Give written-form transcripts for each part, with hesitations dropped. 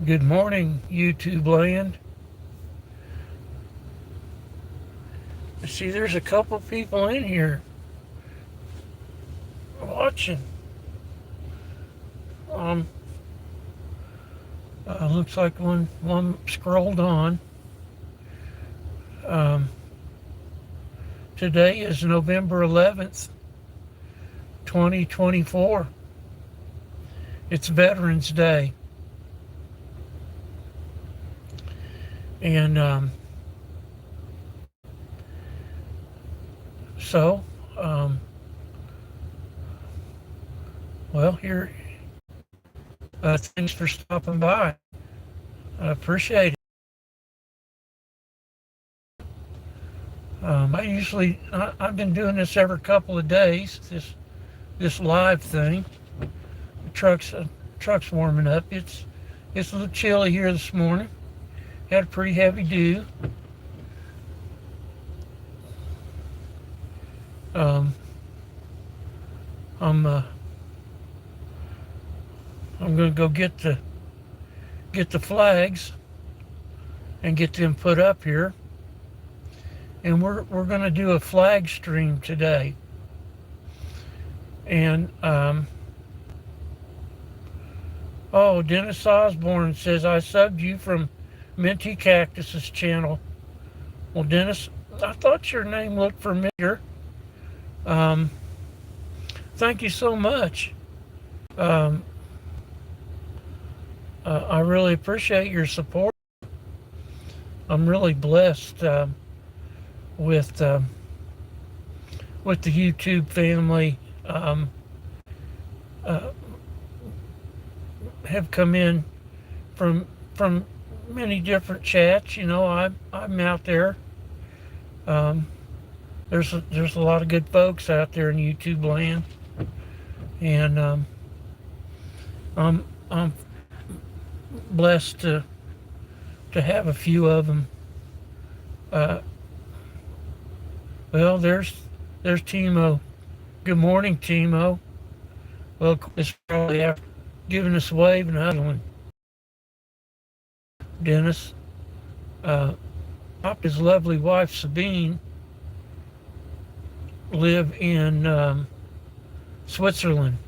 Good morning, YouTube land. I see there's a couple people in here watching. Um, Looks like one scrolled on. Um, Today is November 11th, 2024. It's Veterans Day. And so, um, well, here, thanks for stopping by. I appreciate it. I've been doing this every couple of days. This live thing. The truck's warming up. It's a little chilly here this morning. Had a pretty heavy dew. Um, I'm I'm gonna go get the flags and get them put up here. And we're gonna do a flag stream today. And oh, Dennis Osborne says I subbed you from Minty Cactus's channel. Well, Dennis, I thought your name looked familiar. Um, Thank you so much. Um, I really appreciate your support. I'm really blessed with uh, with the YouTube family. Uh, have come in from many different chats. You know, I'm out there. Um, there's a lot of good folks out there in YouTube land, and I'm blessed to have a few of them. Uh, well, there's Timo. Good morning, Timo. Well, it's probably after giving us a wave and another one. Dennis, his lovely wife Sabine live in Switzerland,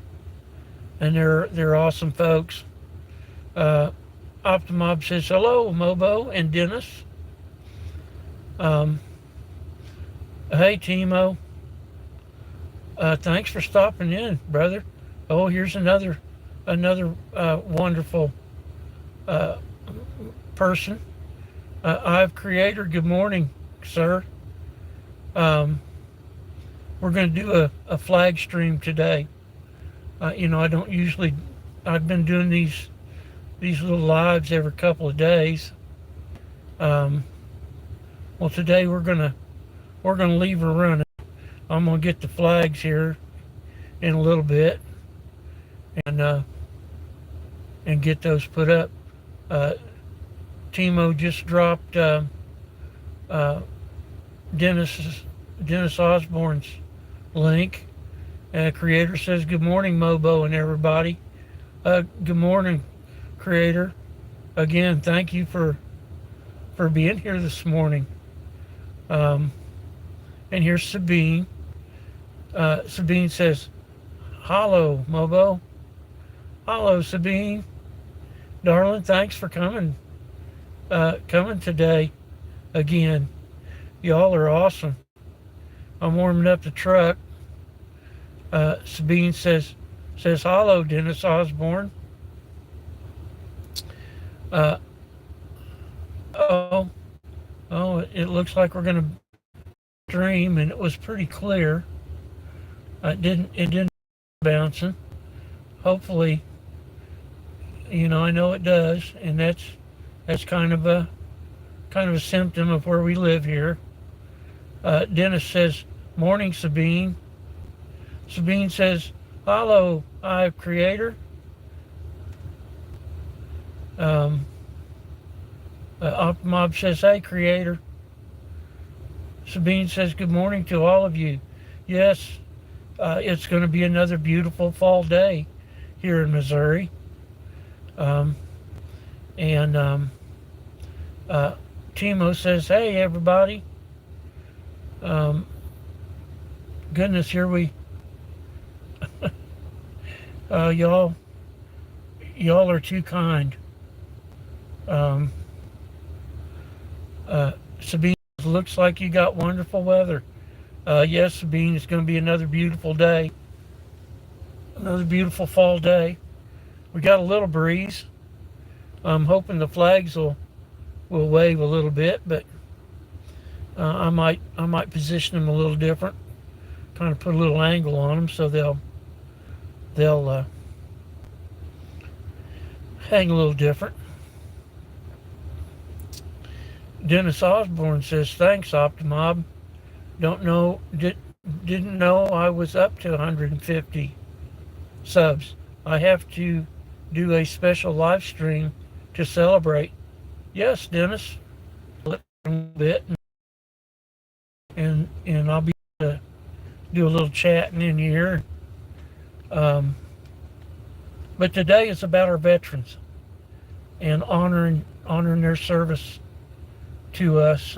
and they're awesome folks. Optimob says hello, Mobo and Dennis. Hey, Timo. Thanks for stopping in, brother. Oh, here's another wonderful person. I've Creator. Good morning, sir. We're going to do a flag stream today. You know, I don't usually. I've been doing these little lives every couple of days. Well, today we're gonna leave her running. I'm gonna get the flags here in a little bit, and get those put up. Timo just dropped Dennis Osborne's link. Creator says good morning, Mobo and everybody. Good morning, Creator. Again, thank you for being here this morning. And here's Sabine. Sabine says, "Hello, Mobo." Hello, Sabine. Darling, thanks for coming today. Again, y'all are awesome. I'm warming up the truck. Sabine says hello, Dennis Osborne. Oh, it looks like we're gonna stream, and it was pretty clear. It didn't bouncing. Hopefully, you know, I know it does, and that's kind of a symptom of where we live here. Dennis says, "Morning, Sabine." Sabine says, "Hello, Creator." Optimob says, "Hey, Creator." Sabine says, "Good morning to all of you." Yes, it's going to be another beautiful fall day here in Missouri. And uh, Timo says, "Hey everybody, um, goodness, here we, uh, y'all, y'all are too kind." Um, Sabine, looks like you got wonderful weather. Yes, Sabine, it's going to be another beautiful day, another beautiful fall day. We got a little breeze. I'm hoping the flags will wave a little bit, but I might position them a little different, kind of put a little angle on them so they'll hang a little different. Dennis Osborne says, "Thanks, Optimob. Didn't know I was up to 150 subs. I have to do a special live stream to celebrate." Yes, Dennis, a little bit, and I'll be able to do a little chatting in here. Um, but today is about our veterans and honoring their service to us.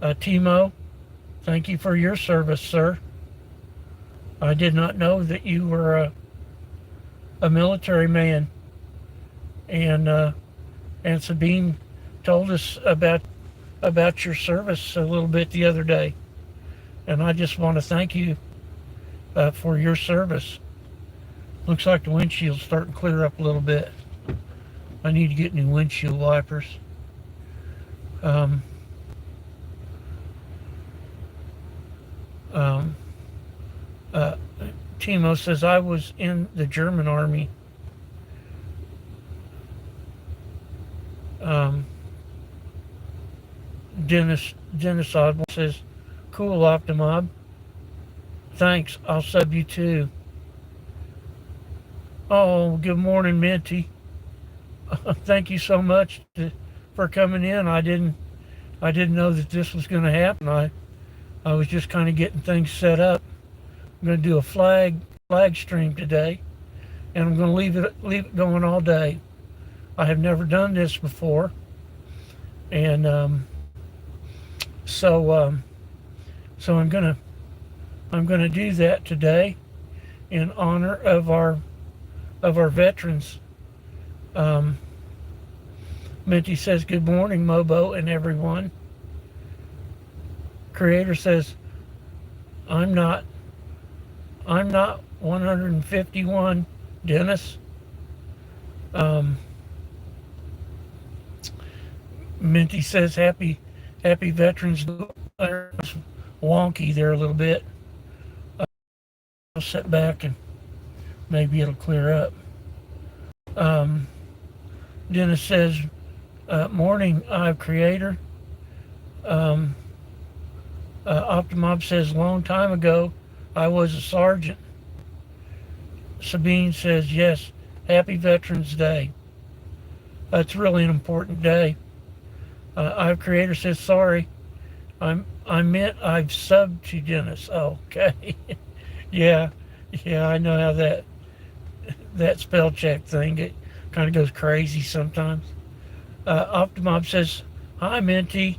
Timo, thank you for your service, sir. I did not know that you were a military man, and Sabine told us about your service a little bit the other day, and I just want to thank you for your service. Looks like the windshield's starting to clear up a little bit. I need to get new windshield wipers. Um, um, uh, Timo says, "I was in the German army." Um, Dennis Osborne says, "Cool, Optimob. Thanks, I'll sub you too." Oh, good morning, Minty. Thank you so much for coming in. I didn't know that this was going to happen. I was just kind of getting things set up. I'm going to do a flag stream today, and I'm going to leave it going all day. I have never done this before, and so I'm gonna do that today in honor of our veterans. Minty says, "Good morning, Mobo and everyone." Creator says, I'm not 151, Dennis." Minty says, happy Veterans Day." Wonky there a little bit. I'll sit back and maybe it'll clear up. Dennis says, "Morning, Creator." Optimob says, "Long time ago, I was a sergeant." Sabine says, "Yes, happy Veterans Day." It's really an important day. Creator says, "Sorry, I meant I've subbed to Dennis." Oh, okay. yeah, I know how that spell check thing, it kind of goes crazy sometimes. Optimob says, "Hi, Minty."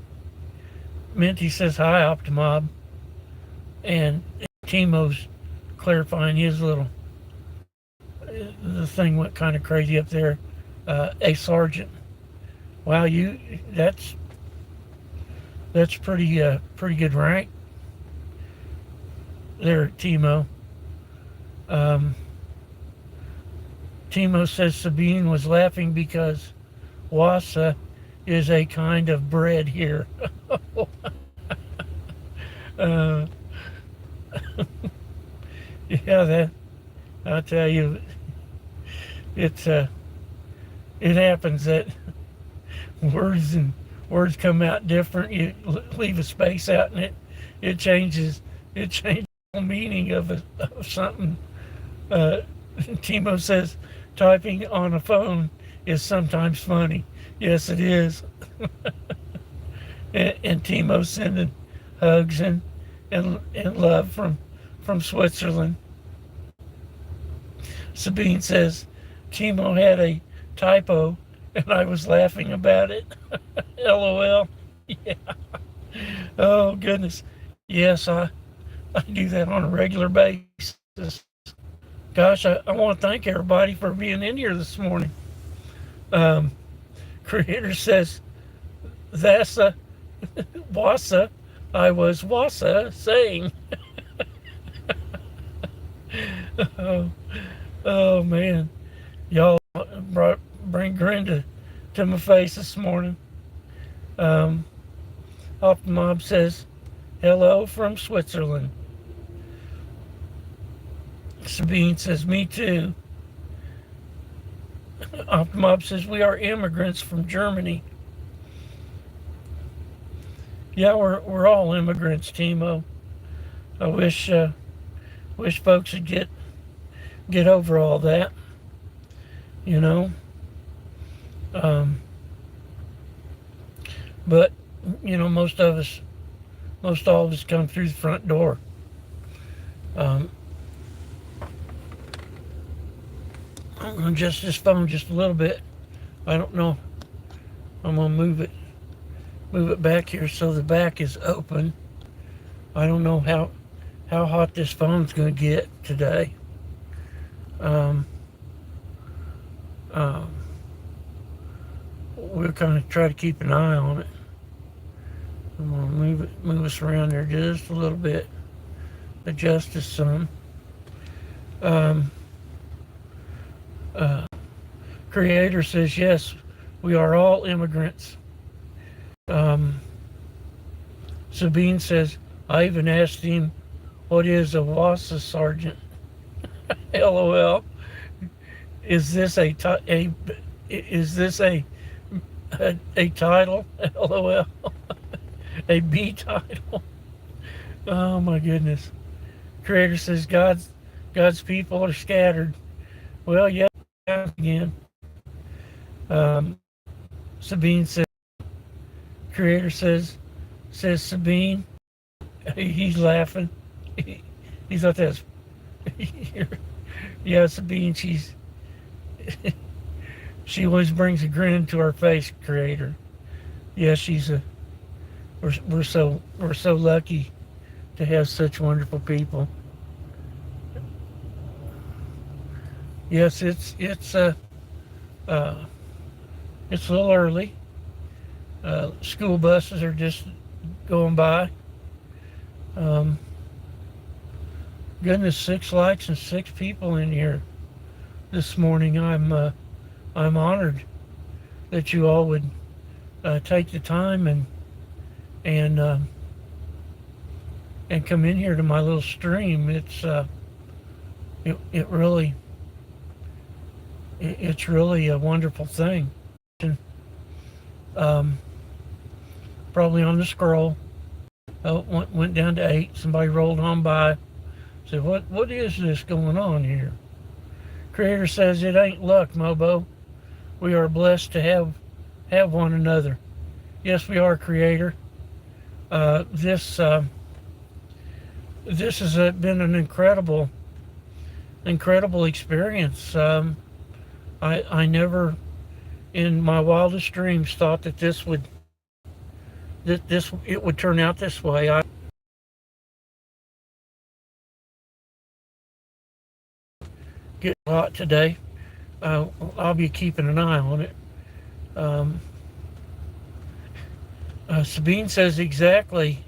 Minty says, "Hi, Optimob." And Timo's clarifying his little, the thing went kind of crazy up there. A sergeant. Wow, that's pretty good rank there, Timo. Timo says Sabine was laughing because wassa is a kind of bread here. uh, yeah, that, I'll tell you, it happens that words come out different. You leave a space out, and it changes the meaning of something. Timo says typing on a phone is sometimes funny. Yes, it is. and Timo sending hugs and love from Switzerland. Sabine says Timo had a typo and I was laughing about it. LOL. Yeah. Oh goodness. Yes, I do that on a regular basis. Gosh, I want to thank everybody for being in here this morning. Um, Creator says, that's a wassa. I was wassa saying. Oh, oh man. Y'all bring grin to my face this morning. Um, Optimob says, hello from Switzerland. Sabine says, me too. Optimob says, we are immigrants from Germany. Yeah, we're all immigrants, Timo. I wish folks would get over all that, you know. But you know, most all of us come through the front door. I'm gonna adjust this phone just a little bit. I don't know. I'm gonna move it back here so the back is open. I don't know how hot this phone's gonna get today. We'll kind of try to keep an eye on it. I'm gonna move us around there just a little bit, adjust this some. Creator says, yes, we are all immigrants. Sabine says, I even asked him, what is a WASA sergeant? LOL. Is this a title? LOL. A B title. Oh my goodness. Creator says, God's people are scattered. Well, yeah, again. Sabine says, Creator says Sabine. He's laughing. He thought that's yeah, Sabine. She always brings a grin to our face, Creator. Yeah, we're so lucky to have such wonderful people. Yes, it's a little early. School buses are just going by. Goodness, 6 likes and 6 people in here this morning. I'm honored that you all would take the time and come in here to my little stream. It's really a wonderful thing. Probably on the scroll. Went down to 8. Somebody rolled on by. Said, what is this going on here? Creator says, it ain't luck, Mobo. We are blessed to have one another. Yes, we are, Creator. This has been an incredible experience. I never, in my wildest dreams, thought that it would turn out this way. I get a lot today. I'll be keeping an eye on it. Sabine says exactly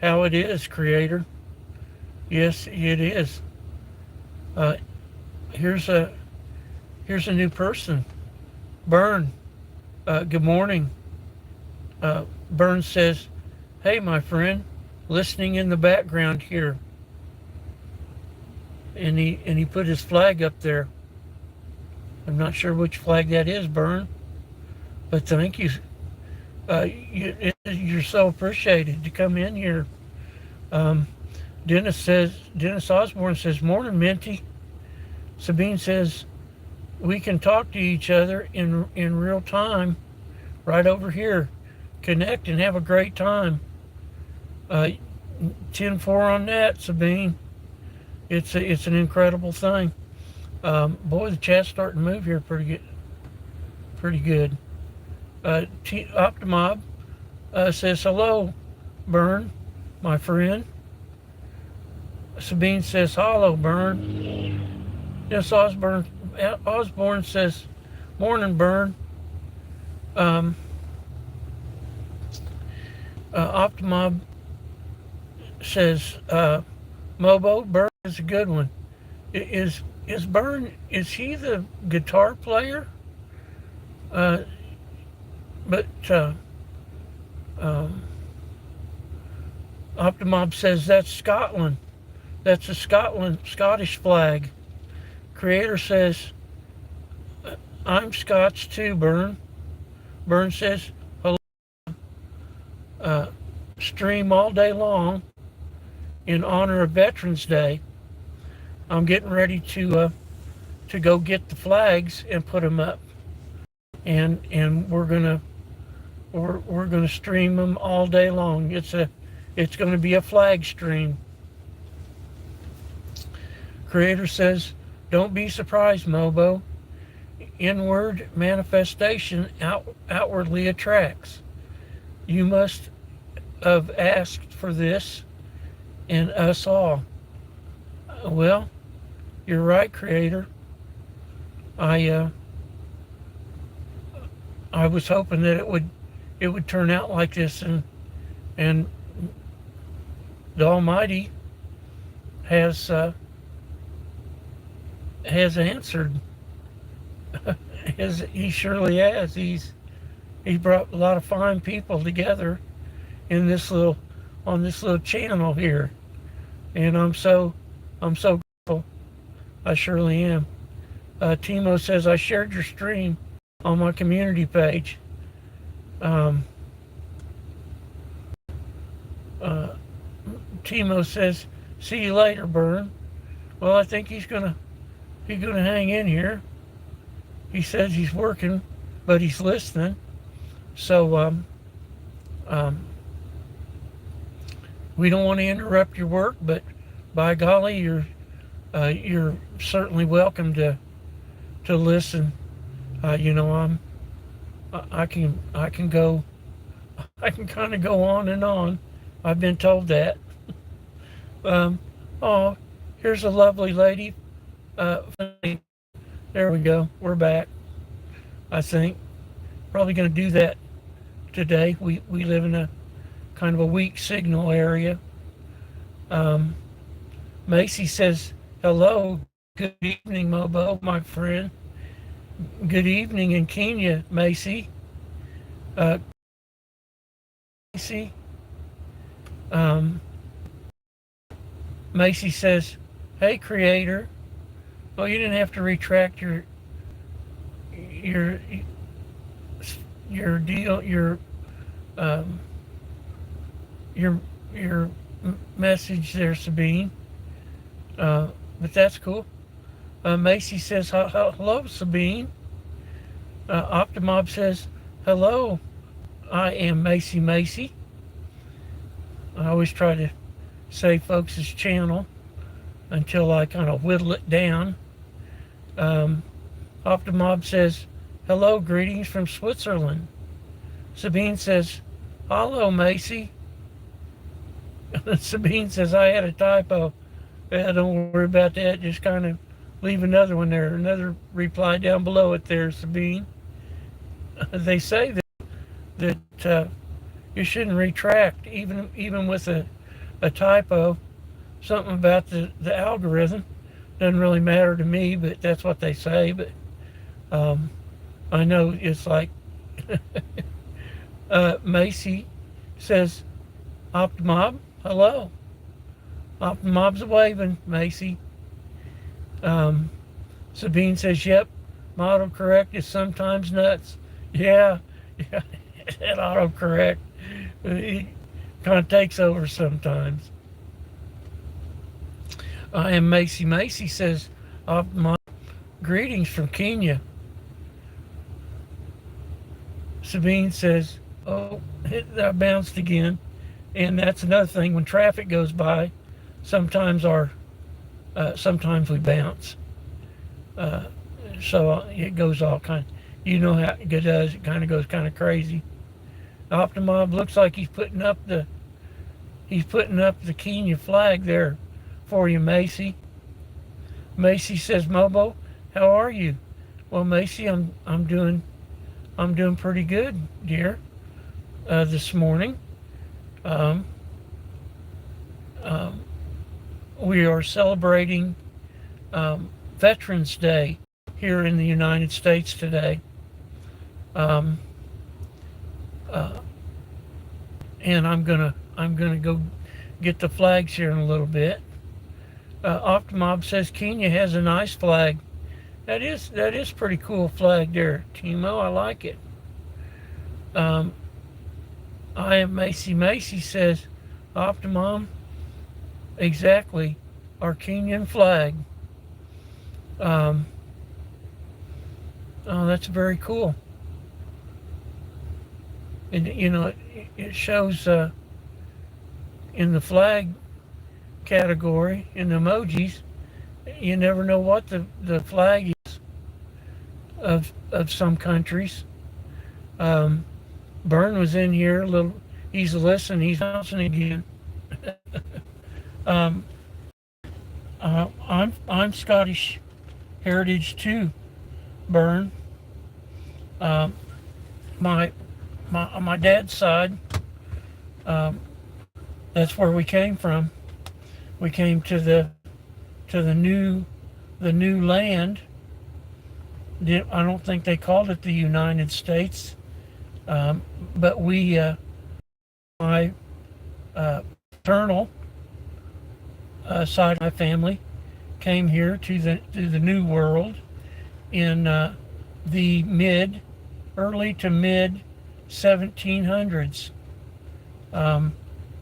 how it is, Creator. Yes, it is. Here's a new person. Bern. Good morning. Bern says, hey, my friend, listening in the background here. And he put his flag up there. I'm not sure which flag that is, Bern, but thank you. You're so appreciated to come in here. Dennis Osborne says, morning, Minty. Sabine says, we can talk to each other in real time right over here. Connect and have a great time. 10-4 on that, Sabine. It's an incredible thing. Boy, the chat's starting to move here pretty good. Optimob says, hello, Bern, my friend. Sabine says, hello, Bern. Yes, Osborne says, morning, Bern. Optimob says, Mobo, Bern is a good one. Is Bern, is he the guitar player? But Optimob says that's Scotland. That's a Scottish flag. Creator says, I'm Scots too, Bern. Bern says, hello. Stream all day long in honor of Veterans Day. I'm getting ready to go get the flags and put them up, and we're gonna stream them all day long. It's gonna be a flag stream. Creator says, don't be surprised, Mobo. Inward manifestation outwardly attracts. You must have asked for this and us all. Well, you're right, Creator. I was hoping that it would turn out like this, and the Almighty has answered. As he surely has. He brought a lot of fine people together in on this little channel here, and I'm so grateful. I surely am. Timo says, I shared your stream on my community page. Timo says, see you later, Bern. Well, I think he's gonna hang in here. He says he's working, but he's listening. So we don't want to interrupt your work, but by golly, you're certainly welcome to listen. I can kind of go on and on. I've been told that. Oh, here's a lovely lady. There we go. We're back. I think probably going to do that today. We live in a kind of a weak signal area. Macy says, hello. Good evening, Mobo, my friend. Good evening in Kenya, Macy. Macy. Macy says, hey, Creator. Well, you didn't have to retract your deal, your message there, Sabine. But that's cool. Macy says, hello, Sabine. Optimob says, hello, I am Macy. I always try to say folks' channel until I kind of whittle it down. Optimob says, hello, greetings from Switzerland. Sabine says, hello, Macy. Sabine says, I had a typo. Yeah, don't worry about that. Just kind of leave another one there. Another reply down below it there, Sabine. They say that you shouldn't retract, even with a typo. Something about the algorithm. Doesn't really matter to me, but that's what they say. But I know it's like Macy says, Optimob, hello. Optimob's waving, Macy. Sabine says, yep, autocorrect is sometimes nuts. Yeah, that autocorrect, it kind of takes over sometimes. And Macy says, Optimob, greetings from Kenya. Sabine says, oh, I bounced again. And that's another thing, when traffic goes by, sometimes we bounce. So it goes all kind You know how it does. It kind of goes kind of crazy. Optimob looks like he's putting up the Kenya flag there for you, Macy. Macy says, Mobo, how are you? Well, Macy, I'm doing pretty good, dear. This morning, um, um, we are celebrating Veterans Day here in the United States today. Um, uh, and I'm gonna go get the flags here in a little bit. Optimob says Kenya has a nice flag. That is pretty cool flag there, Timo. I like it. Um, I am Macy. Macy says, Optimum, exactly, our Kenyan flag. Um, oh, that's very cool. And it shows in the flag category in the emojis. You never know what the flag is of some countries. Byrne was in here a little. He's listening. He's listening again. um, I'm Scottish heritage too, Byrne. Um, my dad's side. Um, that's where we came from. We came to the new land. I don't think they called it the United States, but my paternal side of my family came here to the New World in the early to mid 1700s,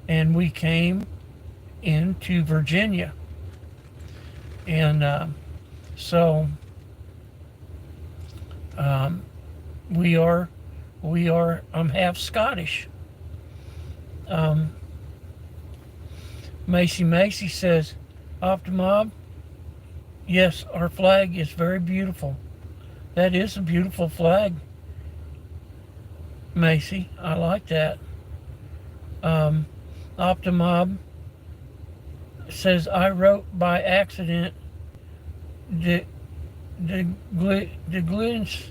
and we came into Virginia, and so we are I'm half Scottish. Macy says, Optimob, yes, our flag is very beautiful. That is a beautiful flag, Macy. I like that. Optimob says, I wrote by accident the Glinch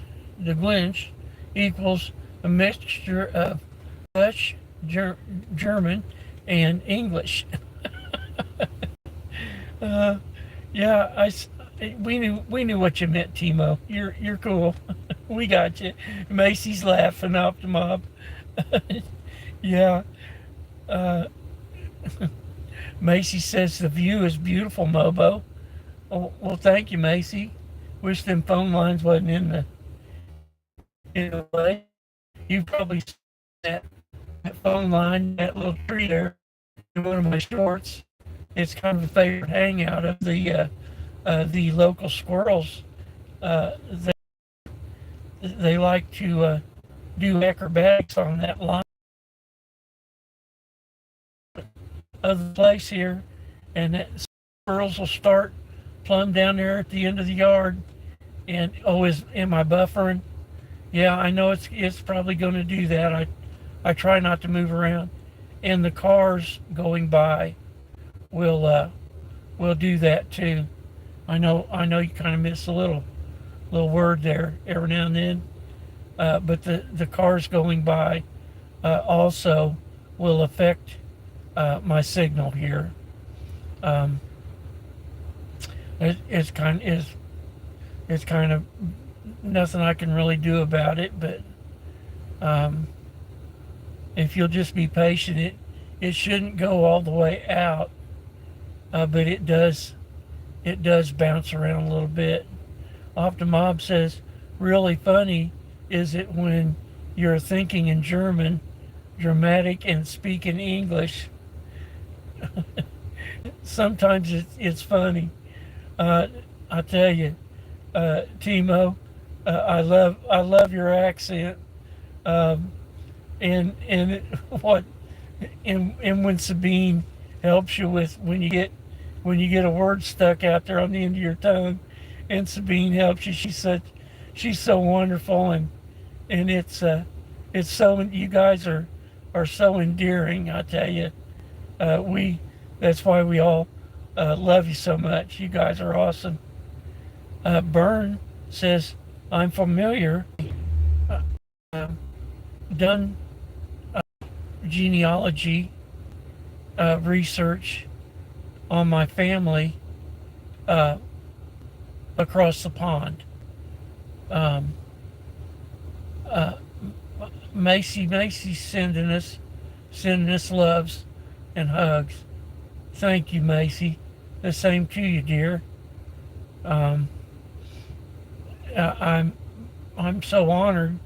equals a mixture of Dutch, German, and English. Yeah, we knew what you meant, Timo. You're cool. We got you. Macy's laughing, Optimob. Yeah. Macy says the view is beautiful, Mobo. Oh, well, thank you, Macy. Wish them phone lines wasn't in the way. You probably seen that phone line, that little tree there, in one of my shorts. It's kind of a favorite hangout of the local squirrels. They like to do acrobatics on that line of the place here, and that squirrels will start plumb down there at the end of the yard. And am I buffering? Yeah, I know it's probably going to do that. I try not to move around, and the cars going by will do that too. I know you kind of miss a little word there every now and then, but the cars going by also will affect my signal here. It's kind of nothing I can really do about it, but if you'll just be patient, it shouldn't go all the way out, but it does bounce around a little bit. Optimob says, really funny is it when you're thinking in German, dramatic, and speaking English. Sometimes it's funny. I tell you, Timo, I love your accent, and when Sabine helps you with when you get a word stuck out there on the end of your tongue, and Sabine helps you. she's so wonderful, and it's so, you guys are so endearing. I tell you, we that's why we all love you so much. You guys are awesome. Byrne says, I'm familiar, done genealogy research on my family across the pond. Macy sending us loves and hugs. Thank you, Macy. The same to you, dear. I'm so honored.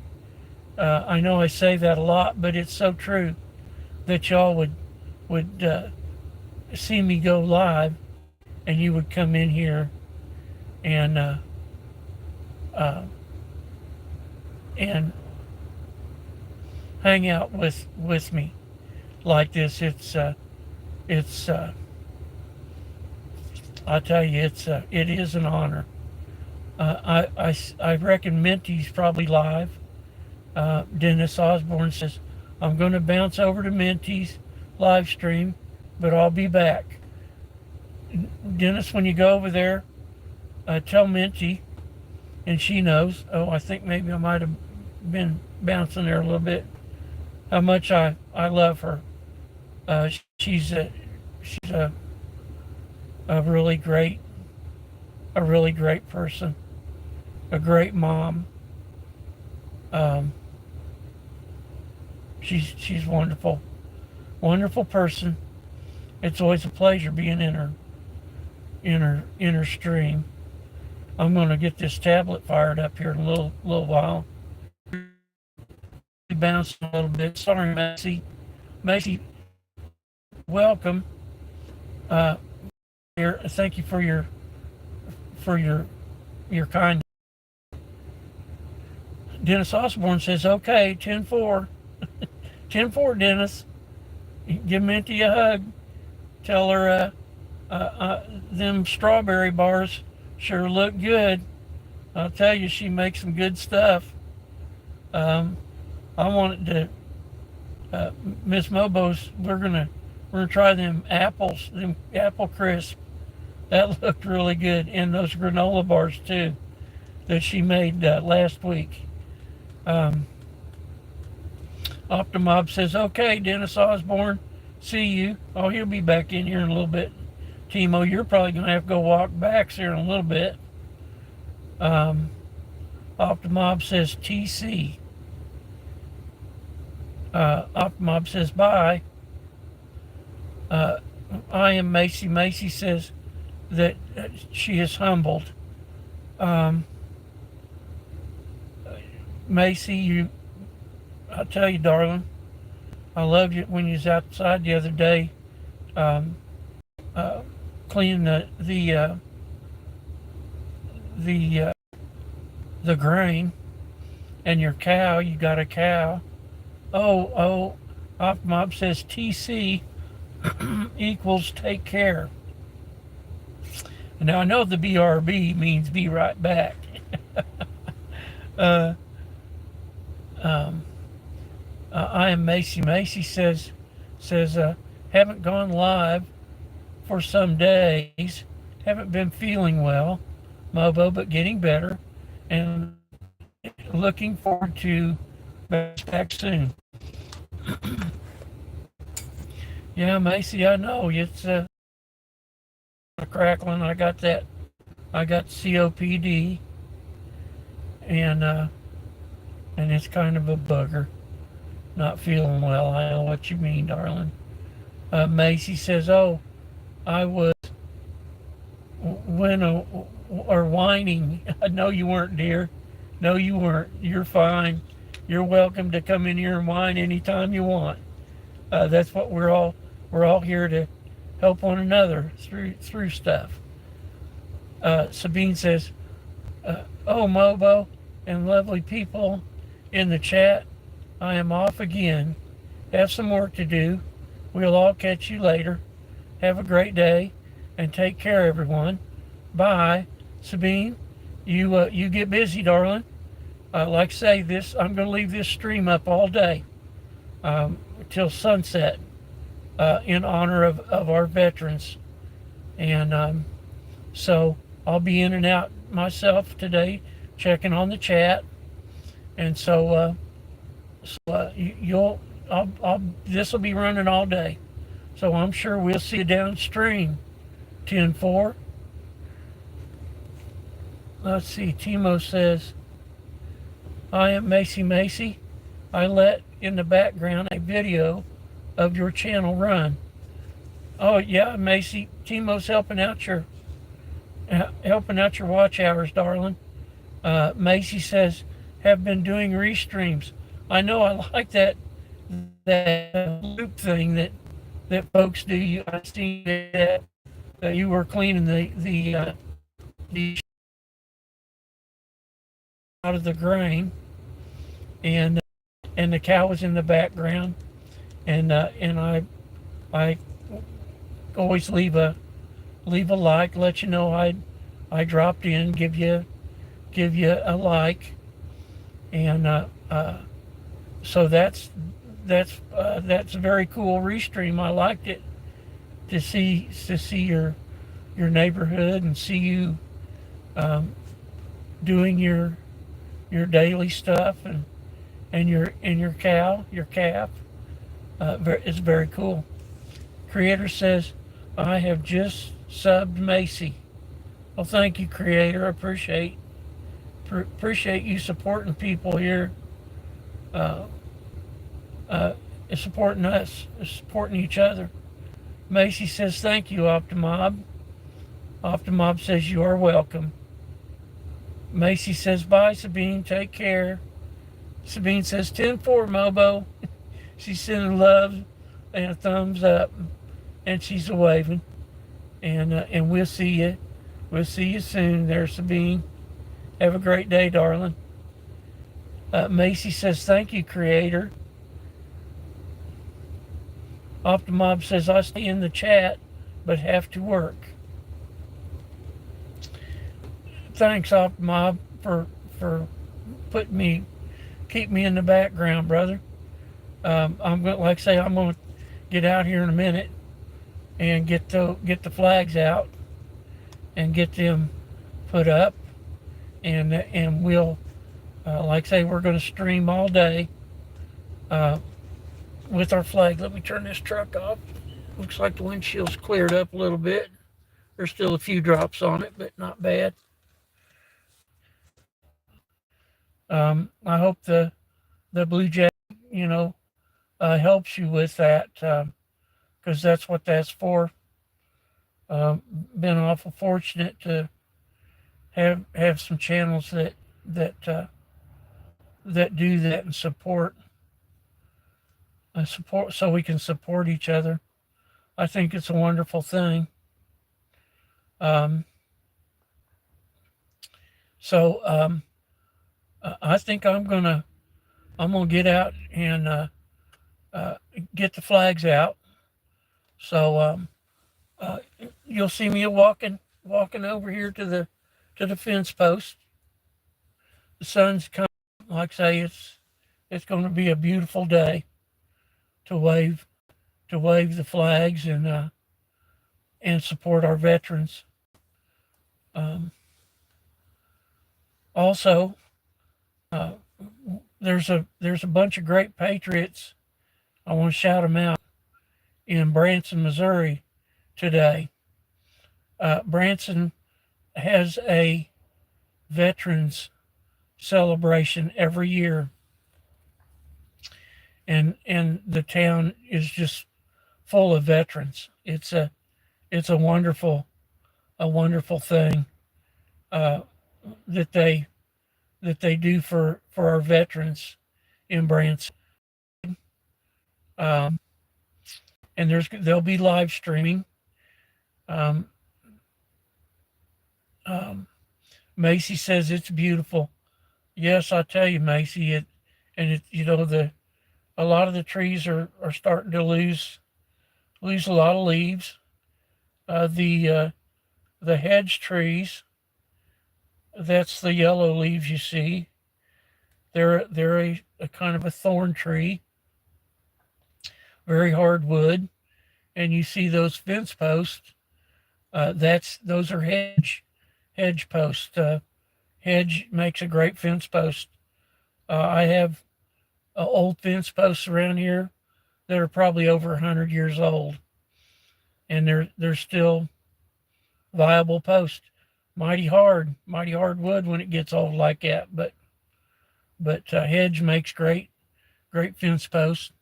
I know I say that a lot, but it's so true that y'all would see me go live, and you would come in here and hang out with me like this. It's I tell you, it is an honor. I reckon Minty's probably live. Dennis Osborne says, I'm going to bounce over to Minty's live stream, but I'll be back. Dennis, when you go over there, tell Minty, and she knows. Oh, I think maybe I might have been bouncing there a little bit. How much I love her. She's a really great person, a great mom. She's wonderful person. It's always a pleasure being in her stream. I'm going to get this tablet fired up here in a little while. Bouncing a little bit. Sorry, Macy. Macy, welcome. Here, thank you for your kindness. Dennis Osborne says, okay, 10-4. 10-4, Dennis. Give Minty a hug. Tell her them strawberry bars sure look good. I'll tell you, she makes some good stuff. I wanted to, Miss Mobo's, we're gonna try them apples, them apple crisp. That looked really good. And those granola bars too, that she made last week. Optimob says, okay, Dennis Osborne, see you. Oh, he'll be back in here in a little bit. Timo, you're probably going to have to go walk back here in a little bit. Optimob says, TC. Optimob says, bye. I am Macy. Macy says that she is humbled. Macy, I'll tell you, darling, I love you. When you was outside the other day, cleaning the grain, and your cow, you got a cow. Oh, Opmob says TC equals take care. Now I know the BRB means be right back. I am Macy. Macy says haven't gone live for some days. Haven't been feeling well, Mobo, but getting better, and looking forward to back soon. Yeah, Macy, I know it's crackling. I got COPD, and it's kind of a bugger. Not feeling well. I know what you mean, darling. Macy says, oh, I was whining. No, you weren't, dear. No, you weren't. You're fine. You're welcome to come in here and whine anytime you want. That's what we're all here to help one another through stuff. Sabine says, oh, Mobo and lovely people in the chat, I am off again. Have some work to do. We'll all catch you later. Have a great day and take care, everyone. Bye. Sabine, you get busy, darling. Like I say, I'm going to leave this stream up all day till sunset in honor of our veterans. And so I'll be in and out myself today, checking on the chat. And so, this will be running all day. So I'm sure we'll see you downstream. 10-4. Let's see. Timo says, I am Macy. I let in the background a video of your channel run. Oh yeah, Macy. Timo's helping out your watch hours, darling. Macy says, have been doing restreams. I know, I like that loop thing that folks do. I see that you were cleaning the out of the grain, and the cow was in the background, and I always leave a like, let you know I dropped in, give you a like, and so that's a very cool restream. I liked it to see your neighborhood and see you doing your daily stuff and your calf. It's very cool. Creator says, I have just subbed Macy. Well, thank you, Creator. I appreciate you supporting people here, supporting us, supporting each other. Macy says, thank you, Optimob. Optimob says, you are welcome. Macy says, bye, Sabine. Take care. Sabine says, 10-4, Mobo. She's sending love and a thumbs up, and she's waving. And we'll see you. We'll see you soon there, Sabine. Have a great day, darling. Macy says, thank you, Creator. Optimob says, I stay in the chat, but have to work. Thanks, Optimob, for keep me in the background, brother. I'm going, like I say, I'm going to get out here in a minute and get the flags out and get them put up, and we'll, like I say, we're going to stream all day with our flag. Let me turn this truck off. Looks like the windshield's cleared up a little bit. There's still a few drops on it, but not bad. I hope the Blue Jacket, helps you with that, because that's what that's for. Been awful fortunate to have some channels that do that and support so we can support each other. I think it's a wonderful thing. I think I'm gonna get out and get the flags out. So you'll see me walking over here to the fence post. The sun's coming. Like I say, it's going to be a beautiful day to wave the flags and support our veterans. Also, there's a bunch of great patriots. I want to shout them out in Branson, Missouri today. Branson has a veterans celebration every year, and the town is just full of veterans. It's a wonderful thing that they do for our veterans in Branson. And there'll be live streaming. Macy says it's beautiful. Yes, I tell you, Macy, a lot of the trees are starting to lose a lot of leaves. The hedge trees, that's the yellow leaves you see. They're a kind of a thorn tree, very hard wood, and you see those fence posts. Those are hedge posts. Hedge makes a great fence post. I have old fence posts around here that are probably over 100 years old, and they're still viable posts. Mighty hard wood when it gets old like that. But hedge makes great fence posts.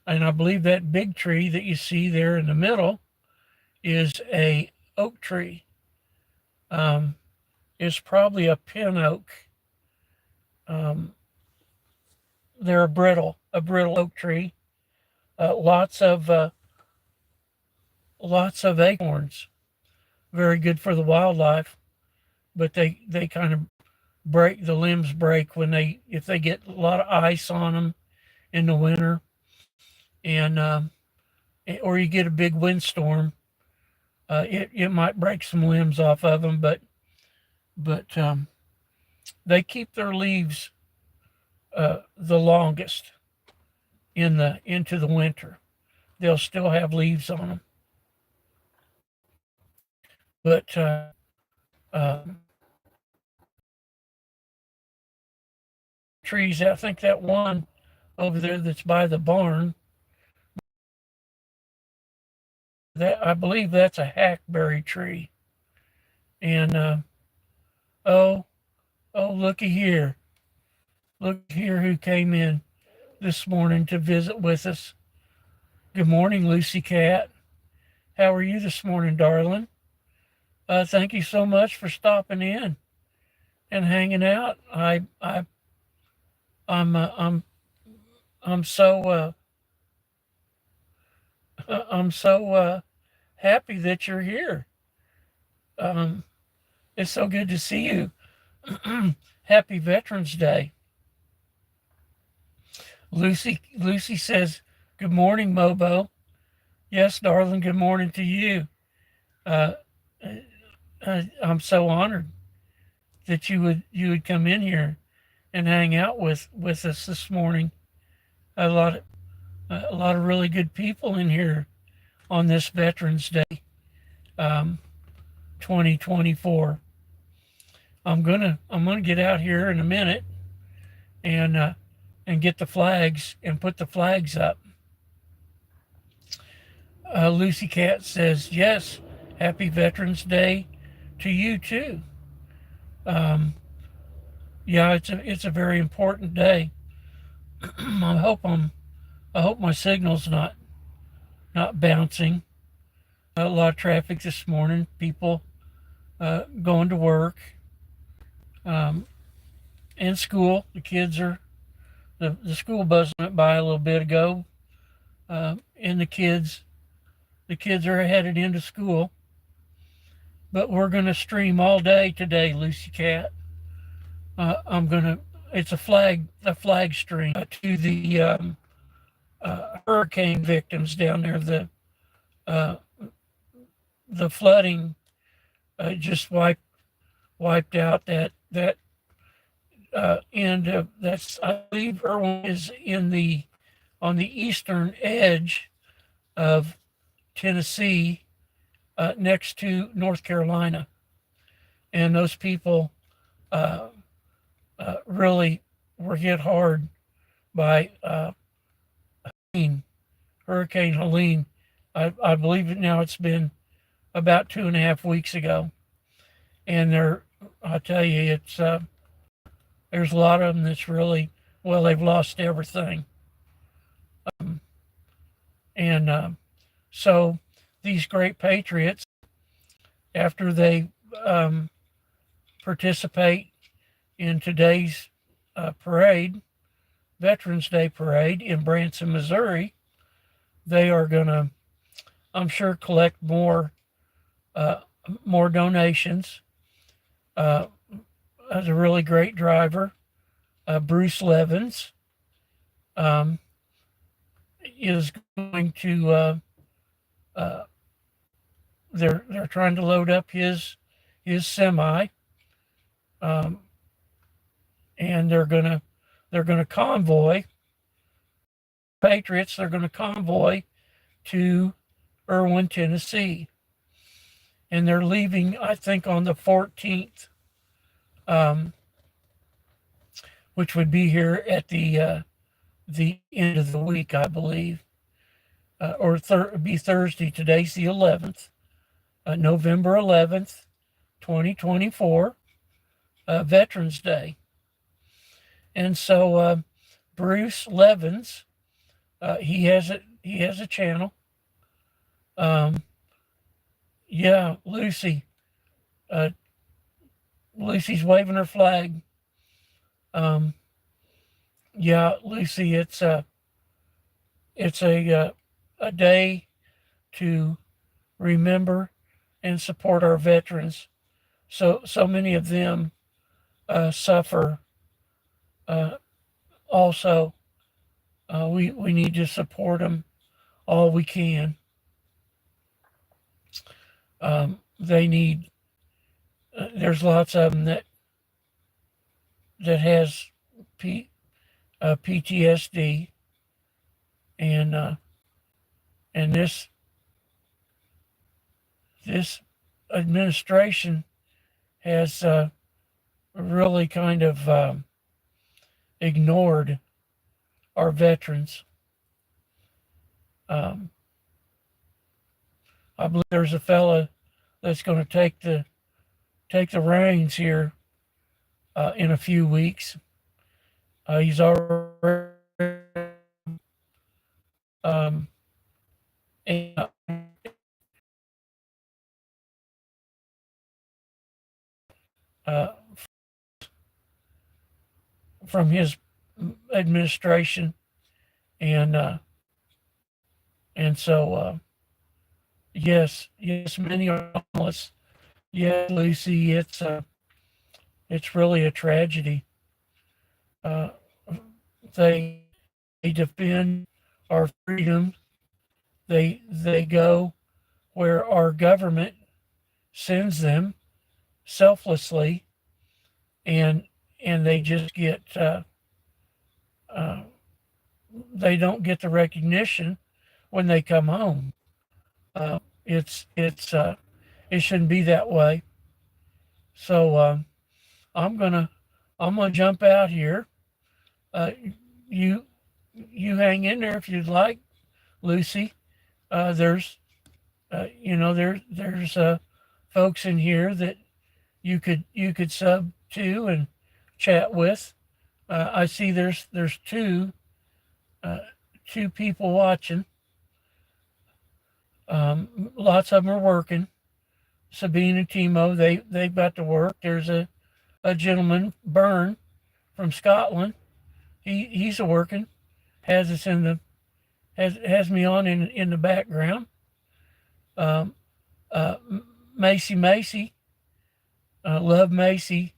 And I believe that big tree that you see there in the middle is a oak tree. Um, it's probably a pin oak. Um, they're a brittle oak tree. Uh, lots of uh, lots of acorns. Very good for the wildlife, but they kind of break the limbs break when they if they get a lot of ice on them in the winter, and or you get a big windstorm. It might break some limbs off of them, but they keep their leaves the longest into the winter. They'll still have leaves on them, but uh, trees. I think that one over there that's by the barn. That I believe that's a hackberry tree. And oh looky here, look here who came in this morning to visit with us. Good morning, Lucy Cat. How are you this morning, darling? Thank you so much for stopping in and hanging out. I'm uh, I'm I'm so I'm so happy that you're here. Um, it's so good to see you. Happy Veterans Day. Lucy says, "Good morning, Mobo." Yes, darling. Good morning to you. Uh, I'm so honored that you would come in here and hang out with us this morning. A lot of really good people in here on this Veterans Day, um, 2024. I'm gonna get out here in a minute and get the flags and put the flags up. Lucy Cat says yes. Happy Veterans Day to you too. Um, yeah, it's a very important day. I hope I hope my signal's not bouncing. A lot of traffic this morning. People going to work um, and school. The kids are the school bus went by a little bit ago, and the kids are headed into school. But we're going to stream all day today, Lucy Cat. I'm gonna. It's a flag stream to the hurricane victims down there. Uh, the flooding just wiped out that end of that's I believe Irwin is in the on the eastern edge of Tennessee, next to North Carolina, and those people uh, really were hit hard by Hurricane Helene. I believe it now. It's been about 2.5 weeks ago, and I tell you, it's there's a lot of them that's really well. They've lost everything, and so these great patriots, after they um, participate in today's parade, Veterans Day parade in Branson, Missouri, they are going to, I'm sure, collect more donations. As a really great driver, Bruce Levins, um, is going to. They're trying to load up his semi, um, and they're gonna they're going to convoy Patriots. They're going to convoy to Erwin, Tennessee, and they're leaving, I think, on the 14th, which would be here at the end of the week, I believe, or be Thursday. Today's the 11th, November 11th, 2024, Veterans Day. And so Bruce Levins, he has a channel. Yeah, Lucy. Lucy's waving her flag. Yeah, Lucy, it's a day to remember and support our veterans. So many of them suffer. Also, we need to support them all we can. They need. There's lots of them that has PTSD, and this administration has really kind of ignored our veterans. I believe there's a fella that's going to take the reins here in a few weeks. He's already and, from his administration, and so yes, many are homeless. Yeah, Lucy, it's really a tragedy. They defend our freedom. They go where our government sends them selflessly, and they just get they don't get the recognition when they come home. It shouldn't be that way. So I'm gonna jump out here. You hang in there if you'd like, Lucy. There's there's folks in here that you could sub to and chat with. I see there's two people watching. Lots of them are working. Sabine and Timo, they've got to work. There's a gentleman, Byrne, from Scotland. He's a working. Has us in the has me on in the background. Macy, love Macy.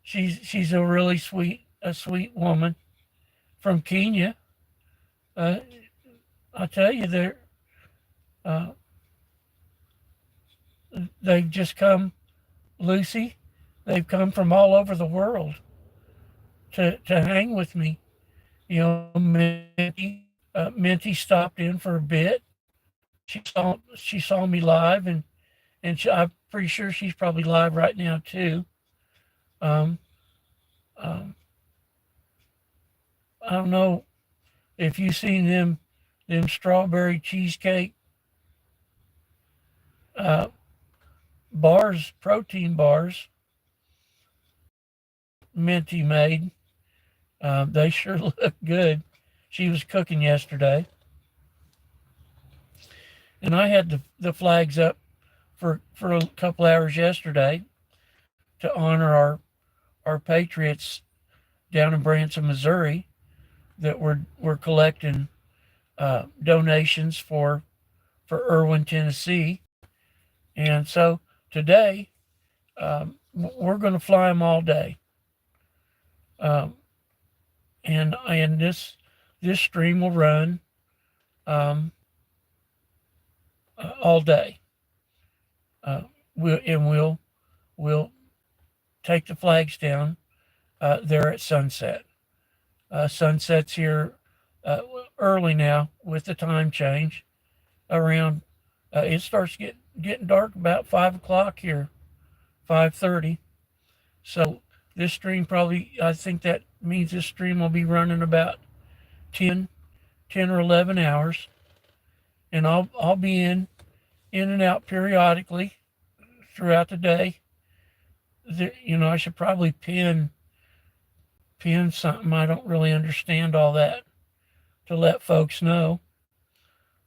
She's a really sweet woman from Kenya. I tell you, they've just come, Lucy. They've come from all over the world to hang with me. You know, Minty stopped in for a bit. She saw me live, and I'm pretty sure she's probably live right now too. I don't know if you've seen them strawberry cheesecake bars, protein bars, Minty made. They sure look good. She was cooking yesterday, and I had the flags up for a couple hours yesterday to honor our patriots down in Branson, Missouri, that we're collecting donations for Erwin, Tennessee. And so today we're going to fly them all day. And this stream will run all day. We'll take the flags down there at sunset. Sunsets here uh, early now with the time change. Around it starts getting dark about 5 o'clock here, 5:30. So this stream probably, I think that means this stream will be running about 10, 10 or 11 hours, and I'll be in and out periodically throughout the day. I should probably pin something. I don't really understand all that to let folks know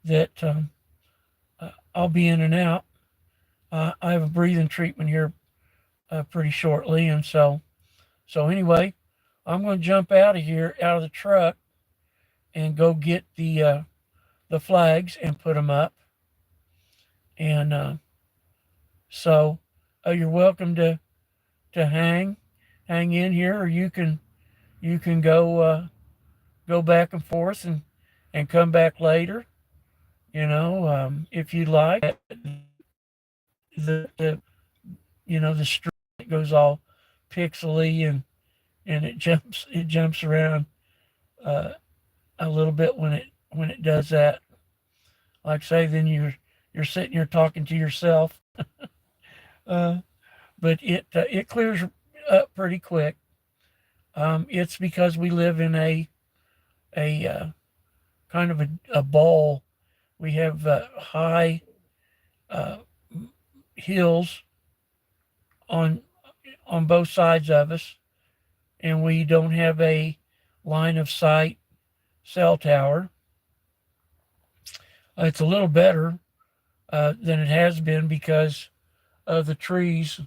that I'll be in and out. I have a breathing treatment here pretty shortly, and so anyway, I'm going to jump out of here, out of the truck, and go get the flags and put them up. And so you're welcome to hang in here, or you can go back and forth and come back later. If you like the the stream that goes all pixely and it jumps around uh, a little bit when it does that. Like say, then you're sitting here talking to yourself, uh, but it clears up pretty quick. It's because we live in a kind of a bowl. We have high uh, hills on on both sides of us, and we don't have a line of sight cell tower. It's a little better than it has been because of the trees,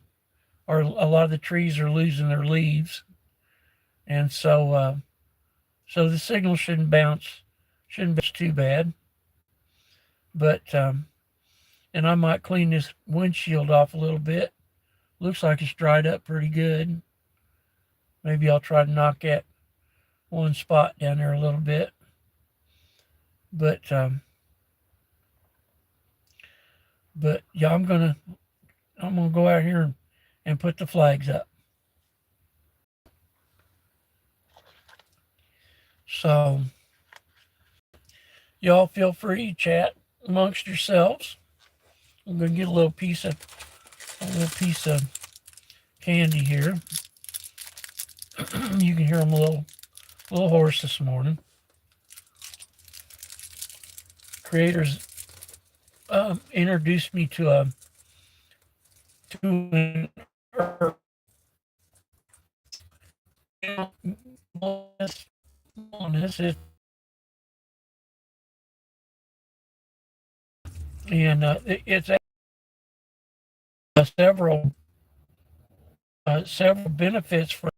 or a lot of the trees are losing their leaves, and so the signal shouldn't bounce too bad. But and I might clean this windshield off a little bit. Looks like it's dried up pretty good. Maybe I'll try to knock that one spot down there a little bit. But yeah, I'm gonna go out here and put the flags up. So y'all feel free to chat amongst yourselves. I'm gonna get a little piece of candy here. You can hear them a little hoarse this morning. Creators introduced me to an herb. And it's several benefits for.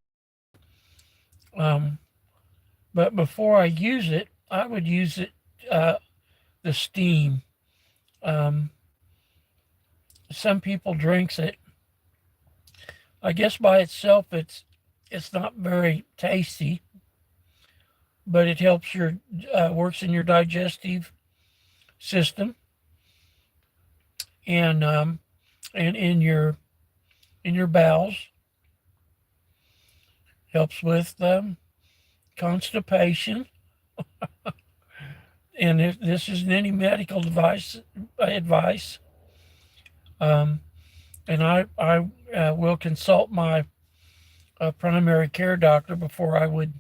Um, but before I use it, I would use it the steam. Um, some people drinks it. I guess by itself, it's not very tasty, but it helps works in your digestive system and in your bowels. Helps with constipation. And if this isn't any medical advice, um, and I will consult my primary care doctor before I would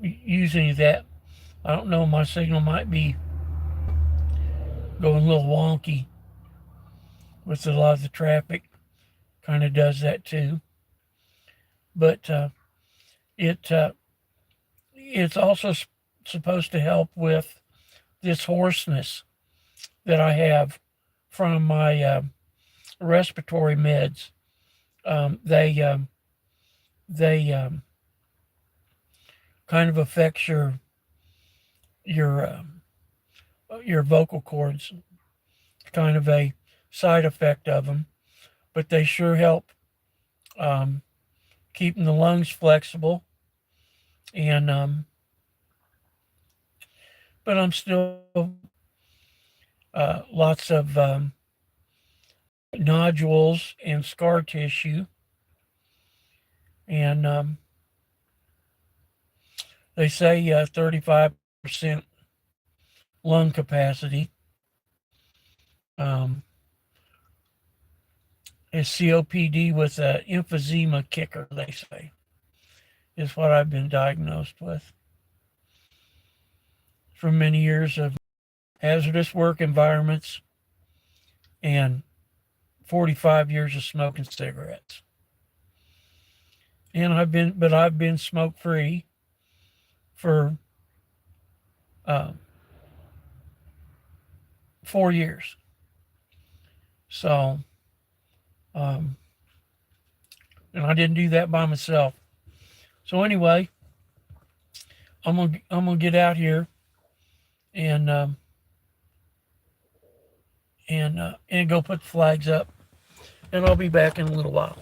use any of that. I don't know. My signal might be going a little wonky with a lot of the traffic. Kind of does that too. But it it's also supposed to help with this hoarseness that I have from my respiratory meds. They kind of affects your your vocal cords. Kind of a side effect of them, but they sure help um, keeping the lungs flexible. And but I'm still lots of nodules and scar tissue, And they say 35% lung capacity um, is COPD with an emphysema kicker, they say, is what I've been diagnosed with from many years of hazardous work environments and 45 years of smoking cigarettes. And I've been smoke free for uh, 4 years. So, um, and I didn't do that by myself. So anyway, I'm gonna get out here and and go put the flags up, and I'll be back in a little while.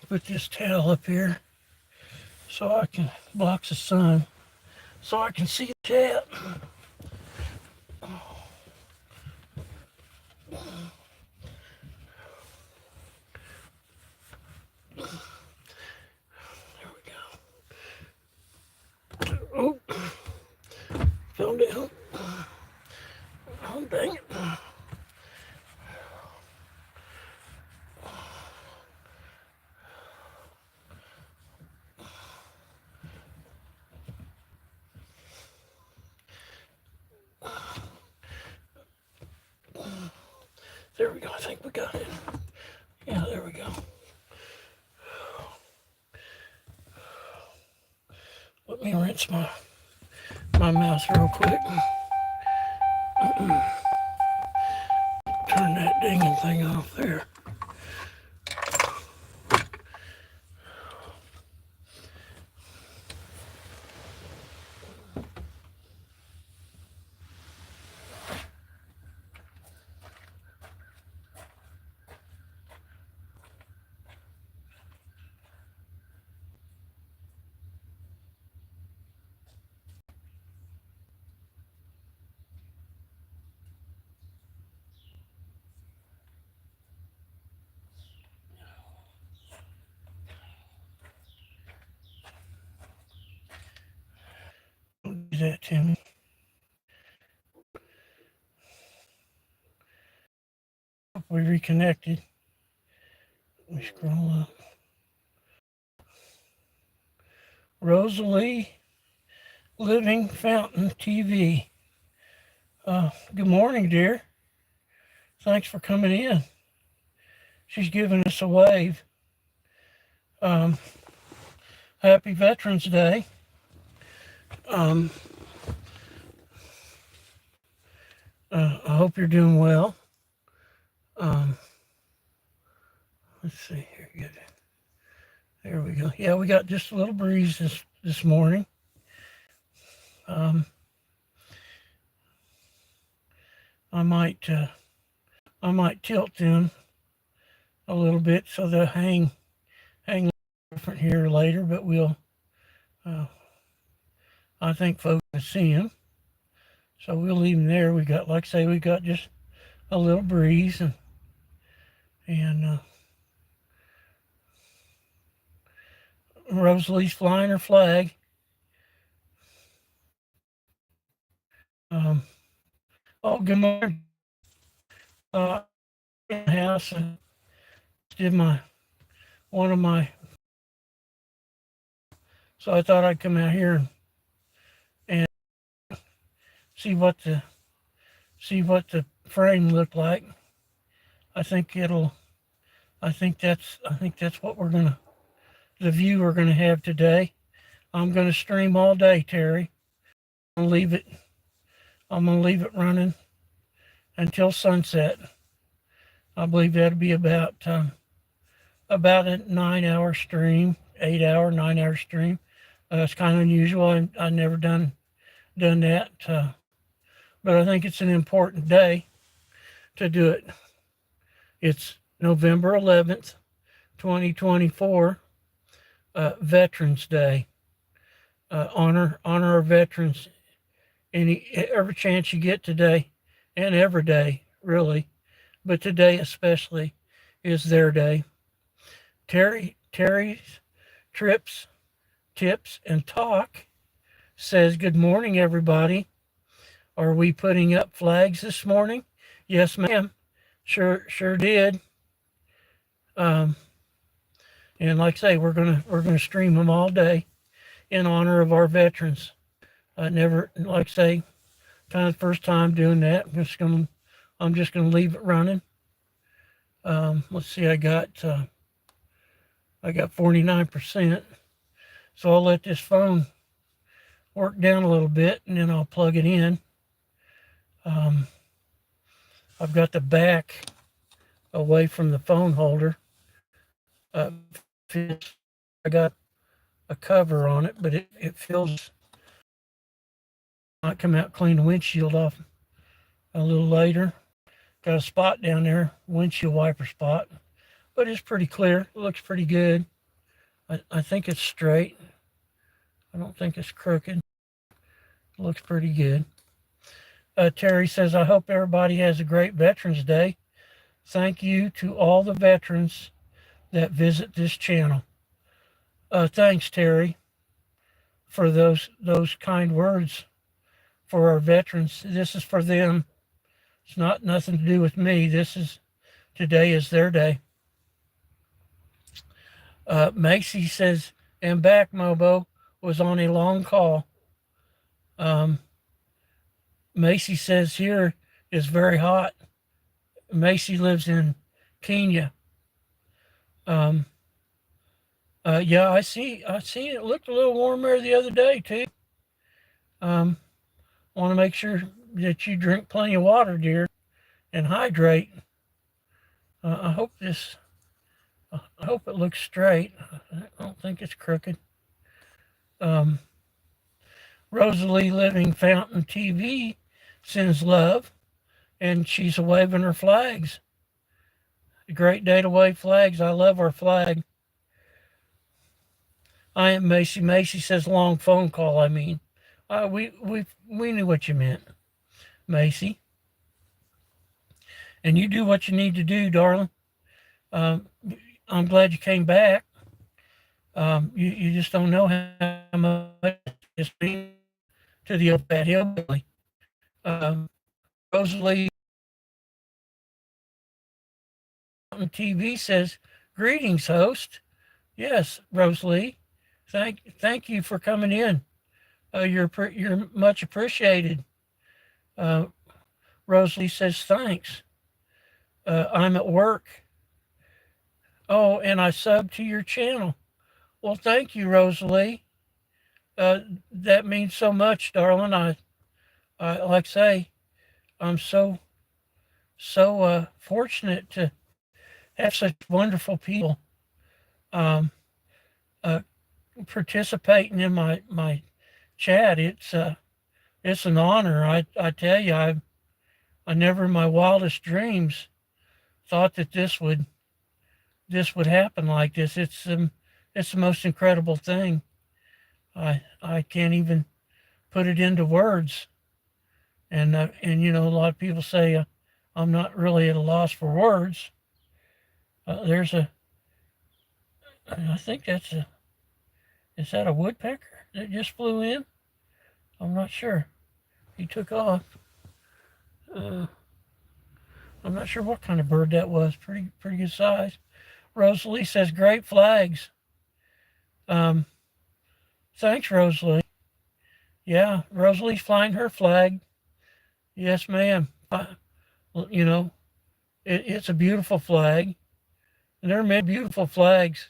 Put this towel up here so I can block the sun so I can see the cat. There we go. Oh, fell down. Oh, dang it. There we go. I think we got it. Yeah, there we go. Let me rinse my mouth real quick. Turn that dinging thing off there. Don't do that to me. We reconnected. Let me scroll up. Rosalie Living Fountain TV. Good morning, dear. Thanks for coming in. She's giving us a wave. Happy Veterans Day. I hope you're doing well. Let's see here. Good. There we go. Yeah, we got just a little breeze this morning. I might tilt them a little bit so they'll hang different here later, but we'll. I think folks can see them, so we'll leave them there. We got, like I say, we got just a little breeze and Rosalie's flying her flag. Oh, good morning. In the house and did one of my. So I thought I'd come out here and see what the frame looked like. I think that's what the view we're gonna have today. I'm gonna stream all day, Terry. I'm gonna leave it running until sunset. I believe that'll be about a 9-hour stream, 8-hour, 9-hour stream. It's kind of unusual. I've never done that, but I think it's an important day to do it. It's November 11th, 2024, Veterans Day. Honor our veterans every chance you get today, and every day, really, but today especially is their day. Terry's Tips and Talk says, good morning, everybody. Are we putting up flags this morning? Yes, ma'am. Sure did. And like I say, we're gonna stream them all day in honor of our veterans. I never, like I say, kind of the first time doing that. I'm just gonna leave it running. Let's see, I got 49%. So I'll let this phone work down a little bit and then I'll plug it in. I've got the back away from the phone holder. I got a cover on it, but it feels Might come out, clean the windshield off a little later. Got a spot down there, windshield wiper spot, but it's pretty clear. It looks pretty good. I think it's straight. I don't think it's crooked. It looks pretty good. Terry says, I hope everybody has a great Veterans Day. Thank you to all the veterans that visit this channel. Thanks, Terry, for those kind words for our veterans. This is for them. It's not nothing to do with me. Today is their day. Macy says, I'm back, Mobo. Was on a long call. Macy says here is very hot. Macy lives in Kenya. Yeah, I see it looked a little warmer the other day too. Want to make sure that you drink plenty of water, dear, and hydrate. I hope it looks straight. I don't think it's crooked. Rosalie Living Fountain TV sends love, and she's waving her flags. A great day to wave flags. I love our flag. I am Macy. Macy says long phone call. I mean, we knew what you meant, Macy. And you do what you need to do, darling. I'm glad you came back. You just don't know how much it's been to the old bad hillbilly. Rosalie on TV says, greetings, host. Yes, Rosalie. Thank you for coming in. You're much appreciated. Rosalie says, thanks. I'm at work. Oh, and I subbed to your channel. Well, thank you, Rosalie. That means so much, darling. I like I say, I'm so fortunate to have such wonderful people participating in my chat. It's an honor. I tell you, I never in my wildest dreams thought that this would happen like this. It's the most incredible thing. I can't even put it into words. And you know, a lot of people say I'm not really at a loss for words. I think is that a woodpecker that just flew in? I'm not sure. He took off. I'm not sure what kind of bird that was. Pretty good size. Rosalie says, great flags. Thanks, Rosalie. Yeah, Rosalie's flying her flag. Yes, ma'am. You know, it's a beautiful flag. And there are many beautiful flags.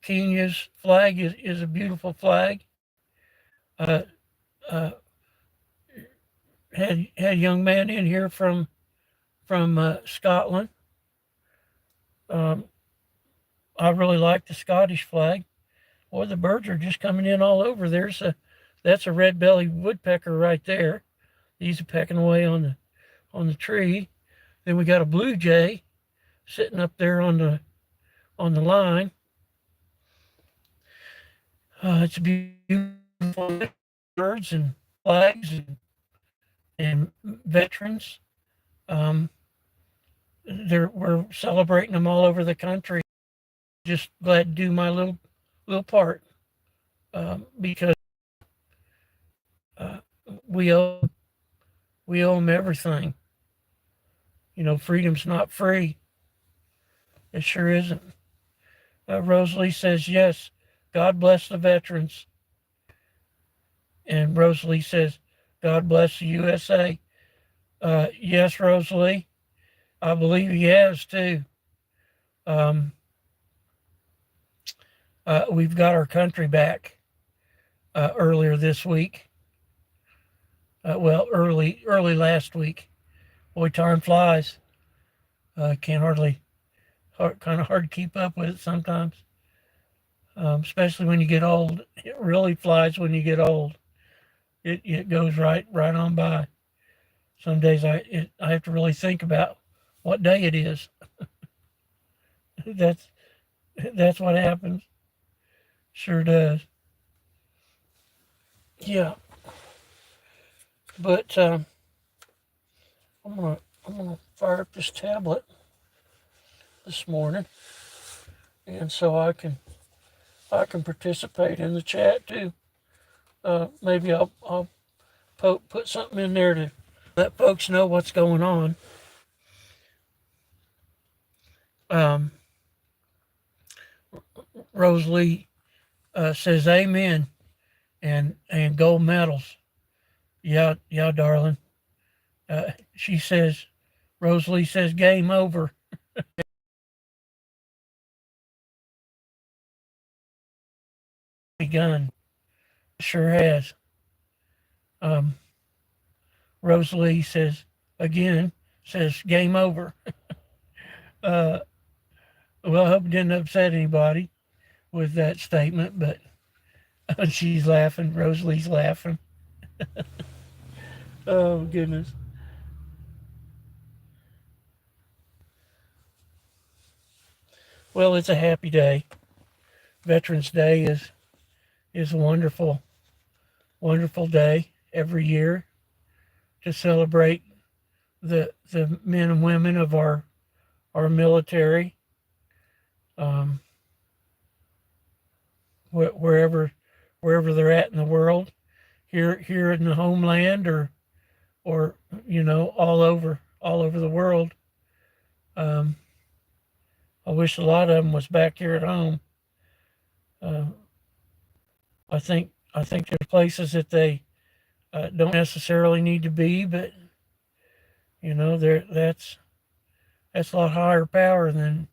Kenya's flag is a beautiful flag. Had a young man in here from Scotland. I really like the Scottish flag. Boy, the birds are just coming in all over. That's a red-bellied woodpecker right there. He's pecking away on the tree. Then we got a blue jay sitting up there on the line. It's beautiful birds and flags and veterans. We're celebrating them all over the country. Just glad to do my little part because we owe them everything. You know, freedom's not free. It sure isn't. Rosalie says, yes, God bless the veterans. And Rosalie says, God bless the USA. Yes, Rosalie, I believe he has too. We've got our country back earlier this week. Early last week. Boy, time flies. Can't kind of hard to keep up with it sometimes. Especially when you get old. It really flies when you get old. it goes right on by. Some days I have to really think about what day it is. That's that's what happens. Sure does. Yeah, but I'm gonna fire up this tablet this morning, and so I can participate in the chat too. Maybe I'll put something in there to let folks know what's going on. Um, Rosalie says amen and gold medals. Yeah, yeah, darling. She says, Rosalie says game over. Begun. Sure has. Um, Rosalie says again, says game over. Uh, well, I hope it didn't upset anybody with that statement, but she's laughing. Rosalie's laughing. Oh, goodness. Well, it's a happy day. Veterans Day is a wonderful day every year to celebrate the men and women of our military, um, wherever they're at in the world, here in the homeland or all over the world. Um, I wish a lot of them was back here at home. Uh, I think there's places that they don't necessarily need to be, but there that's a lot higher power than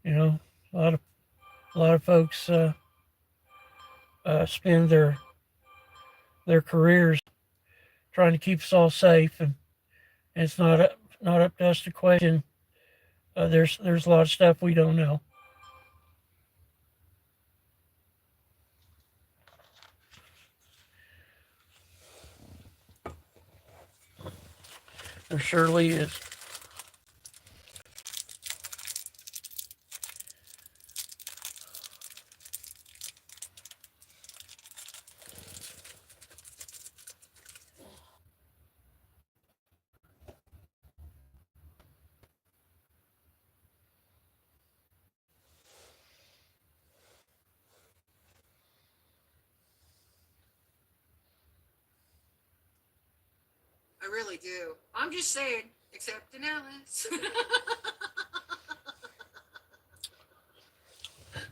a lot of folks spend their careers trying to keep us all safe, and it's not up to us to question. There's a lot of stuff we don't know. There surely is. I really do. I'm just saying, except in Alice.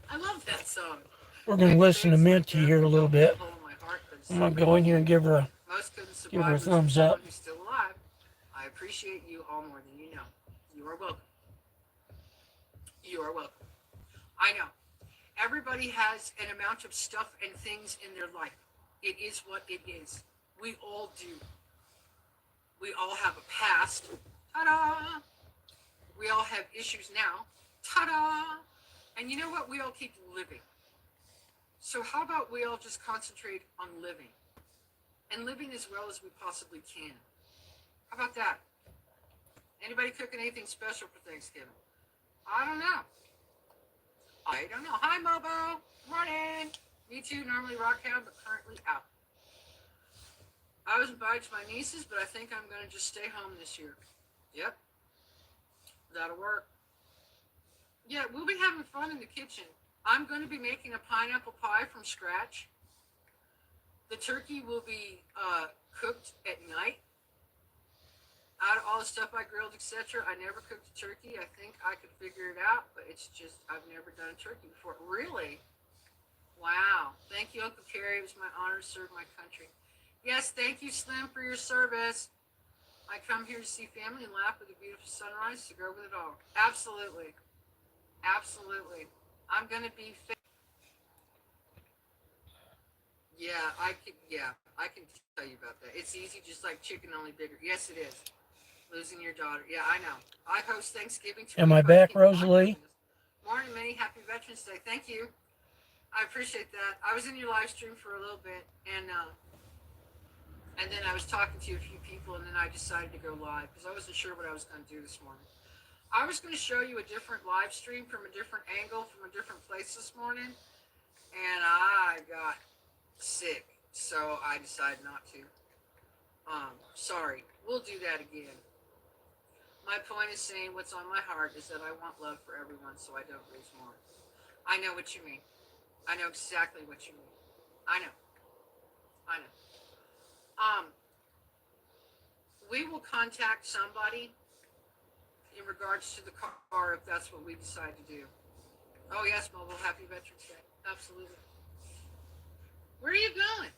I love that song. We're going to listen to Minty here a little bit. I'm going to go in here and give her a thumbs up. Who's still alive. I appreciate you all more than you know. You are welcome. You are welcome. I know. Everybody has an amount of stuff and things in their life. It is what it is. We all do. We all have a past. Ta-da! We all have issues now. Ta-da! And you know what? We all keep living. So how about we all just concentrate on living? And living as well as we possibly can. How about that? Anybody cooking anything special for Thanksgiving? I don't know. Hi, Mobo. Morning. Me too, normally Rockhound, but currently out. I was invited to my nieces, but I think I'm going to just stay home this year. Yep. That'll work. Yeah, we'll be having fun in the kitchen. I'm going to be making a pineapple pie from scratch. The turkey will be cooked at night. Out of all the stuff I grilled, etc., I never cooked a turkey. I think I could figure it out, but it's just, I've never done a turkey before. Really? Wow. Thank you, Uncle Carrie. It was my honor to serve my country. Yes, thank you, Slim, for your service. I come here to see family and laugh with a beautiful sunrise to go with it all. Absolutely. Absolutely. I'm going to be... Yeah, I can tell you about that. It's easy, just like chicken, only bigger. Yes, it is. Losing your daughter. Yeah, I know. I host Thanksgiving. Am I back, Rosalie? Morning, Minnie. Happy Veterans Day. Thank you. I appreciate that. I was in your live stream for a little bit, and And then I was talking to a few people, and then I decided to go live because I wasn't sure what I was going to do this morning. I was going to show you a different live stream from a different angle, from a different place this morning, and I got sick, so I decided not to. Sorry, we'll do that again. My point is saying what's on my heart is that I want love for everyone, so I don't lose more. I know what you mean. I know exactly what you mean. I know. We will contact somebody in regards to the car if that's what we decide to do. Oh yes, Mobile, happy Veterans Day. Absolutely. Where are you going?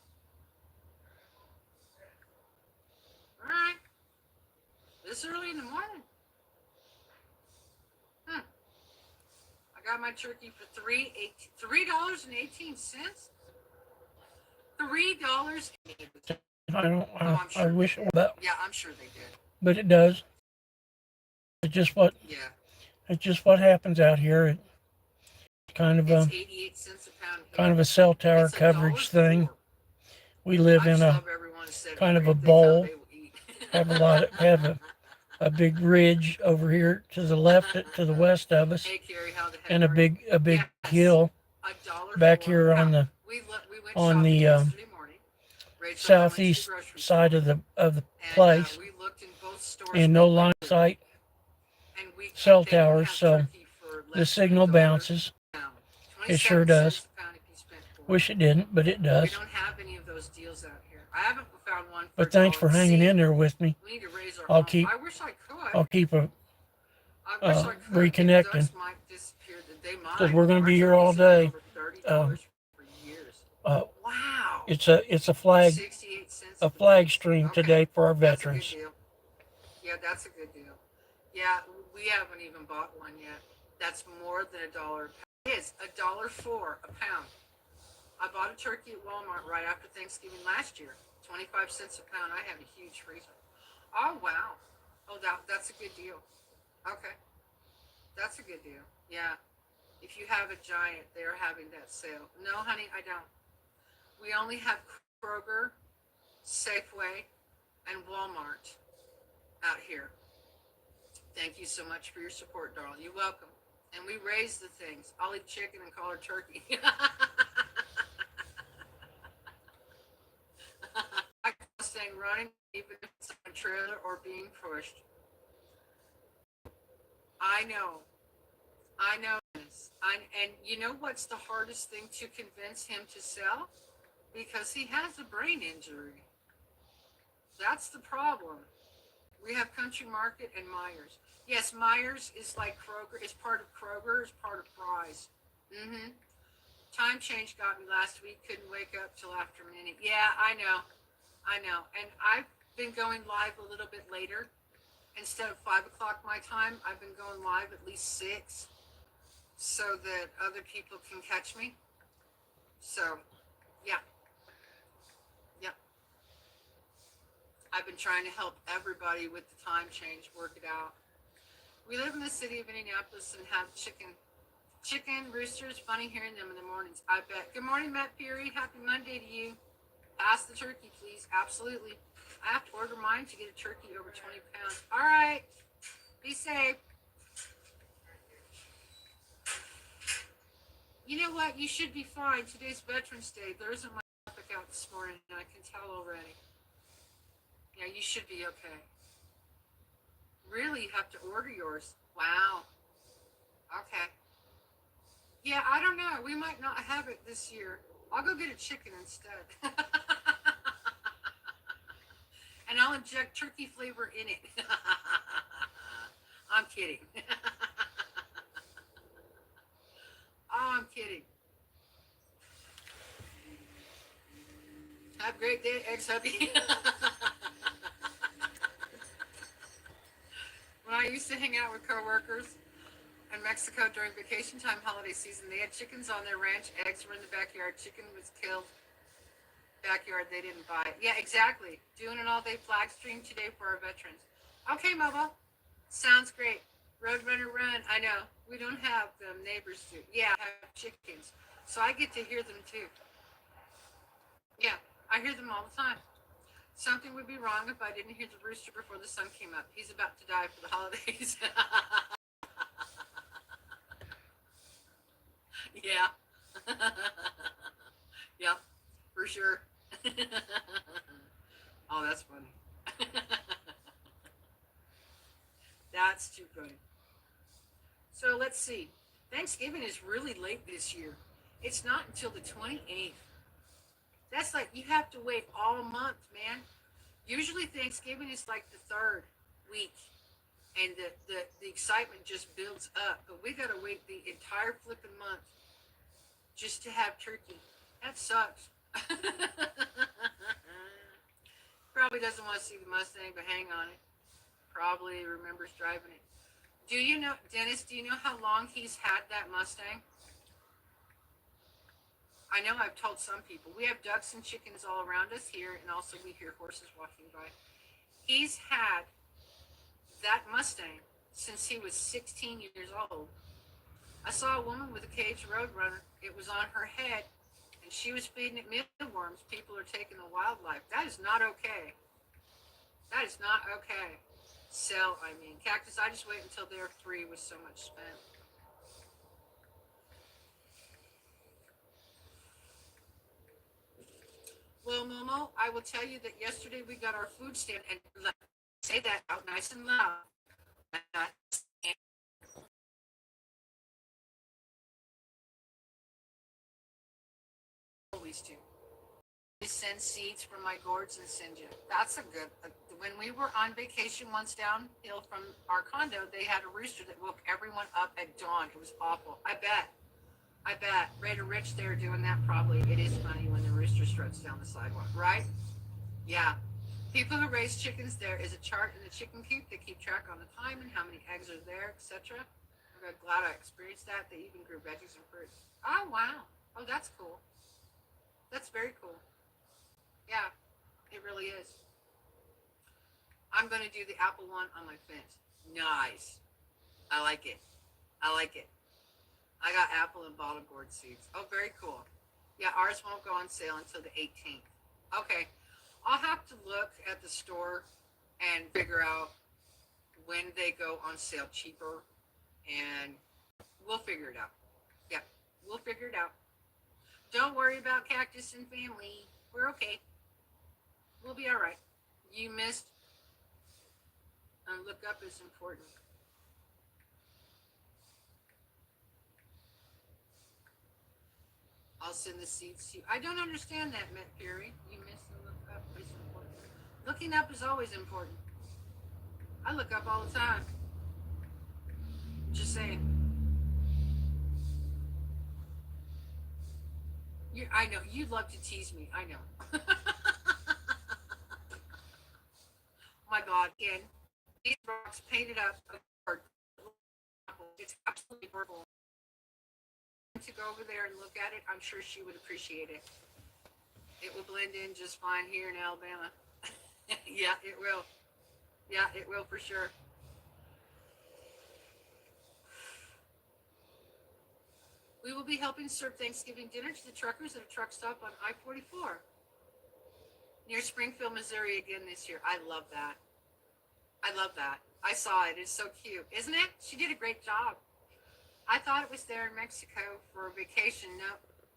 All right. This early in the morning. I got my turkey for $3.18. $3. I don't. I'm sure I wish it were that, yeah, I'm sure they did. but it does. It's just what. Yeah. It's just what happens out here. It's kind of It's a 88 cents a pound here. kind of a cell tower It's coverage $1.04. thing. We live I in just a love everyone who said kind of a if they come, bowl. they will eat. Have a big ridge over here to the left, to the west of us, Hey, Carrie, how the heck and a are you? big Yes, hill back $1.04 here a on pound. the We went on shopping the yesterday morning. Rachel and I went to the southeast grocery side store, of the and place, we looked in both stores. and no line of sight cell They don't towers, have so turkey for the less than signal $1 bounces. a pound. It sure 27 does. cents a pound if you spent for it. Wish it didn't, but it We does. don't have any of those deals out here. I haven't found one for But thanks for hanging in there with me. We need to raise our I'll home. keep I wish I could. I'll keep I wish I could. reconnecting, Ducks might disappear. They might. because we're going to be here all day. For years. Uh, Wow. it's a 68 cents. a flag stream today for our veterans. That's a good deal. Yeah, that's a good deal. Yeah, we haven't even bought one yet. That's more than $1 a pound. It is $1.04 a pound. I bought a turkey at Walmart right after Thanksgiving last year. 25 cents a pound. I have a huge freezer. Oh wow. Oh, that's a good deal. Okay. That's a good deal. Yeah. If you have a Giant, they're having that sale. No, honey, I don't. We only have Kroger, Safeway, and Walmart out here. Thank you so much for your support, darling. You're welcome. And we raise the things. I'll eat chicken and call her turkey. I saying running, even if it's on a trailer or being pushed. I know. And you know what's the hardest thing to convince him to sell? Because he has a brain injury. That's the problem. We have Country Market and Myers. Yes, Myers is like Kroger. It's part of Kroger. It's part of Fry's. Time change got me last week. Couldn't wake up till after midnight. Yeah, I know. And I've been going live a little bit later. Instead of 5 o'clock my time, I've been going live at least 6 so that other people can catch me. So, yeah. I've been trying to help everybody with the time change, work it out. We live in the city of Indianapolis and have chicken, roosters, funny hearing them in the mornings, I bet. Good morning, Matt Fury. Happy Monday to you. Pass the turkey, please. Absolutely. I have to order mine to get a turkey over 20 pounds. All right. Be safe. You know what? You should be fine. Today's Veterans Day. There isn't my topic out this morning, and I can tell already. Yeah, you should be okay. Really, you have to order yours. Wow. Okay. Yeah, I don't know. We might not have it this year. I'll go get a chicken instead. And I'll inject turkey flavor in it. I'm kidding. Oh, I'm kidding. Have a great day, ex-hubby. When I used to hang out with coworkers in Mexico during vacation time holiday season, they had chickens on their ranch. Eggs were in the backyard. Chicken was killed. Backyard, they didn't buy it. Yeah, exactly. Doing an all-day flag stream today for our veterans. Okay, Mobo. Sounds great. Roadrunner run. I know. We don't have them. Neighbors do. Yeah, I have chickens. So I get to hear them too. Yeah, I hear them all the time. Something would be wrong if I didn't hear the rooster before the sun came up. He's about to die for the holidays. Yeah. Yep, for sure. Oh, that's funny. That's too funny. So let's see. Thanksgiving is really late this year. It's not until the 28th. That's like you have to wait all month, man. Usually Thanksgiving is like the third week, and the excitement just builds up. But we gotta wait the entire flipping month just to have turkey. That sucks. Probably doesn't want to see the Mustang, but hang on it. Probably remembers driving it. Do you know, Dennis? Do you know how long he's had that Mustang? I know I've told some people. We have ducks and chickens all around us here, and also we hear horses walking by. He's had that Mustang since he was 16 years old. I saw a woman with a caged roadrunner. It was on her head, and she was feeding it mealworms. People are taking the wildlife. That is not okay. That is not okay. Sell, I mean. Cactus, I just wait until they're free with so much spent. Well, Momo, I will tell you that yesterday we got our food stamp, and say that out nice and loud. Always do. I send seeds from my gourds and send you. That's a good. When we were on vacation once downhill from our condo, they had a rooster that woke everyone up at dawn. It was awful. I bet. I bet. Raider Rich there doing that probably. It is funny when the rooster struts down the sidewalk, right? Yeah. People who raise chickens, there is a chart in the chicken coop. They keep track on the time and how many eggs are there, etc. I'm glad I experienced that. They even grew veggies and fruits. Oh, wow. Oh, that's cool. That's very cool. Yeah, it really is. I'm going to do the apple one on my fence. Nice. I like it. I like it. I got apple and bottle gourd seeds. Oh, very cool. Yeah, ours won't go on sale until the 18th. Okay. I'll have to look at the store and figure out when they go on sale cheaper, and we'll figure it out. Yeah, we'll figure it out. Don't worry about Cactus and family. We're okay. We'll be all right. You missed, look up is important. I'll send the seeds to you. I don't understand that, Matt Perry. You missed the look up is important. Looking up is always important. I look up all the time. Just saying. I know you love to tease me. I know. My God, and these rocks painted up. It's absolutely purple. To go over there and look at it, I'm sure she would appreciate it. It will blend in just fine here in Alabama. Yeah, it will. Yeah, it will for sure. We will be helping serve Thanksgiving dinner to the truckers at a truck stop on I-44 near Springfield, Missouri again this year. I love that. I love that. I saw it. It's so cute, isn't it? She did a great job. I thought it was there in Mexico for a vacation. No,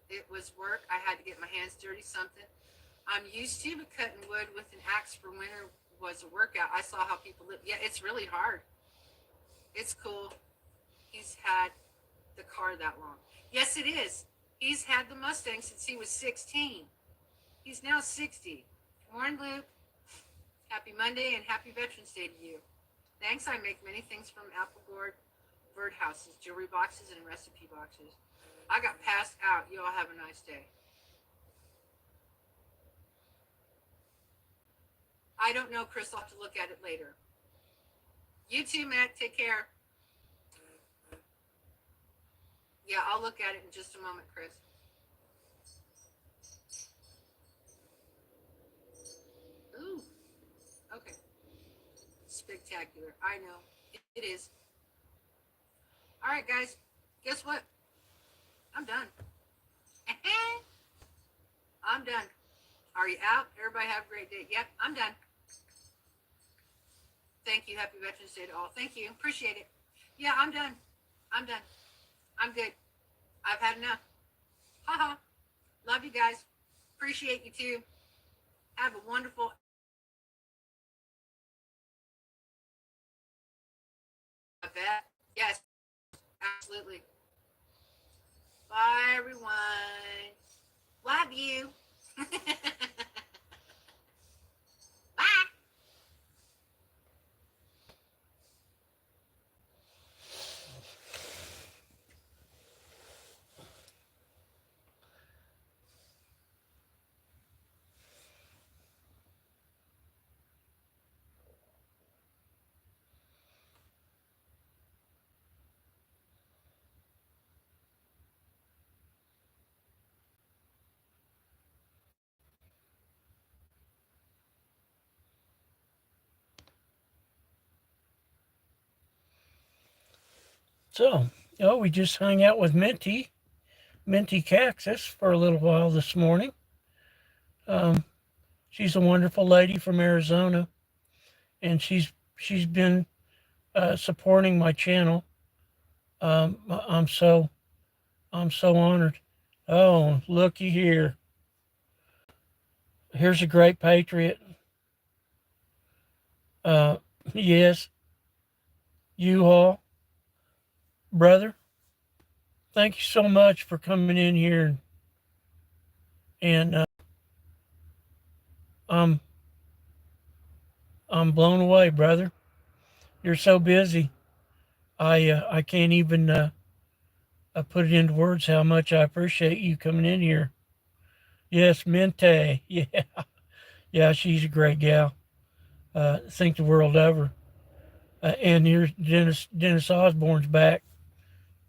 it was work. I had to get my hands dirty something. I'm used to, but cutting wood with an axe for winter was a workout. I saw how people live. Yeah, it's really hard. It's cool. He's had the car that long. Yes, it is. He's had the Mustang since he was 16. He's now 60. Morning, Luke. Happy Monday and happy Veterans Day to you. Thanks. I make many things from apple gourd, bird houses, jewelry boxes, and recipe boxes. I got passed out. You all have a nice day. I don't know, Chris. I'll have to look at it later. You too, Matt. Take care. Yeah, I'll look at it in just a moment, Chris. Ooh, okay. Spectacular. I know. It is. All right, guys. Guess what? I'm done. I'm done. Are you out? Everybody have a great day. Yep, I'm done. Thank you. Happy Veterans Day to all. Thank you. Appreciate it. Yeah, I'm done. I'm done. I'm good. I've had enough. Haha. Love you guys. Appreciate you too. Have a wonderful. I bet. Yes, absolutely. Bye, everyone. Love you. Bye. So, we just hung out with Minty Cactus for a little while this morning. Um, she's a wonderful lady from Arizona, and she's been supporting my channel. Um, I'm so I'm so honored. Oh, looky here. Here's a great patriot. Uh, yes, you all, brother. Thank you so much for coming in here, and I'm I'm blown away, brother. You're so busy. I can't even put it into words how much I appreciate you coming in here. Yes, Mente. Yeah, yeah, she's a great gal. Think the world of her. And here's Dennis Osborne's back.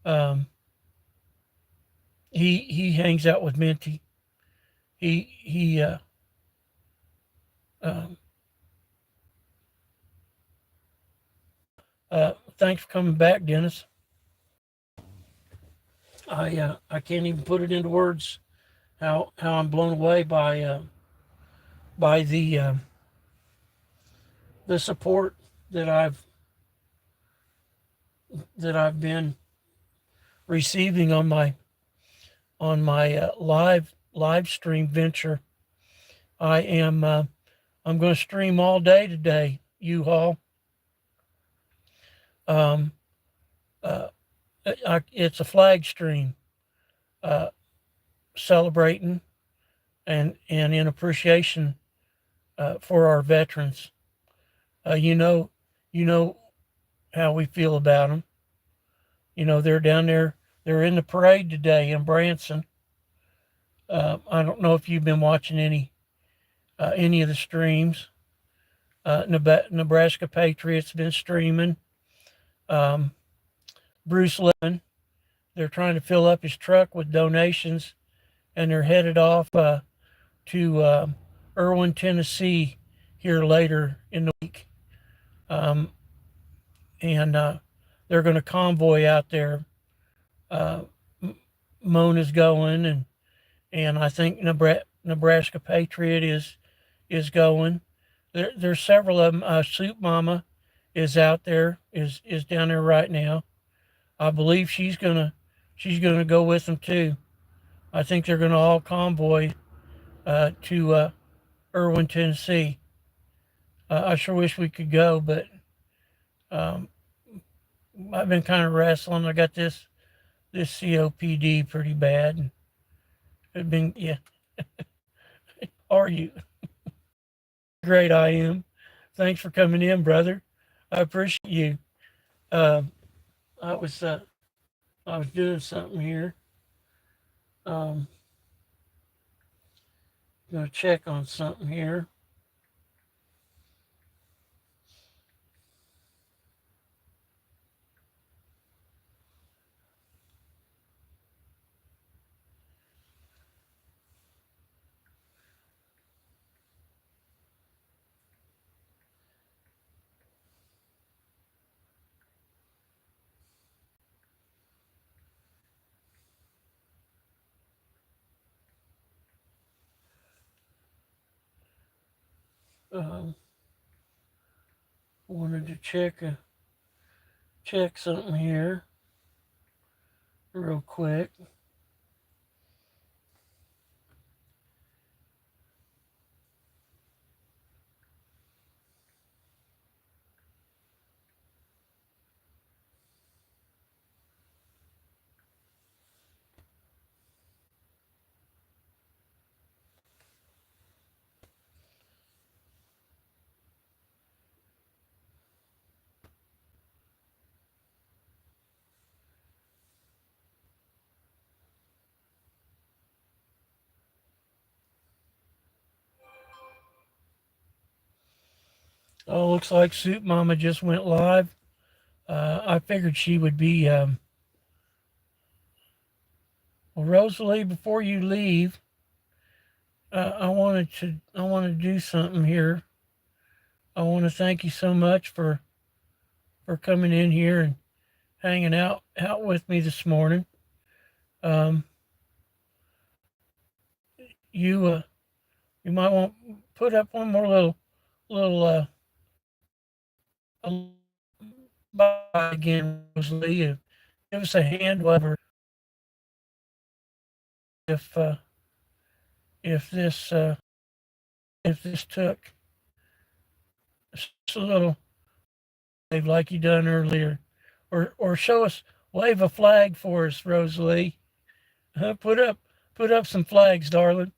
Um, he hangs out with Minty. He um, thanks for coming back, Dennis. I can't even put it into words how I'm blown away by the support that I've been receiving on my live stream venture. I am I'm going to stream all day today, you all. Um, uh, it's a flag stream, uh, celebrating and in appreciation for our veterans. You know, you know how we feel about them. They're down there. They're in the parade today in Branson. I don't know if you've been watching any of the streams. Nebraska Patriots been streaming. Um, Bruce Levin. They're trying to fill up his truck with donations, and they're headed off to Irwin, Tennessee, here later in the week. Um, and they're going to convoy out there. Uh, Mona's going, and I think Nebraska Patriot is going. There's several of them. Soup Mama is out there, is down there right now. I believe she's gonna go with them too. I think they're gonna all convoy to Irwin, Tennessee. I sure wish we could go, but um, I've been kind of wrestling. I got this COPD pretty bad. It's been, yeah. Are you? Great, I am. Thanks for coming in, brother. I appreciate you. Uh, I was uh, I was doing something here. Um, Gonna check on something here. Um, wanted to check something here real quick. Oh, looks like Soup Mama just went live. I figured she would be. Well, Rosalie, before you leave, I want to do something here. I want to thank you so much for coming in here and hanging out with me this morning. Um, you you might want to put up one more little bye again, Rosalie. Give us a hand, whatever. If uh, if this uh, if this took just a little like you done earlier, or show us, wave a flag for us, Rosalie. Put up some flags, darling.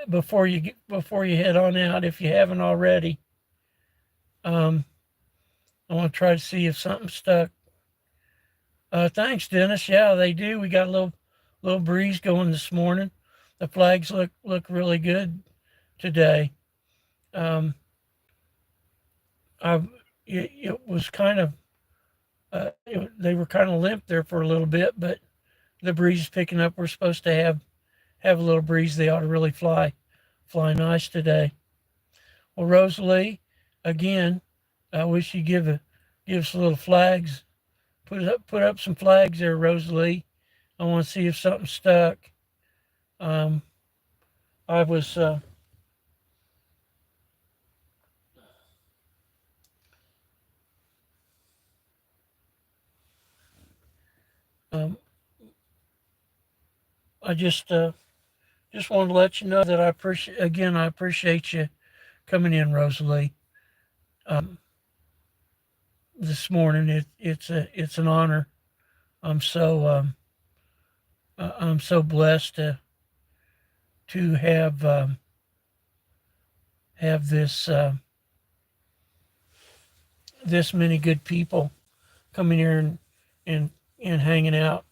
Before you head on out, if you haven't already. Um, I want to try to see if something stuck. Thanks, Dennis. Yeah, they do. We got a little breeze going this morning. The flags look really good today. Um, I it was kind of they were kind of limp there for a little bit, but the breeze is picking up. We're supposed to have a little breeze. They ought to really fly nice today. Well, Rosalie, again, I wish you give us a little flags. Put up some flags there, Rosalie. I want to see if something stuck. Um, I was um, I just wanted to let you know that I appreciate you coming in, Rosalie. Um, this morning, it's an honor. I'm so I'm so blessed to have this many good people coming here and and hanging out.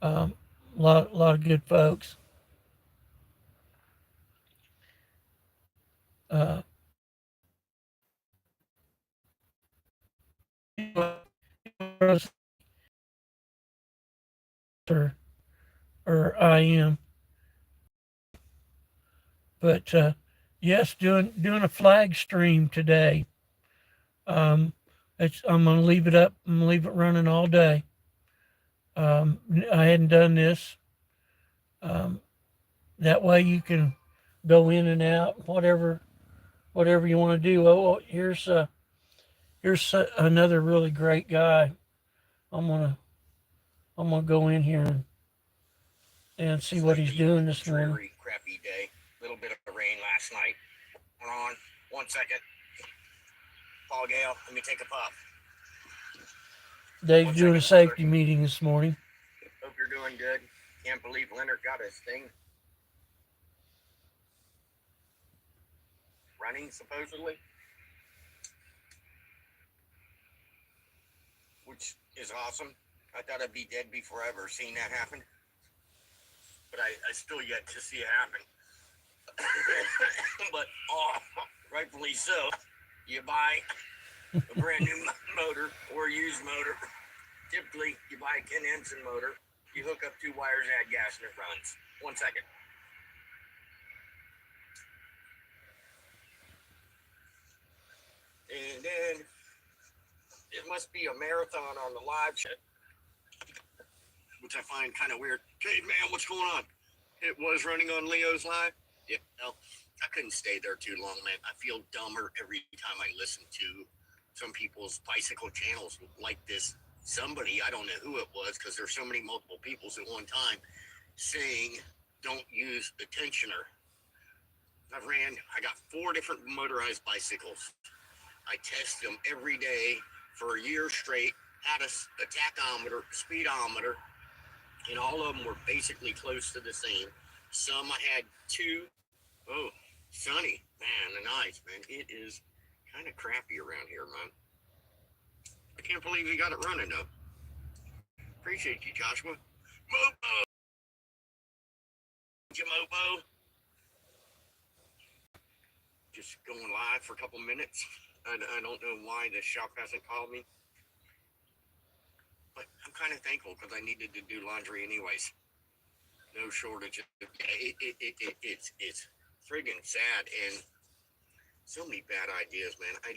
Um, lot of good folks. Uh, or I am, but yes, doing a flag stream today. Um, I'm gonna leave it up. I'm gonna leave it running all day. I hadn't done this. Um, that way you can go in and out, whatever you want to do. Oh, here's another really great guy. I'm gonna I'm gonna go in here and see what he's doing this morning. Dreary, crappy day. Little bit of rain last night. Hold on, 1 second. Paul Gale, let me take a puff. Dave's doing a safety meeting this morning. Hope you're doing good. Can't believe Leonard got his thing running, supposedly. Which is awesome. I thought I'd be dead before I ever seen that happen. But I still yet to see it happen. But, rightfully so. You buy a brand new motor or a used motor. Typically, you buy a 10-engine motor. You hook up 2 wires, add gas, and it runs. 1 second. And then it must be a marathon on the live chat, which I find kind of weird. Hey, man, what's going on? It was running on Leo's live? Yeah, well, I couldn't stay there too long, man. I feel dumber every time I listen to some people's bicycle channels like this. Somebody, I don't know who it was, because there's so many multiple peoples at one time saying don't use the tensioner. I got 4 different motorized bicycles. I tested them every day for a year straight, had a tachometer, speedometer, and all of them were basically close to the same. Some I had 2. Oh, sunny, man, the nights, man. It is kind of crappy around here, man. I can't believe you got it running, though. Appreciate you, Joshua. Mobo! Mobo. Just going live for a couple minutes. I don't know why the shop hasn't called me. But I'm kind of thankful because I needed to do laundry anyways. No shortage. It's friggin' sad and so many bad ideas, man. I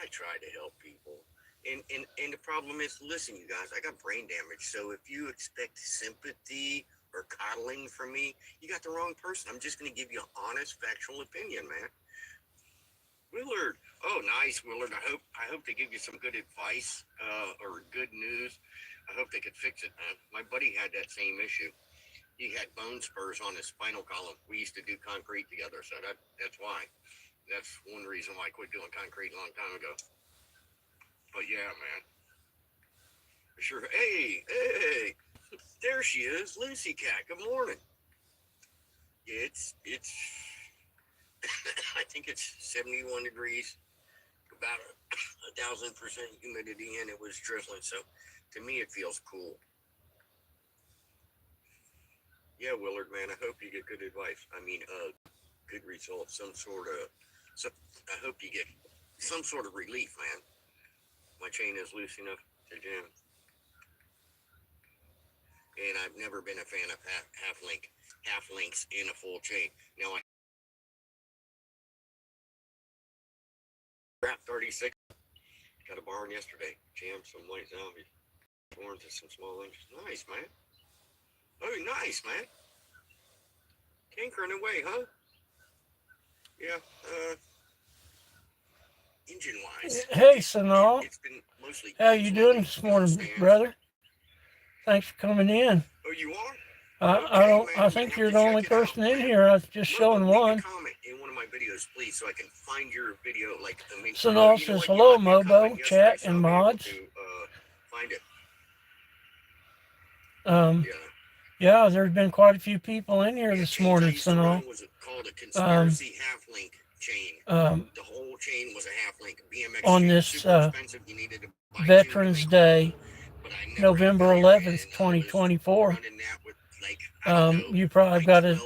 try to help people. And the problem is, listen, you guys, I got brain damage. So if you expect sympathy or coddling from me, you got the wrong person. I'm just going to give you an honest, factual opinion, man. Willard. Oh, nice, Willard. I hope they give you some good advice or good news. I hope they could fix it, man. My buddy had that same issue. He had bone spurs on his spinal column. We used to do concrete together, so that's why. That's one reason why I quit doing concrete a long time ago. But yeah, man. For sure. Hey, there she is, Lucy Cat. Good morning. It's I think it's 71 degrees, about 1,000% humidity, and it was drizzling. So to me, it feels cool. Yeah, Willard, man, I hope you get good advice. I mean, good results, I hope you get some sort of relief, man. My chain is loose enough to jam. And I've never been a fan of half links in a full chain. Now, I wrapped 36. Got a barn yesterday. Jammed some white zombies. Torn to some small inches. Nice, man. Oh, nice, man. Tinkering away, huh? Yeah, engine-wise. Hey, Sanal. It's been mostly... How you doing this morning, brother? Thanks for coming in. Oh, you are? I think you're the only person in here. I was just showing one. Comment in one of my videos, please, so I can find your video. Sanal says, hello, Mobo, chat, and mods. Find it. Yeah, there's been quite a few people in here this morning, Sanal. Was called a conspiracy half-link chain. The whole chain was a half-link. BMX on this Veterans Day, November 11th, 2024. You probably got a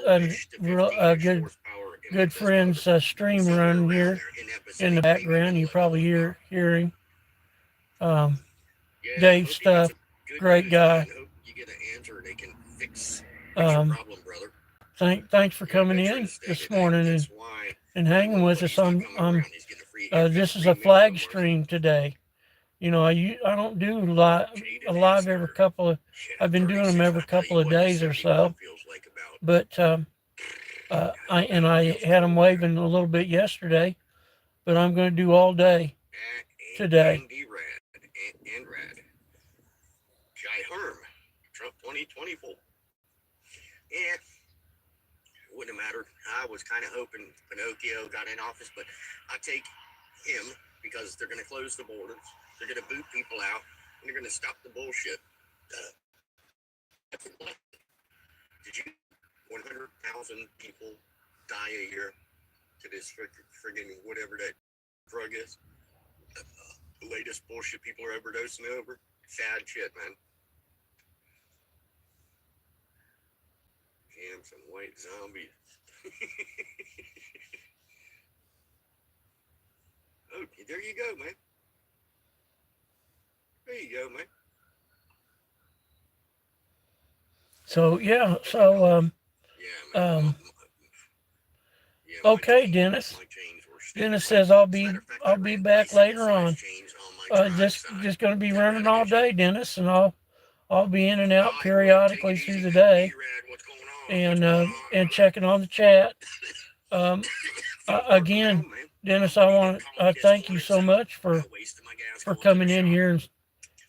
good friend's stream run here in the background. You probably hearing Dave stuff. Great guy. Thanks for coming in this morning and hanging with us. This is a flag stream today. You know, I don't do a live every couple of. I've been doing them every couple of days or so. But I had them waving a little bit yesterday, but I'm going to do all day today. And Rad. Jai Herm, Trump 2024. Yeah, it wouldn't have mattered. I was kind of hoping Pinocchio got in office, but I take him because they're going to close the borders. They're going to boot people out, and they're going to stop the bullshit. Did you 100,000 people die a year to this friggin' whatever that drug is? The latest bullshit people are overdosing over. Sad shit, man. Damn, some white zombies. Oh, there you go, man. There you go, man. So yeah, okay, Dennis. Dennis says I'll be back later on. Just going to be running all day, Dennis, and I'll be in and out periodically through the day, and checking on the chat Again, Dennis, I thank you so much for coming in here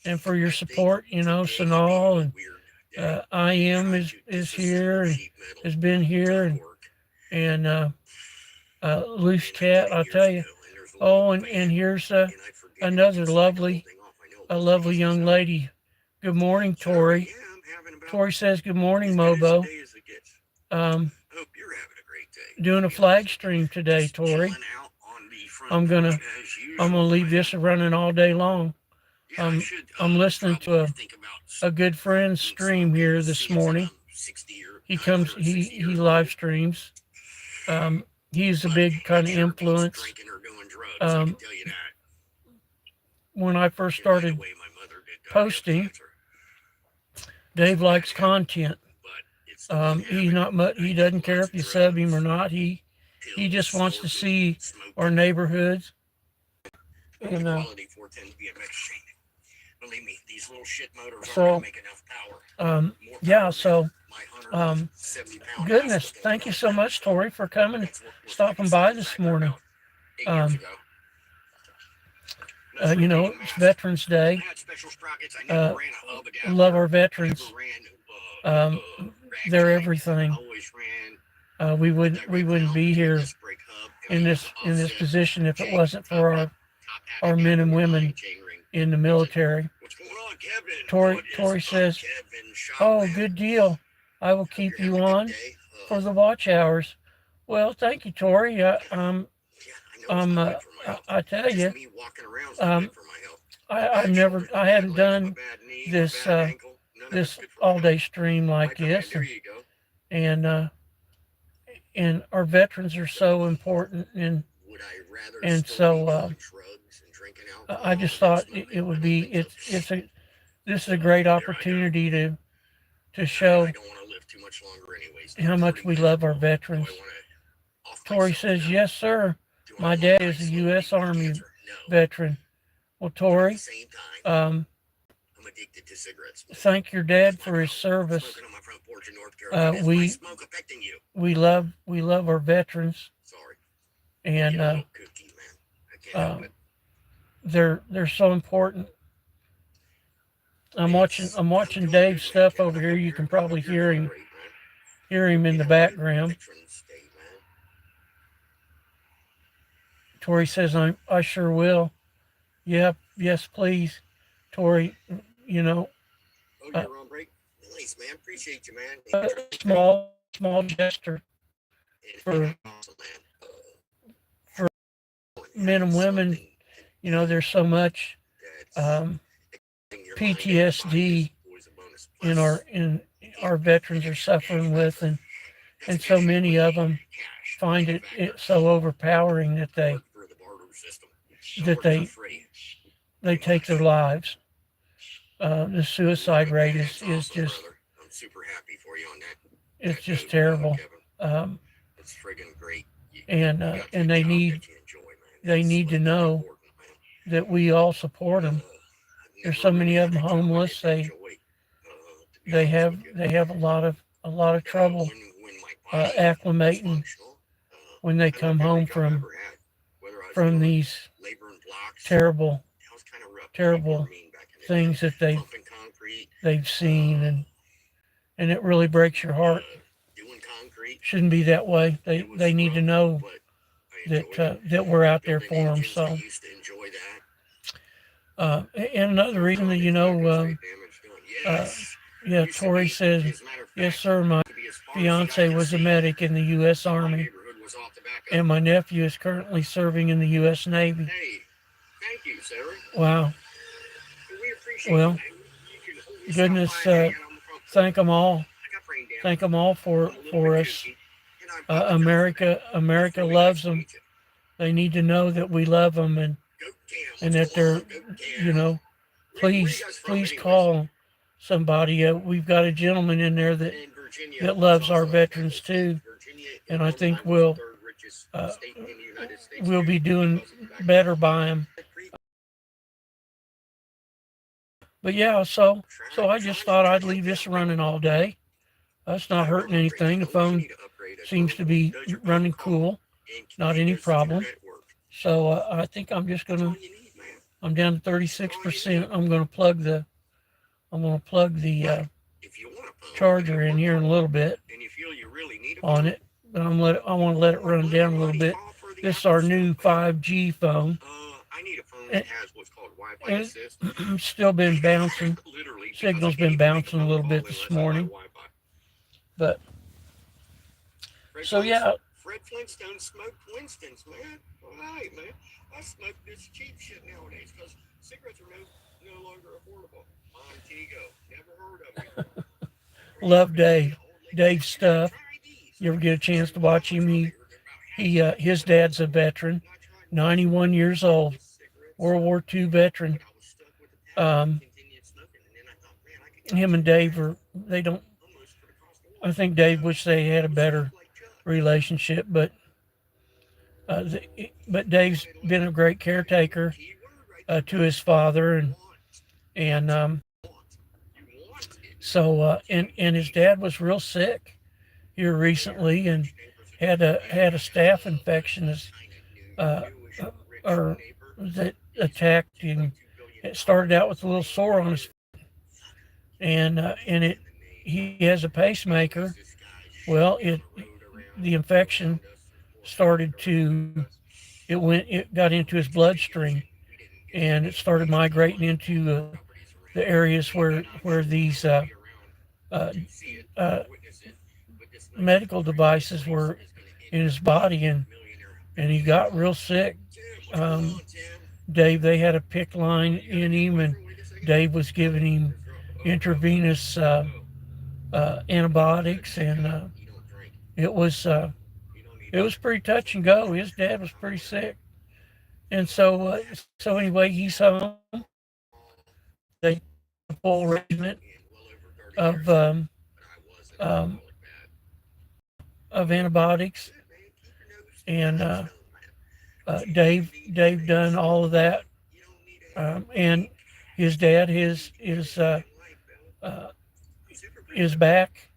and for your support. You know, Sanal and I am is here and has been here, and Loose Cat. I'll tell you. Oh, and here's another a lovely young lady. Good morning, Tori. Tori says, "Good morning, Mobo." Doing a flag stream today, Tori. I'm gonna leave this running all day long. I'm listening to a good friend's stream here this morning. He live streams. He's a big kind of influence. When I first started posting, Dave likes content. He's not much. He doesn't care if you sub him or not. He just wants to see our neighborhoods. And so, yeah. So, goodness, thank you so much, Tori, for coming, stopping by this morning. You know, it's Veterans Day. Love our veterans. They're everything. We wouldn't be here in this position if it wasn't for our men and women in the military. Tori says, "Oh, good deal. I will keep you on for the watch hours." Well, thank you, Tori. I tell you, I hadn't done this all day stream like this, and our veterans are so important, and so I just thought it would be this is a great opportunity to show how much we love our veterans. Tori says, "Yes, sir. My dad is a U.S. Army veteran." Well, Tori, thank your dad for his service. We love our veterans, and they're so important. I'm watching Dave's stuff over here. You can probably hear him in the background. Tori says, I sure will. Yep, yes, please, Tori. You know, you're on break. Nice, man. Appreciate you, man. Small gesture for men and women. You know, there's so much PTSD in our veterans are suffering with, and so many of them find it so overpowering that they take their lives. The suicide rate is just, I'm super happy for you on that. It's just terrible. It's friggin' great. And they need to know that we all support them. There's so many of them homeless. They have a lot of trouble acclimating when they come home from these terrible things that they've seen, and it really breaks your heart. Shouldn't be that way. They need to know that we're out there for them. So, and another reason that, you know, yeah, Tori says, "Yes, sir. My fiance was a medic in the U.S. Army, and my nephew is currently serving in the U.S. Navy." Hey, thank you, Sarah. Wow. We appreciate Well, goodness, thank them all. Thank them all for us. America loves them. They need to know that we love them, and that they're, you know, please call somebody. We've got a gentleman in there that loves our veterans too, and I think we'll be doing better by them. But yeah, so I just thought I'd leave this running all day. That's not hurting anything. seems to be running cool, not any problem. So I think I'm just gonna. I'm down to 36%. I'm gonna plug the charger in here in a little bit on it, but I want to let it run down a little bit. This is our new 5G phone. I need a phone that has what's called Wi-Fi assist. It's still been bouncing. Signal's been bouncing a little bit this morning. But so yeah. Fred Flintstone smoked Winstons, man. All right, man. I smoke this cheap shit nowadays because cigarettes are no longer affordable. Montego, never heard of it. Love Dave. Dave's stuff. You ever get a chance to watch him? His dad's a veteran, 91 years old, World War II veteran. Him and Dave I think Dave wished they had a better relationship, but Dave's been a great caretaker to his father, and his dad was real sick here recently and had a staph infection that attacked him. It started out with a little sore on his foot, and he has a pacemaker. Well, the infection started to it got into his bloodstream, and it started migrating into the areas where these medical devices were in his body, and he got real sick. Dave, they had a PICC line in him, and Dave was giving him intravenous antibiotics, and it was pretty touch and go. His dad was pretty sick, and so anyway, he's home. They a full regiment of antibiotics, and Dave done all of that, and his dad his back.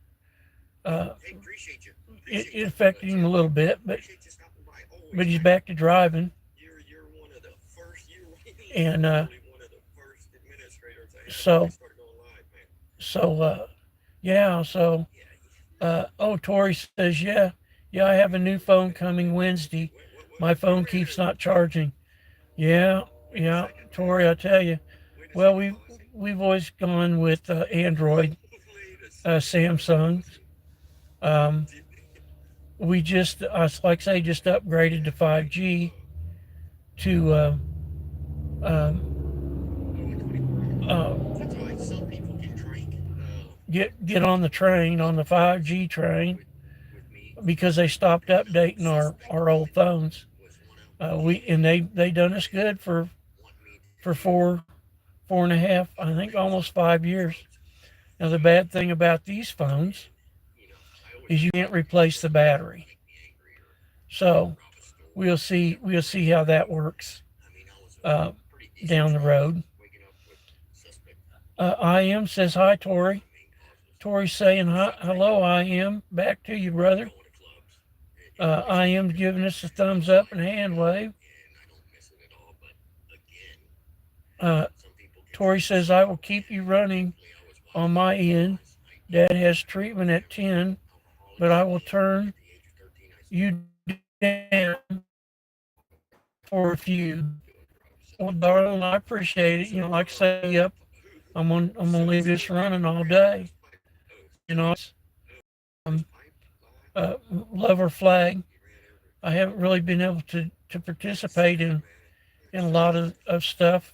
It affected him a little bit, but he's back to driving, and Tori says, yeah, I have a new phone coming Wednesday. My phone keeps not charging. Yeah, Tori, I tell you. Well, we've always gone with Android, Samsung. We just, like I say, just upgraded to 5G to get on the train, on the 5G train, because they stopped updating our old phones. They done us good for 4.5, I think almost 5 years. Now the bad thing about these phones is you can't replace the battery. So we'll see how that works down the road. I am says hi, Tori. Tori's saying hi, hello, I am. Back to you, brother. I am giving us a thumbs up and a hand wave. Tori says, I will keep you running on my end. Dad has treatment at 10, but I will turn you down for a few. Well, darling, I appreciate it. Like I say, yep, I'm gonna leave this running all day. Love her flag. I haven't really been able to participate in a lot of stuff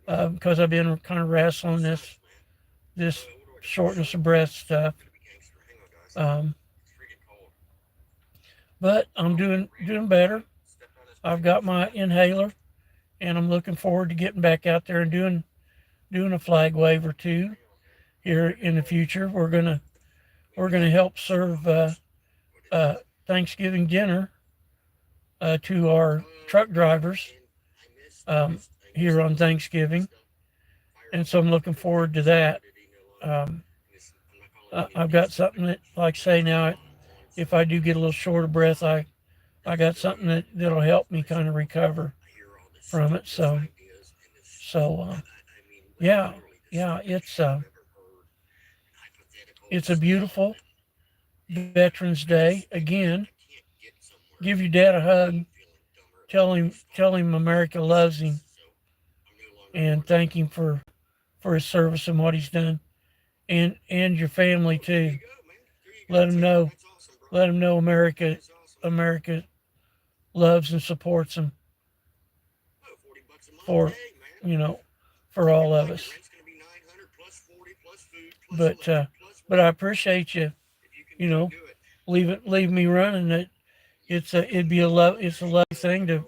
because I've been kind of wrestling this shortness of breath stuff. But I'm doing better. I've got my inhaler, and I'm looking forward to getting back out there and doing a flag wave or two here in the future. We're gonna help serve Thanksgiving dinner to our truck drivers here on Thanksgiving, and so I'm looking forward to that. I've got something that, like I say now, if I do get a little short of breath, I got something that'll help me kind of recover from it. So yeah, yeah, it's a beautiful Veterans Day. Again, give your dad a hug. Tell him America loves him, and thank him for his service and what he's done, and your family too. Let him know. Let him know America loves and supports him for you know for all of us. But but I appreciate you. You know, leave me running. It's a lovely thing to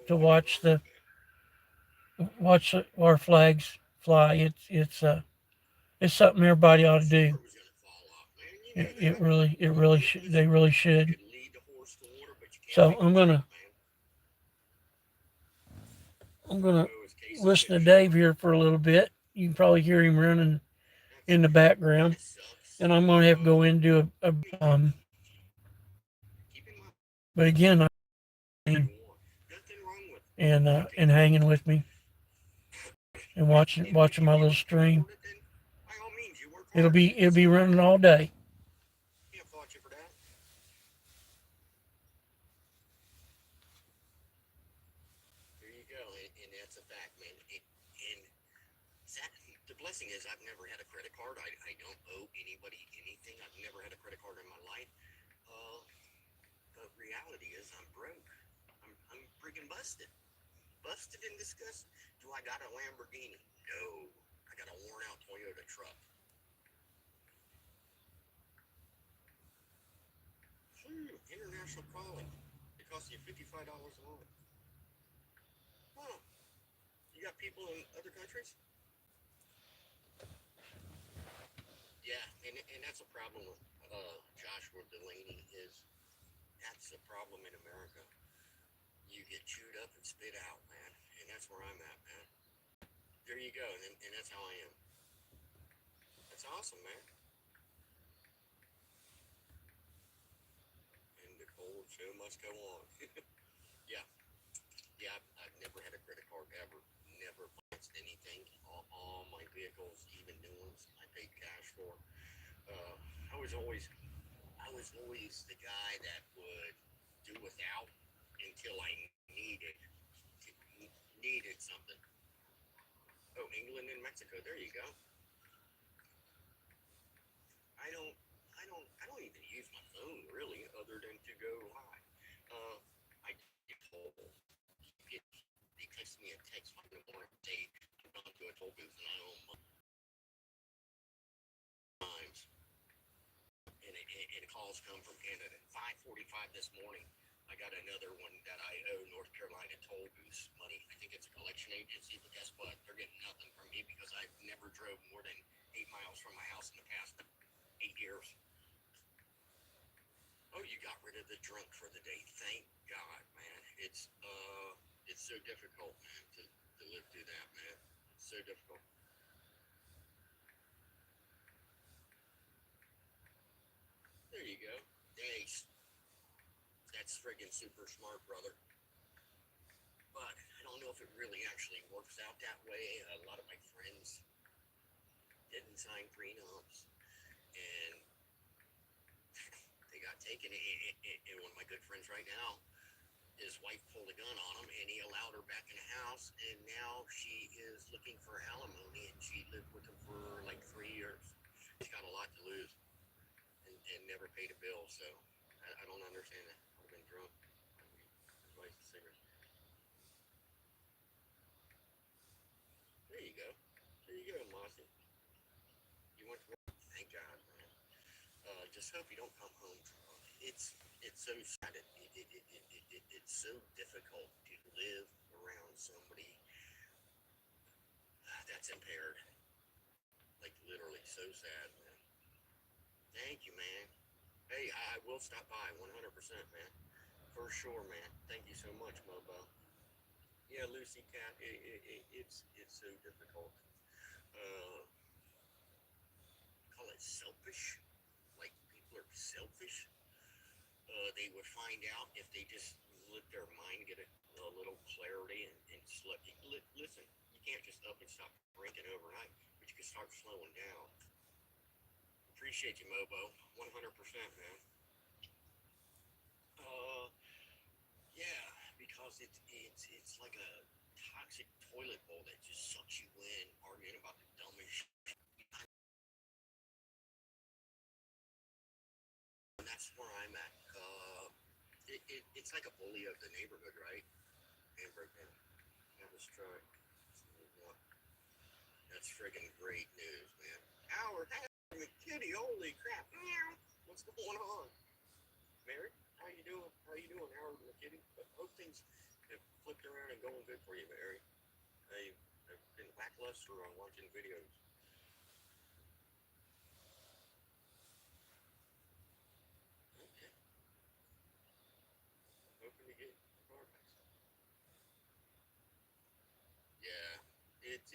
watch our flags fly. It's something everybody ought to do. It really should. They really should. So I'm gonna listen to Dave here for a little bit. You can probably hear him running in the background, and I'm gonna have to go into but again, and hanging with me and watching my little stream. It'll be running all day. There you go, and that's a fact, man. And the blessing is I've never had a credit card. I don't owe anybody anything. I've never had a credit card in my life. The reality is I'm broke. I'm freaking busted. Busted and disgusted. Do I got a Lamborghini? No. I got a worn out Toyota truck. International calling. It costs you $55 a month. Huh. You got people in other countries? Yeah, and that's a problem with Joshua Delaney is that's the problem in America. You get chewed up and spit out, man. And that's where I'm at, man. There you go, and that's how I am. That's awesome, man. And the cold show must go on. Yeah. Yeah, I've never had a credit card ever. Never financed anything. All my vehicles, even new ones, I paid cash for. I was always the guy that would do without until I needed something. Oh, England and Mexico. There you go. I don't even use my phone really, other than to go live. I get told. They text me a text 5 in the morning. Say I'm going to a toll booth and I owe times. And calls come from Canada. 5:45 this morning. I got another one that I owe North Carolina toll booth money. I think it's a collection agency, but guess what? They're getting nothing from me because I've never drove more than 8 miles from my house in the past 8 years. Oh, you got rid of the drunk for the day. Thank God, man. It's so difficult, man, to live through that, man. It's so difficult. There you go. Hey, that's friggin' super smart, brother. But I don't know if it really actually works out that way. A lot of my friends didn't sign prenups, and they got taken. And one of my good friends right now, his wife pulled a gun on him, and he allowed her back in the house, and now she is looking for alimony, and she lived with him for like 3 years. She's got a lot to lose, and never paid a bill, so I don't understand that. I've been drunk. His wife's a cigarette. There you go. There you go, Mossy. You went to work? Thank God, man. Just hope you don't come home drunk. It's so sad. It's so difficult to live around somebody that's impaired. Like literally so sad, man. Thank you, man. Hey, I will stop by 100%, man. For sure, man. Thank you so much, Mobo. Yeah, Lucy Cat, it's so difficult. Call it selfish. Like people are selfish. they would find out if they just let their mind get a little clarity and listen. You can't just up and stop drinking overnight, but you can start slowing down. Appreciate you, Mobo. 100%, man. Yeah, because it's like a toxic toilet bowl that just sucks you in, arguing about the dumbest shit. And that's where I'm at. It's like a bully of the neighborhood, right? Hamburger. Have a strike. That's friggin' great news, man. Howard, hey, kitty, holy crap. What's going on? Mary, how you doing? Howard and the kitty? I hope things have flipped around and going good for you, Mary. I've been lackluster on watching videos. Okay. Hoping to get progress. Yeah. It's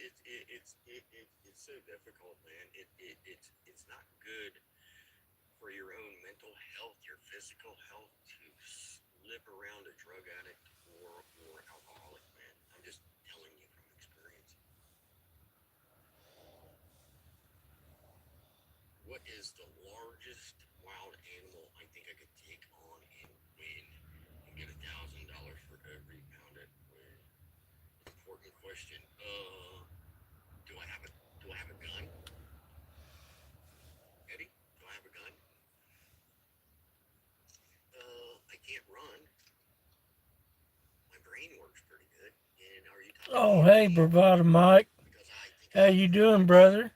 so difficult, man. It's not good for your own mental health, your physical health, to slip around a drug addict or alcoholic, man. I'm just telling you from experience. What is the largest wild animal I think I could take on and win and get $1,000 for every pound it weighs? Important question. Do I have a gun? Eddie, do I have a gun? I can't run. My brain works pretty good. And are you talking Oh, hey, Bravado Mike. How you doing, brother?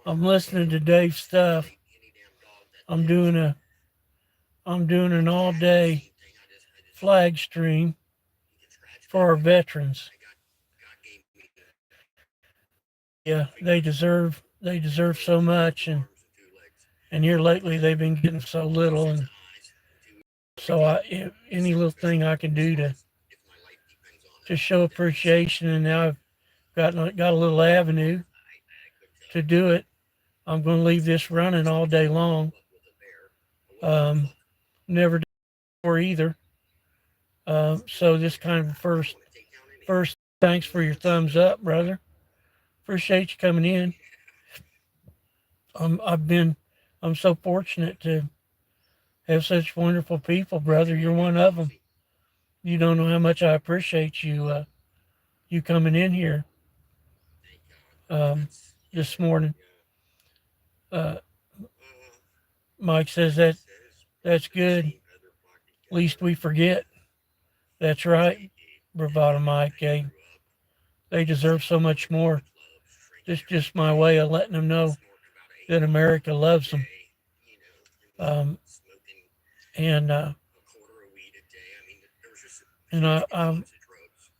I'm listening to Dave's stuff. I'm doing an all-day flag stream for our veterans. Yeah, they deserve so much, and here lately they've been getting so little, and so any little thing I can do to show appreciation, and now I've got a little avenue to do it. I'm going to leave this running all day long. Never did before either. So this kind of first, thanks for your thumbs up, brother. Appreciate you coming in. I'm so fortunate to have such wonderful people, brother. You're one of them. You don't know how much I appreciate you, you coming in here, this morning. Mike says that's good. At least we forget. That's right, Bravado Mike. They deserve so much more. It's just my way of letting them know that America loves them. And I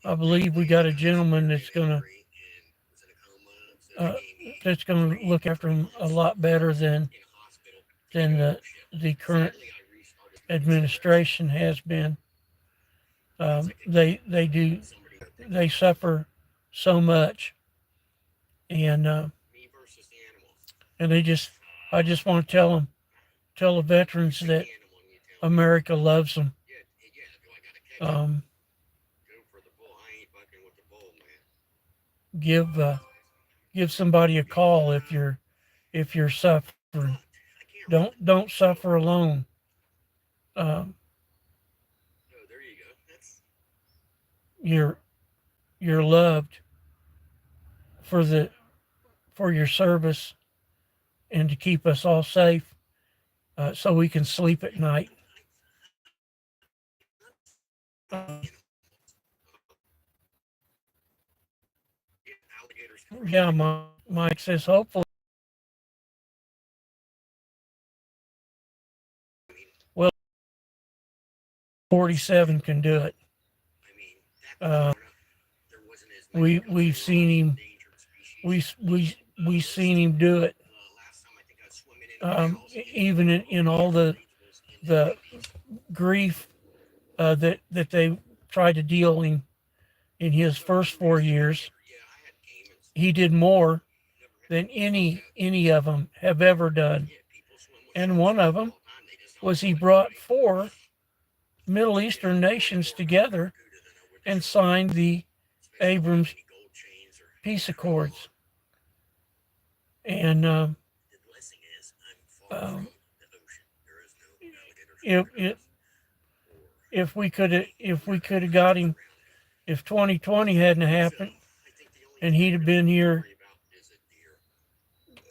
believe we got a gentleman that's gonna look after them a lot better than the current administration has been. They suffer so much, and I just want to tell the veterans that America loves them. Give somebody a call if you're suffering. Don't suffer alone. You're loved for your service and to keep us all safe, so we can sleep at night. Yeah, Mike says hopefully. Well, 47 can do it. We've seen him. We've seen him do it. Even in all the grief that they tried to deal in his first 4 years, he did more than any of them have ever done. And one of them was he brought 4 Middle Eastern nations together and signed the Abrams peace accords. And it, if we could have got him, if 2020 hadn't happened and he'd have been here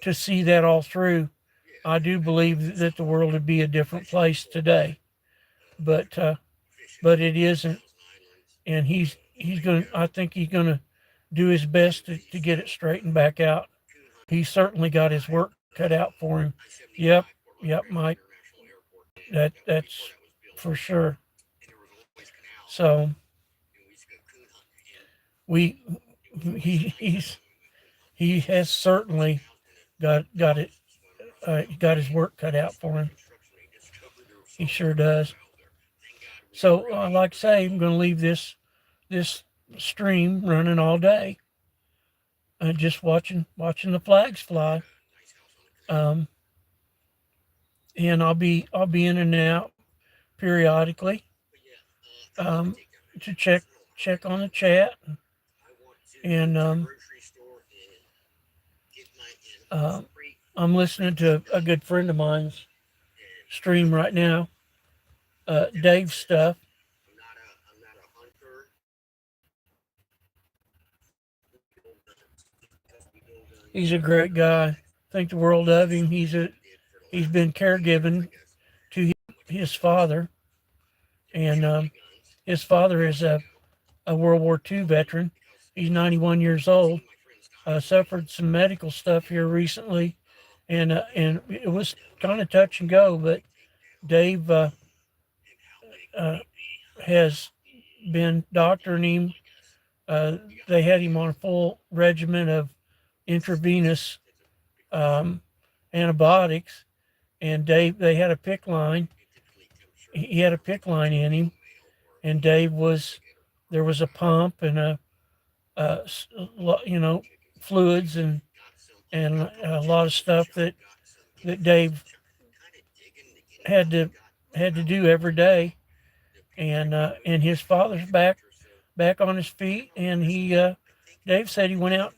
to see that all through, I do believe that the world would be a different place today. But it isn't, and he's going. I think he's going to do his best to get it straightened back out. He's certainly got his work cut out for him. Yep, Mike. That's for sure. So he has certainly got it. Got his work cut out for him. He sure does. So, like I say, I'm going to leave this stream running all day, just watching the flags fly. And I'll be in and out periodically to check on the chat, and I'm listening to a good friend of mine's stream right now, Dave's stuff. He's a great guy. I think the world of him. He's been caregiving to his father, and his father is a World War II veteran. He's 91 years old. Suffered some medical stuff here recently, and it was kind of touch and go. But Dave has been doctoring him. They had him on a full regimen of intravenous antibiotics, and they had a PICC line. He had a PICC line in him, and there was a pump and fluids and a lot of stuff that Dave had to do every day, and his father's back on his feet, and Dave said he went out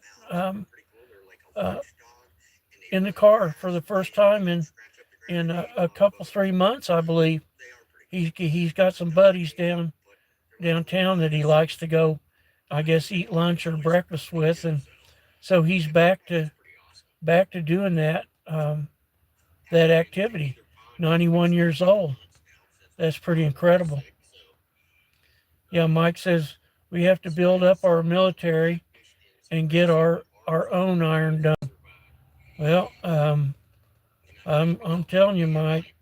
in the car for the first time in a couple 3 months, I believe. He's got some buddies downtown that he likes to go, I guess, eat lunch or breakfast with, and so he's back to doing that activity. 91 years old. That's pretty incredible. Yeah, Mike says we have to build up our military and get our own iron done. Well, I'm telling you, Mike,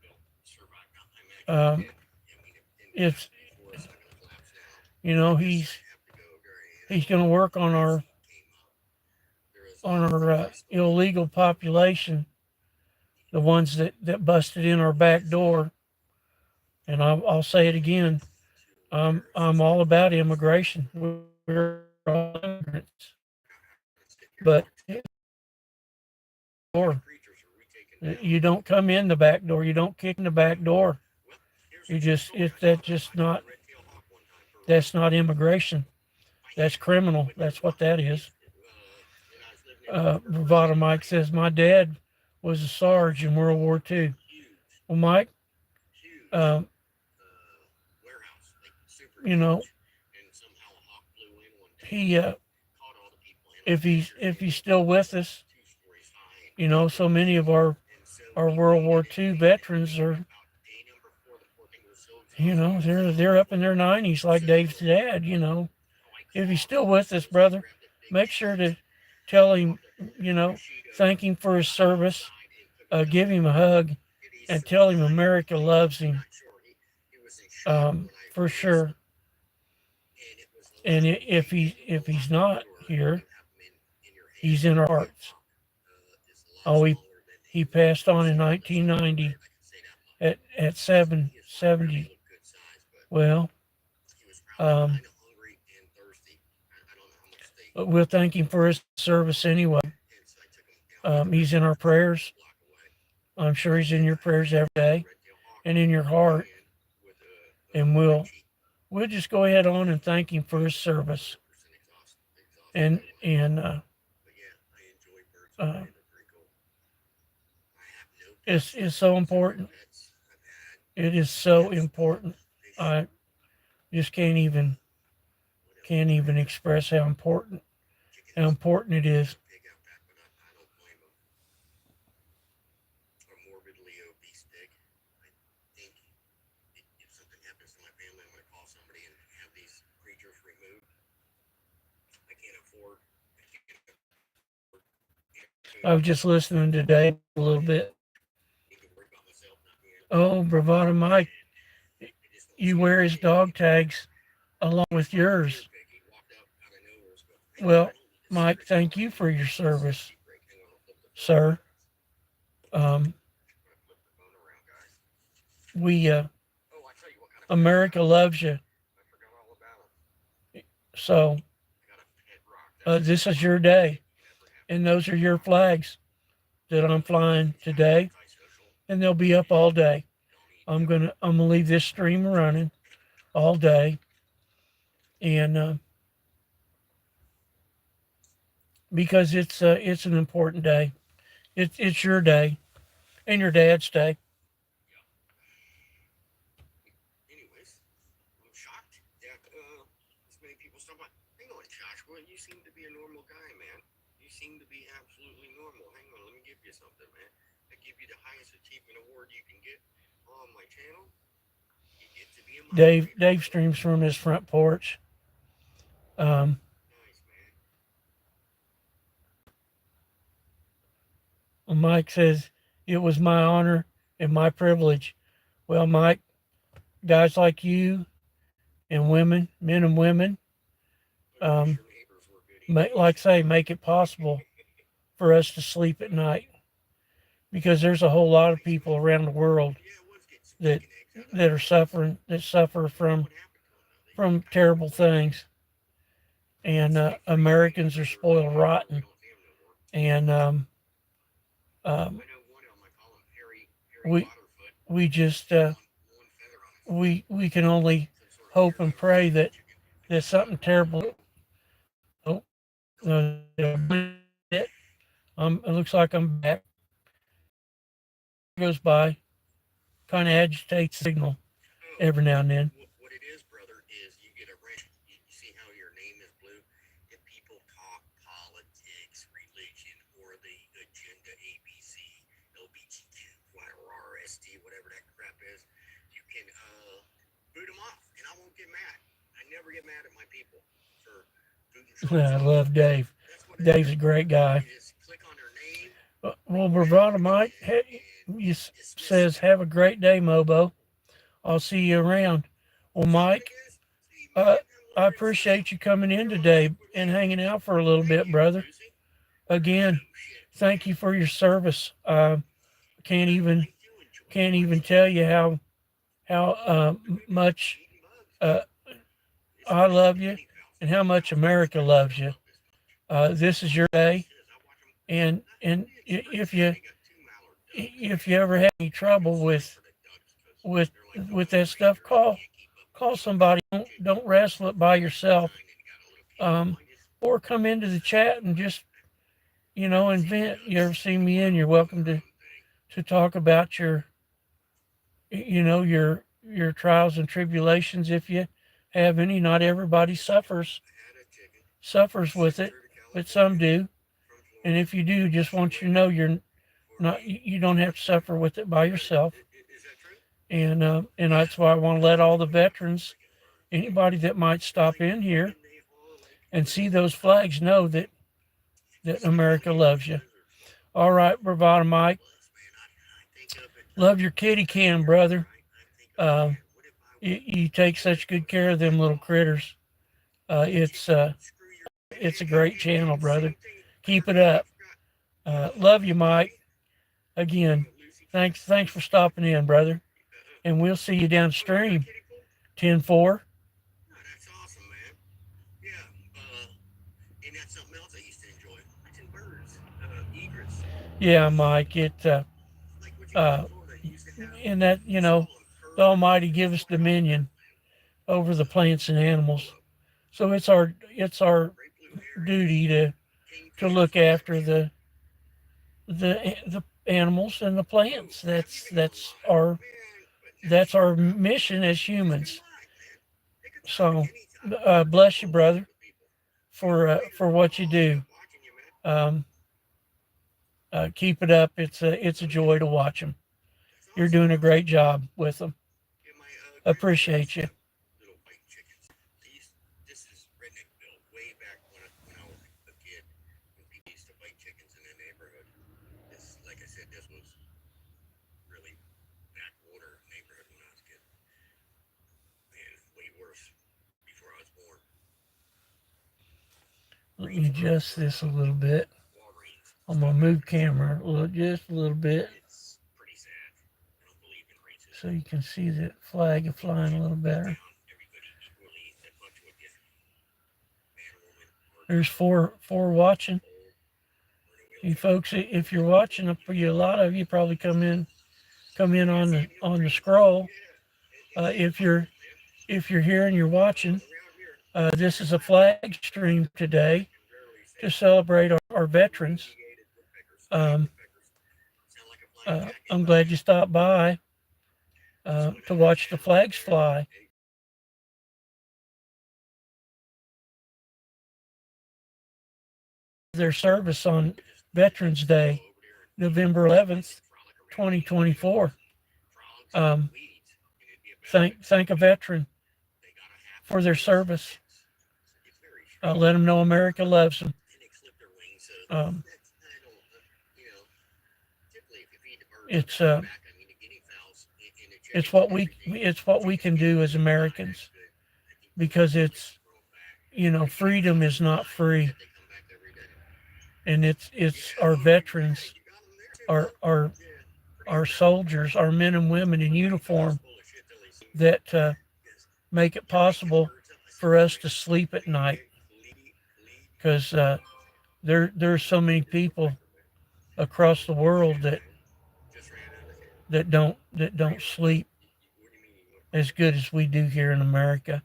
it's, he's going to work on our illegal population, the ones that busted in our back door. And I'll say it again, I'm all about immigration. We're all immigrants, but you don't come in the back door. You don't kick in the back door. That's not immigration. That's criminal. That's what that is. Bravado Mike says, my dad was a Sarge in World War II. Well, Mike, he if he's still with us, so many of our World War II veterans are, they're up in their 90s like Dave's dad. If he's still with us, brother, make sure to tell him, thank him for his service, give him a hug, and tell him America loves him, for sure. And if he's not here, he's in our hearts. Oh, he passed on in 1990 at 770. Well, but we'll thank him for his service anyway. He's in our prayers. I'm sure he's in your prayers every day. and in your heart, and we'll just go ahead on and thank him for his service. And it's so important. It is so important. I just can't even express how important it is. I was just listening today a little bit. Oh, Bravado Mike, you wear his dog tags along with yours. Well, Mike, thank you for your service, sir. Um, we America loves you. So this is your day, and those are your flags that I'm flying today, and they'll be up all day. I'm gonna leave this stream running all day, and because it's an important day. It's your day and your dad's day. Dave streams from his front porch. Um, Mike says it was my honor and my privilege. Well, Mike, guys like you and women, men and women, like say, make it possible for us to sleep at night, because there's a whole lot of people around the world that that suffer from terrible things, and Americans are spoiled rotten, and we we just we can only hope and pray that something terrible. Oh, it looks like I'm back. Goes by, kind of agitates the signal every now and then. I love Dave. Dave's a great guy. Well, Bravado Mike says, have a great day, Mobo. I'll see you around. Well, Mike, I appreciate you coming in today and hanging out for a little bit, brother. Again, thank you for your service. Can't even tell you how much I love you and how much America loves you. This is your day, and if you ever have any trouble with that stuff, call somebody. Don't wrestle it by yourself, or come into the chat and just and vent. You ever see me in? You're welcome to talk about your trials and tribulations if you have any. Not everybody suffers with it, but some do. And if you do, just want you to know you don't have to suffer with it by yourself. And that's why I want to let all the veterans, anybody that might stop in here and see those flags, know that America loves you. All right, Bravado Mike. Love your kitty can, brother. You take such good care of them little critters. It's a great channel, brother. Keep it up. Love you, Mike. Again, thanks for stopping in, brother. And we'll see you downstream. 10-4. Yeah, Mike. And that the Almighty give us dominion over the plants and animals. So it's our duty to look after the animals and the plants. That's our mission as humans. So bless you, brother, for what you do. Um, Keep it up. It's a joy to watch them. You're doing a great job with them. Appreciate you. This is redneck Bill, way back when I was a kid, when people used to fight chickens in the neighborhood. This, like I said, this was really backwater neighborhood when I was a kid. Man, way worse before I was born. Let me adjust this a little bit. I'm gonna move camera just a little bit, It's pretty sad. I don't believe in racism. so you can see that flag flying a little better. Everybody equally, that much would get man, woman, or There's four watching. You folks, if you're watching, a lot of you probably come in on the scroll. If you're here and you're watching, this is a flag stream today to celebrate our veterans. I'm glad you stopped by to watch the flags fly. Their service on Veterans Day, November 11th, 2024. Thank a veteran for their service. Let them know America loves them. It's what we can do as Americans, because freedom is not free, and it's our veterans, our soldiers, our men and women in uniform that make it possible for us to sleep at night, because there's so many people across the world that don't sleep as good as we do here in America,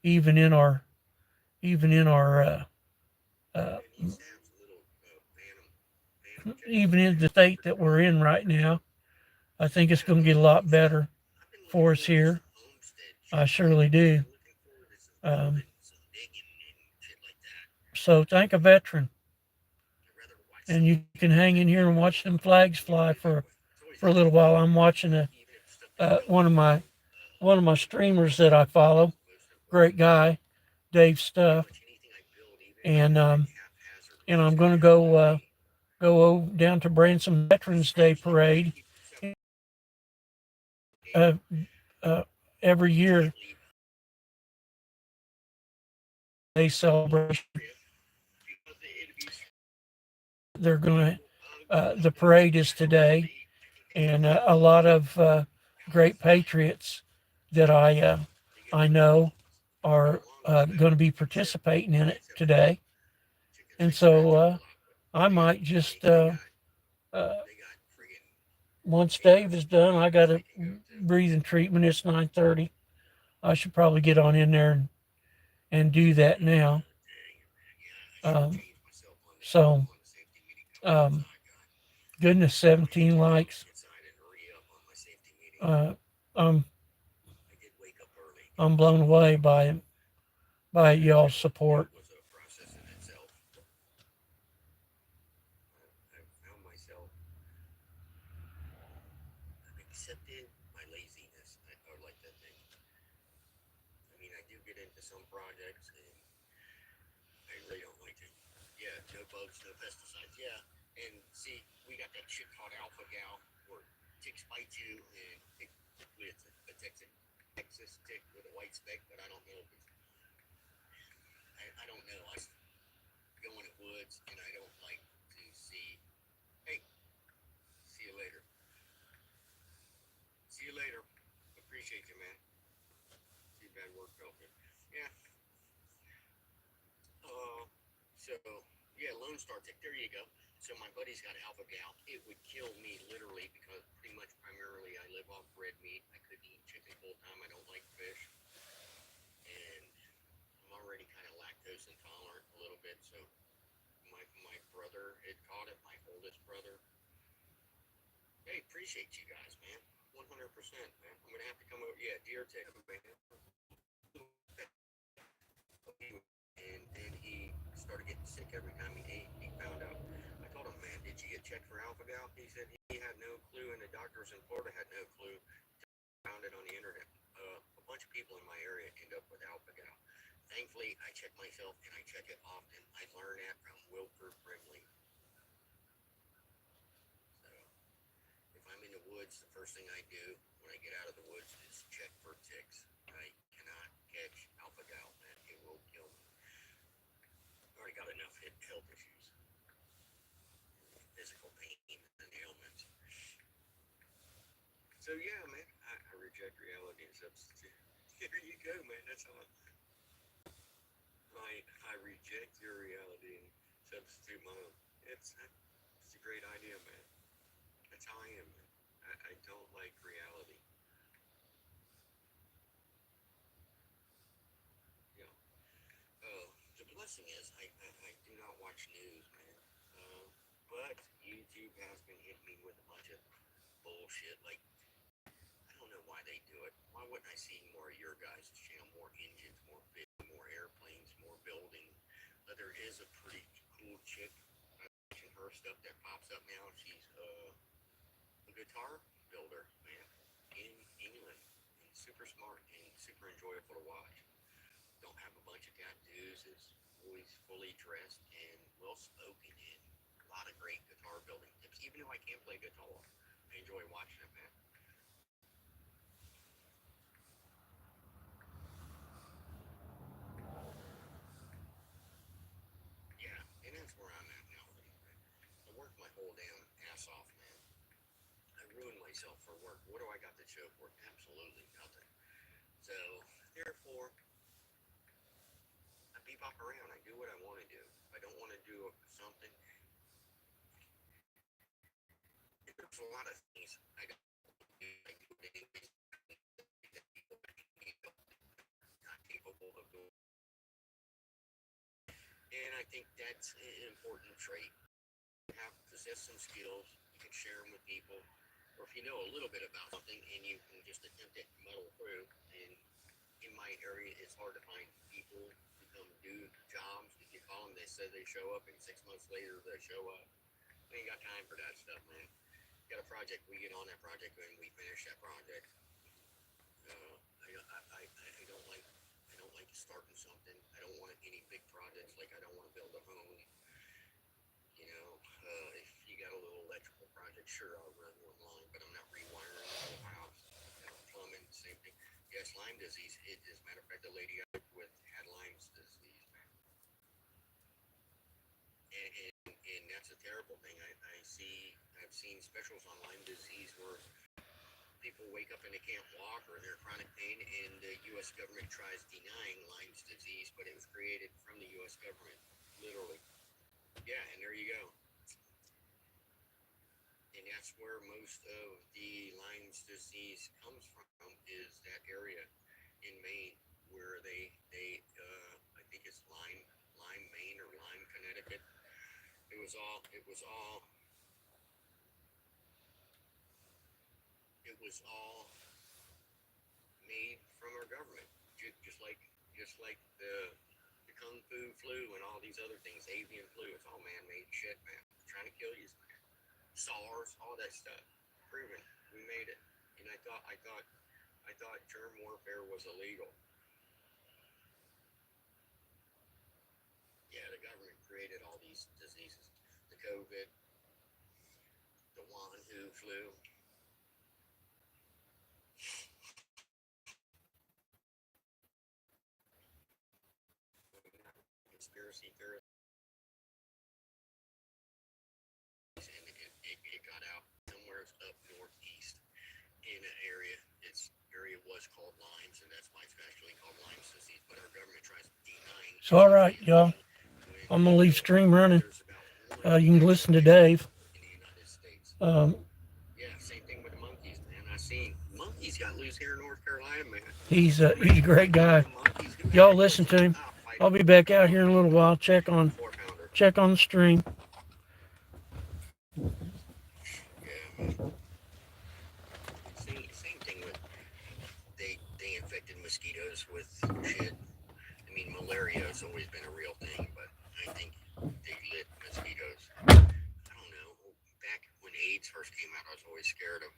even in our even in the state that we're in right now. I think it's going to get a lot better for us here. I surely do. So thank a veteran, and you can hang in here and watch them flags fly for a little while. I'm watching one of my streamers that I follow, great guy, Dave Stuff, and I'm going to go down to Branson Veterans Day Parade. Every year they celebrate. They're going to. The parade is today, and a lot of great patriots that I know are going to be participating in it today, and so I might just once Dave is done, I got a breathing treatment. It's 9:30. I should probably get on in there and do that now. So, goodness, 17 likes. I'm blown away by y'all's support. Accepted my laziness, or like that thing. I mean, I do get into some projects, and I really don't like it. Yeah, no bugs, no pesticides. Yeah, and see, we got that shit called alpha gal, where ticks bite you, and it's a Texas tick with a white speck, but I don't know if it's. I don't know. I go in the woods, and I don't like to see. Hey, see you later. See you later. Appreciate you, man. Too bad work felt good. Yeah. So, yeah, Lone Star tick. There you go. So my buddy's got alpha gal. It would kill me literally because pretty much primarily I live off red meat. I couldn't eat chicken full time. I don't like fish, and I'm already kind of lactose intolerant a little bit. So my brother had caught it. My oldest brother. Hey, appreciate you guys, man. 100%, man. I'm gonna have to come over. Yeah, deer tick, man. And then he started getting sick every time he ate. He found out. I told him, man, did you get checked for alpha gal? He said he had no clue, and the doctors in Florida had no clue. Found it on the internet. A bunch of people in my area end up with alpha gal. Thankfully, I check myself, and I check it often. I learned that from Wilford Brimley. So, if I'm in the woods, the first thing I do when I get out of the woods is check for ticks. I cannot catch alpha gal, man. It will kill me. I already got enough health issues, physical pain, and ailments. So yeah, man, I reject reality and substitute. Here you go, man. That's how I reject your reality and substitute my own. It's a great idea, man. That's how I am, man. I don't like reality. Yeah. The blessing is I do not watch news, man. But YouTube has been hitting me with a bunch of bullshit. Like, I don't know why they do it. Why wouldn't I see more of your guys' channel? More engines, more fish, more airplanes, more building. There is a pretty cool chick. I mentioned her stuff that pops up now. She's a guitar builder, man, in England. And super smart and super enjoyable to watch. Don't have a bunch of tattoos. Is always fully dressed and well spoken and a lot of great guitar building tips. Even though I can't play guitar, I enjoy watching it, man. Yeah, and that's where I'm at now. I work my whole damn ass off, man. I ruined myself for work. What do I got to show for it? Absolutely nothing. So, therefore, I bebop around. I do what I want to do. If I don't want to do something, there's a lot of things I got to do. I do it anyways. Not capable of doing. And I think that's an important trait. You have to possess some skills. You can share them with people. Or if you know a little bit about something and you can just attempt to muddle through. And in my area, it's hard to find people to come do jobs. If you call them, they say they show up, and 6 months later they show up. We ain't got time for that stuff, man. Got a project, we get on that project and we finish that project. I don't like starting something. I don't want any big projects. Like, I don't want to build a home. You know, if you got a little electrical project, sure, I'll run one line, but I'm not rewiring the whole house. Plumbing, same thing. Yes, Lyme disease. As a matter of fact, the lady I worked with had Lyme's disease, man. And that's a terrible thing. I've seen specials on Lyme disease where people wake up and they can't walk or they're chronic pain, and the U.S. government tries denying Lyme's disease, but it was created from the U.S. government, literally. Yeah, and there you go. And that's where most of the Lyme's disease comes from, is that area in Maine where they I think it's Lyme, Maine, or Lyme, Connecticut. It was all made from our government, just like the kung fu flu and all these other things, avian flu. It's all man-made shit, man. They're trying to kill you, man. SARS, all that stuff, proven. We made it. And I thought germ warfare was illegal. Yeah, the government created all these diseases. The COVID, the Wuhan flu. Conspiracy theorists, and it got out somewhere up northeast in an area. Its area was called Lyme's, and that's why it's actually called Lyme's disease. But our government tries denying. So, all right, y'all. I'm going to leave stream running. You can listen to Dave. in the United States. Um, Yeah, same thing with the monkeys, man. I seen monkeys got loose here in North Carolina, man. he's a great guy. Monkeys do Y'all have listen to him. I'll fight I'll be back out here in a little while. a 4 pounder. Check on the stream. Yeah, man. Same thing with they infected mosquitoes with shit. I mean, malaria has always been a real thing, but I think they lit mosquitoes. I don't know. Back when AIDS first came out, I was always scared of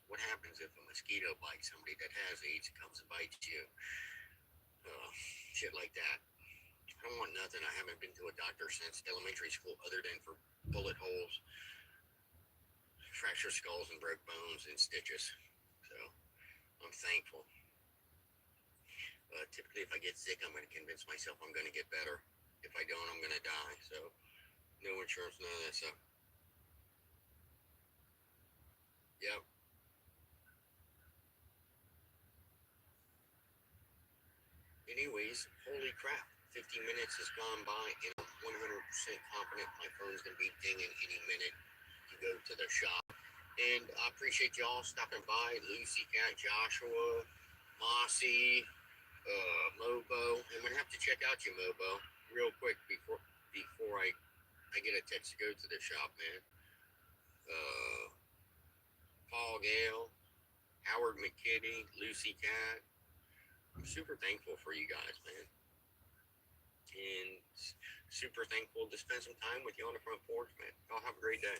what happens if a mosquito bites somebody that has AIDS, comes and bites you. Shit like that. I don't want nothing. I haven't been to a doctor since elementary school other than for bullet holes, fractured skulls, and broke bones and stitches. So I'm thankful. Typically, if I get sick, I'm going to convince myself I'm going to get better. If I don't, I'm going to die. So no insurance, none of that stuff. Yep. Anyways, holy crap. 50 minutes has gone by, and I'm 100% confident my phone's going to be dinging any minute to go to the shop. And I appreciate y'all stopping by. Lucy, Cat, Joshua, Mossy, Mobo. I'm going to have to check out you, Mobo, real quick before I get a text to go to the shop, man. Paul Gale, Howard McKitty, Lucy Cat. I'm super thankful for you guys, man. And super thankful to spend some time with you on the front porch, man. Y'all have a great day.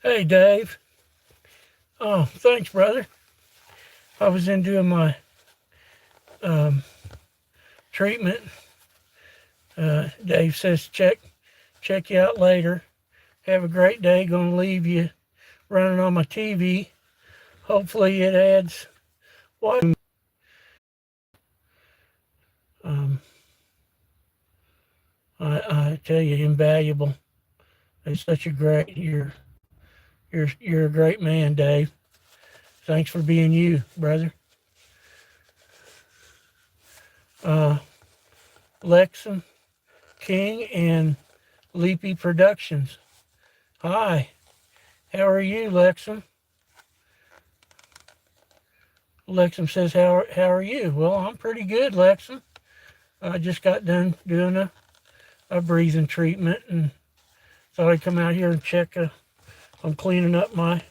Hey, Dave. Oh, thanks, brother. I was in doing my treatment. Dave says check you out later. Have a great day. Gonna leave you running on my TV. Hopefully it adds what um, I tell you, invaluable. It's such a great you're a great man, Dave. Thanks for being you, brother. Uh, Lexum King and Leapy Productions. Hi, how are you, Lexum? Lexum says, how are you? Well, I'm pretty good, Lexum. I just got done doing a breathing treatment and thought I'd come out here and check. I'm cleaning up my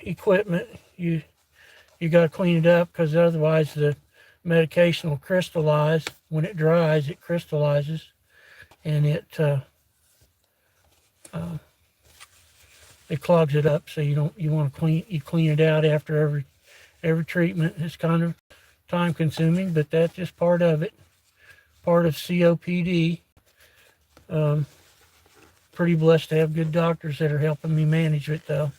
equipment. You got to clean it up because otherwise the medication will crystallize. When it dries, it crystallizes, and it clogs it up. So you want to clean it out after every treatment. It's kind of time consuming, but that's just part of it. Part of COPD. Pretty blessed to have good doctors that are helping me manage it though.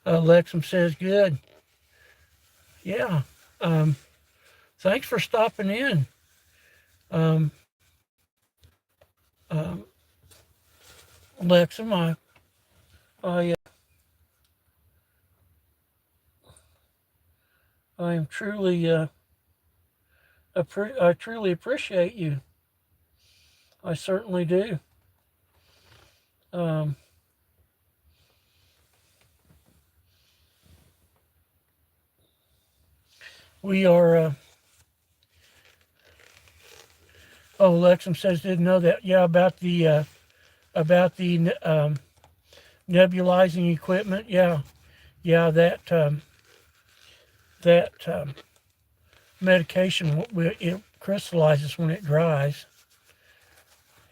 Lexum says good. Yeah. Thanks for stopping in. Um, um, Lexum, I, I am truly, I truly appreciate you. I certainly do. Um, we are, oh, Lexum says didn't know that. Yeah, about the nebulizing equipment. Yeah, yeah, that medication, it crystallizes when it dries.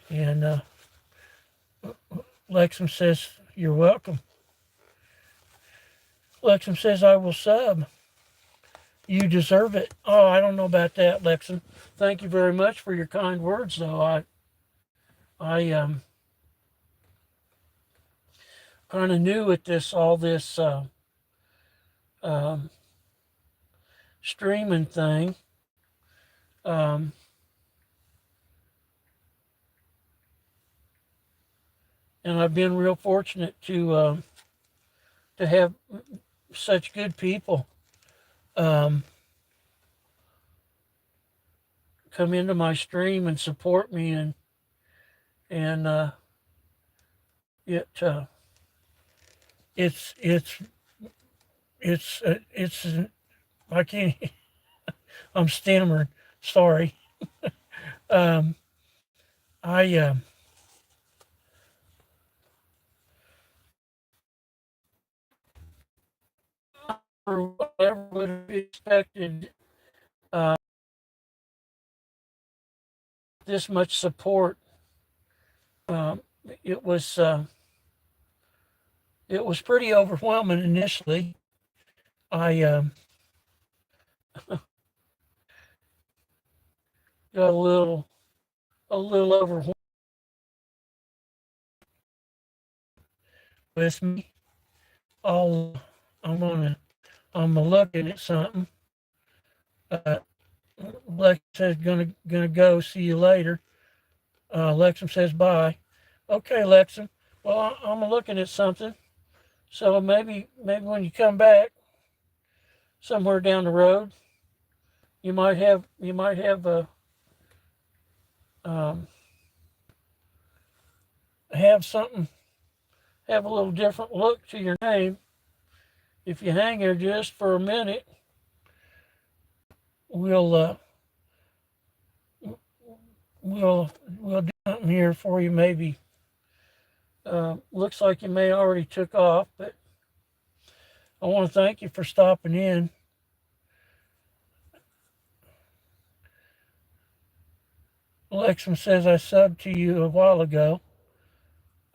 And Lexum says, you're welcome. Lexum says, I will sub. You deserve it. Oh, I don't know about that, Lexum. Thank you very much for your kind words, though. I kind of new at all this um, streaming thing. Um, and I've been real fortunate to have such good people um, come into my stream and support me, and it it's it's it's I can't. I'm stammering. Sorry. Um, I for whatever would have expected uh, this much support. Um, it was uh, it was pretty overwhelming initially. I got a little overwhelmed with me. I'll I'm gonna I'm looking at something. Uh, Lex says gonna go. See you later. Lexum says bye. Okay, Lexum. Well, I'm looking at something. So maybe when you come back somewhere down the road, you might have um, have something have a little different look to your name. If you hang here just for a minute, we'll uh, we'll do something here for you. Maybe looks like you may already took off, but I want to thank you for stopping in. Lexum says I subbed to you a while ago.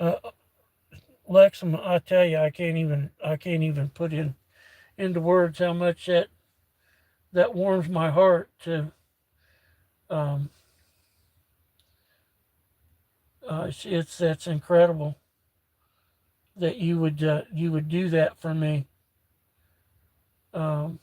Uh, Lexum, I tell you, I can't even put into words how much that warms my heart to. Um, it's that's incredible that you would do that for me. Um,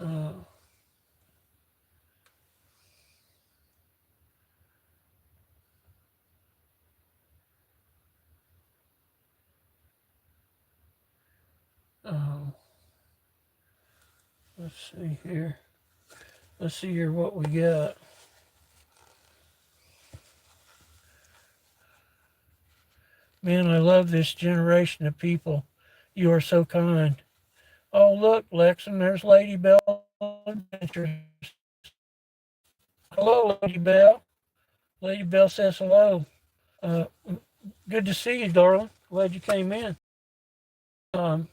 uh, um, let's see here. Let's see here what we got. Man, I love this generation of people. You are so kind. Oh, look, Lexum, there's Lady Bell Adventures. Hello, Lady Bell. Lady Bell says hello. Uh, Good to see you, darling. Glad you came in. Um,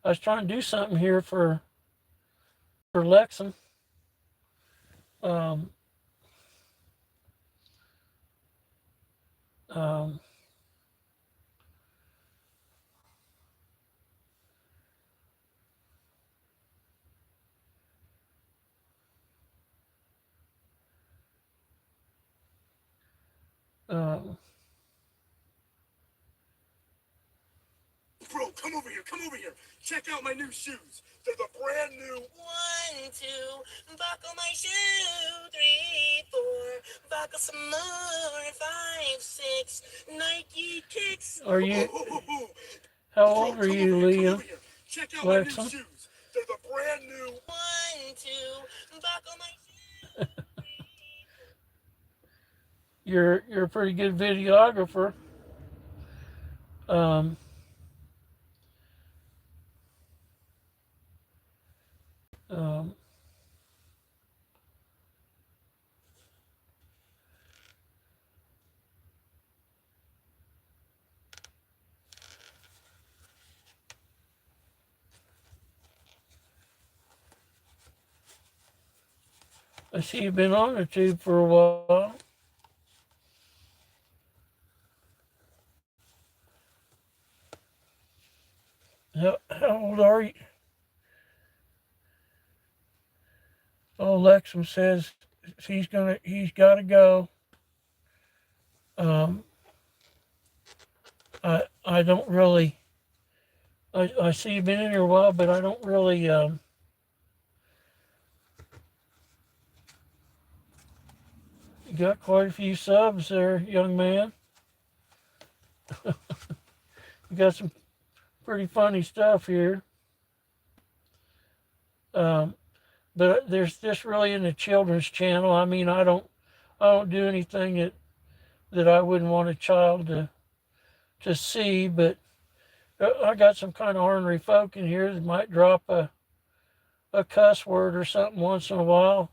I was trying to do something here for Lexum. Um, um, um, Bro, come over here, come over here. Check out my new shoes. They're the brand new 1, 2, buckle my shoe, 3, 4, buckle some more, 5, 6, Nike kicks. are you? How Bro, old are come over you, here, come Leah? over here. Check out my new Lexum? shoes. They're the brand new 1, 2, buckle my shoe. You're a pretty good videographer. Um, um, I see you've been on the tube for a while. How old are you? Oh, Lexum says he's got to go. Um, I don't really. I see you've been in here a while, but I don't really. You got quite a few subs there, young man. You got some pretty funny stuff here. Um, but there's this really in the children's channel. I mean, I don't do anything that I wouldn't want a child to see. But I got some kind of ornery folk in here that might drop a cuss word or something once in a while.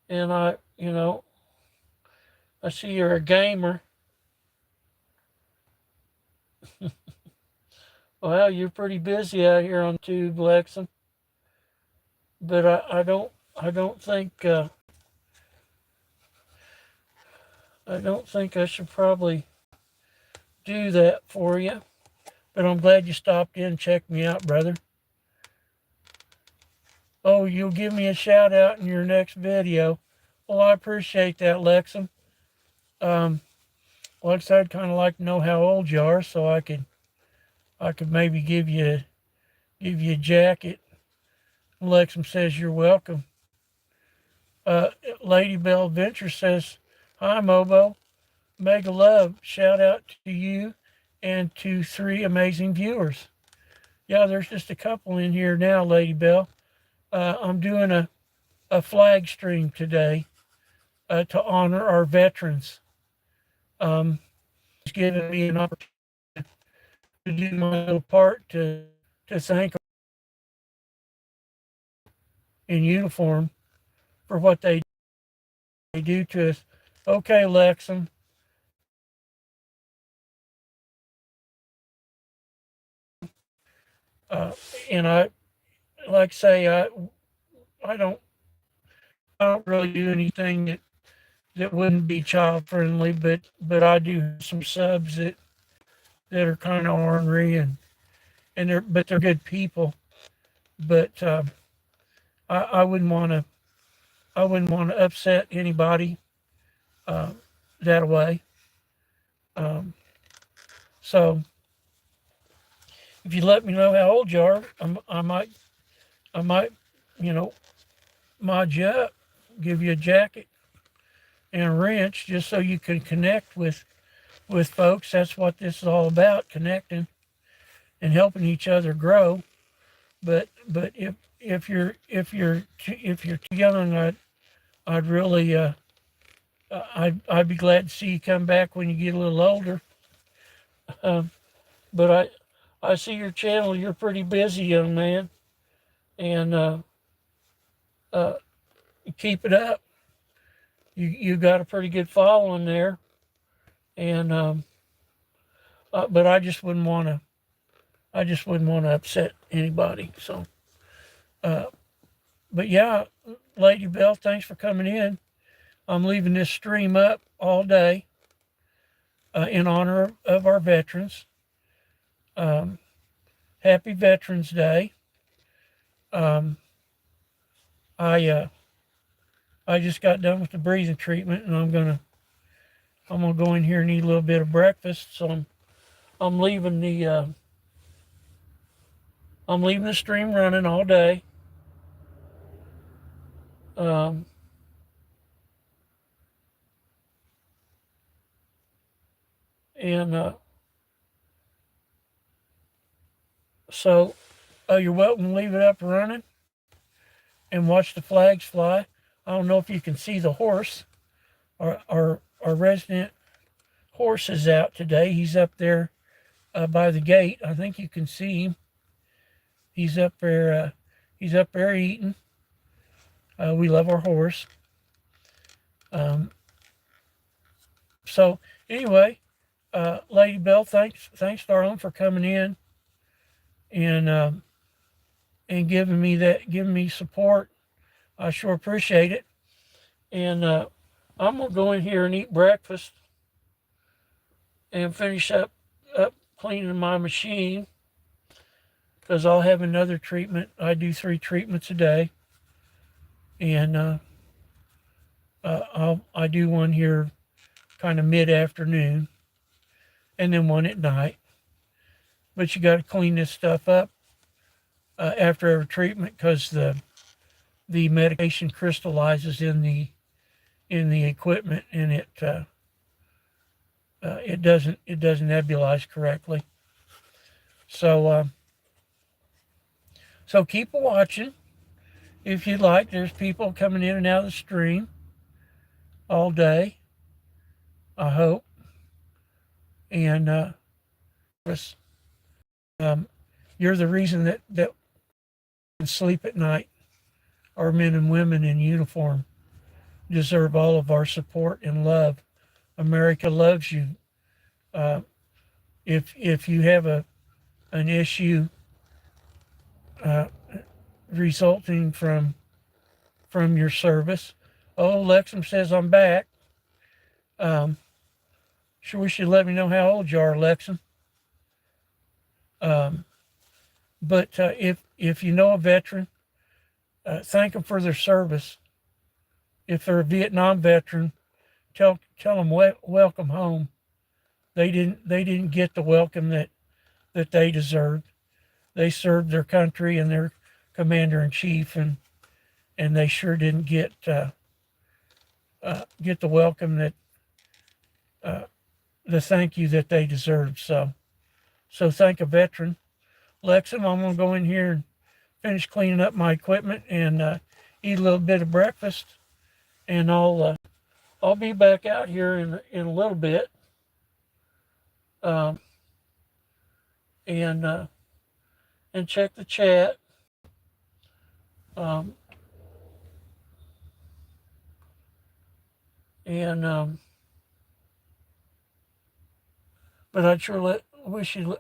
And I see you're a gamer. Well, you're pretty busy out here on Tube, Lexon. But I don't think I don't think I should probably do that for you. But I'm glad you stopped in and checked me out, brother. Oh, you'll give me a shout out in your next video. Well, I appreciate that, Lexum. Like I said, I'd kind of like to know how old you are, so I could maybe give you a jacket. Lexum says you're welcome. Lady Bell Adventure says, "Hi, Mobo. Mega love. Shout out to you and to 3 amazing viewers." Yeah, there's just a couple in here now, Lady Bell. I'm doing a flag stream today to honor our veterans. It's given me an opportunity to do my little part to thank in uniform for what they do to us. Okay, Lexum. Uh, and I, like I say, I don't, I don't really do anything that wouldn't be child friendly, but I do have some subs that are kind of ornery and they're good people. But I wouldn't want to upset anybody uh, that way. Um, so if you let me know how old you are, I might, you know, mod you up, give you a jacket and a wrench just so you can connect with folks. That's what this is all about, connecting and helping each other grow. But if you're too young, I'd really I'd be glad to see you come back when you get a little older. Um, but I see your channel. You're pretty busy, young man, and uh, keep it up. You got a pretty good following there, and but I just wouldn't want to upset anybody. So, uh, but yeah, Lady Bell, thanks for coming in. I'm leaving this stream up all day in honor of our veterans. Um, Happy Veterans Day. Um, I I just got done with the breathing treatment, and I'm gonna go in here and eat a little bit of breakfast. So I'm leaving the stream running all day. Um, and so you're welcome to leave it up and running and watch the flags fly. I don't know if you can see the horse. Our resident horse is out today. He's up there by the gate. I think you can see him. He's up there. He's up there eating. We love our horse. Um, so anyway, Lady Bell, thanks, darling, for coming in and giving me support. I sure appreciate it. And I'm gonna go in here and eat breakfast and finish up cleaning my machine because I'll have another treatment. I do 3 treatments a day, and I do one here kind of mid afternoon, and then one at night. But you got to clean this stuff up after every treatment because the medication crystallizes in the equipment, and it doesn't nebulize correctly. So so keep watching if you'd like. There's people coming in and out of the stream all day, I hope. And um, you're the reason that can sleep at night. Our men and women in uniform deserve all of our support and love. America loves you. Uh, if you have an issue uh, resulting from your service, oh, Lexum says I'm back. Sure wish you'd let me know how old you are, Lexum. But if you know a veteran, thank them for their service. If they're a Vietnam veteran, tell them welcome home. They didn't get the welcome that they deserved. They served their country and their commander in chief, and they sure didn't get the welcome that the thank you that they deserved. So thank a veteran. Lexum, I'm gonna go in here and finish cleaning up my equipment and eat a little bit of breakfast, and I'll be back out here in a little bit, um, and check the chat. Um, and but I'd sure wish you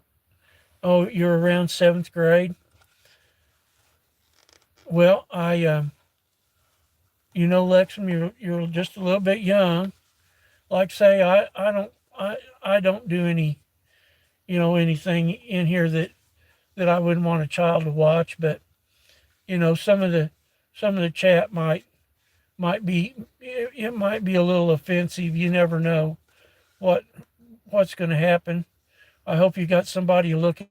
Oh, you're around 7th grade. Well, Lexum, you're just a little bit young. Like say, I don't do anything in here that I wouldn't want a child to watch. But some of the chat might be, it might be a little offensive. You never know what's going to happen. I hope you got somebody looking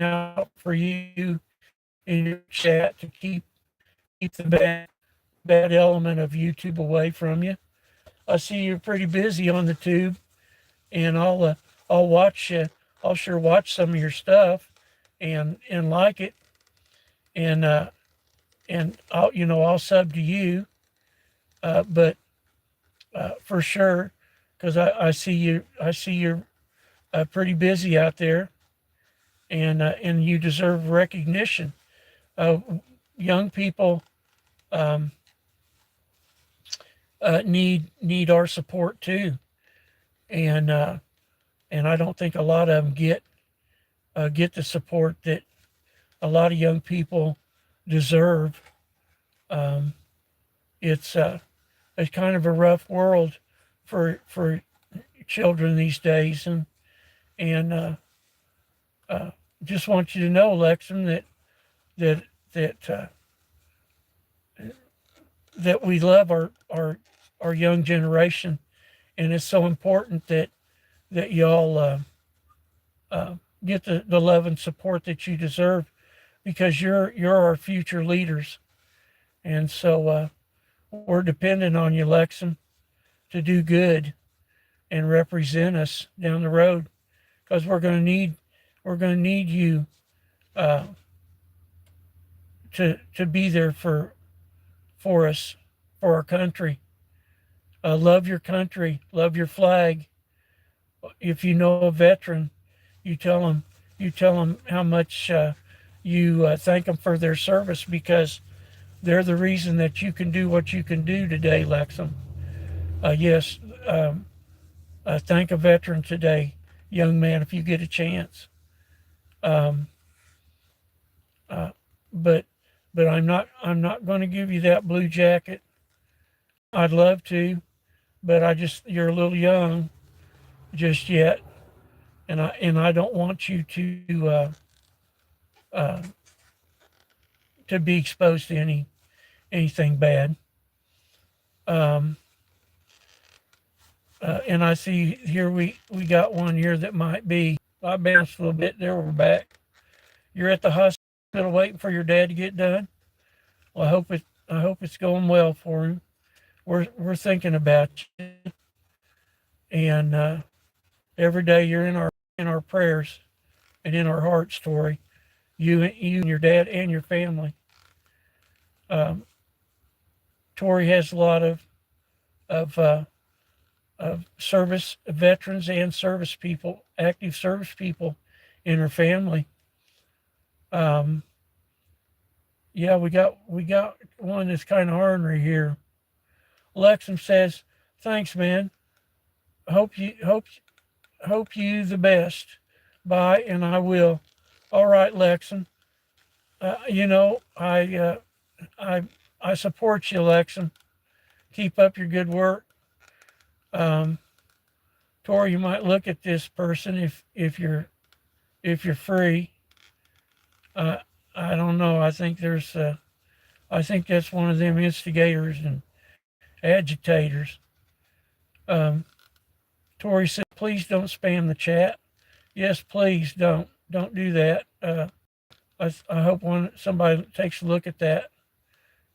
out for you in your chat to keep the bad element of YouTube away from you. I see you're pretty busy on the tube, and I'll watch. I'll sure watch some of your stuff, and like it, and I'll sub to you, but for sure, because I see you're pretty busy out there, and you deserve recognition. Young people need our support too, and I don't think a lot of them get the support that a lot of young people deserve. It's kind of a rough world for children these days, and just want you to know, Lexum, that we love our young generation, and it's so important that y'all get the love and support that you deserve, because you're our future leaders, and so we're dependent on you, Lexum, to do good and represent us down the road, because we're going to need you to be there for us, for our country. Love your country, love your flag. If you know a veteran, you tell them how much you thank them for their service, because they're the reason that you can do what you can do today, Lexum. Yes, thank a veteran today, young man, if you get a chance. Um, but I'm not going to give you that blue jacket. I'd love to, but you're a little young just yet, and I don't want you to be exposed to anything bad. And I see here we got one here that might be. I bounced a little bit. There, we're back. You're at the hospital waiting for your dad to get done. Well, I hope it's going well for him. We're thinking about you, and every day you're in our prayers and in our hearts, Tori. You and your dad and your family. Tori has a lot of service veterans and service people, active service people in her family. Yeah, we got one that's kind of ornery here. Lexum says, "Thanks, man. Hope you the best. Bye," and I will. All right, Lexum. I support you, Lexum. Keep up your good work. Tori, you might look at this person if you're free. I don't know. I think that's one of them instigators and agitators. Tori said, "Please don't spam the chat." Yes, please don't do that. I hope somebody takes a look at that,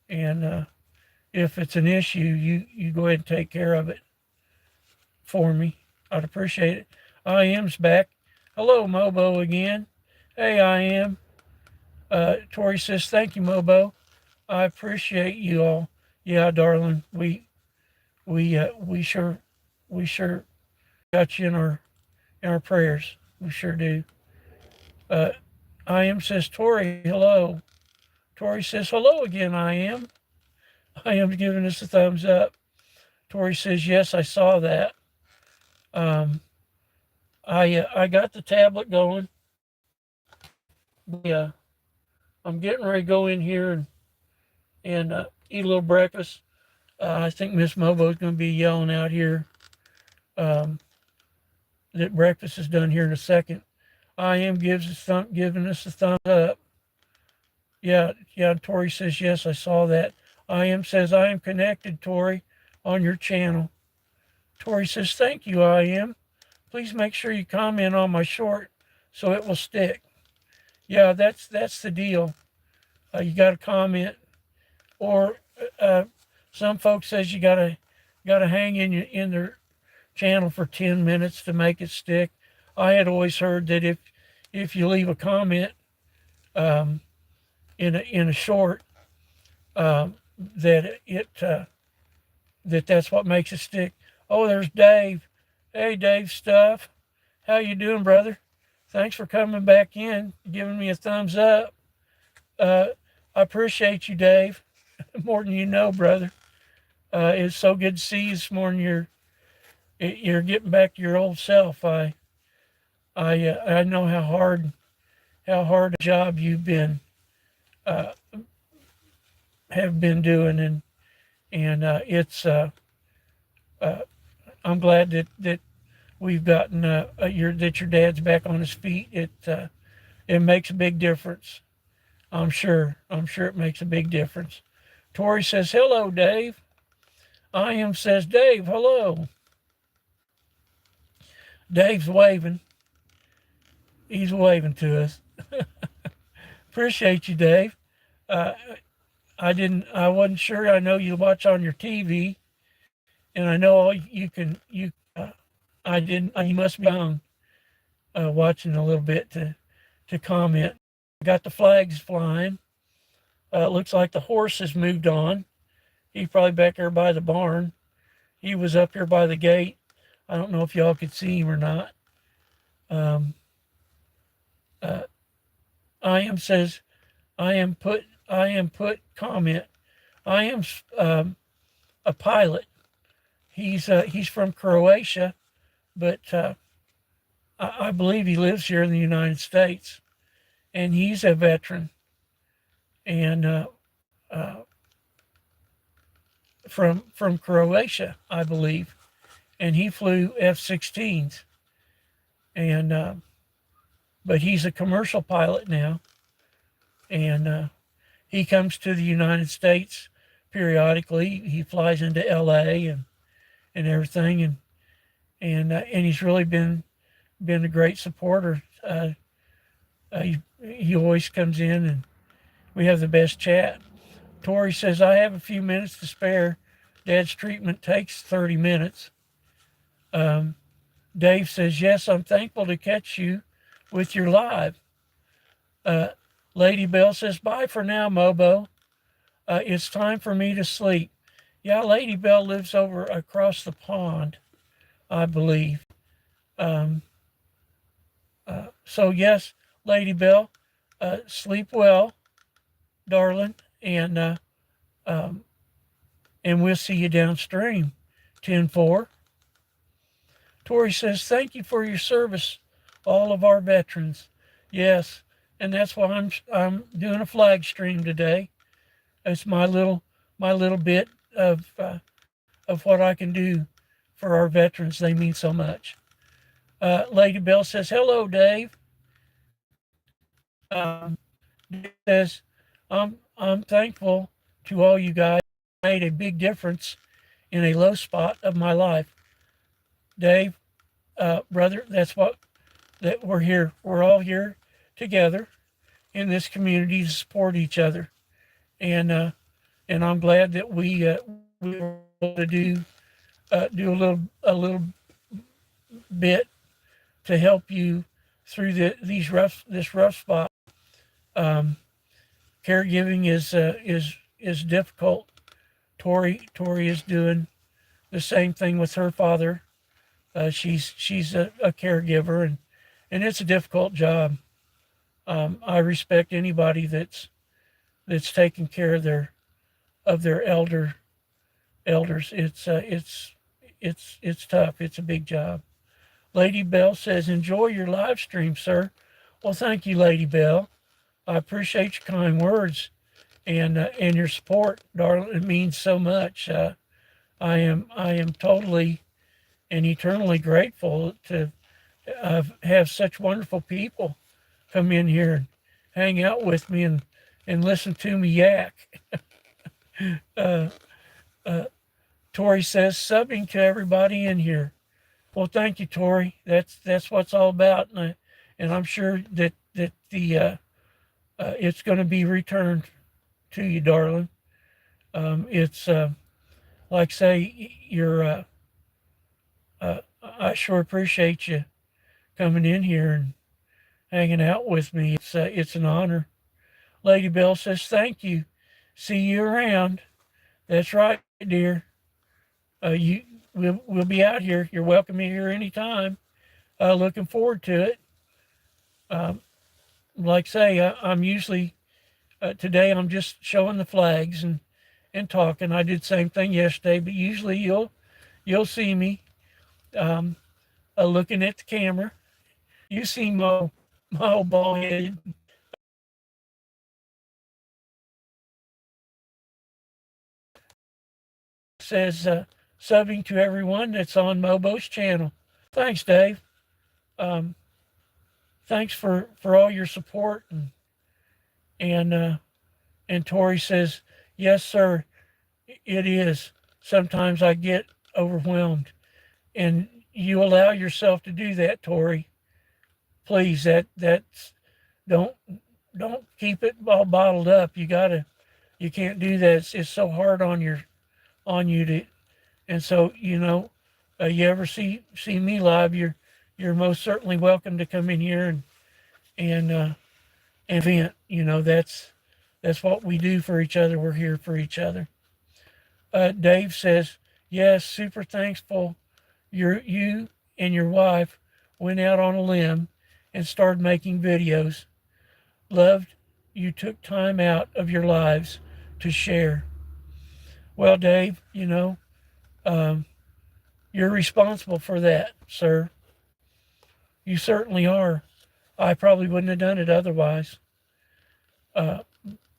and if it's an issue, you go ahead and take care of it for me. I'd appreciate it. I am's back. Hello, Mobo again. Hey, I am. Tori says, "Thank you, Mobo. I appreciate you all." Yeah, darling, we sure got you in our prayers. We sure do. I am says, "Tori, hello." Tori says, "Hello again, I am." I am giving us a thumbs up. Tori says, "Yes, I saw that." I got the tablet going, Yeah, I'm getting ready to go in here and eat a little breakfast. I think Miss Mobo is going to be yelling out here um, that breakfast is done here in a second. I am giving us a thumbs up. Yeah, yeah. Tori says yes. I saw that. I am says I am connected, Tori, on your channel. Tori says thank you. I am. Please make sure you comment on my short so it will stick. Yeah, that's the deal. You got to comment, or uh, some folks says you gotta hang in their channel for 10 minutes to make it stick. I had always heard that if you leave a comment um, in a short, that that's what makes it stick. Oh, there's Dave. Hey, Dave Stuff. How you doing, brother? Thanks for coming back in, giving me a thumbs up. I appreciate you, Dave, more than you know, brother. It's so good to see you this morning. You're getting back to your old self. I know how hard a job you've been uh, have been doing, and it's I'm glad that we've gotten that your dad's back on his feet. It makes a big difference. I'm sure it makes a big difference. Tori says hello, Dave. I am says Dave hello. Dave's waving. He's waving to us. Appreciate you, Dave. Uh, I wasn't sure. I know you watch on your TV, and I know I didn't. You must be on watching a little bit to comment. Got the flags flying. Looks like the horse has moved on. He's probably back there by the barn. He was up here by the gate. I don't know if y'all could see him or not. I am says, I am put comment. I am a pilot. He's from Croatia, but I believe he lives here in the United States, and he's a veteran, and from Croatia, I believe, and he flew F-16s, and but he's a commercial pilot now, and he comes to the United States periodically. He flies into L.A. and everything, and he's really been a great supporter. He always comes in, and we have the best chat. Tori says, I have a few minutes to spare. Dad's treatment takes 30 minutes. Dave says, yes, I'm thankful to catch you with your live. Lady Bell says, bye for now, Mobo. It's time for me to sleep. Yeah, Lady Bell lives over across the pond, I believe. So yes, Lady Bell, sleep well, darling, and we'll see you downstream. 10-4. Tori says, thank you for your service, all of our veterans. Yes, and that's why I'm doing a flag stream today. It's my little bit of what I can do for our veterans. They mean so much. Lady Bell says, hello, Dave. Dave says, I'm thankful to all you guys. Made a big difference in a low spot of my life. Dave, brother, that we're here. We're all here together in this community to support each other, and I'm glad that we were able to do a little bit to help you through this rough spot. Caregiving is difficult. Tori is doing the same thing with her father. She's a caregiver, and it's a difficult job. I respect anybody that's taking care of their elders. It's tough. It's a big job. Lady Bell says, enjoy your live stream, sir. Well, thank you, Lady Bell. I appreciate your kind words and your support, darling. It means so much. I am totally and eternally grateful to have such wonderful people come in here and hang out with me and listen to me yak. Uh, Tori says subbing to everybody in here. Well, thank you, Tori. That's what it's all about, and I'm sure that the it's going to be returned to you, darling. It's like say I sure appreciate you coming in here and hanging out with me. It's an honor. Lady Bell says thank you. See you around. That's right, dear. You we'll be out here. You're welcome here anytime. Looking forward to it. Um, like say, I'm usually today. I'm just showing the flags and talking. I did the same thing yesterday, but usually you'll see me looking at the camera. You see my old bald headed says subbing to everyone that's on Mobo's channel. Thanks, Dave. Um, thanks for all your support and and Tori says yes, sir. It is. Sometimes I get overwhelmed, and you allow yourself to do that, Tori. Please, that's don't don't keep it all bottled up. You can't do that. It's so hard on you to, and so you ever see me live, you're most certainly welcome to come in here and vent. That's what we do for each other. We're here for each other. Dave says yes, super thankful. You and your wife went out on a limb and started making videos. Loved you took time out of your lives to share. Well, Dave, um, you're responsible for that, sir. You certainly are. I probably wouldn't have done it otherwise. Uh,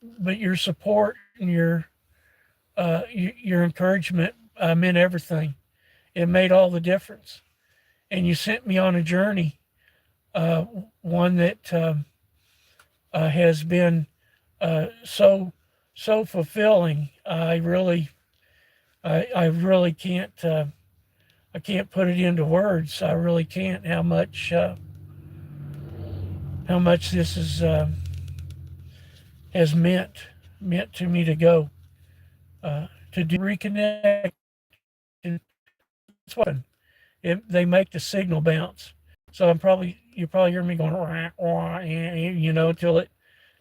but your support and your encouragement meant everything. It made all the difference. And you sent me on a journey, uh, one that has been so fulfilling. I really can't. I can't put it into words. I really can't. How much this has meant to me to go to reconnect. It's what they make the signal bounce. So you probably hear me going wah, wah,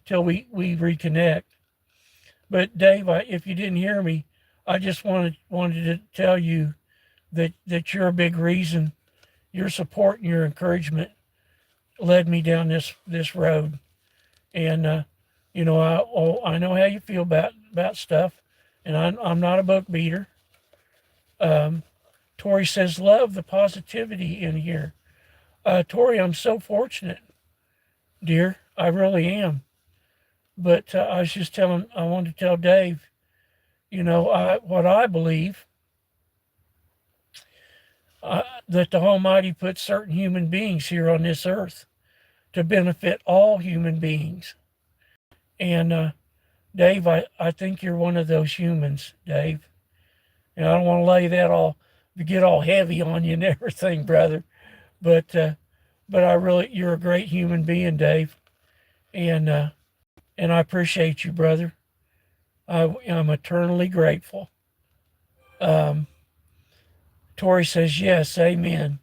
till we reconnect. But Dave, if you didn't hear me, I just wanted to tell you that you're a big reason. Your support and your encouragement led me down this road, and I know how you feel about stuff, and I'm not a book beater. Tori says love the positivity in here. Tori, I'm so fortunate, dear. I really am. But I wanted to tell Dave, what I believe, that the Almighty put certain human beings here on this earth to benefit all human beings. And Dave, I think you're one of those humans, Dave. And I don't want to lay that get all heavy on you and everything, brother. But you're a great human being, Dave. And I appreciate you, brother. I'm eternally grateful. Tori says, yes, amen.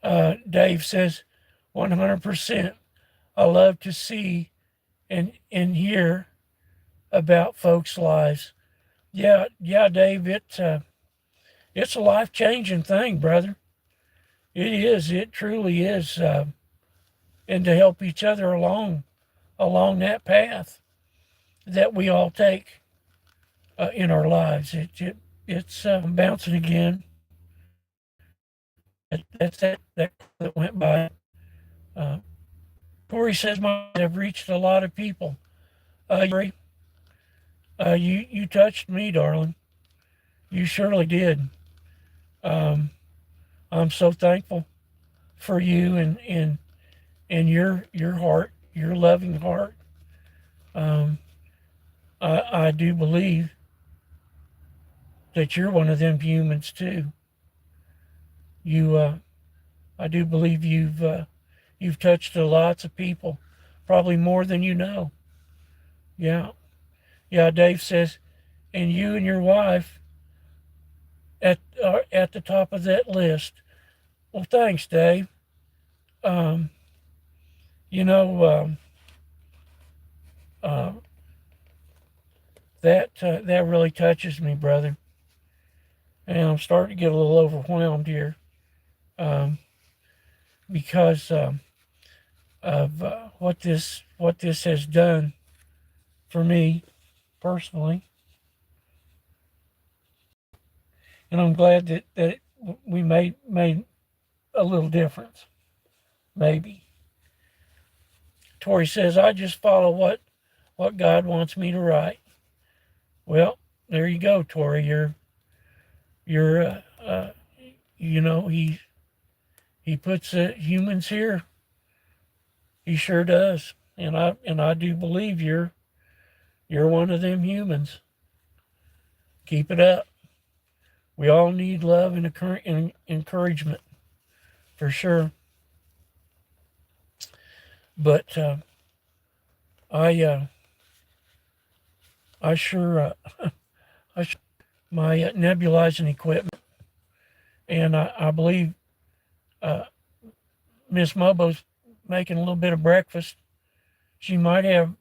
Dave says, 100%. I love to see and hear about folks' lives. Yeah, Dave, it's a life-changing thing, brother. It is. It truly is. And to help each other along that path that we all take in our lives. It's bouncing again. That's that went by. Uh, Tori says, "My have reached a lot of people." Tori, you touched me, darling. You surely did. Um, I'm so thankful for you and your heart, your loving heart. Um, I do believe that you're one of them humans too. You, I do believe you've touched lots of people, probably more than you know. Yeah, yeah. Dave says, and you and your wife at the top of that list. Well, thanks, Dave. Um, you know uh, that really touches me, brother, and I'm starting to get a little overwhelmed here um, because of what this has done for me personally, and I'm glad that we made a little difference. Maybe. Tori says, I just follow what God wants me to write. Well, there you go, Tori. You're you know, he puts humans here. He sure does, and I do believe you're one of them humans. Keep it up. We all need love and encouragement for sure. But I I sure my nebulizing equipment, and I believe uh, Miss Mobo's making a little bit of breakfast. She might have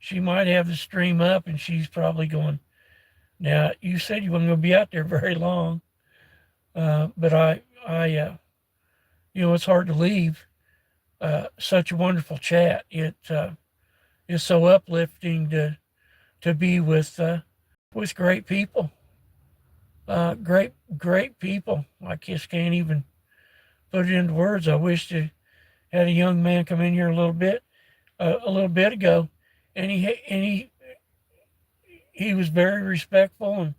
the stream up, and she's probably going. Now you said you weren't going to be out there very long, but you know, it's hard to leave such a wonderful chat. It is so uplifting to be with great people, great people. I just can't even put it into words. I wish I had a young man come in here a little bit ago, and he was very respectful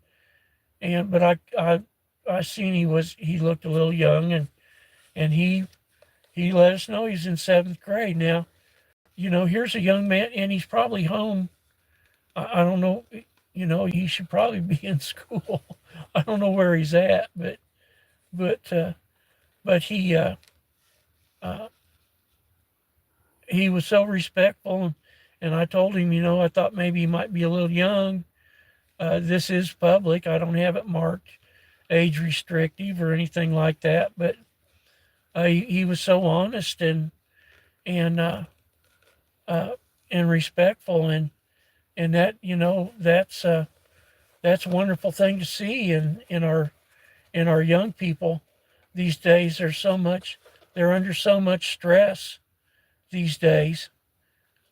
but I seen he looked a little young, and he let us know he's in seventh grade now. You know, here's a young man, and he's probably home. I don't know. You know, he should probably be in school. I don't know where he's at, but he uh, he was so respectful, and I told him, you know, I thought maybe he might be a little young. This is public. I don't have it marked age restrictive or anything like that, but he was so honest and uh, uh, and respectful, and that, you know, that's a wonderful thing to see in our young people these days. They're under so much stress these days,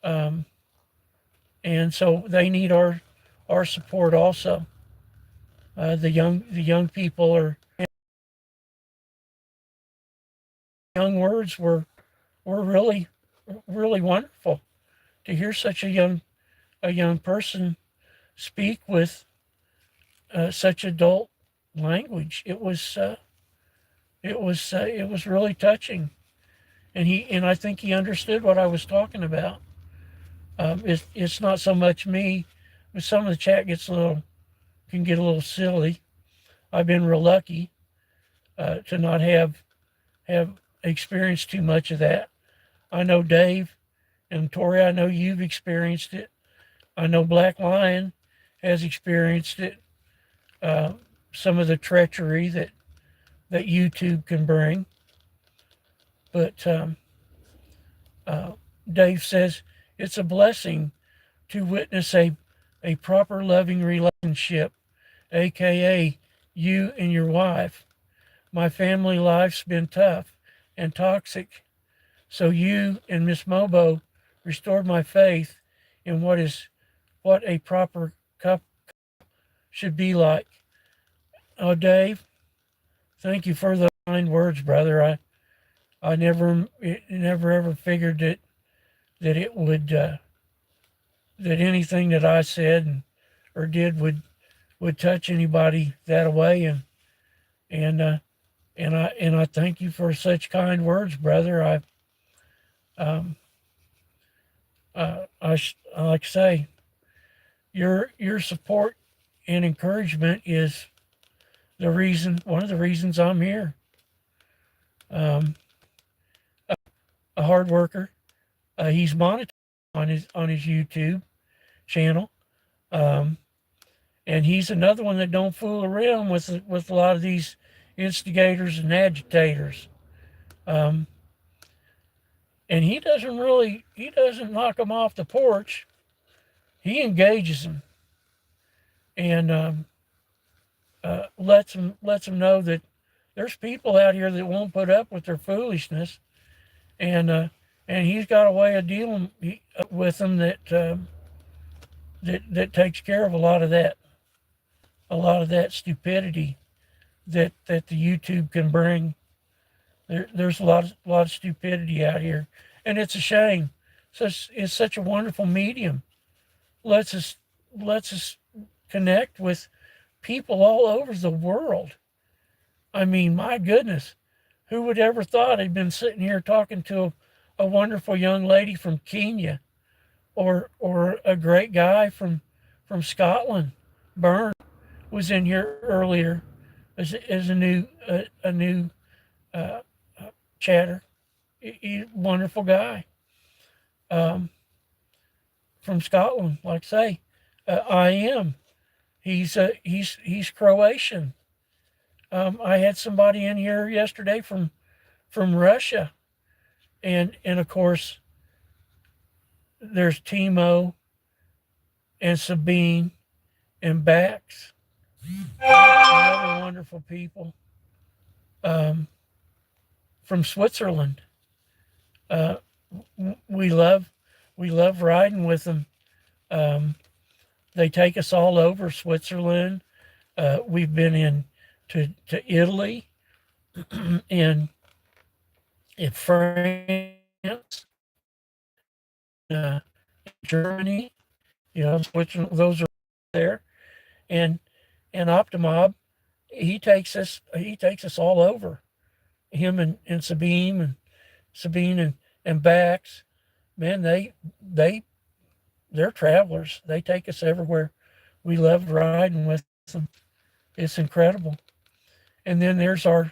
um, and so they need our support also. The young people are young words were really wonderful to hear such a young person speak with such adult language. It was really touching, and I think he understood what I was talking about. It's not so much me, but some of the chat can get a little silly. I've been real lucky to not have experienced too much of that. I know Dave and Tori, I know you've experienced it. I know Black Lion has experienced it. Uh, some of the treachery that YouTube can bring. But uh, Dave says it's a blessing to witness a proper loving relationship, aka you and your wife. My family life's been tough and toxic, so you and Miss Mobo restored my faith in what a proper couple should be like. Oh, Dave, thank you for the kind words, brother. I never ever figured that it would that anything that I said or did would touch anybody that way, and I thank you for such kind words, brother. Um, I like to say your support and encouragement is one of the reasons I'm here. Um, a hard worker. He's monetized on his YouTube channel, um, and he's another one that don't fool around with a lot of these instigators and agitators. Um, and he doesn't knock them off the porch. He engages them and lets them know that there's people out here that won't put up with their foolishness, and he's got a way of dealing with them that takes care of a lot of that stupidity that the YouTube can bring. There's a lot of stupidity out here, and it's a shame. So it's such a wonderful medium. Lets us connect with people all over the world. I mean, my goodness, who would ever thought I'd been sitting here talking to a wonderful young lady from Kenya, or a great guy from Scotland. Byrne was in here earlier as a new uh, chatter. Wonderful guy from Scotland. Like I say, I am. He's Croatian. I had somebody in here yesterday from Russia, and of course there's Timo and Sabine and Bax, other wonderful people from Switzerland. We love riding with them. They take us all over Switzerland. We've been to Italy and in France, Germany, Switzerland. Those are there, and Optimob, he takes us all over. Him and Sabine and Bax, man, they're travelers. They take us everywhere. We love riding with them. It's incredible. And then there's our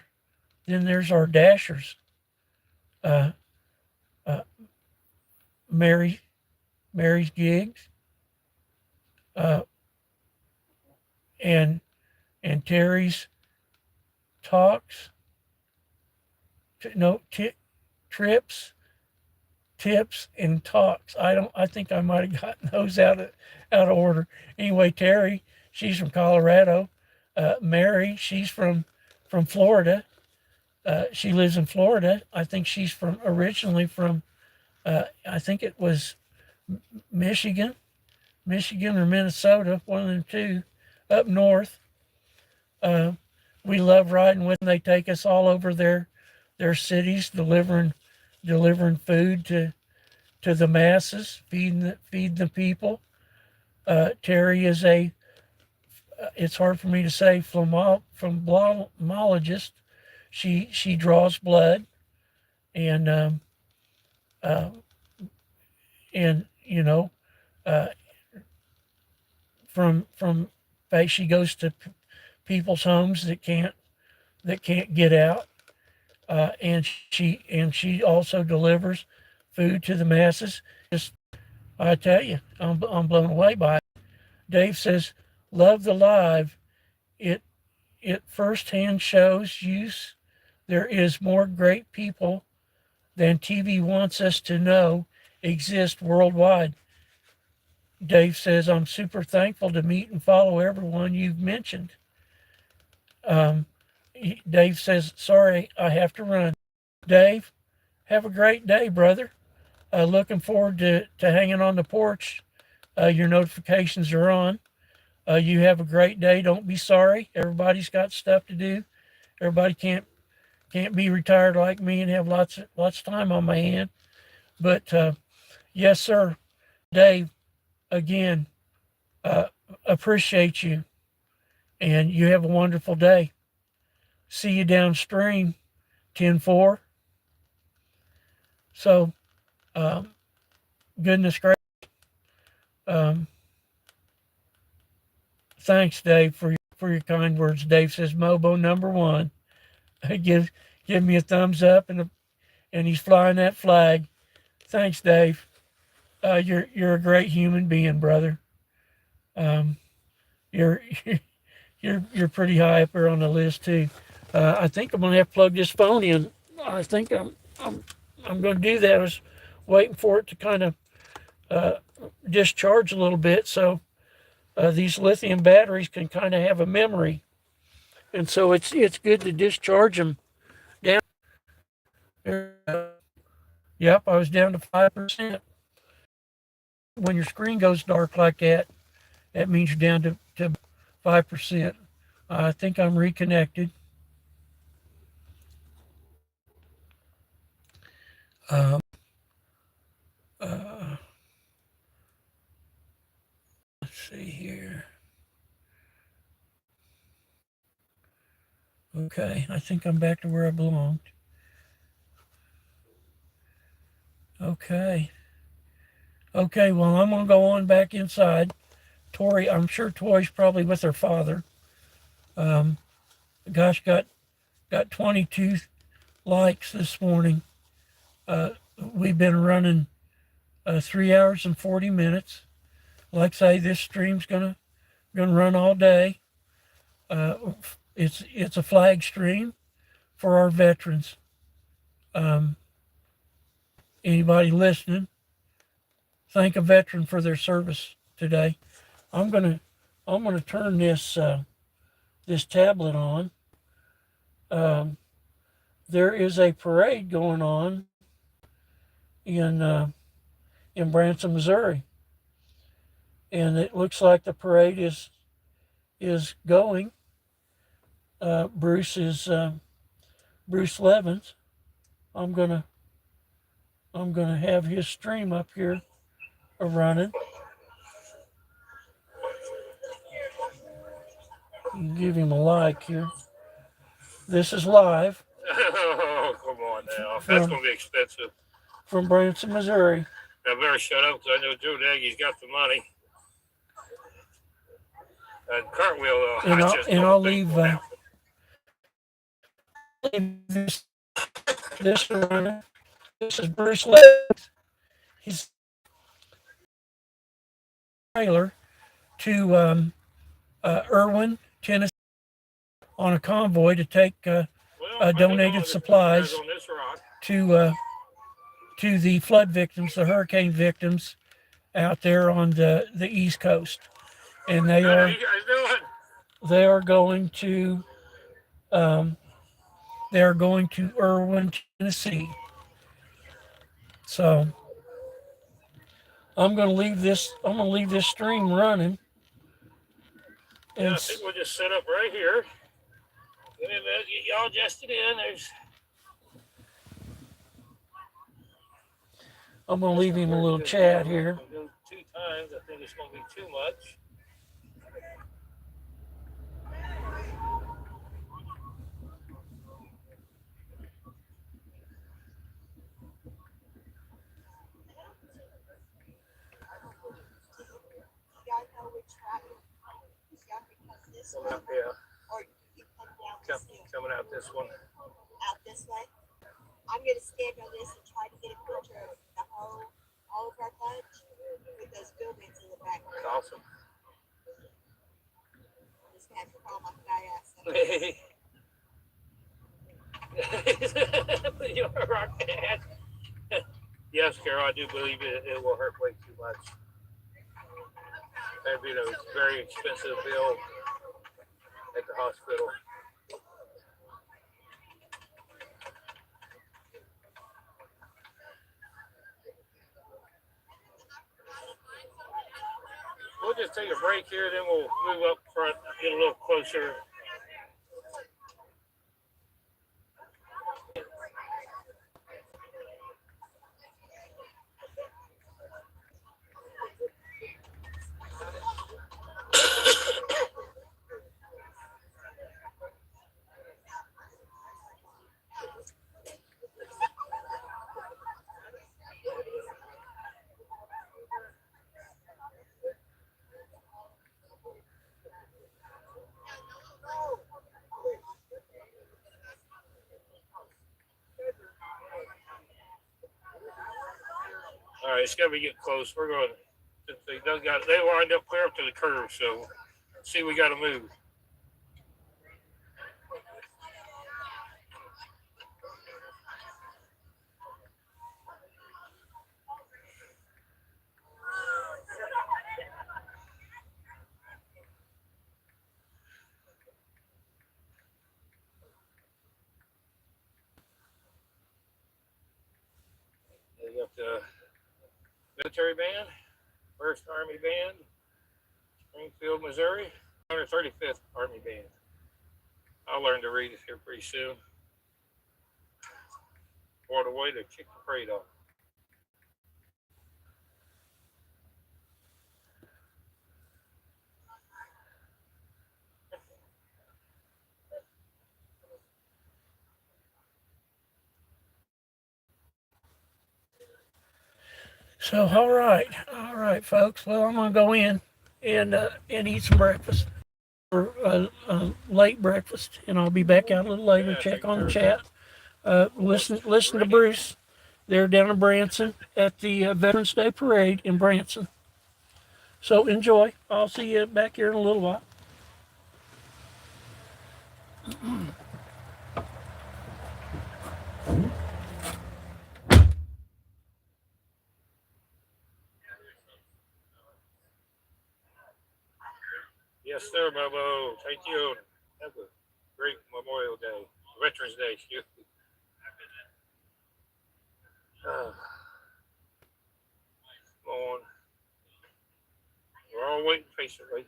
dashers. Mary's gigs, and Terry's talks. Trips, tips, and talks. I think I might have gotten those out of order. Anyway, Terry, she's from Colorado. Mary, she's from Florida. She lives in Florida. I think she's originally from I think it was Michigan or Minnesota, one of them two, up north. We love riding with them. They take us all over their cities, delivering food to the masses, feeding the people. Terry is it's hard for me to say, phlebologist. She draws blood, and from she goes to people's homes that can't get out, and she also delivers food to the masses. Just, I tell you, I'm blown away by it. Dave says, "Love the live. It firsthand shows use there is more great people than TV wants us to know exist worldwide." Dave says, "I'm super thankful to meet and follow everyone you've mentioned." Dave says, "Sorry, I have to run." Dave, have a great day, brother. Looking forward to hanging on the porch. Your notifications are on. You have a great day. Don't be sorry. Everybody's got stuff to do. Everybody can't be retired like me and have lots of time on my hand. But Yes, sir. Dave, again, appreciate you, and you have a wonderful day. See you downstream, 10-4. So, um, goodness gracious. Um, thanks, Dave, for your kind words. Dave says, Mobo number one. Give me a thumbs up, and he's flying that flag. Thanks, Dave. You're a great human being, brother. Um, you're you're pretty high up there on the list too. I think I'm gonna have to plug this phone in. I think I'm gonna do that. I was waiting for it to kind of discharge a little bit, so these lithium batteries can kind of have a memory, and so it's good to discharge them down. Yep, I was down to 5%. When your screen goes dark like that, that means you're down to 5%. I think I'm reconnected. Um, uh, let's see here. Okay, I think I'm back to where I belonged. Okay. Okay, well, I'm going to go on back inside. Tori, I'm sure Tori's probably with her father. Um, gosh, got 22 likes this morning. We've been running 3 hours and 40 minutes. Like I say, this stream's gonna run all day. It's a flag stream for our veterans. Um, Anybody listening, thank a veteran for their service today. I'm gonna turn this this tablet on. There is a parade going on in Branson, Missouri, and it looks like the parade is going. Bruce is Bruce Levens. I'm gonna have his stream up here running. Give him a like here. This is live. Oh, come on now. That's going to be expensive. From Branson, Missouri. I better shut up because I know Joe Nagy's got the money. And Cartwheel, I'll leave this running. This is Bruce Lewis. He's trailer to Irwin, Tennessee, on a convoy to take donated supplies to the flood victims, the hurricane victims out there on the East Coast, and they are going to Irwin, Tennessee. So I'm going to leave this stream running. And I think we'll just set up right here. Get y'all adjusted in. I'm going to leave him a little chat here. We'll go 2 times. I think it's going to be too much. Coming out this one. Out this way. I'm going to stand on this and try to get a picture of all of our bunch with those buildings in the background. That's awesome. I'm just going to have to call my guy. You're a rock dad. Yes, Carol, I do believe it will hurt way too much. That'd be a very expensive bill at the hospital. We'll just take a break here, then we'll move up front, get a little closer. All right, it's gonna be getting close. We're going. They lined up clear up to the curve, so see, we got to move. They got the military band, 1st Army Band, Springfield, Missouri, 135th Army Band. I'll learn to read it here pretty soon. What a way to kick the parade off. So, all right, folks. Well, I'm gonna go in and eat some breakfast, or late breakfast, and I'll be back out a little later. Yeah, Check take on the care of chat. Listen to Bruce. They're down in Branson at the Veterans Day Parade in Branson. So enjoy. I'll see you back here in a little while. Yes, sir, Mobo. Thank you. Have a great Memorial Day, Veterans Day. Come on. We're all waiting patiently.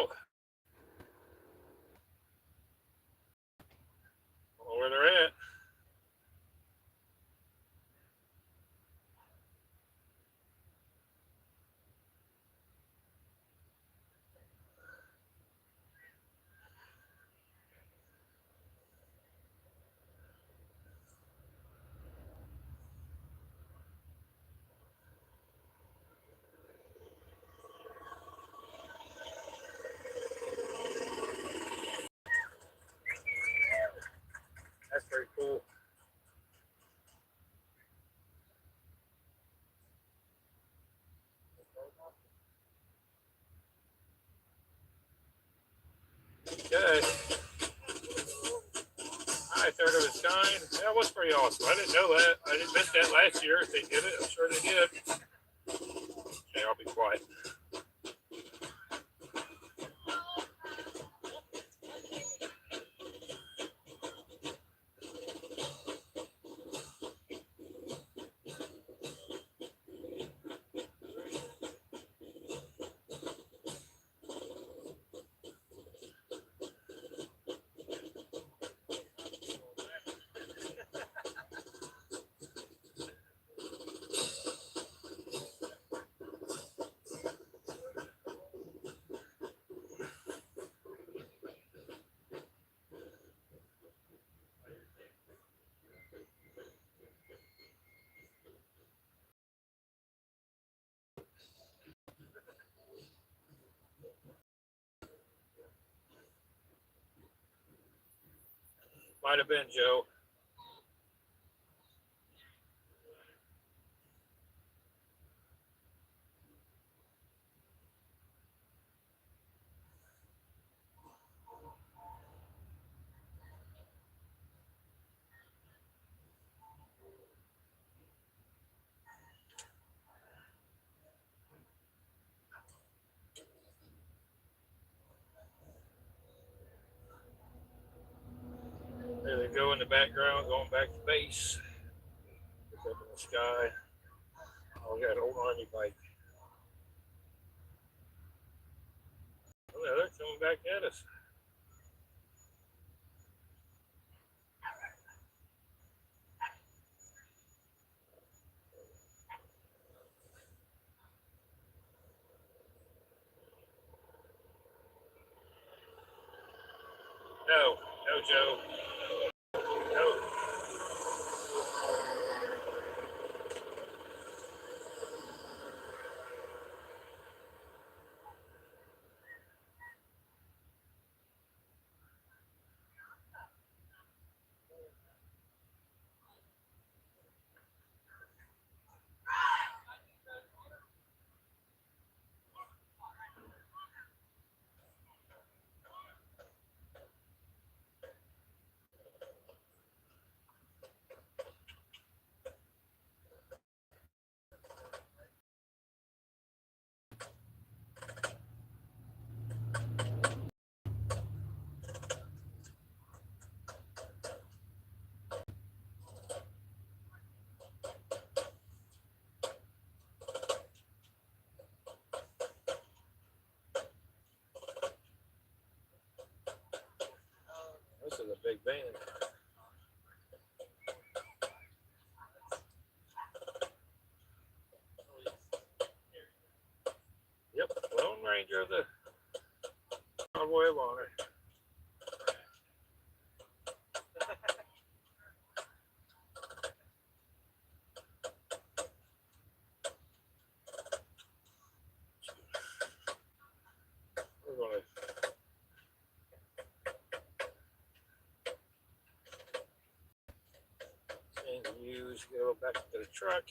Oh, where they're at. That's pretty cool. Okay. Alright, third of its kind. That was pretty awesome. I didn't know that. I didn't miss that last year. If they did it, I'm sure they did. Okay, I'll be quiet. Might have been Joe. There they go in the background, going back to base. Look up in the sky. Oh, we got an old army bike. Oh, yeah, they're coming back at us. No, no, Joe. No. This is a big band. Yep, Lone Ranger of the Convoy of Honor. We're going to change views, go back to the truck.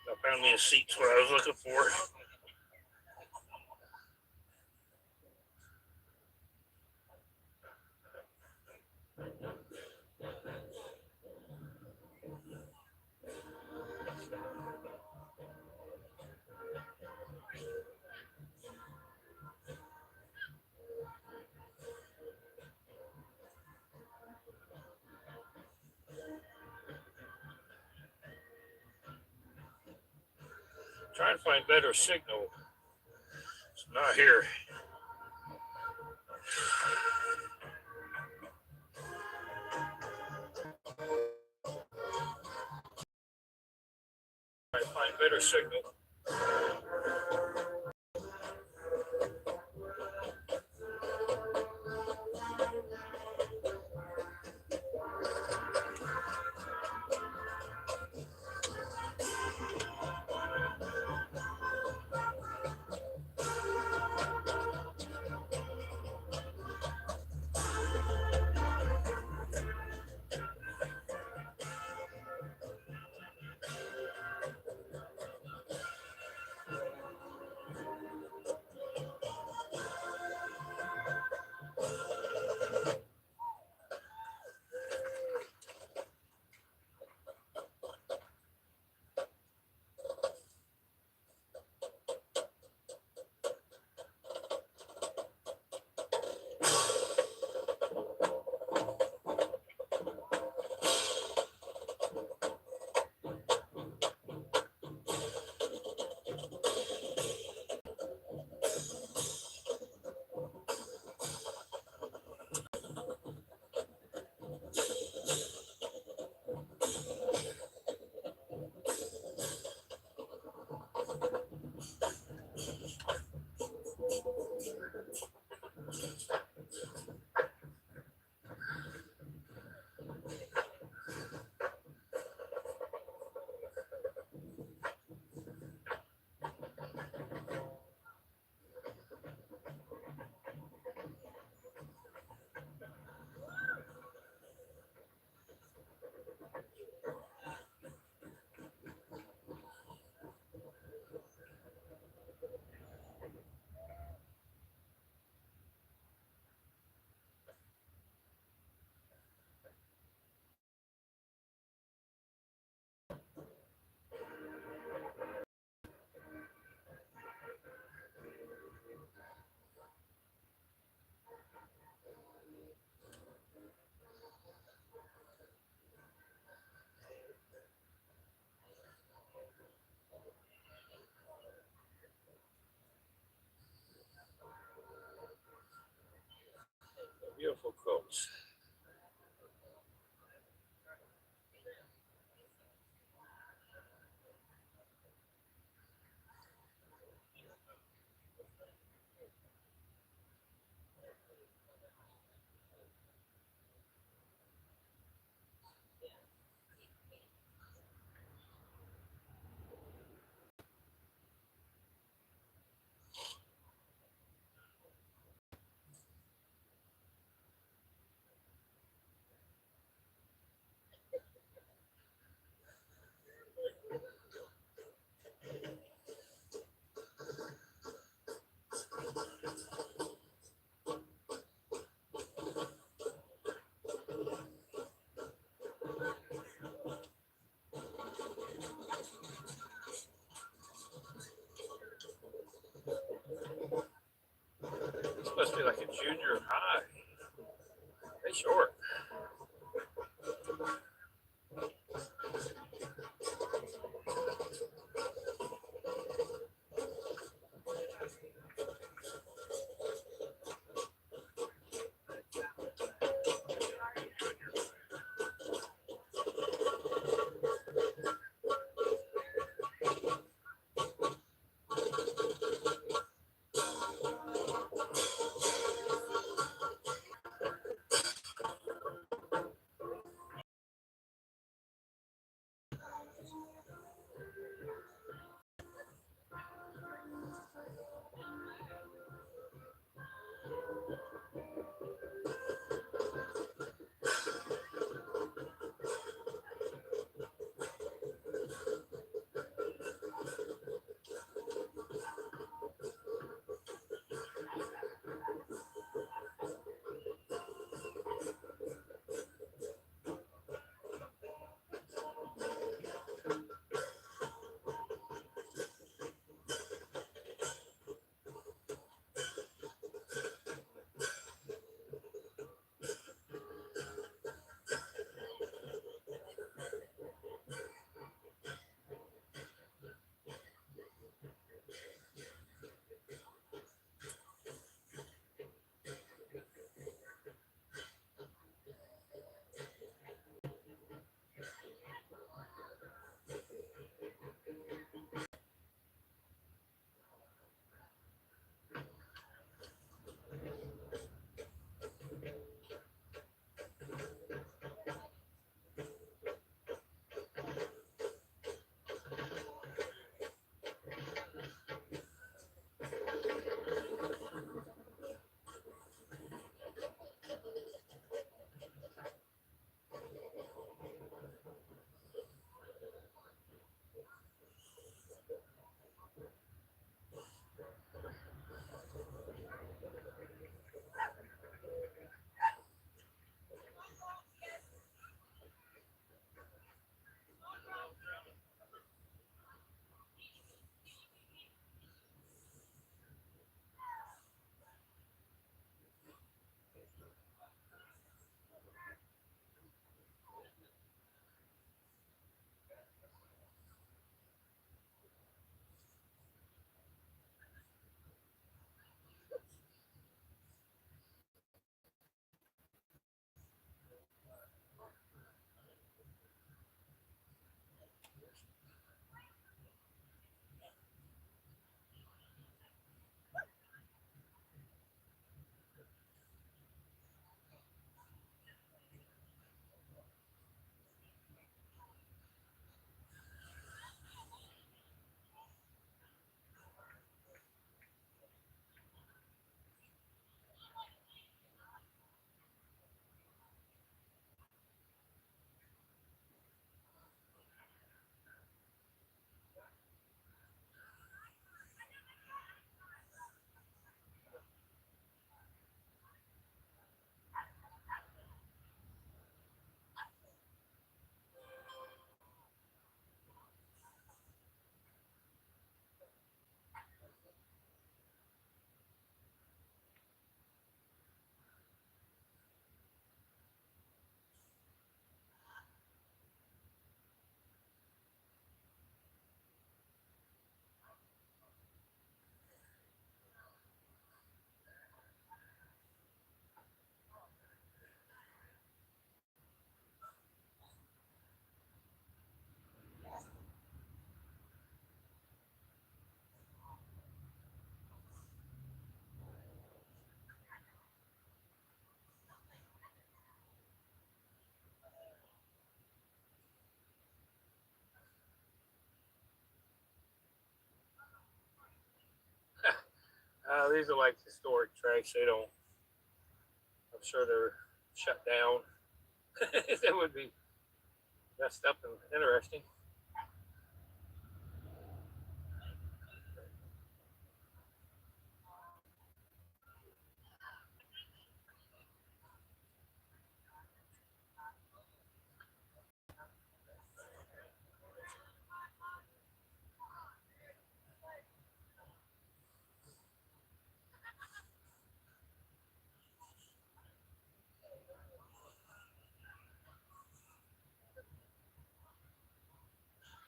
I found me a seat's what I was looking for. Trying to find better signal. It's not here. Trying to find better signal. Beautiful quotes. This must be like a junior high. They short. These are like historic tracks. They don't. I'm sure they're shut down. That would be messed up and interesting.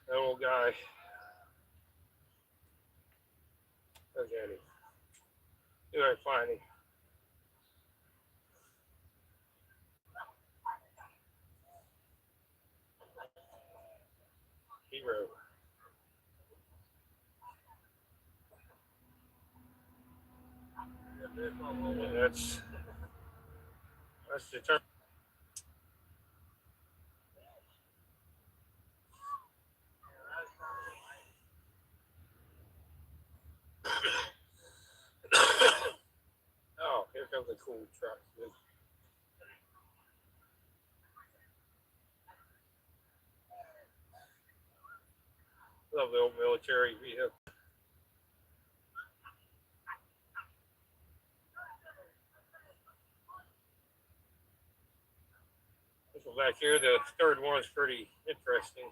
That old guy. Look at him. You are funny. Hero. And that's the term. Oh, here comes a cool truck. Love the old military vehicle. This one back here, the third one is pretty interesting.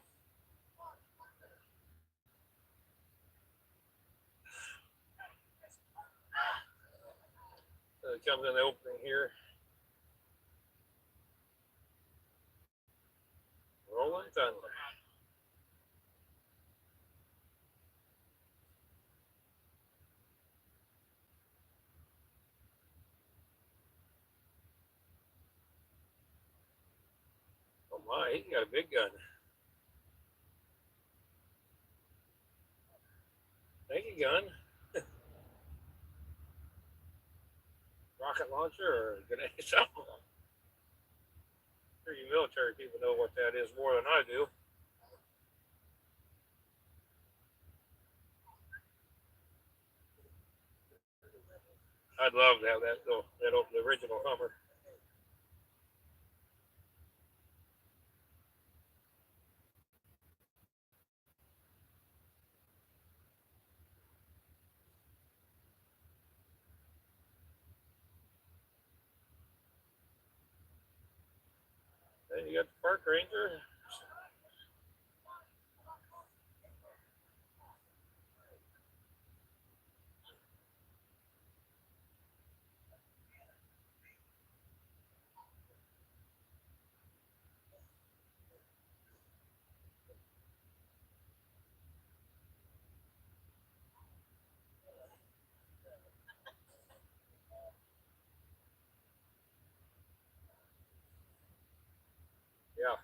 It comes in the opening here. Rolling Thunder. Oh my, he got a big gun. Thank you, gun. Rocket launcher or grenade something. Sure, you military people know what that is more than I do. I'd love to have that the original Hummer. Then you got the park ranger. Yeah.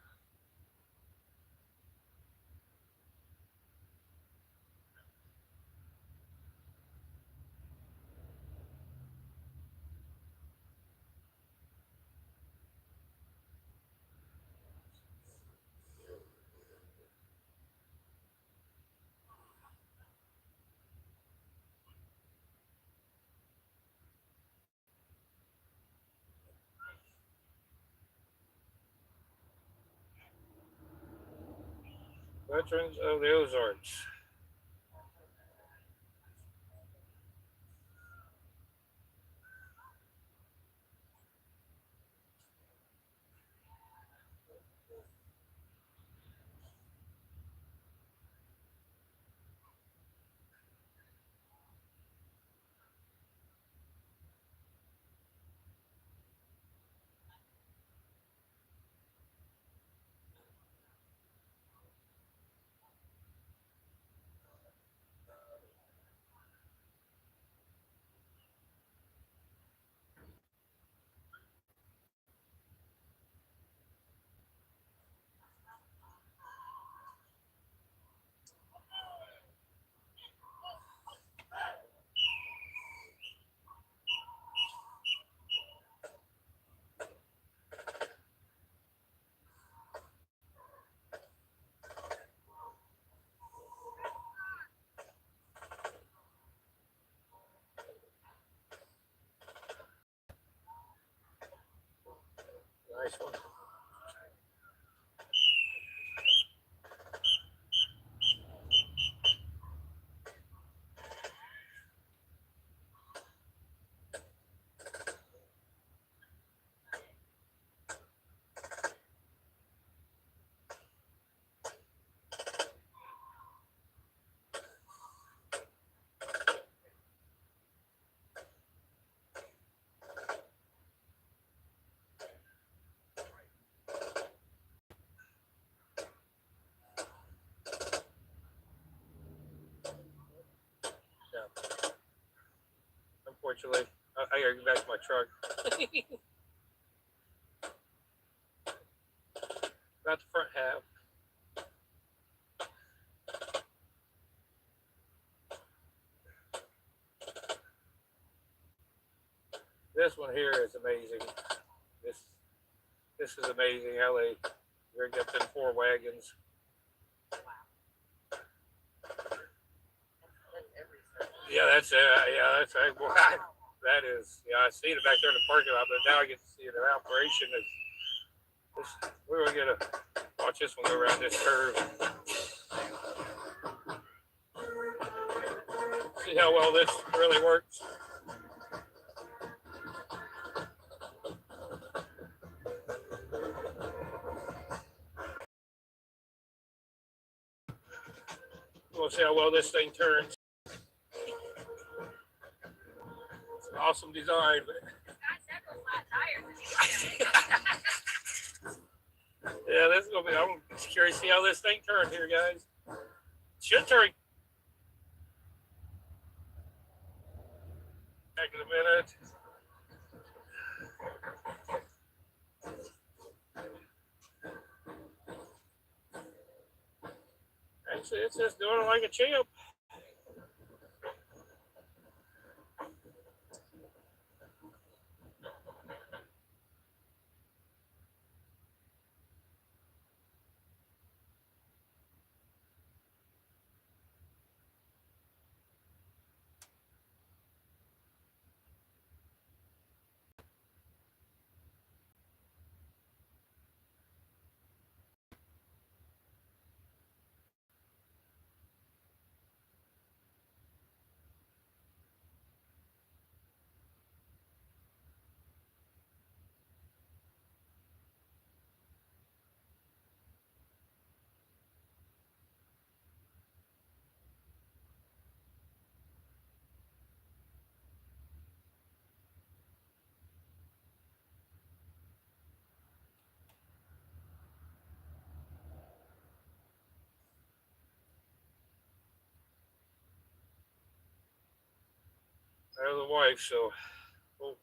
Veterans of the Ozarks. Nice one. Yeah. Unfortunately, I gotta get back to my truck. Got the front half. This one here is amazing. This is amazing how they rigged up them 4 wagons. Yeah, that's well, that is. Yeah, I seen it back there in the parking lot, but now I get to see it in operation. We're gonna get watch this one go around this curve. See how well this really works. We'll see how well this thing turns. It's an awesome design. Yeah, this is gonna be. I'm curious to see how this thing turns here, guys. Should turn. Back in a minute. Actually, it's just doing it like a champ. out of the wife, so we'll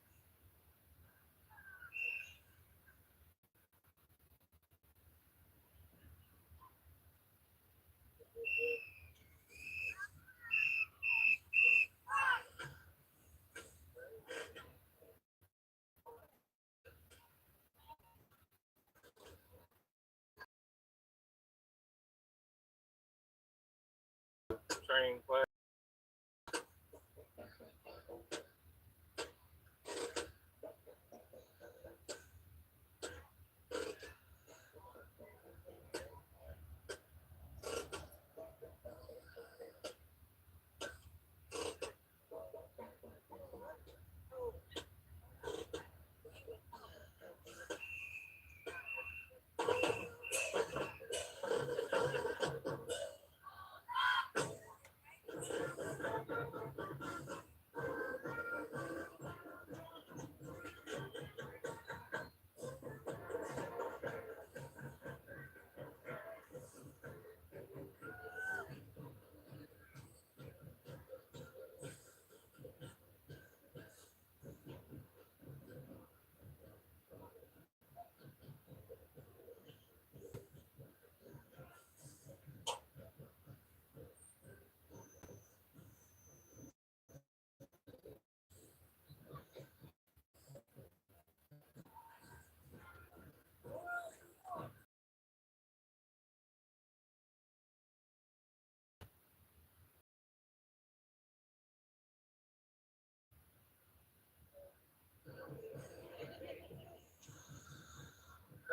training class.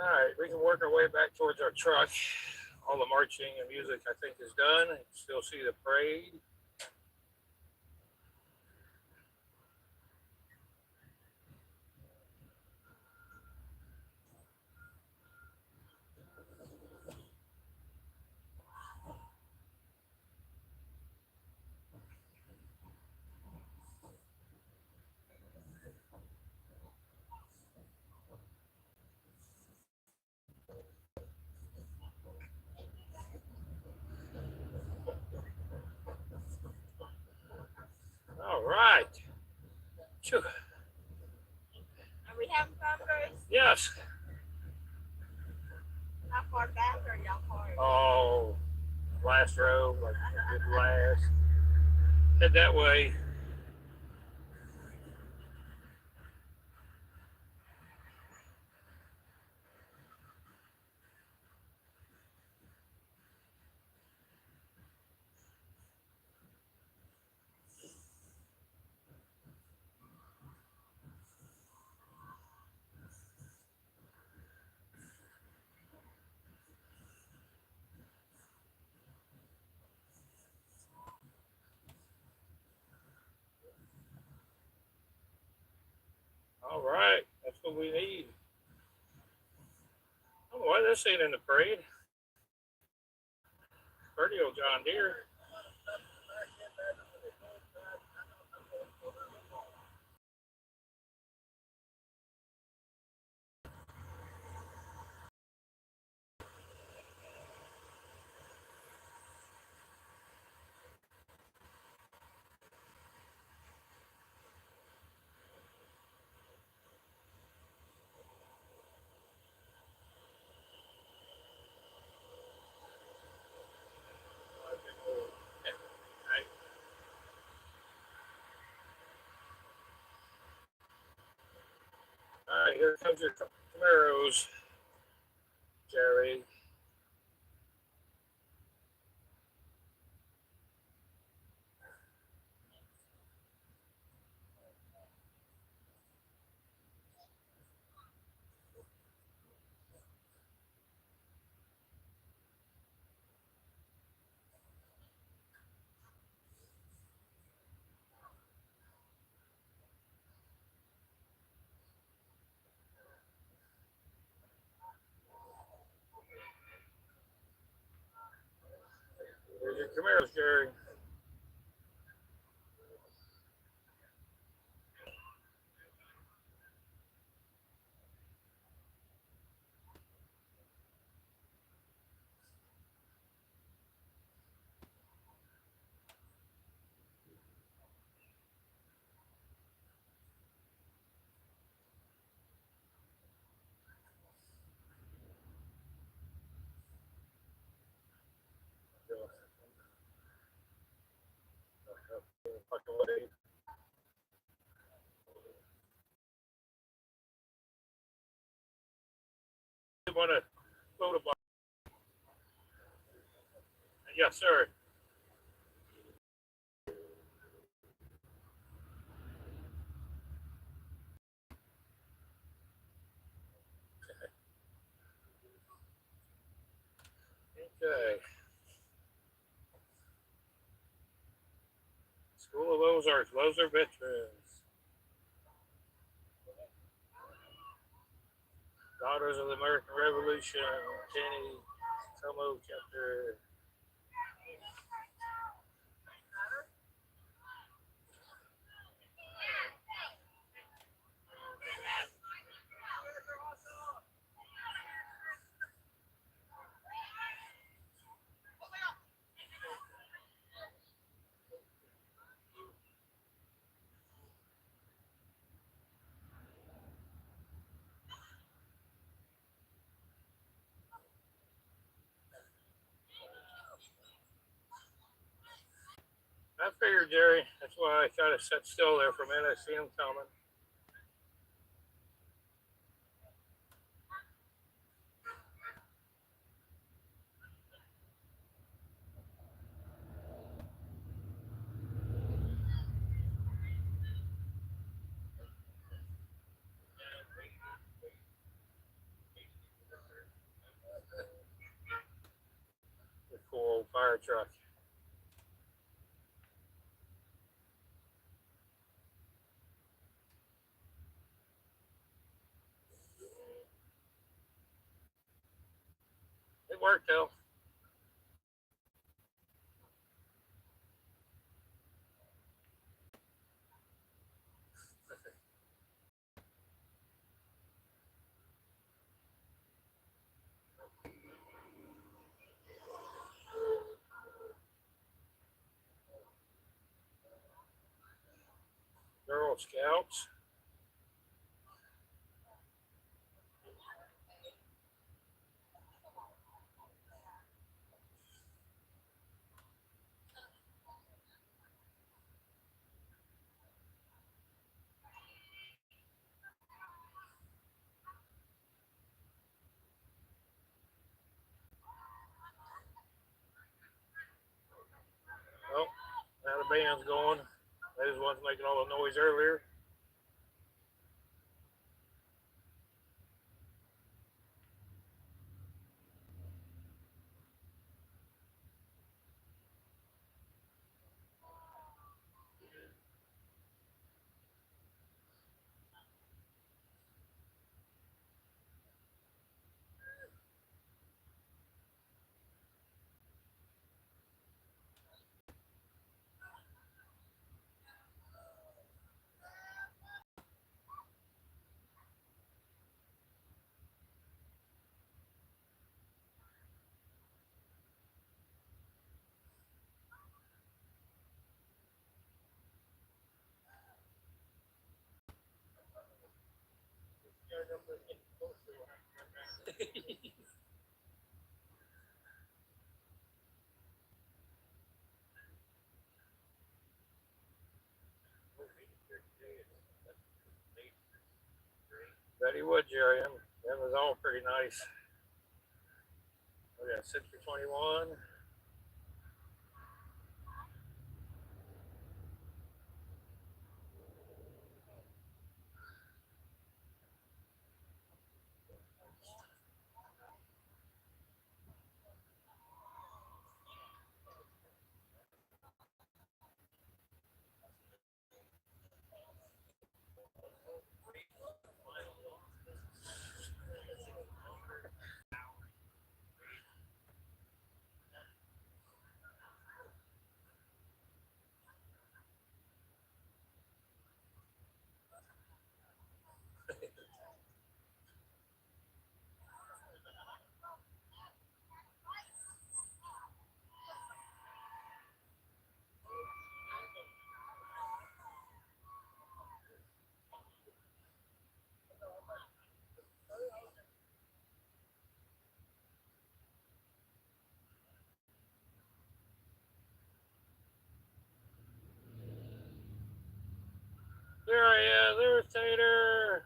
All right, we can work our way back towards our truck. All the marching and music, I think, is done. Still see the parade. All right. Phew. Are we having fun, Bruce? Yes. How far back are y'all far? Oh, last row, like good last. Head that way. All right, that's what we need. Oh, why this ain't in the parade? Pretty old John Deere. All right, here comes your Camaros, Jerry. Here's your Camaros, Jerry. Fuck away. You want to float a bar? Yes, sir. Okay. School of Ozarks, Loser veterans. Daughters of the American Revolution, Kenny, Tomo chapter. I figured, Jerry. That's why I kind of sat still there for a minute. I see him coming. The cool old fire truck. It worked though. Girl Scouts. Oh, now the band's going. They was the ones making all the noise earlier. Betty Wood, Jerry. That was all pretty nice. We got Century 21. spectator.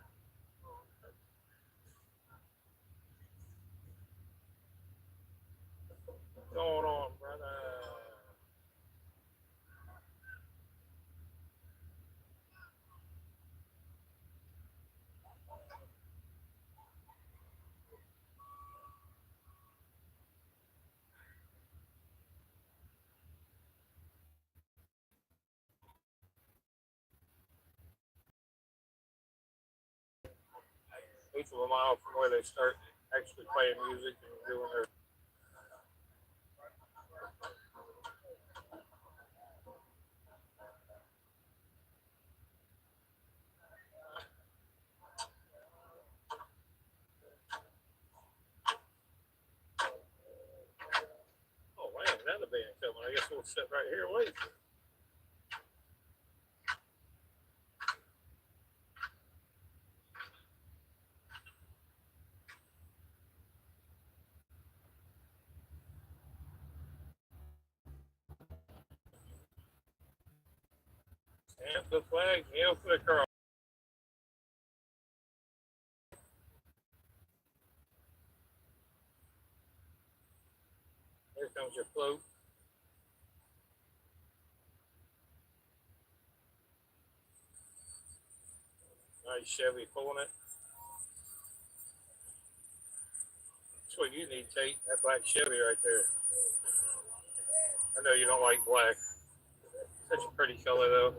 What's going on, brother? Eighth of a mile from where they start actually playing music and doing their. Oh man, another band coming. I guess we'll sit right here and wait. Stand for the flag, kneel for the cross. Here comes your float. Nice Chevy pulling it. That's what you need, Tate. That black Chevy right there. I know you don't like black. Such a pretty color, though.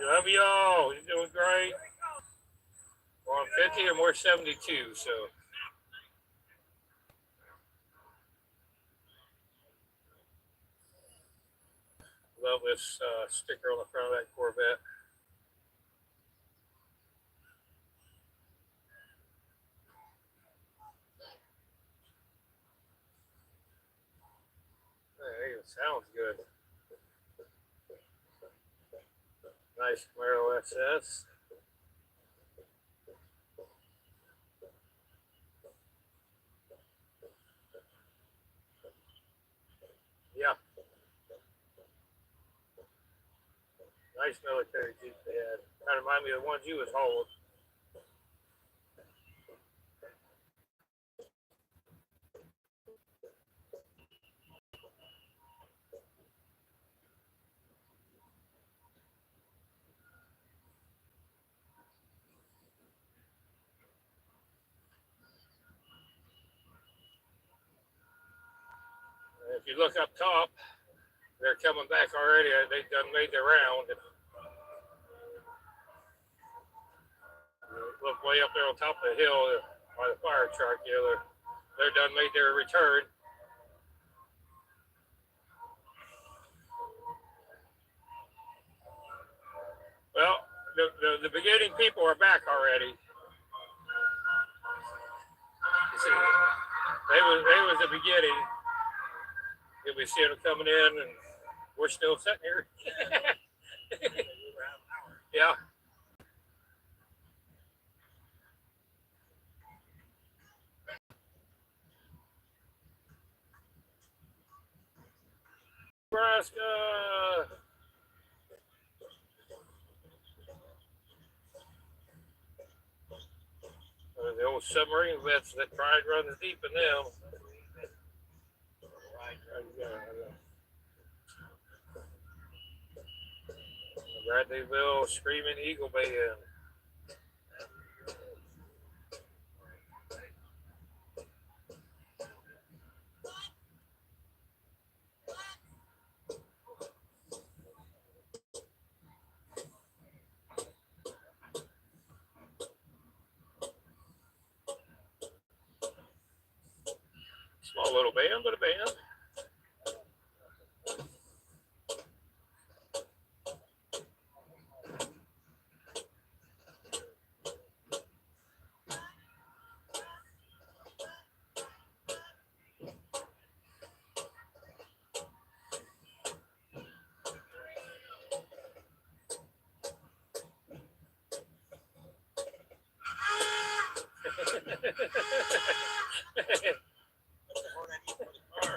Love y'all. You're doing great. We're on 50 and we're 72, so. Love this sticker on the front of that Corvette. Hey, it sounds good. Nice Camaro SS. Yeah. Nice military Jeep they had. Kind of remind me of the ones you was hauling. If you look up top, they're coming back already. They done made their round. Look way up there on top of the hill by the fire truck. Yeah, they're done made their return. Well, the beginning people are back already. You see, they was the beginning. You'll be seeing them coming in, and we're still sitting here. Yeah. Nebraska. The old submarine vets that pride runs deep in them. Bradleyville Screaming Eagle Band. Small little band, but a band.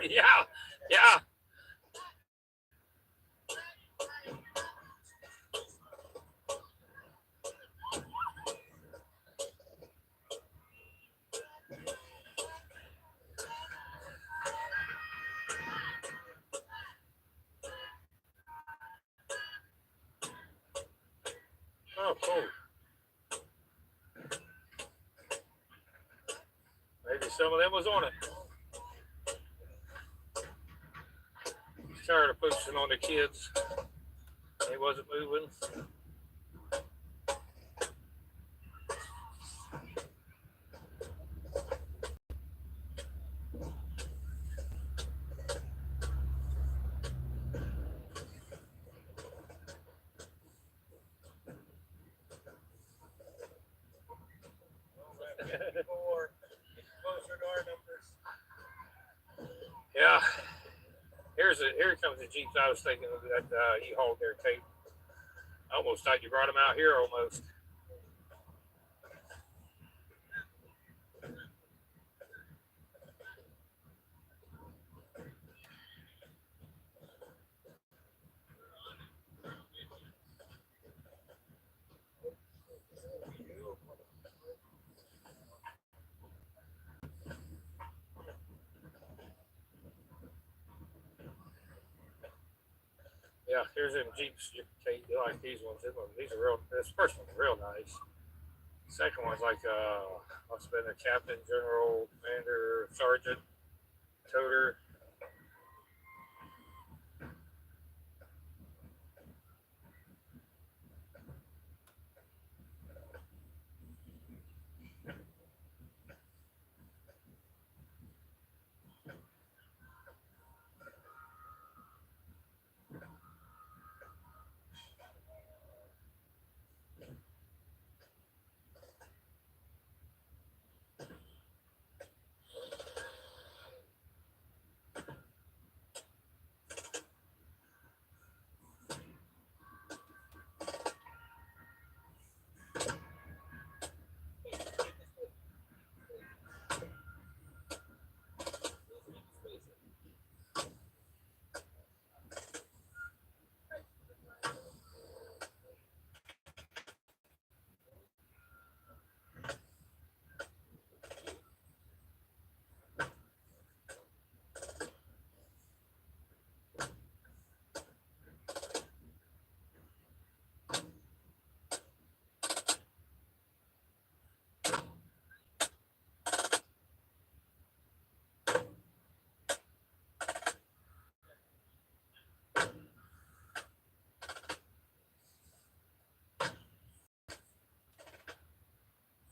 Yeah, yeah. Oh, cool. Maybe some of them was on it. He's tired of pushing on the kids. He wasn't moving. Closer to our numbers. Yeah. Here comes the Jeeps I was thinking of that you hauled there, Kate. I almost thought you brought them out here almost. Yeah, here's them Jeeps, Kate. You like these ones. These are real. This first one's real nice. Second one's like must have been a captain, general, commander, sergeant, toter.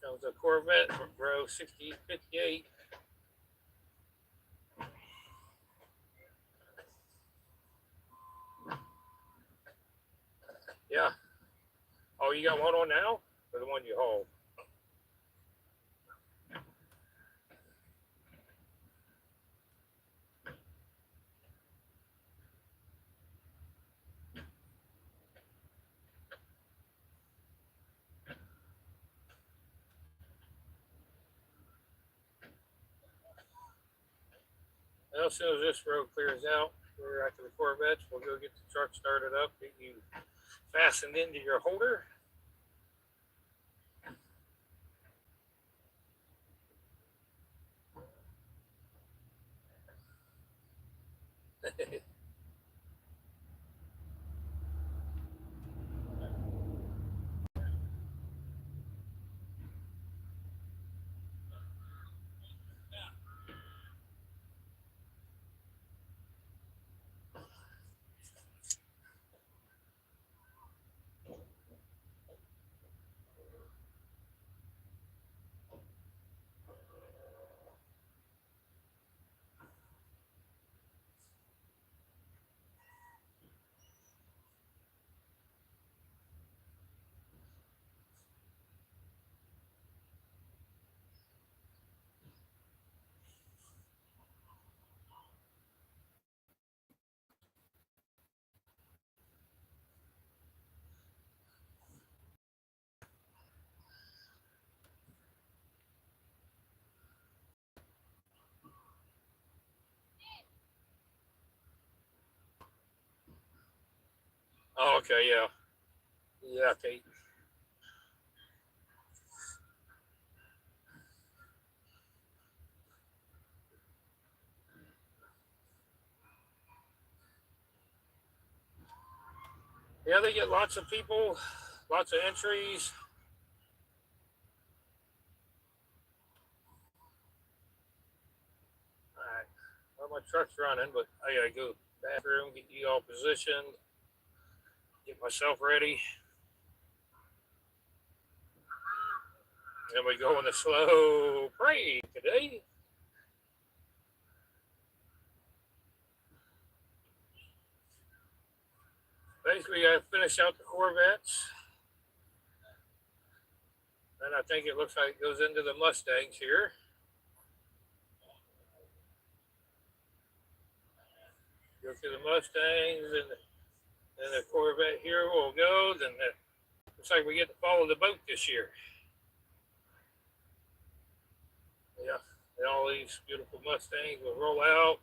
Comes a Corvette, row 6058. Yeah. Oh, you got one on now? Or the one you hauled? Well, as soon as this road clears out, we're after the Corvettes, we'll go get the truck started up, get you fastened into your holder. Oh, okay, yeah. Yeah, Kate. Yeah, they get lots of people, lots of entries. All right. Well, my truck's running, but I gotta go to the bathroom, get you all positioned, get myself ready. And we go in the slow parade today. Basically, I finish out the Corvettes. And I think it looks like it goes into the Mustangs here. Go through the Mustangs and the Corvette here will go. Then looks like we get to follow the boat this year. Yeah, and all these beautiful Mustangs will roll out.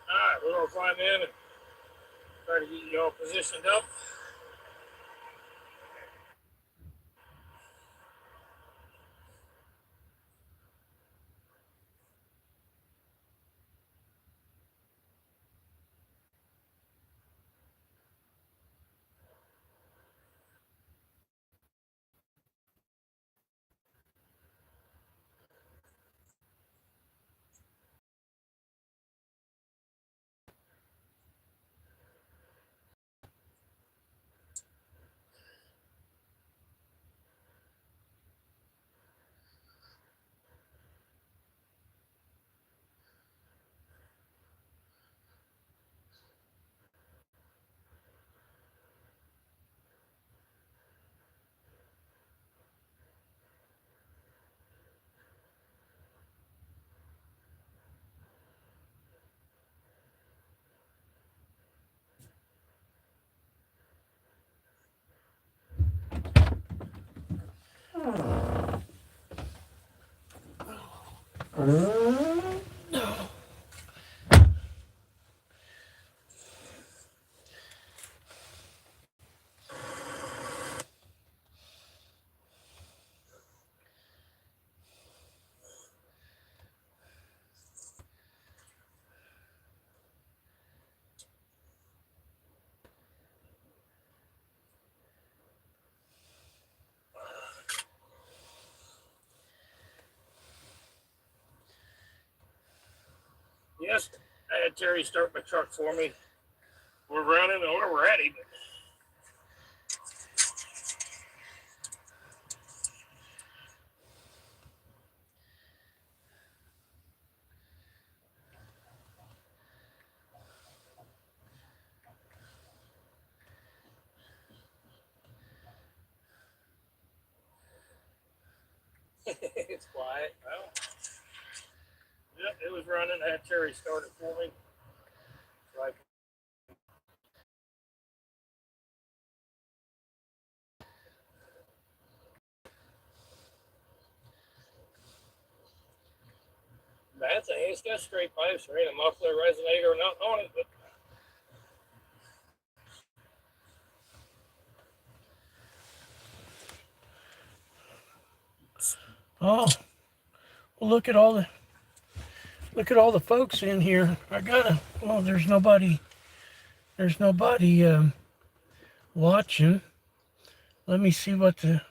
All right, we're gonna climb in and try to get you all positioned up. Yes, I had Terry start my truck for me. We're running or we're ready, but it's quiet. Well, yep, it was running. I had Terry start it for me. So bad thing, it's got straight pipes. There ain't a muffler, resonator, or nothing on it, but Oh, well, look at all the folks in here. Well, there's nobody watching. Let me see what the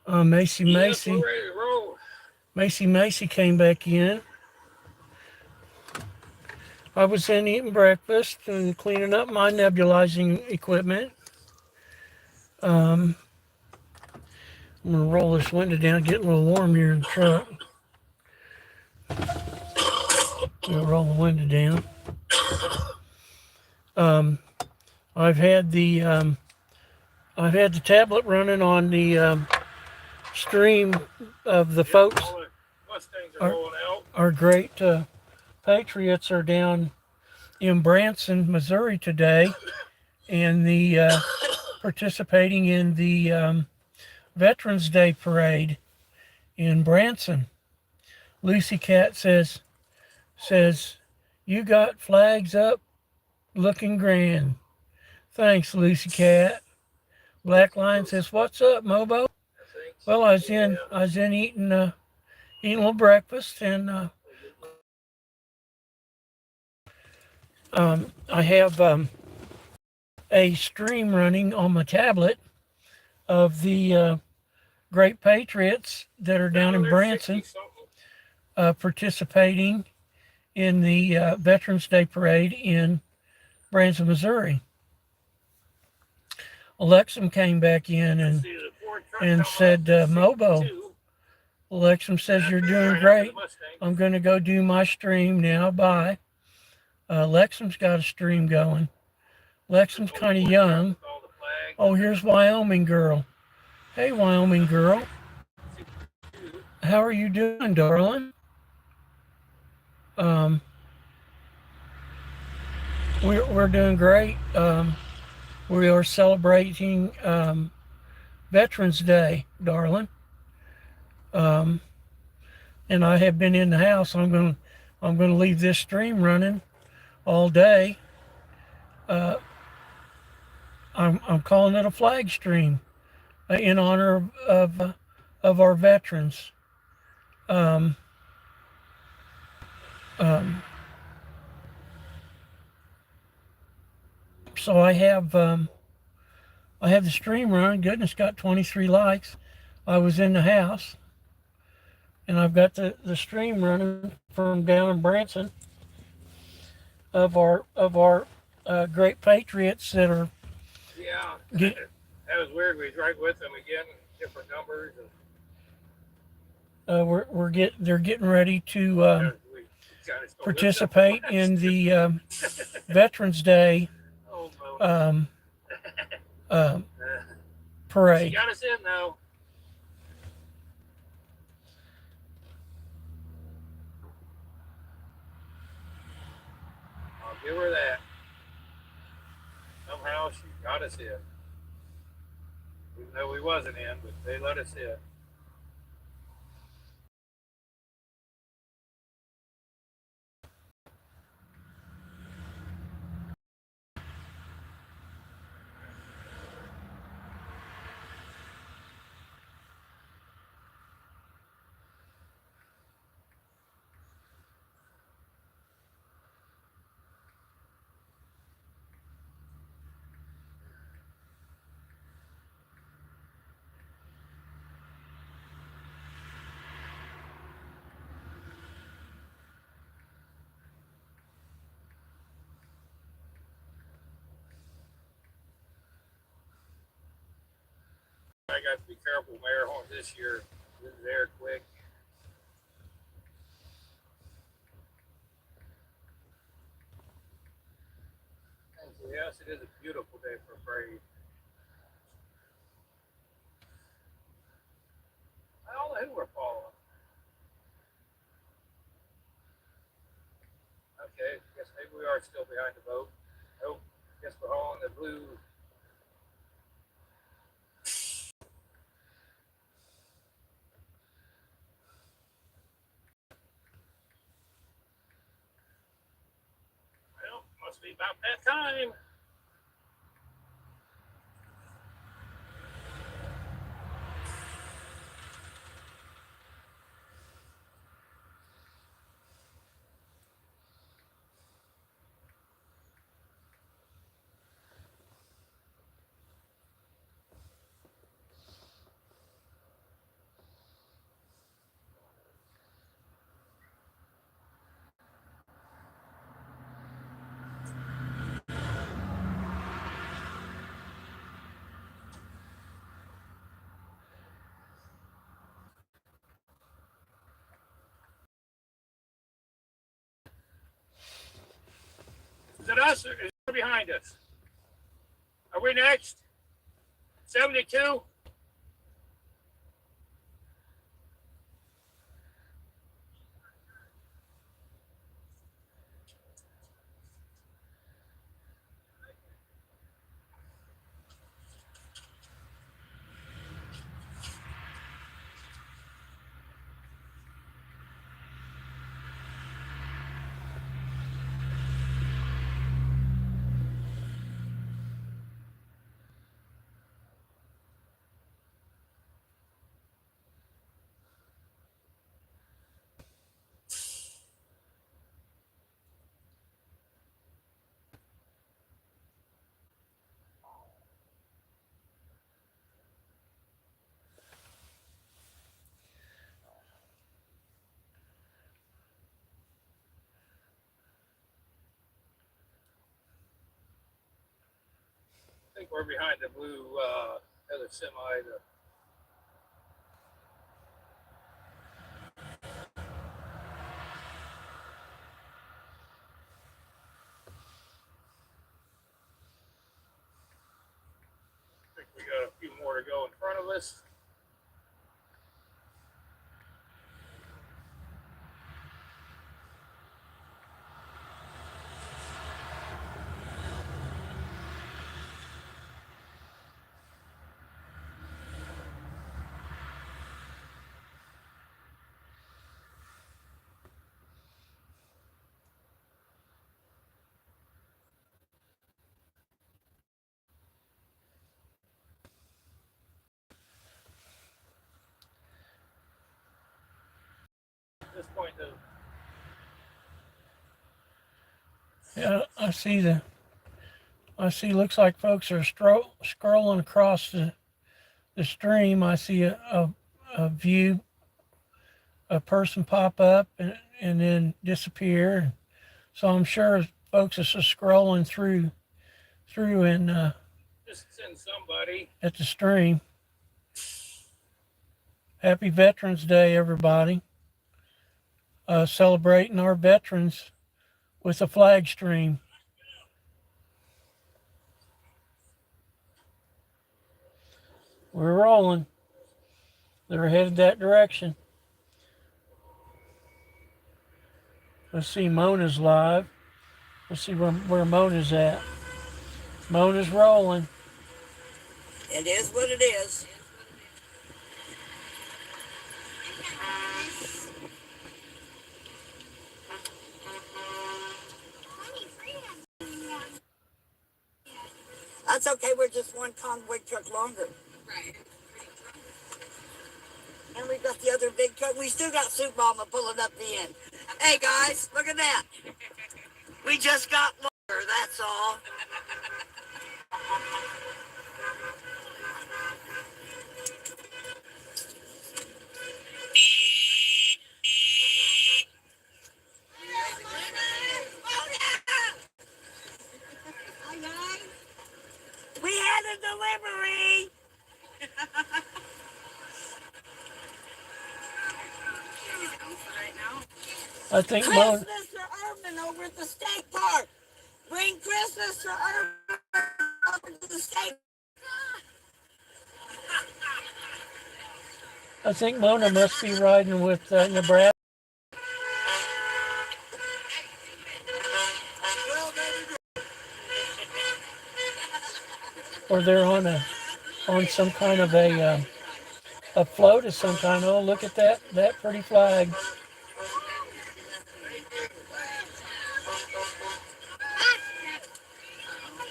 Macy yes, we're ready to roll. Macy came back in. I was in eating breakfast and cleaning up my nebulizing equipment. I'm gonna roll this window down, get a little warm here in the truck. I'm gonna roll the window down. I've had the I've had the tablet running on the stream of the Yep, folks. all the Mustangs are rolling out. Our great patriots are down in Branson, Missouri today, and the participating in the Veterans Day parade in Branson. Lucy Cat says, you got flags up looking grand. Thanks, Lucy Cat. Black Lion says, what's up, Mobo? Well, I was in eating a little breakfast, and I have a stream running on my tablet of the great patriots that are down in Branson participating in the Veterans Day parade in Branson, Missouri. Alexum came back in and said, Mobo, Alexum says you're doing great. I'm going to go do my stream now. Bye. Lexum's got a stream going. Lexum's kind of young. Oh, here's Wyoming girl. Hey, Wyoming girl. How are you doing, darling? We're doing great. We are celebrating Veterans Day, darling. And I have been in the house. I'm gonna leave this stream running all day. I'm calling it a flag stream in honor of our veterans. So I have the stream running. Goodness, got 23 likes. I was in the house, and I've got the stream running from down in Branson of our great patriots that are. Yeah, that was weird. We was right with them again, different numbers. And They're getting ready to participate in the Veterans Day parade. She got us in though. I'll give her that. Somehow she got us in. Even though we wasn't in, but they let us in. I got to be careful, Mayor Horn, this year. This is there quick. Yes, it is a beautiful day for a parade. I don't know who we're following. Okay, guess maybe we are still behind the boat. Nope, guess we're hauling the blue. Well, must be about that time. Is it us or is it behind us? Are we next? 72. I think we're behind the blue other semi. I think we got a few more to go in front of us. At this point, though, Yeah, I see, looks like folks are scrolling across the stream. I see a view, a person pop up and then disappear. So I'm sure folks are just scrolling through and just send somebody. at the stream. Happy Veterans Day, everybody. Celebrating our veterans with a flag stream. We're rolling. They're headed that direction. Let's see, Mona's live. Let's see where Mona's at. Mona's rolling. It is what it is. That's okay. We're just one convoy truck longer. Right. And we've got the other big truck. We still got Soup Mama pulling up the end. Hey guys, look at that. We just got longer, that's all. We had a delivery. I think Mona. Christmas for Urban over at the state park. Bring Christmas for Urban over to the state. I think Mona must be riding with Nebraska. Or they're on some kind of a float of some kind. Oh, look at that pretty flag.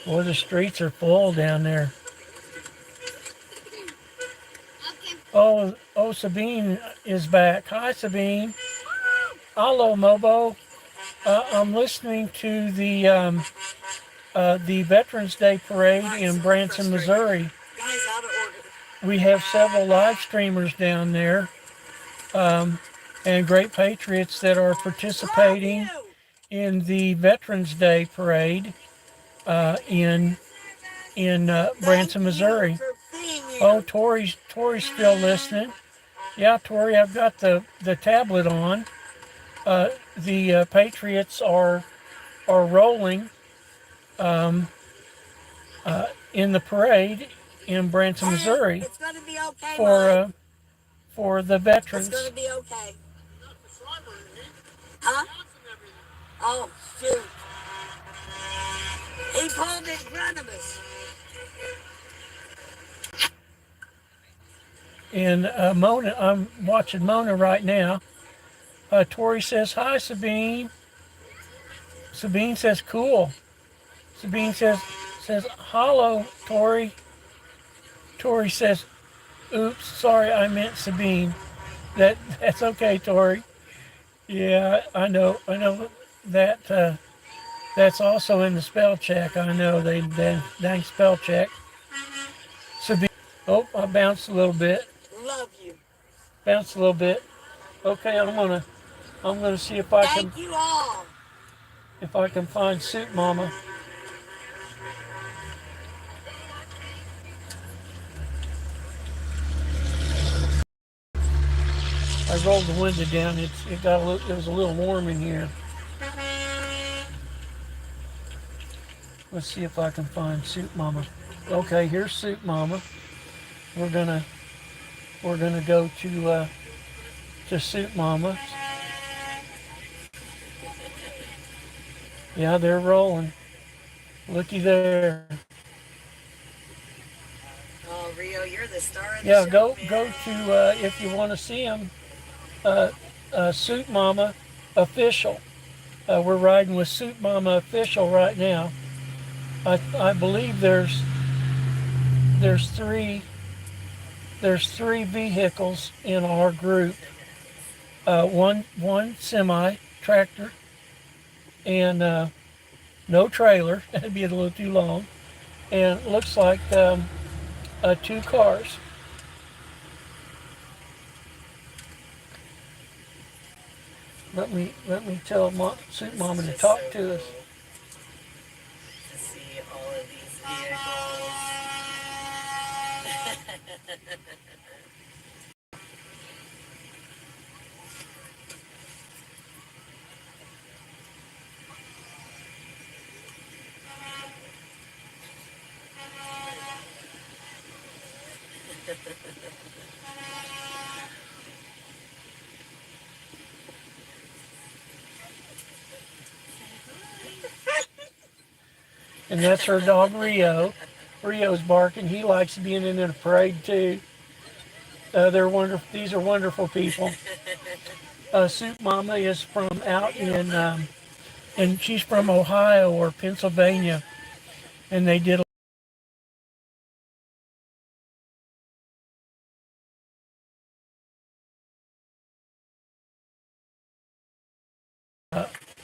Boy, the streets are full down there. Oh, Sabine is back. Hi, Sabine. Hello, Mobo. I'm listening to the Veterans Day Parade in Branson, Missouri. We have several live streamers down there, and great patriots that are participating in the Veterans Day Parade in Branson, Missouri. Oh, Tori's still listening. Yeah, Tori, I've got the tablet on. The Patriots are rolling in the parade in Branson, Missouri, It's gonna be okay, for the It's veterans. gonna be okay. Huh? Oh, shoot. He pulled in front of us. And Mona, I'm watching Mona right now. Tori says, hi, Sabine. Sabine says, cool. Sabine says, hello, Tori. Tori says, oops, sorry, I meant Sabine. That's okay, Tori. Yeah, I know that that's also in the spell check. I know they dang spell check. Sabine, oh, I bounced a little bit. Love you. Bounced a little bit. Okay, I'm gonna see if I can Thank you all. find Soup Mama. I rolled the window down. It was a little warm in here. Let's see if I can find Soup Mama. Okay, here's Soup Mama. We're gonna go to Soup Mama. Yeah, they're rolling. Looky there. Oh, Rio, you're the star of the Yeah, show, go man. to if you want to see them. Soup Mama official. We're riding with Soup Mama official right now. I believe there's three vehicles in our group. One semi tractor and no trailer. That'd be a little too long. And it looks like 2 cars. Let me tell Soup Mama to talk to us. To see all of these vehicles. And that's her dog Rio. Rio's barking. He likes being in a parade too. They're wonderful. These are wonderful people. Soup Mama is from out in, and she's from Ohio or Pennsylvania, and they did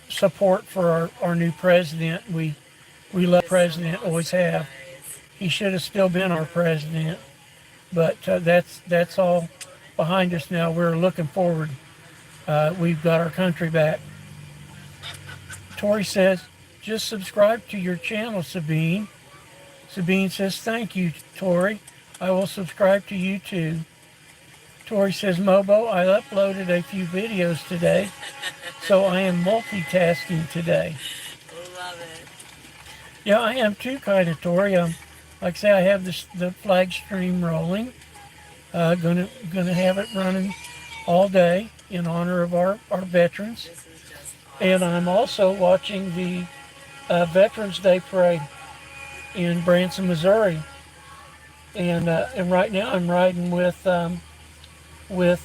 support for our new president. We love the president, always have. He should have still been our president, but that's all behind us now. We're looking forward. We've got our country back. Tori says, just subscribe to your channel, Sabine. Sabine says, thank you, Tori. I will subscribe to you too. Tori says, Mobo, I uploaded a few videos today, so I am multitasking today. Love it. Yeah, I am too, kind of, Tori. Like I say, I have the flag stream rolling. Gonna have it running all day in honor of our veterans. This is just awesome. And I'm also watching the Veterans Day Parade in Branson, Missouri. And right now I'm riding with This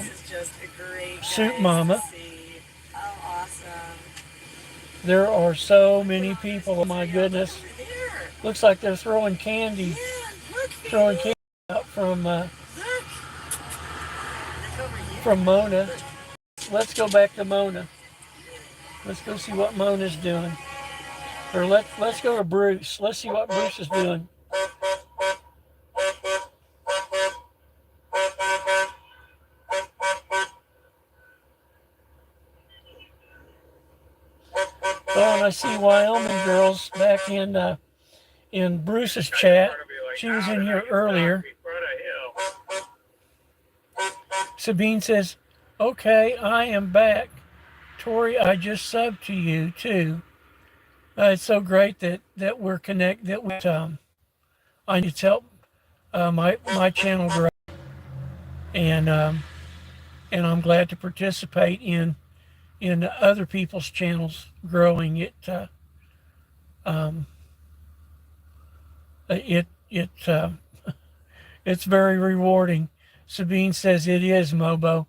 is just a great Soup guys Mama. to see. Oh, awesome. There are so many people. Oh my goodness! Over there. Looks like they're throwing candy, Yeah, look. throwing candy out from Look over here. Mona. Let's go back to Mona. Let's go see what Mona's doing. Or let's go to Bruce. Let's see what Bruce is doing. Oh, and I see Wyoming girls back in Bruce's chat. She was in here earlier. Sabine says, okay, I am back. Tori, I just subbed to you too. It's so great that we're connected. I need help my channel grow, and I'm glad to participate in other people's channels growing. It it's very rewarding. Sabine says it is, Mobo.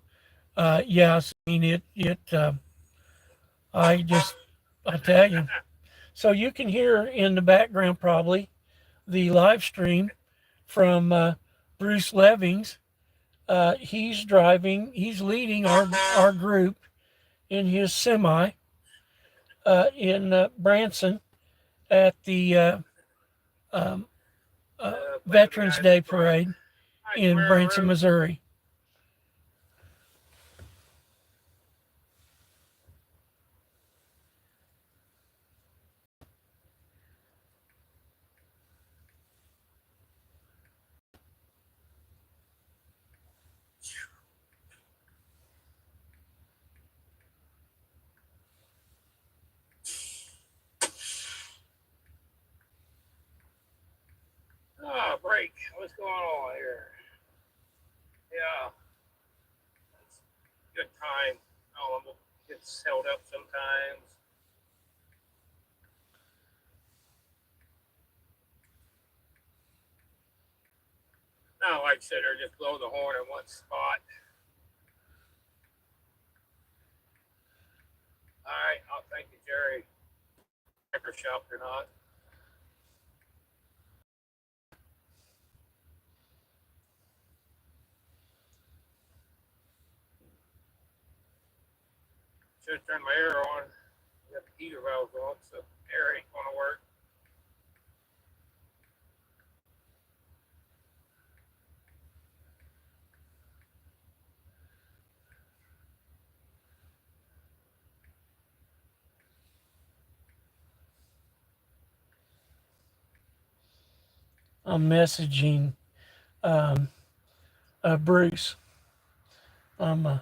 Yes, I mean I just I tell you. So you can hear in the background probably the live stream from Bruce Levings. He's leading our group in his semi in Branson at the um, Veterans Day Parade in Branson, Missouri. Break. What's going on here? Yeah, it's good time. Oh, gets held up sometimes. Not like sit there just blow the horn in one spot. All right, I'll thank you, Jerry. Ever shopped or not? Should turn my air on. Got the heater valve on, so air ain't gonna work. I'm messaging Bruce. I'm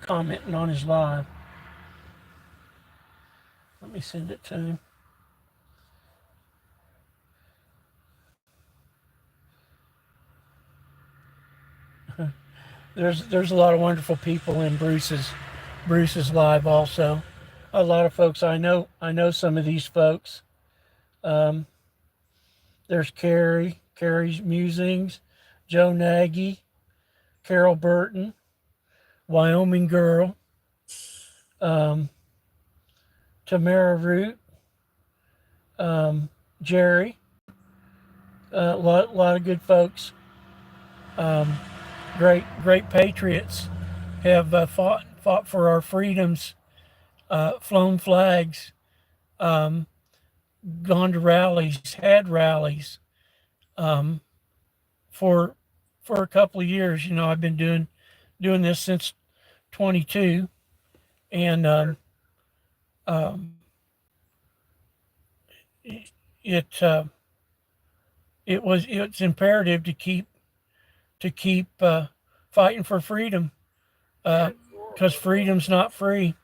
commenting on his live. Let me send it to him. There's a lot of wonderful people in Bruce's live also. A lot of folks I know some of these folks. There's Carrie's Musings, Joe Nagy, Carol Burton, Wyoming Girl, Tamara Root, Jerry, a lot of good folks. Great patriots have fought for our freedoms, flown flags, gone to rallies, had rallies, for a couple of years. You know, I've been doing this since 22, and it it's imperative to keep fighting for freedom, because freedom's not free,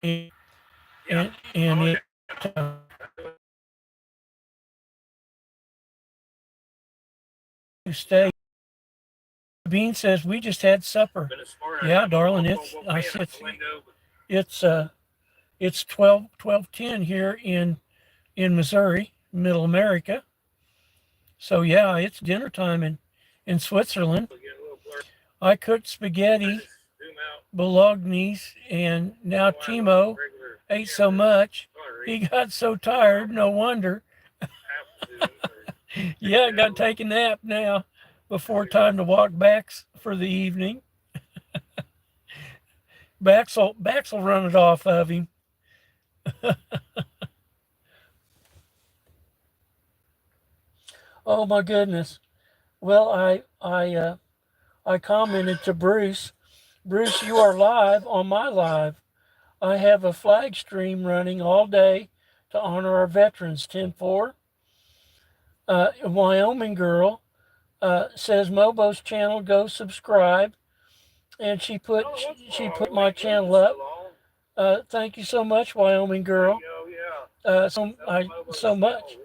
and it stay. Bean says we just had supper. Yeah, darling, it's 12:10 here in Missouri, Middle America. So yeah, it's dinner time in Switzerland. I cooked spaghetti bolognese, and now Timo ate so much he got so tired. No wonder. Yeah, got to take a nap now before time to walk back for the evening. Bax'll run it off of him. Oh my goodness. Well, I commented to Bruce. Bruce, you are live on my live. I have a flag stream running all day to honor our veterans. 10-4. Wyoming Girl says Mobo's channel. Go subscribe, and she put my channel up. Thank you so much, Wyoming Girl. So much.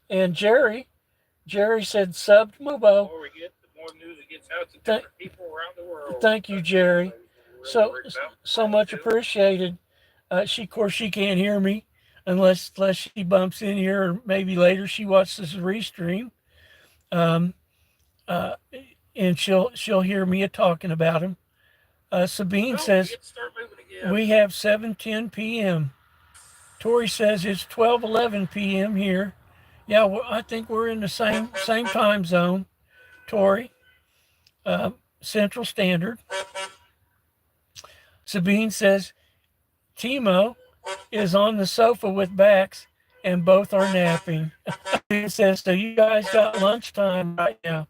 And Jerry said subbed The mobo. more we get, the more news it gets out to different people around the world. Thank you, Jerry. So, So much appreciated. Of course, she can't hear me unless she bumps in here, or maybe later she watches this restream. Um, uh, and she'll hear me talking about him. Sabine says we have 7:10 p.m. Tori says it's 12:11 p.m. here. Yeah, well, I think we're in the same time zone. Tori, Central Standard. Sabine says Timo is on the sofa with Bax, and both are napping. Sabine says, so you guys got lunchtime right now.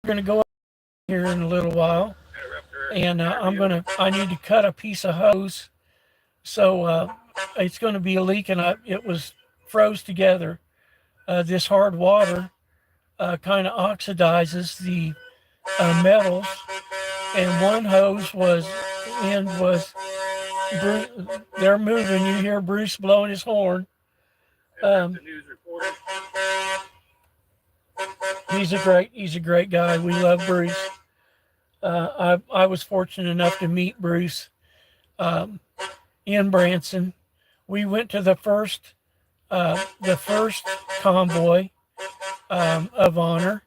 We're gonna go here in a little while, and I need to cut a piece of hose, so it's going to be a leak, and it was froze together. This hard water kind of oxidizes the metals, and one hose they're moving. You hear Bruce blowing his horn. He's a great guy. We love Bruce. I was fortunate enough to meet Bruce in Branson. We went to the first convoy of honor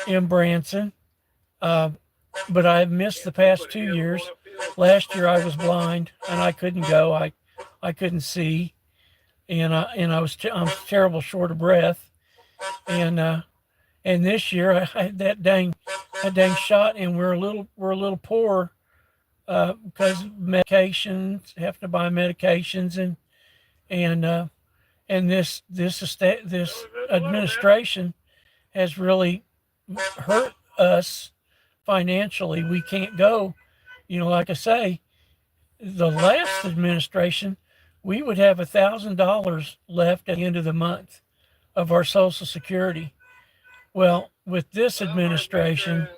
in Branson, but I've missed the past 2 years. Last year I was blind and I couldn't go. I couldn't see, and I'm terrible short of breath, and this year I had that dang shot, and we're a little poor because medications, have to buy medications, and this administration has really hurt us financially. We can't go. Like I say, the last administration, we would have $1,000 left at the end of the month of our Social Security. Well, with this administration,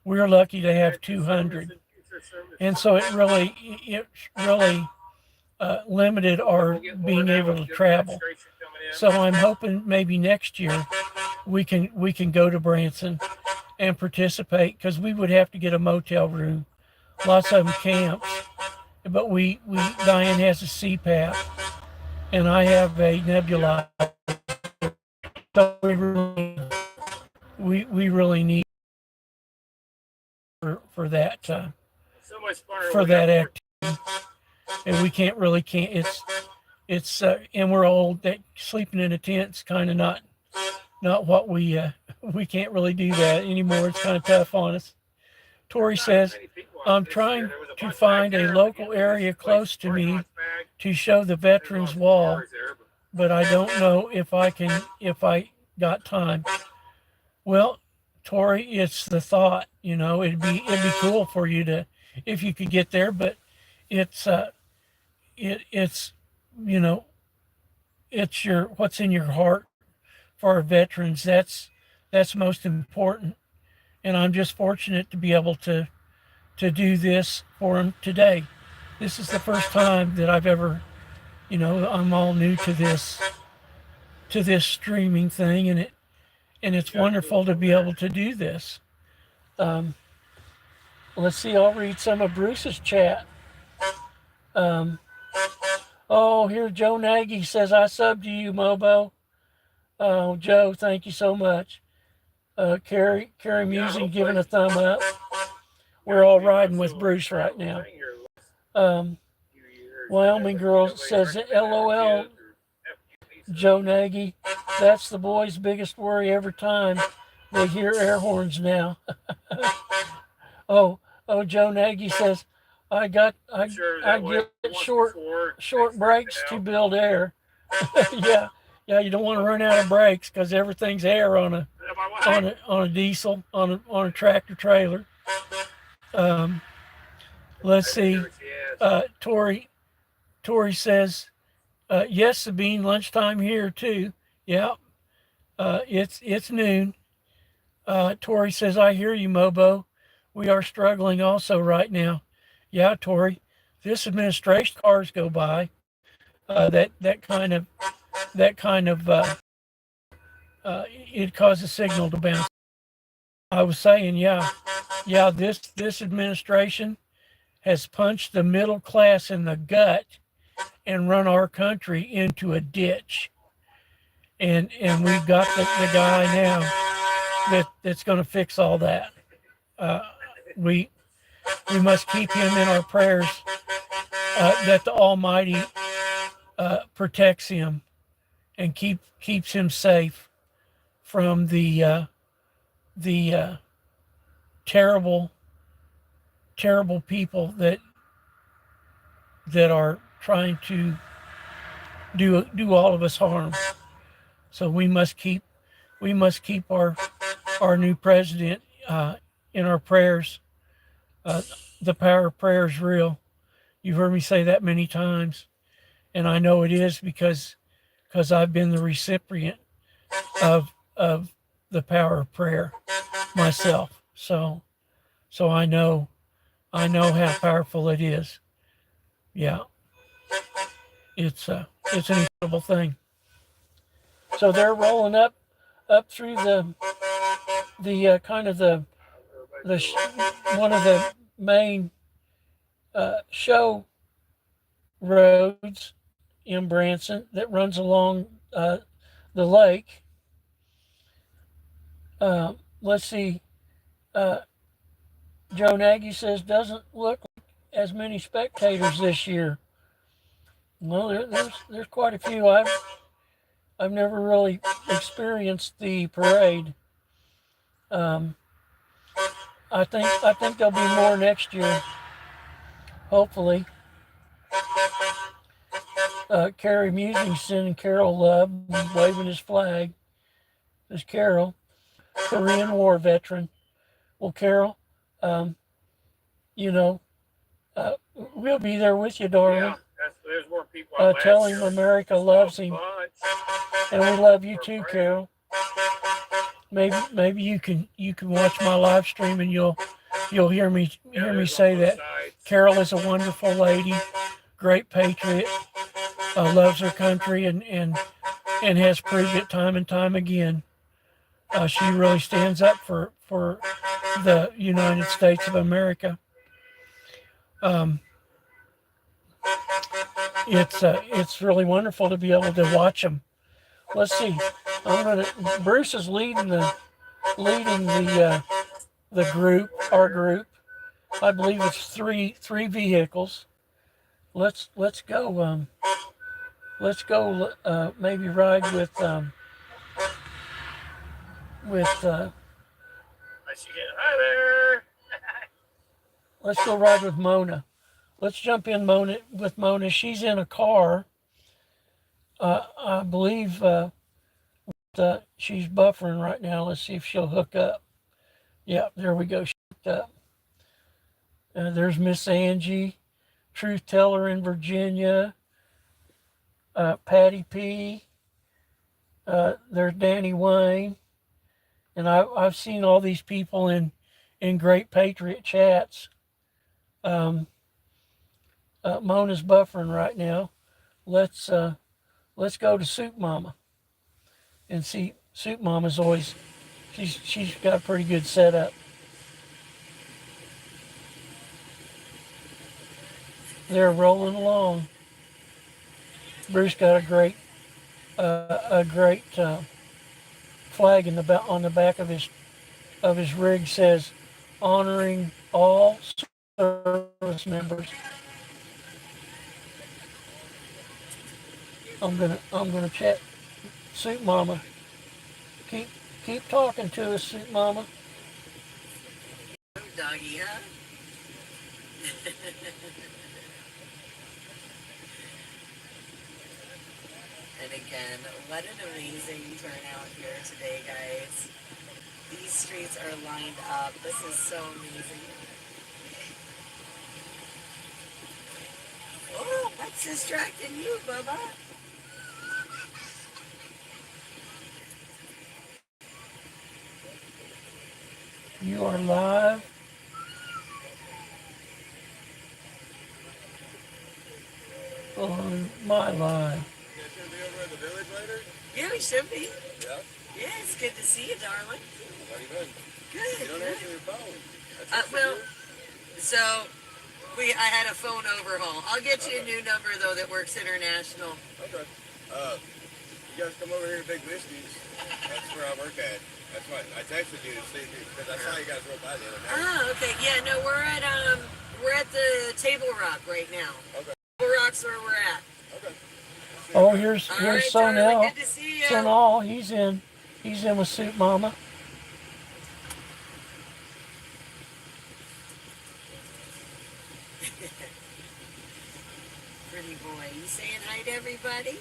we're lucky to have 200, and so it really limited our being able to travel. So I'm hoping maybe next year we can go to Branson and participate, because we would have to get a motel room. Lots of them camps, but Diane has a CPAP, and I have a nebulizer. So we really need for that for that activity, and we can't it's and we're old. That sleeping in a tent's kind of not what we can't really do that anymore. It's kind of tough on us. Tori says, I'm trying to find a local area close to me to show the Veterans Wall, but I don't know if I got time. Well, Tori, it's the thought, it'd be cool for you to, if you could get there, but it's it's it's what's in your heart for our veterans. That's most important. And I'm just fortunate to be able to do this for them today. This is the first time that I've ever, I'm all new to this streaming thing, and it's wonderful to be able to do this. Let's see, I'll read some of Bruce's chat. Here Joe Nagy says, I subbed to you, Mobo. Oh, Joe, thank you so much. Carrie Musing giving a thumb up. We're all riding with Bruce right now. Wyoming Girl says, LOL, Joe Nagy. That's the boys' biggest worry every time they hear air horns now. Oh, Joe Nagy says, I get short breaks to build air. Yeah, you don't want to run out of brakes because everything's air on a diesel, on a tractor trailer. Let's see. Tori says, yes, Sabine, lunchtime here too. Yeah, it's noon. Tori says, I hear you, Mobo. We are struggling also right now. Yeah, Tori, this administration, cars go by. that kind of it causes signal to bounce. I was saying, yeah, this administration has punched the middle class in the gut and run our country into a ditch. And we've got the guy now that's going to fix all that. Uh, we we must keep him in our prayers, that the Almighty protects him and keeps him safe from the terrible terrible people that are trying to do all of us harm. So we must keep our new president in our prayers. Uh, the power of prayer is real. You've heard me say that many times, and I know it is because I've been the recipient of the power of prayer myself. So I know how powerful it is. Yeah, it's an incredible thing. So they're rolling up through the kind of the one of the main show roads in Branson that runs along the lake. Let's see. Uh, Joe Nagy says doesn't look like as many spectators this year. Well, there's quite a few. I've never really experienced the parade. Um, I think there'll be more next year. Hopefully. Carrie Musing sending Carol love, waving his flag. There's Carol, Korean War veteran. Well, Carol, um, you know, uh, we'll be there with you, darling. Yeah, there's more people out last Tell him year. America loves him, and we love you too, Great. Carol. Maybe you can watch my live stream and you'll hear me say that Carol is a wonderful lady, great patriot, loves her country and has proved it time and time again. She really stands up for the United States of America. Um, it's really wonderful to be able to watch them. Let's see. Bruce is leading the group, our group. I believe it's three vehicles. Let's go. Let's go. Maybe ride with. Hi there. Let's go ride with Mona. Let's jump in with Mona. She's in a car. I believe she's buffering right now. Let's see if she'll hook up. Yeah, there we go. She hooked up. There's Miss Angie, Truth Teller in Virginia. Patty P. There's Danny Wayne. And I've seen all these people in Great Patriot chats. Mona's buffering right now. Let's go to Soup Mama and see. Soup Mama's always she's got a pretty good setup. They're rolling along. Bruce got a great flag on the back of his rig, says honoring all service members. I'm gonna chat. Soup Mama, keep talking to us, Soup Mama. Doggy, huh? And again, what an amazing turnout here today, guys. These streets are lined up. This is so amazing. Oh, what's distracting you, Bubba? You are live. On my line. You guys gonna be over at the village later? Yeah, we should be. Yeah. Yeah, it's good to see you, darling. How you been? Good. You don't good. answer your phone. Well, so I had a phone overhaul. I'll get you a new number though that works international. Okay. You guys come over here to Big Whiskey's. That's where I work at. That's why I texted you to see because I saw you guys roll by the other day. Oh, okay. Yeah, no, we're at the Table Rock right now. Okay. Table Rock's where we're at. Okay. Oh, here's All here's right, darling, Sonal. good to see you. Sonal, he's in with Soup Mama. Pretty boy. You saying hi to everybody?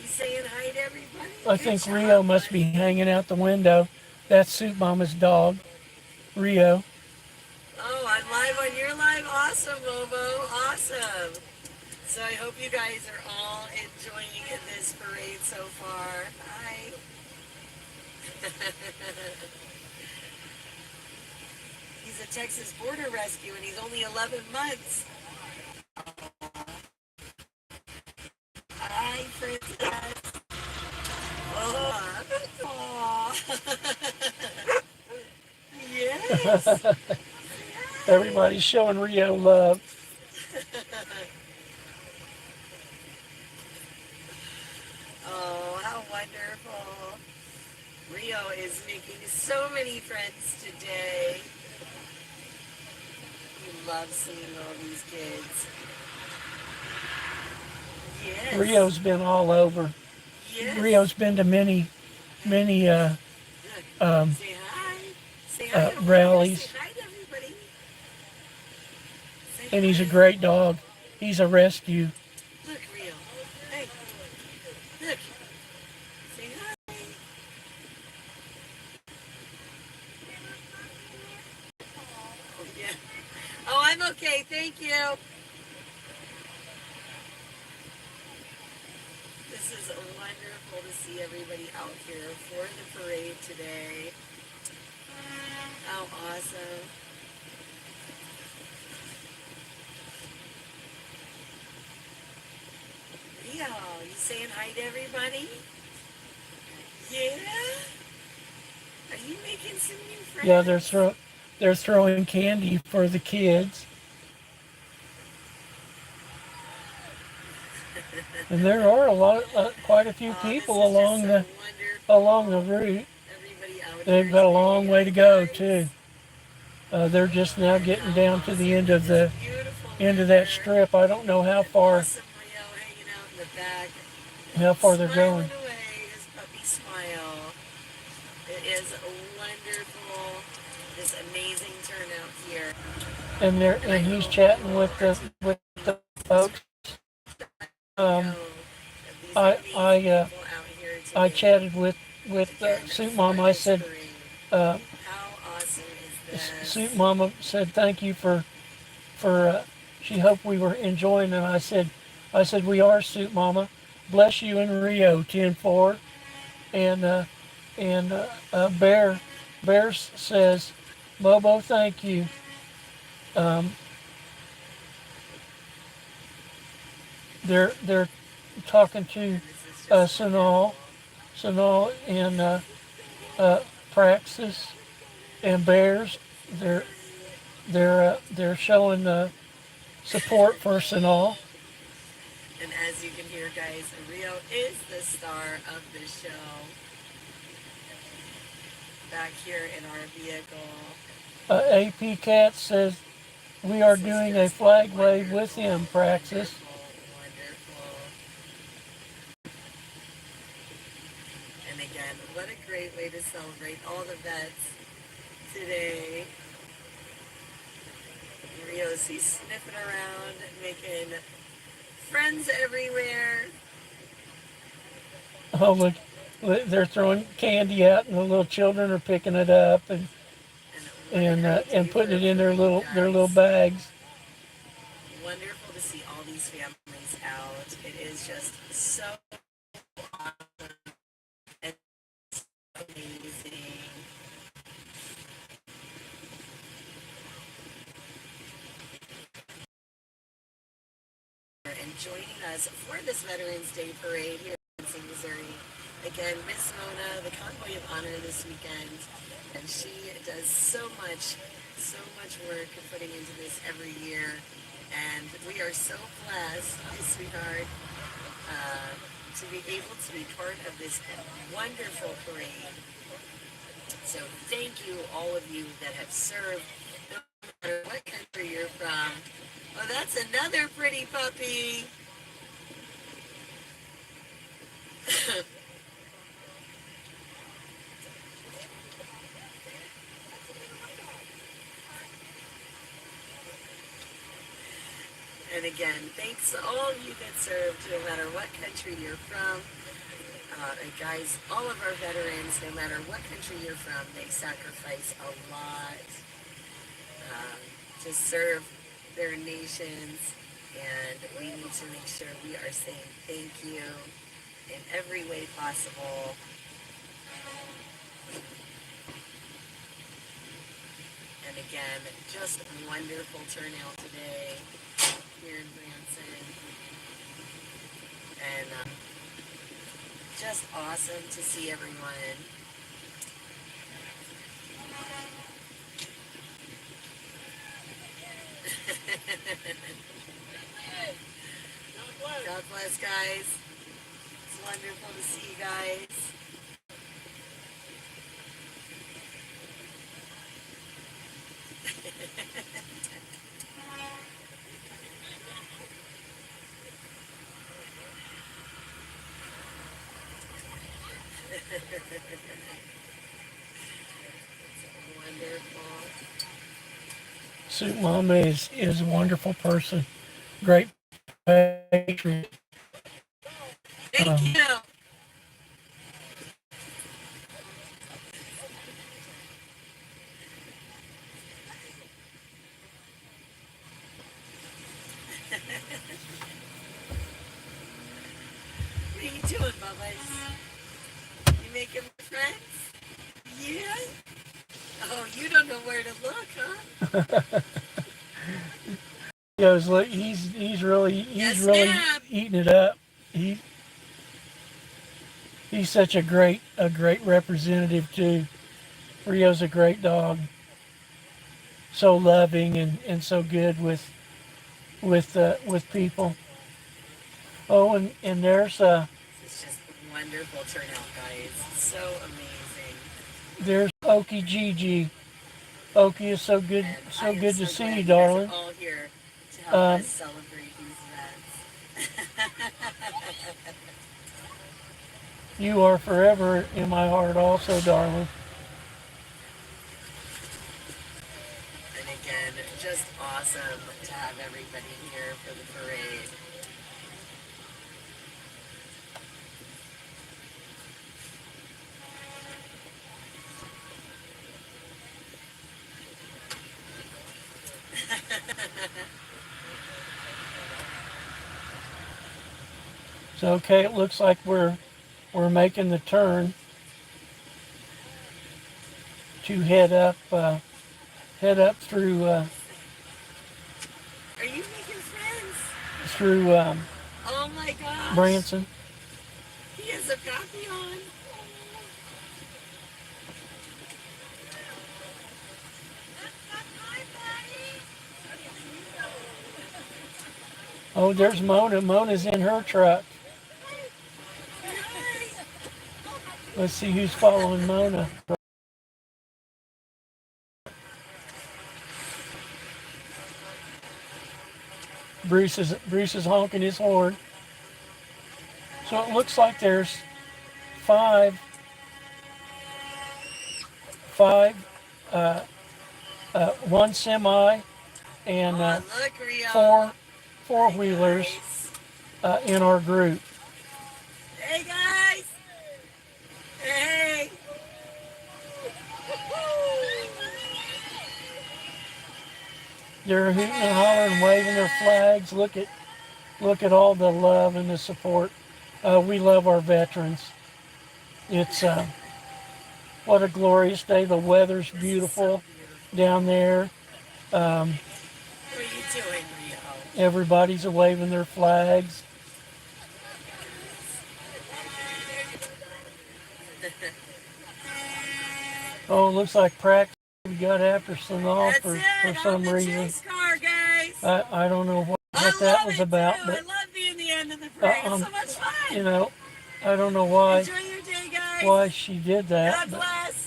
You saying hi to everybody? I think Rio must be hanging out the window. That's Soup Mama's dog, Rio. Oh, I'm live on your live. Awesome, Mobo. Awesome. So I hope you guys are all enjoying this parade so far. Hi. He's a Texas border rescue and he's only 11 months. Hi, princess. Oh. Yes. Everybody's showing Rio love. Oh, how wonderful. Rio is making so many friends today. He loves seeing all these kids. Yes. Rio's been all over. Yes. Rio's been to many Say hi. Say hi. rallies. Say hi to everybody. Say And he's a hi. great dog. He's a rescue. Look, Rio. Hey. Look. Say hi. Oh, yeah. Oh, I'm okay. Thank you. This is wonderful to see everybody out here for the parade today. How awesome. Rio, you saying hi to everybody? Yeah? Are you making some new friends? Yeah, they're throwing candy for the kids. And there are quite a few people this is along just the so wonderful. along the route. Everybody out They've here got a today, long way to go guys. too. They're just now getting How down to the end of awesome. This beautiful that weather. strip. I don't know how far Awesome Rio hanging out in the back. they're going. Smiling away, his puppy smile. It is wonderful. This amazing turnout here. And he's chatting with the folks. These I amazing people out here I today. chatted with Again, Soup for Mama. I this said, parade. uh, How awesome is this? Soup Mama said thank you for she hoped we were enjoying, and I said we are, Soup Mama. Bless you in Rio 10-4. And Bear says, Mobo, thank you. They're talking to This is just Sanal and Praxis and Bears. They're showing support for Sanal. And as you can hear, guys, Rio is the star of the show. Back here in our vehicle. AP Cat says we are doing a flag wave with him, Praxis. Wonderful. And again, what a great way to celebrate all the vets today. Rio's, he's sniffing around, making friends everywhere. Oh, look, they're throwing candy out, and the little children are picking it up and putting it in their little bags. Wonderful to see all these families out. It is just so awesome and so amazing. And joining us for this Veterans Day Parade here in Lansing, Missouri. Again, Miss Mona, the Convoy of Honor this weekend, and she does so much work putting into this every year. And we are so blessed, my sweetheart, to be able to be part of this wonderful parade. So thank you, all of you that have served, no matter what country you're from. Oh, that's another pretty puppy. And again, thanks to all of you that served, no matter what country you're from. And guys, all of our veterans, no matter what country you're from, they sacrifice a lot to serve their nations. And we need to make sure we are saying thank you in every way possible. And again, just a wonderful turnout today here in Branson. And just awesome to see everyone. God bless, guys. It's wonderful to see you guys. Wonderful. Sue Mama is a wonderful person, great patriot. Thank you. What are you doing, Bubba? You making friends? Yeah? Oh, you don't know where to look, huh? He goes, look, he's really Yes, ma'am. eating it up. He's such a great representative too. Rio's a great dog, so loving and so good with people. Oh, and there's It's just a wonderful turnout, guys. So amazing. there's Okie Gigi. Okie is so good, And I so am good so to see glad you, guys are darling. all here to help us celebrate these events. You are forever in my heart, also, darling. And again, just awesome to have everybody here for the parade. So okay, it looks like we're making the turn to head up through Are you making friends? through Oh my gosh. Branson. He has a papillon. Oh, there's Mona. Mona's in her truck. Let's see who's following Mona. Bruce is honking his horn. So it looks like there's five one semi and Oh, look, Rio. four-wheelers Nice. in our group. Hey, guys. Hey. They're hooting and hollering, waving their flags. Look at all the love and the support. We love our veterans. It's what a glorious day. The weather's beautiful down there. What are you doing, Rio? Everybody's waving their flags. Oh, it looks like practice got after Sanal That's for it. some On the reason. chase car, guys. I don't know what I that love was it about, too. I but love being the end of the parade. It's so much fun. you know, I don't know why Enjoy your day, guys. she did that. God But bless.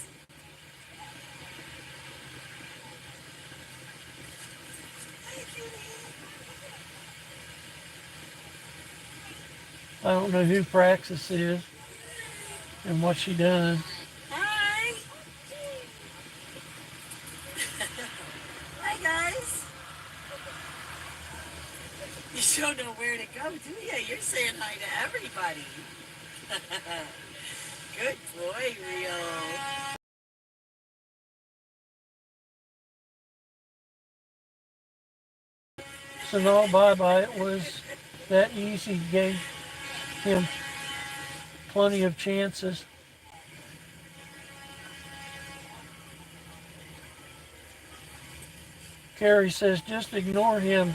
I don't know who Praxis is and what she done. Hi. Hi, guys. You don't know where to go, do you? You're saying hi to everybody. Good boy, Rio. Sanal bye-bye. It was that easy. Gave him plenty of chances. Carrie says, just ignore him,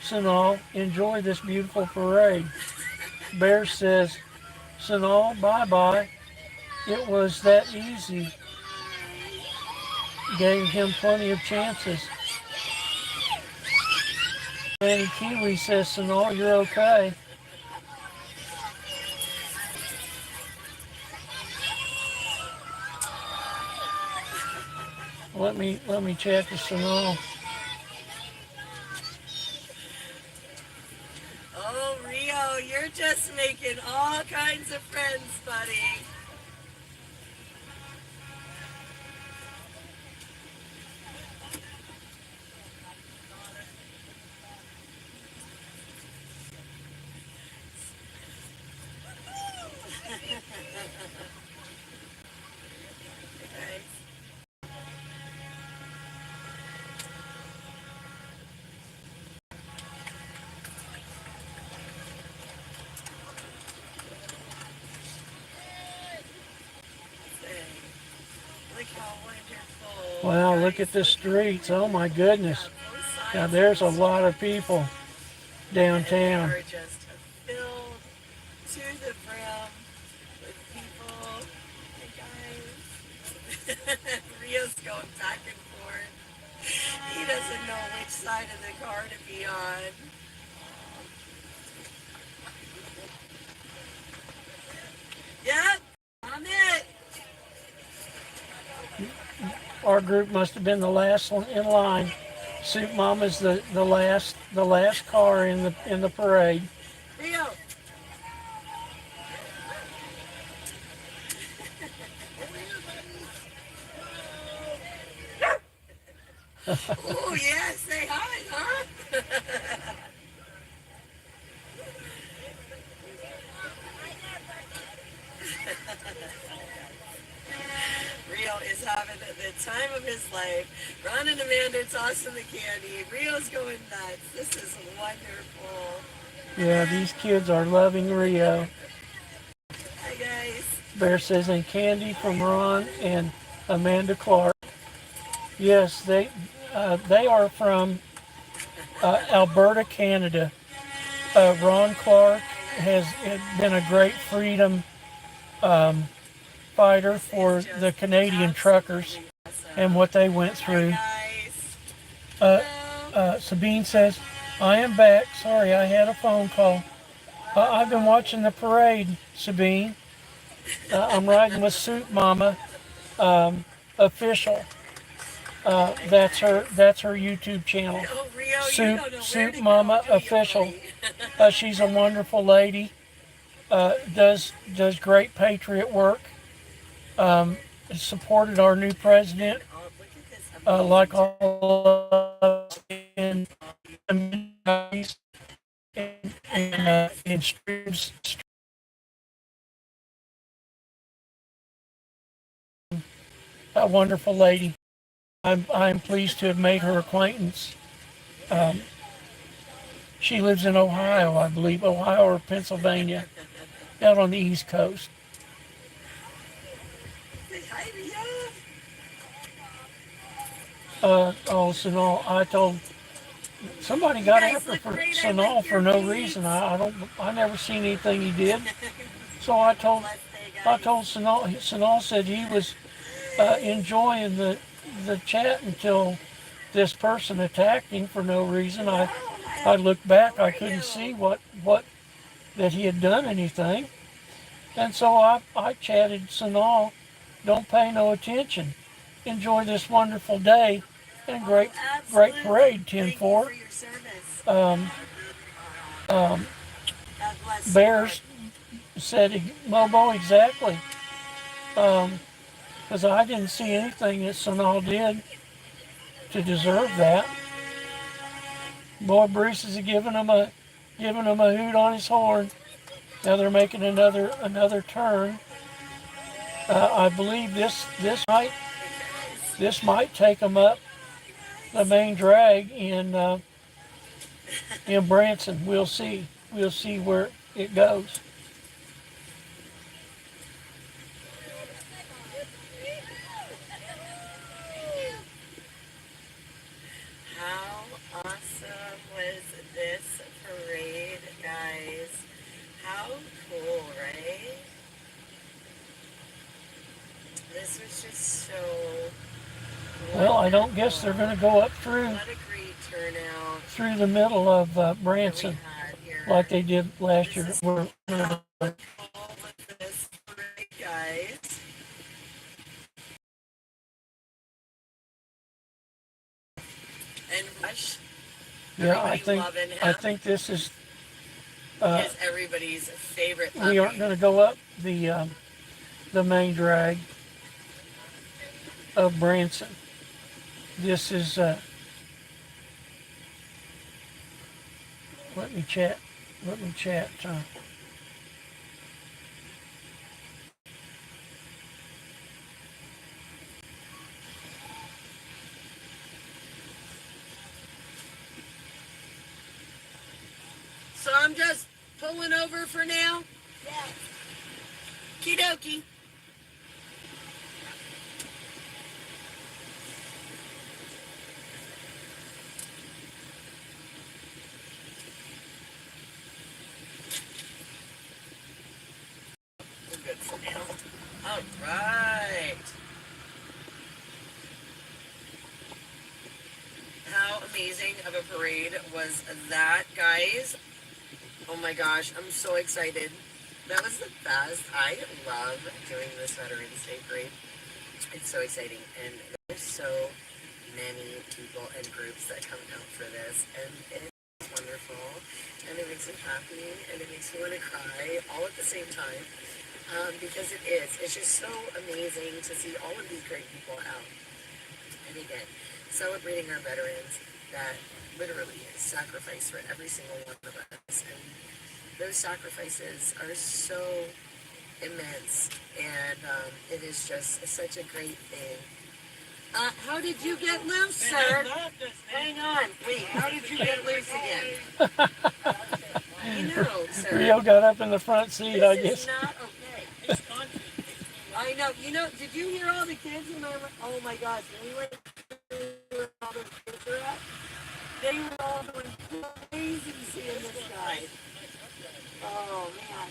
Sanal. Enjoy this beautiful parade. Bear says, Sanal, bye-bye. It was that easy. Gave him plenty of chances. Manny Kiwi says, Sanal, you're okay. Let me chat to Sanal. Oh, Rio, you're just making all kinds of friends, buddy. Look how wonderful. Wow, look at the streets. Oh my goodness. Now there's a lot of people downtown. They are just filled to the brim with people. Hey guys. Rio's going back and forth. He doesn't know which side of the car to be on. Yep, I'm it. Our group must have been the last one in line. Soup Mama's the last car in the parade. Rio. Oh yeah, say hi, huh? Rio is having the time of his life. Ron and Amanda tossing the candy. Rio's going nuts. This is wonderful. Yeah, these kids are loving Rio. Hi guys. Bear says, and candy from Ron and Amanda Clark. Yes, they are from Alberta, Canada. Ron Clark has been a great freedom fighter for the Canadian truckers and what they went through. Sabine says, I am back. Sorry, I had a phone call. I've been watching the parade, Sabine. I'm riding with Soup Mama official. That's her YouTube channel. Oh, Rio, Soup Mama official. She's a wonderful lady. Does great patriot work. Supported our new president, like all of us in streams. A wonderful lady. I'm pleased to have made her acquaintance. She lives in Ohio, I believe, Ohio or Pennsylvania, out on the East Coast. So no, I told somebody You got guys after look for great. I Sanal like for your no beads. reason. I never seen anything he did. So I told Blessed day, guys. Sanal. Sanal said he was enjoying the chat until this person attacked him for no reason. I looked back. How I are couldn't you? see what that he had done anything, and so I chatted Sanal. Don't pay no attention. Enjoy this wonderful day, and great parade. 10-4. Thank you for your service. Um, um, God bless you. Bears said Mobo exactly. Because I didn't see anything that Sanal did to deserve that. Boy, Bruce is giving him a hoot on his horn. Now they're making another turn. I believe this might take them up the main drag in Branson. We'll see. We'll see where it goes. How awesome was this parade, guys? How cool, right? This was just so Well, I don't guess they're going to go up through What a great turnout through the middle of that we Branson had here. like they did last year. This is We're how cool was this parade, guys? And Rush, Yeah, everybody loving him. I think this is. Is everybody's favorite puppy. We aren't going to go up the main drag of Branson. This is. Let me chat. So I'm just pulling over for now. Yeah. Okie dokie. We're good for now. All right. How amazing of a parade was that, guys? Oh my gosh, I'm so excited. That was the best. I love doing this Veterans Day parade. It's so exciting, and there's so many people and groups that come out for this, and it's wonderful, and it makes me happy, and it makes me want to cry all at the same time, because it is. It's just so amazing to see all of these great people out. And again, celebrating our veterans that literally sacrifice for every single one of us, and those sacrifices are so immense, and it is just such a great thing. How did you get loose, sir? Hang on. Wait, how did you get loose again? You know, sir. Rio got up in the front seat, I This guess. is not okay. I know. You know, did you hear all the kids when I went? Oh my gosh, when we went to all those kids were at, they were all going crazy seeing this guy. Oh man.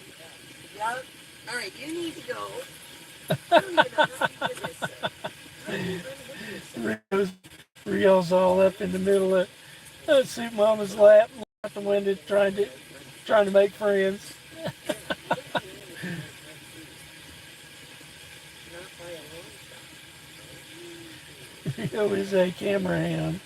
Yep. All right, you need to go. I don't even know how you did this, sir. How did you run into yourself? Rio's all up in the middle of Soup Mama's lap, out the window, trying to make friends. Not by a long shot. Rio is a camera hand.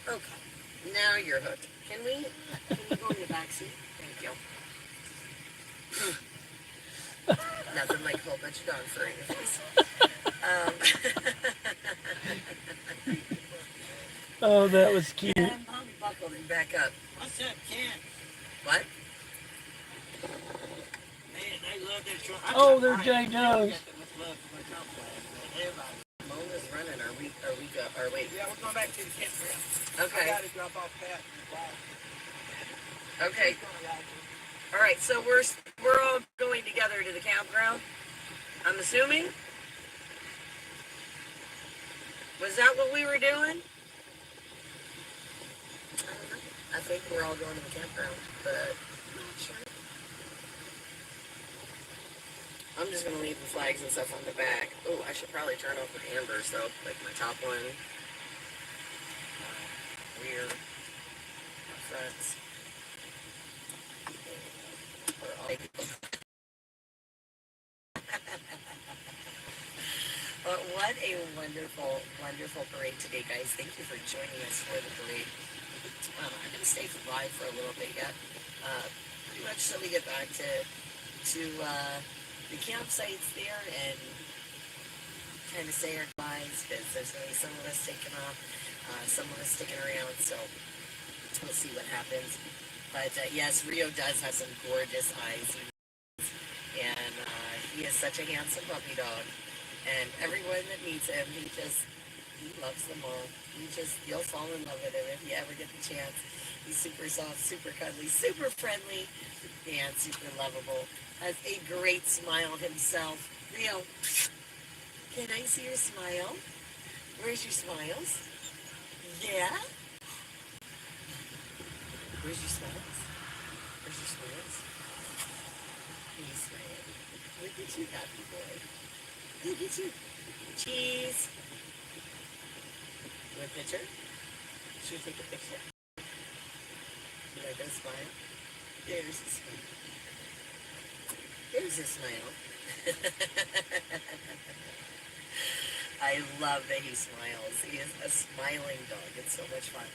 Okay, now you're hooked. Can you go in the back seat? Thank you. Nothing like a whole bunch of dog fur in your face. Oh, that was cute. Buckle and back up. What's that can? What? Oh, they're J Does. Mona's running. Are we go? Or wait. Yeah, we're going back to the campground. I Okay. gotta drop off Pat. Okay. All right. So we're all going together to the campground. I'm assuming. Was that what we were doing? I think we're all going to the campground, but I'm not sure. I'm just gonna leave the flags and stuff on the back. Oh, I should probably turn off my ambers though, like my top one, rear, fronts. But what a wonderful, wonderful parade today, guys. Thank you for joining us for the parade. I'm gonna stay live for a little bit yet, pretty much till we get back to the campsites there and kind of say our goodbyes, because there's going to be some of us taking off, some of us sticking around, so we'll see what happens. But yes, Rio does have some gorgeous eyes, and he is such a handsome puppy dog, and everyone that meets him, he loves them all. You'll fall in love with him if you ever get the chance. He's super soft, super cuddly, super friendly, and super lovable. Has a great smile himself. Rio, can I see your smile? Where's your smiles? Yeah? Where's your smiles? Where's your smiles? Are you smiling? Look at you, happy boy. Look at you. Cheese. You want a picture? Should we take a picture? You like that smile? There's a smile. There's a smile. I love that he smiles. He is a smiling dog. It's so much fun.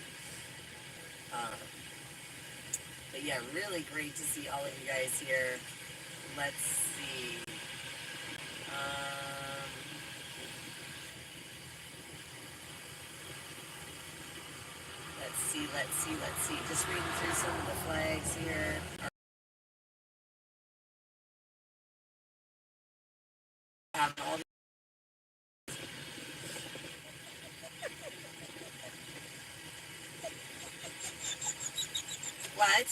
But yeah, really great to see all of you guys here. Let's see. Let's see. Just reading through some of the flags here. All What?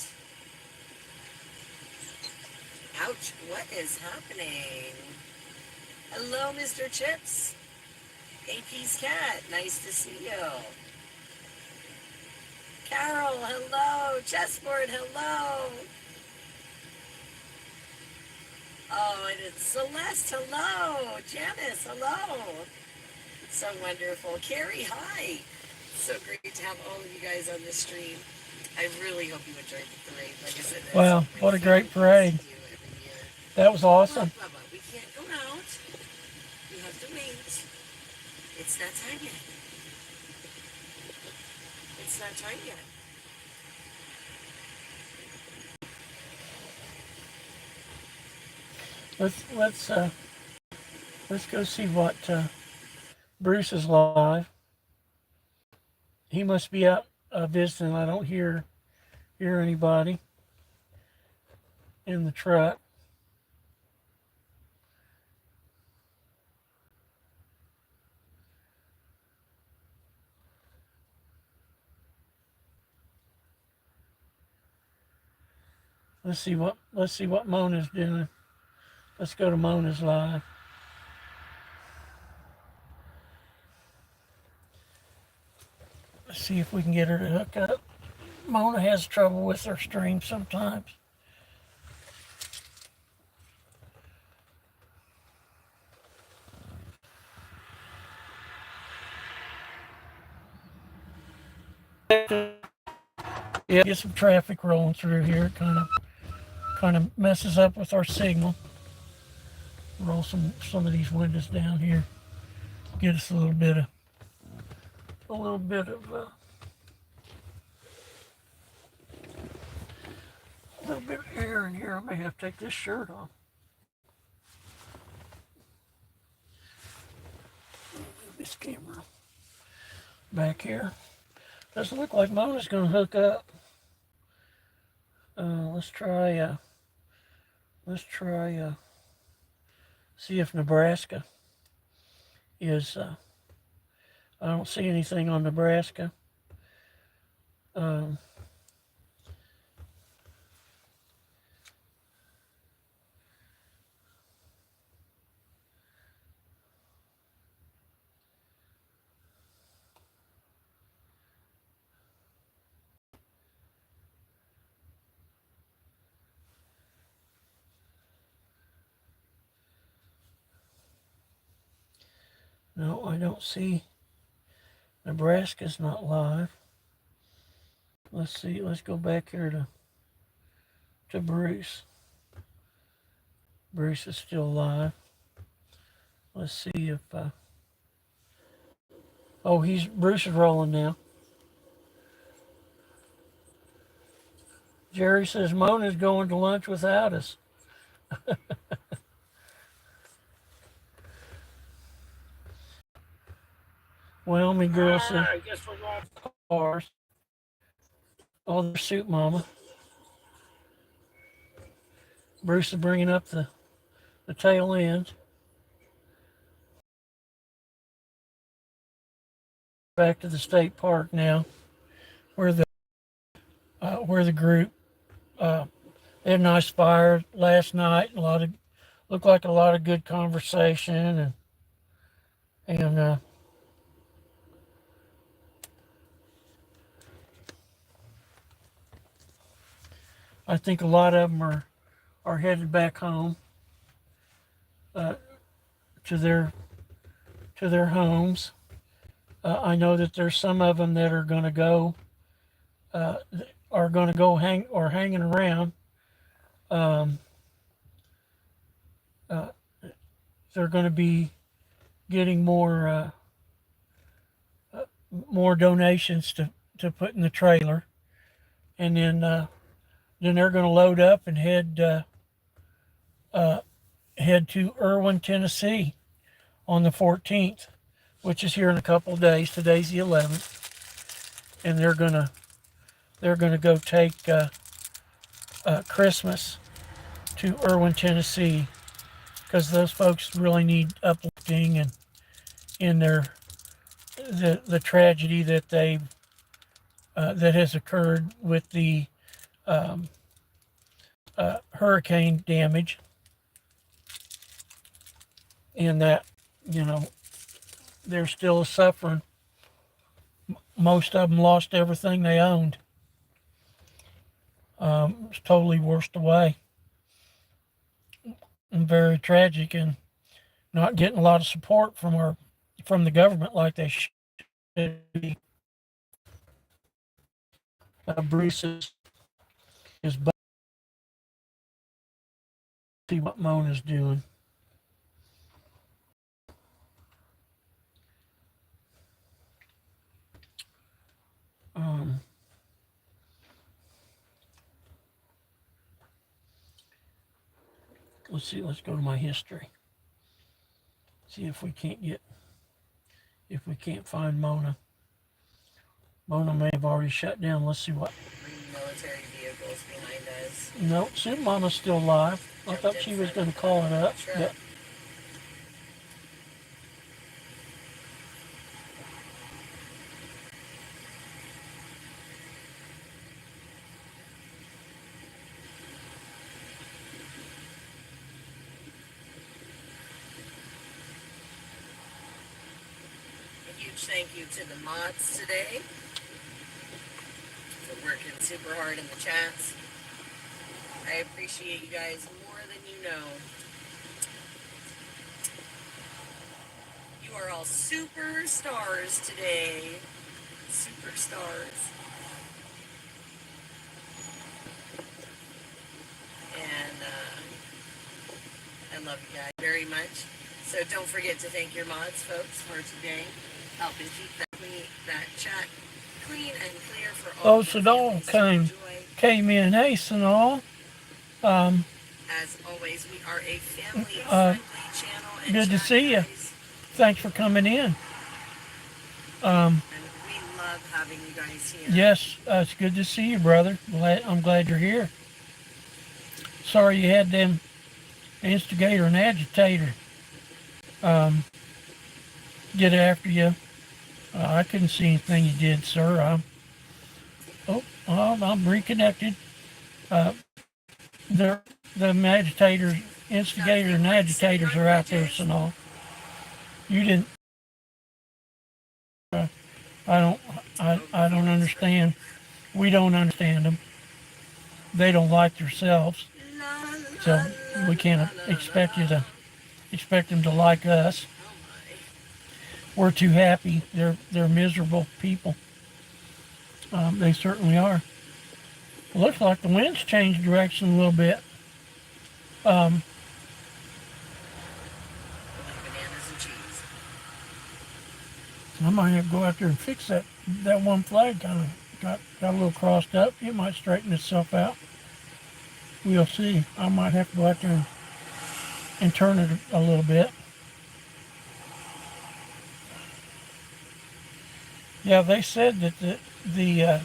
Ouch, what is happening? Hello, Mr. Chips. AP's cat, nice to see you. Carol, hello. Chessboard, hello. Oh, and it's Celeste, hello. Janice, hello. So wonderful. Carrie, hi. So great to have all of you guys on the stream. I really hope you enjoyed the parade. Like I said, Wow, what a great parade. That was awesome. We can't go out. We have to wait. It's not time yet. It's not time yet. Let's go see what Bruce is live. He must be out visiting. I don't hear anybody in the truck. Let's see what Mona's doing. Let's go to Mona's live. Let's see if we can get her to hook up. Mona has trouble with her stream sometimes. Yeah, get some traffic rolling through here. Kind of messes up with our signal. Roll some of these windows down here. Get us a little bit of air in here. I may have to take this shirt off. This camera back here. Doesn't look like Mona's gonna hook up. Let's try See if Nebraska is. I don't see anything on Nebraska. Um, no, I don't see. Nebraska's not live. Let's see. Let's go back here to Bruce. Bruce is still live. Let's see if. Oh, Bruce is rolling now. Jerry says Mona's going to lunch without us. Wyoming girl says I guess we're going. cars. Oh, there's Soup Mama. Bruce is bringing up the tail end. Back to the state park now, where the group they had a nice fire last night. Looked like a lot of good conversation and I think a lot of them are headed back home to their homes. I know that there's some of them that are going to go hanging around. They're going to be getting more donations to put in the trailer, and then they're going to load up and head to Irwin, Tennessee, on the 14th, which is here in a couple of days. Today's the 11th, and they're gonna go take Christmas to Irwin, Tennessee, because those folks really need uplifting and in the tragedy that that has occurred with the hurricane damage, and that they're still suffering. Most of them lost everything they owned. It's totally washed away. And very tragic, and not getting a lot of support from the government like they should be. Bruce is see what Mona's doing. Let's see. Let's go to my history. See if we can't find Mona. Mona may have already shut down. Let's see what. Military vehicles behind us. No, Soup Mama's still live. I thought she was going to call it up. But A huge thank you to the mods today for working super hard in the chats. I appreciate you guys more than you know. You are all superstars today. Superstars. And I love you guys very much. So don't forget to thank your mods, folks, for today. Helping keep that chat clean and clear for all. oh, Sadal came in. Hey, Sadal. As always, we are a family-friendly channel. And Good to see you. guys. Thanks for coming in. And we love having you guys here. Yes, it's good to see you, brother. I'm glad you're here. Sorry you had them instigator and agitator get after you. I couldn't see anything you did, sir. I'm reconnected. Uh, the agitators, instigators, and agitators are out there, Sanal. You didn't. Uh, I don't. I don't understand. We don't understand them. They don't like themselves, so we can't expect them to like us. We're too happy. They're miserable people. They certainly are. Looks like the wind's changed direction a little bit. Bananas and cheese. I might have to go out there and fix that. That one flag kind of got a little crossed up. It might straighten itself out. We'll see. I might have to go out there and turn it a little bit. Yeah, they said that the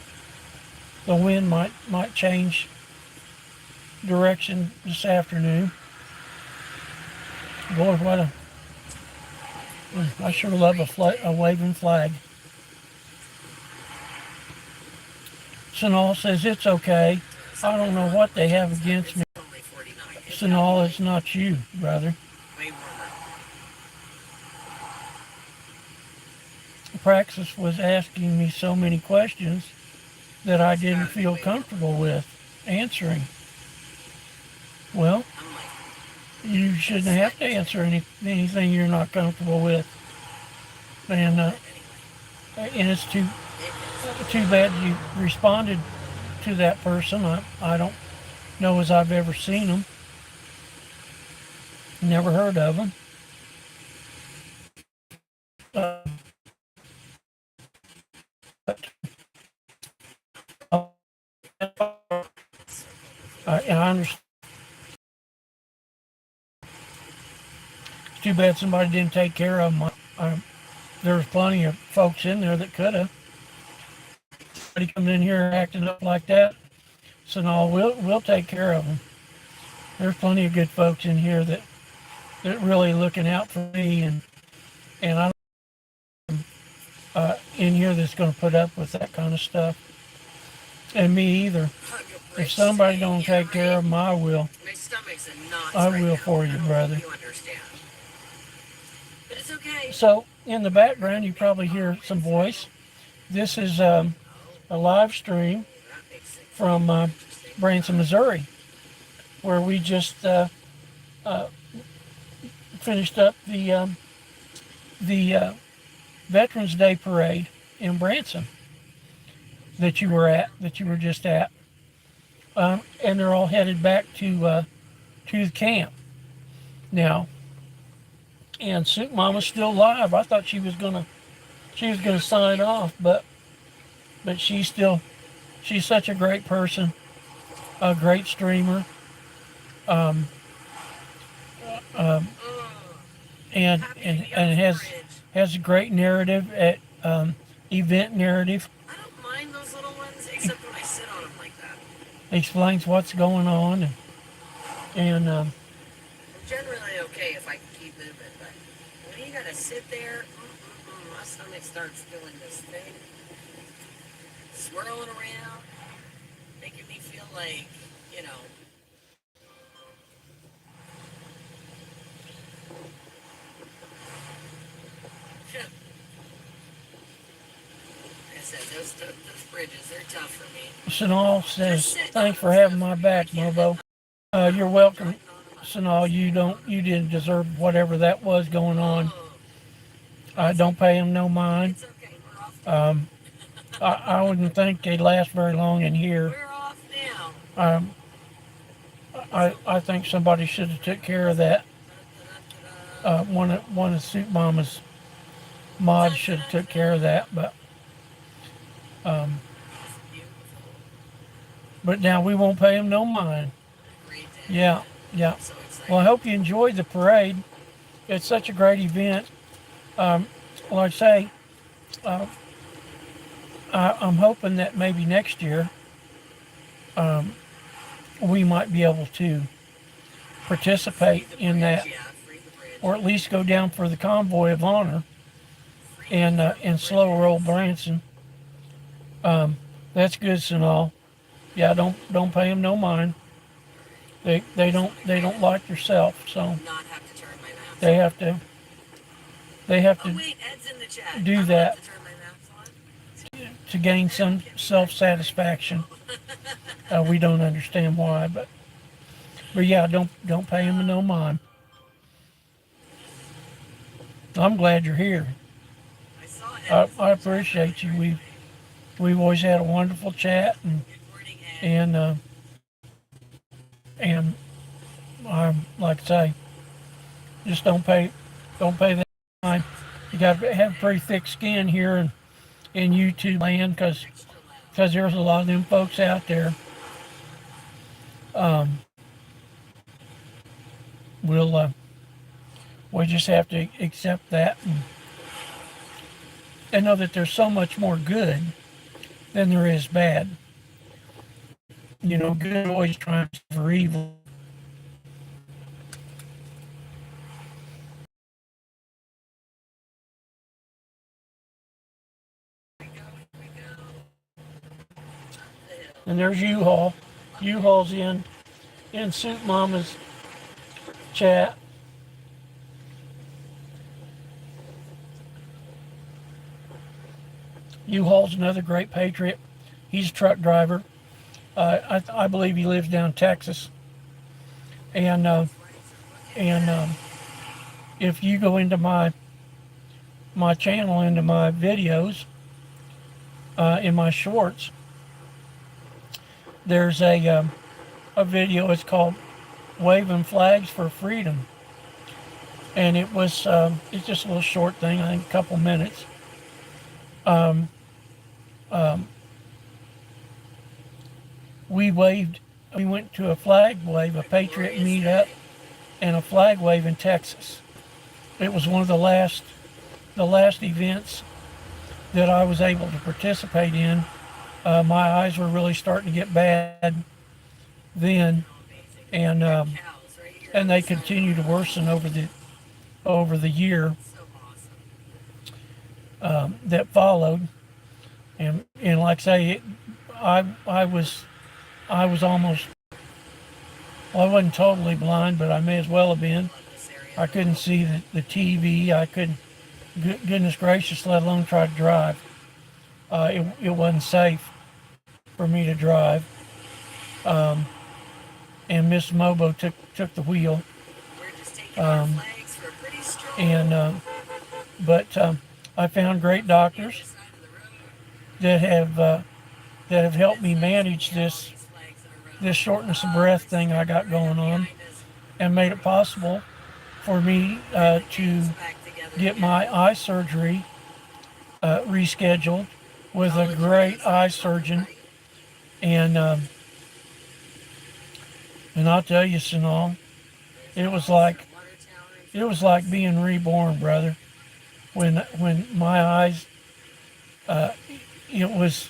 wind might change direction this afternoon. Boy, I sure love a waving flag. Sanal says it's okay. I don't know what they have against me. Sanal, it's not you, brother. Praxis was asking me so many questions that I didn't feel comfortable with answering. Well, you shouldn't have to answer anything you're not comfortable with. And it's too bad you responded to that person. I don't know as I've ever seen them. Never heard of them. I understand. It's too bad somebody didn't take care of them. There's plenty of folks in there that could have. Somebody coming in here acting up like that, so no, we'll take care of them. There's plenty of good folks in here that really looking out for me, and I in here that's going to put up with that kind of stuff, and me either. If somebody don't take care of them, I will. My stomach's in knots I right will now. for you, brother. You understand. But it's okay. So in the background, you probably hear some voice. This is a live stream from Branson, Missouri, where we just finished up the Veterans Day Parade in Branson that you were just at, and they're all headed back to the camp now. And Soup Mama's still live. I thought she was gonna sign off, but she's such a great person, a great streamer, and has a great narrative at event narrative. I don't mind those little ones, except when I sit on them like that. Explains what's going on, and I'm generally okay if I can keep moving, but when you gotta sit there, my stomach starts doing this thing, swirling around, making me feel like, you know. Those bridges, they're tough for me. Sanal says, "Thanks for having my back, Mobo." You're welcome, Sanal. You didn't deserve whatever that was going on. I don't pay him no mind. It's okay, we're off. I wouldn't think they'd last very long in here. We're off now. I think somebody should have took care of that. One of Soup Mama's mods should have took care of that, but now we won't pay him no mind. Yeah. Well, I hope you enjoyed the parade. It's such a great event. Like I say, I'm hoping that maybe next year we might be able to participate in that or at least go down for the convoy of honor and slow roll Branson. That's good and all. Yeah, don't pay them no mind. They don't like yourself, so Not have to turn my mask they on. have to they have Oh to wait, Ed's in the chat. do I'm gonna that have to turn my mask on. to gain some self-satisfaction. We don't understand why, but yeah, don't pay them no mind. I'm glad you're here. I saw Ed. I appreciate you. We've always had a wonderful chat, Good morning, Ed. and I'm like I say, just don't pay that mind. You got to have pretty thick skin here in YouTube land because there's a lot of them folks out there. We just have to accept that and know that there's so much more good than there is bad. You know, good always triumphs over evil. And there's U-Haul. U-Haul's in Soup Mama's chat. U-Haul's another great patriot. He's a truck driver. I believe he lives down in Texas. And if you go into my channel, into my videos, in my shorts, there's a video. It's called "Waving Flags for Freedom," and it's just a little short thing. I think a couple minutes. We went to a flag wave, a patriot meetup, and a flag wave in Texas. It was one of the last events that I was able to participate in. My eyes were really starting to get bad then, and they continue to worsen over the year that followed. And like I say, I was almost, well, I wasn't totally blind, but I may as well have been. I couldn't see the TV. I couldn't, goodness gracious, let alone try to drive. It wasn't safe for me to drive. And Miss Mobo took the wheel. We're just taking our flags for a pretty stroll. But I found great doctors that have helped me manage this shortness of breath thing I got going on, and made it possible for me to get my eye surgery rescheduled with a great eye surgeon. And I'll tell you, Sanal, it was like being reborn, brother. When my eyes, it was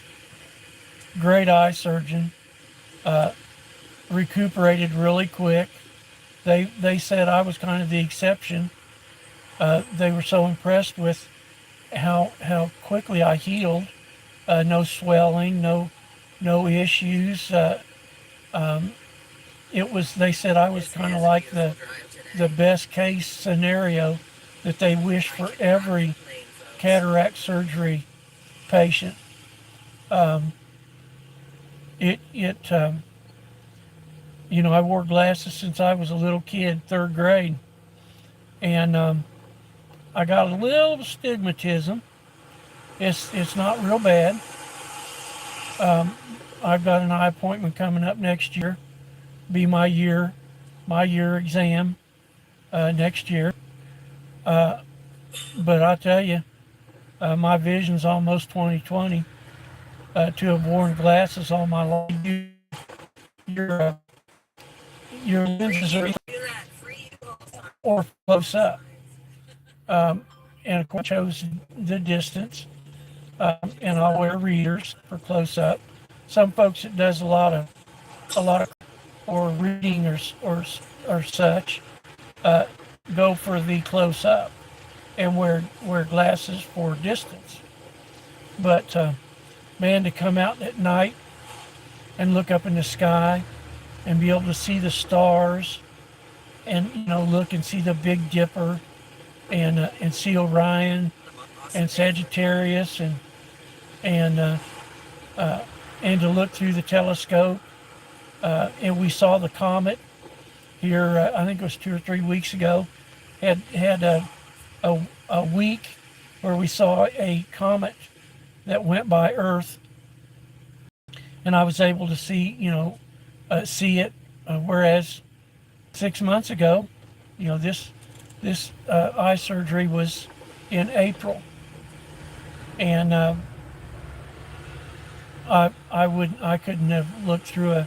great eye surgeon, recuperated really quick. They said I was kind of the exception. They were so impressed with how quickly I healed. No swelling, no issues. They said I was kind of like the best case scenario that they wish for every cataract surgery patient. I wore glasses since I was a little kid, third grade, and I got a little astigmatism. It's not real bad. I've got an eye appointment coming up next year. Be my year exam next year. But I tell you, my vision's almost 20/20. To have worn glasses all my life, your lenses are or close up. And of course, I chose the distance. And I'll wear readers for close up. Some folks it does a lot of or reading or such. go for the close up and wear glasses for distance. But man, to come out at night and look up in the sky and be able to see the stars and look and see the Big Dipper and see Orion and Sagittarius and to look through the telescope and we saw the comet here. I think it was 2 or 3 weeks ago. Had a week where we saw a comet that went by Earth, and I was able to see it. Whereas 6 months ago, this eye surgery was in April, and I couldn't have looked through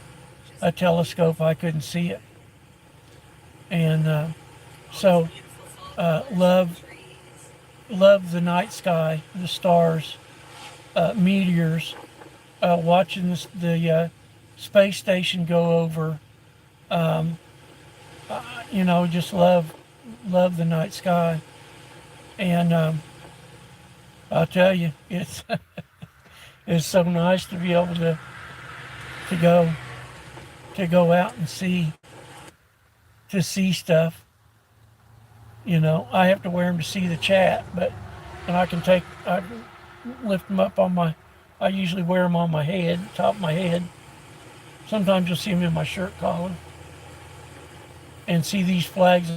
a telescope. I couldn't see it, and so love the night sky, the stars, meteors, watching the space station go over. Just love the night sky, and I'll tell you, it's it's so nice to be able to go out and see stuff. I have to wear them to see the chat, and I can lift them up I usually wear them on my head, top of my head. Sometimes you'll see them in my shirt collar and see these flags.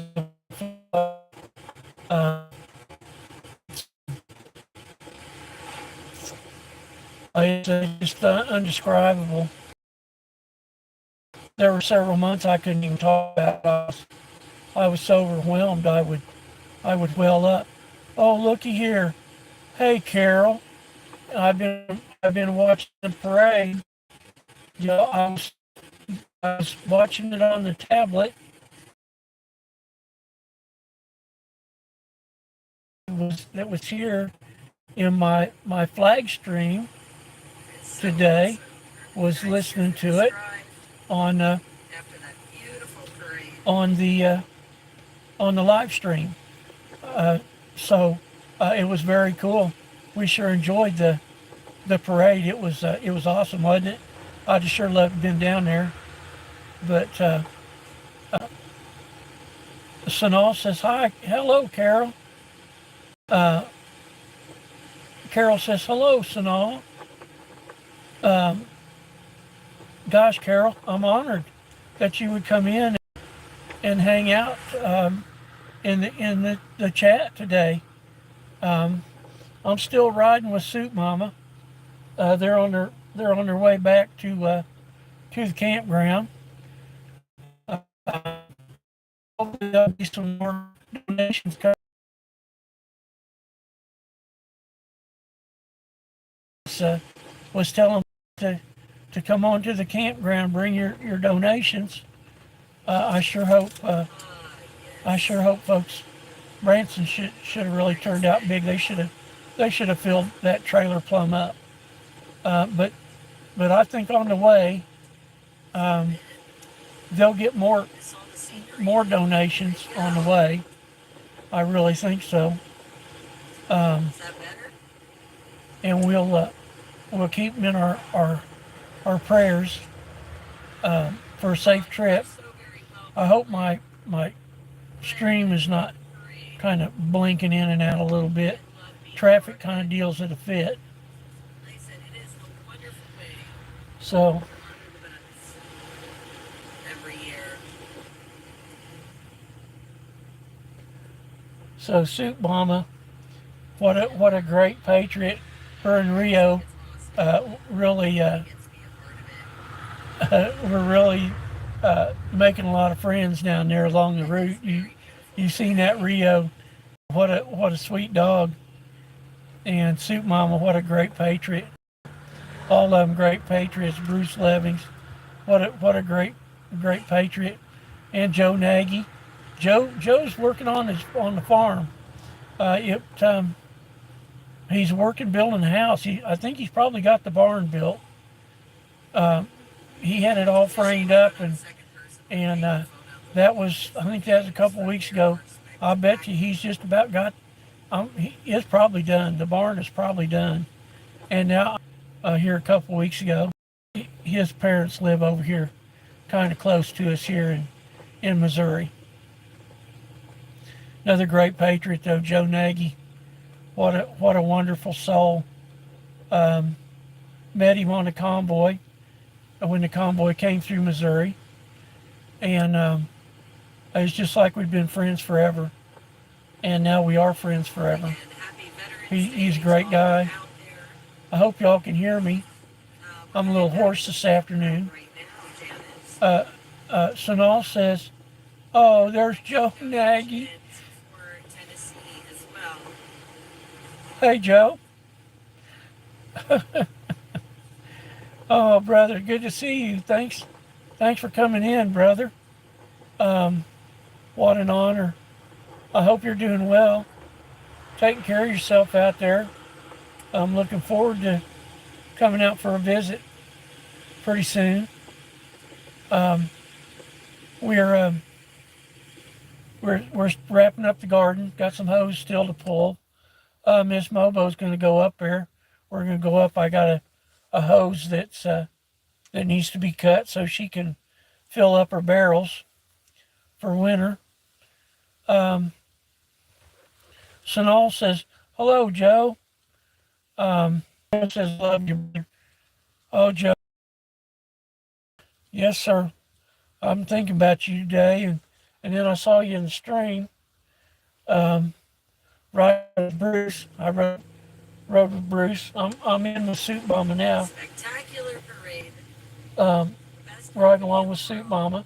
It's just undescribable. There were several months I couldn't even talk about it. I was so overwhelmed I would well up. Oh, looky here. Hey, Carol. I've been watching the parade. I was watching it on the tablet. That was here in my flag stream today. Was listening to it on the live stream. So it was very cool. We sure enjoyed the parade. It was awesome, wasn't it? I just sure loved being down there. But Sanal says hi. Hello, Carol. Carol says hello, Sanal. Gosh, Carol, I'm honored that you would come in and hang out in the chat today. I'm still riding with Soup Mama. They're on their way back to the campground. Hopefully there'll be some more donations coming. Was telling them to come on to the campground, bring your donations. I sure hope folks. Branson should have really turned out big. They should have filled that trailer plumb up. But I think on the way, they'll get more donations on the way. I really think so. And we'll keep them in our prayers for a safe trip. I hope my stream is not kind of blinking in and out a little bit. Traffic kind of deals at a fit. So Soup Mama, what a great patriot. Her and Rio really we're really making a lot of friends down there along the route. You've seen that, Rio. What a sweet dog. And Soup Mama, what a great patriot. All of them great patriots. Bruce Levings, what a great patriot. And Joe Nagy. Joe's working on the farm. He's working building the house. I think he's probably got the barn built. He had it all framed up, and I think that was a couple weeks ago. I bet you he's just about got. He is probably done. The barn is probably done. And now, here a couple weeks ago, his parents live over here, kind of close to us here in Missouri. Another great patriot though, Joe Nagy. What a wonderful soul. Met him on a convoy when the convoy came through Missouri, and it's just like we've been friends forever, and now we are friends forever. He's a great guy. I hope y'all can hear me. I'm a little hoarse this afternoon. Sanal says, "Oh, there's Joe Nagy." Hey, Joe. Oh, brother, good to see you. Thanks for coming in, brother. What an honor. I hope you're doing well, taking care of yourself out there. I'm looking forward to coming out for a visit pretty soon. We're wrapping up the garden. Got some hose still to pull. Miss Mobo's going to go up there. We're going to go up. I got a hose that needs to be cut so she can fill up her barrels for winter. Sanal says, "Hello, Joe." Says, "Love you, brother." Oh, Joe. Yes, sir. I'm thinking about you today, and then I saw you in the stream. Right with Bruce. I rode with Bruce. I'm in the Soup Mama now. Spectacular parade. Riding along with Soup Mama.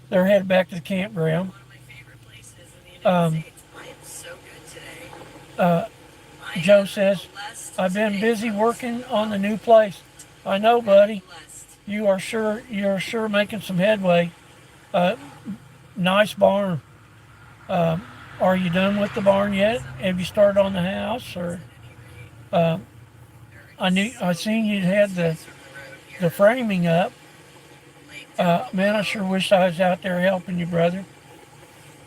They're headed back to the campground. One of my favorite places in the United States. I am so good today. Joe says, "I've been busy working on the new place." I know, buddy. You're sure making some headway. Nice barn. Are you done with the barn yet? Have you started on the house? Or I seen you had the framing up. Man, I sure wish I was out there helping you, brother.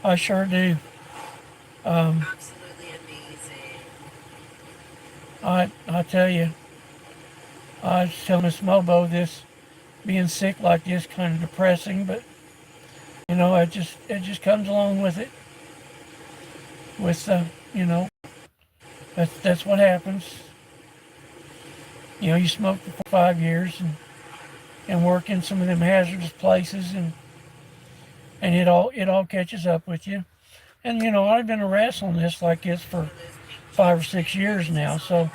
I sure do. Absolutely amazing. I tell you, I was telling Miss Mobo this being sick like this kind of depressing, but you know, it just comes along with it. With you know, that's what happens. You know, you smoke for 5 years and work in some of them hazardous places, and it all catches up with you. And you know, I've been wrestling this like this for 5 or 6 years now, so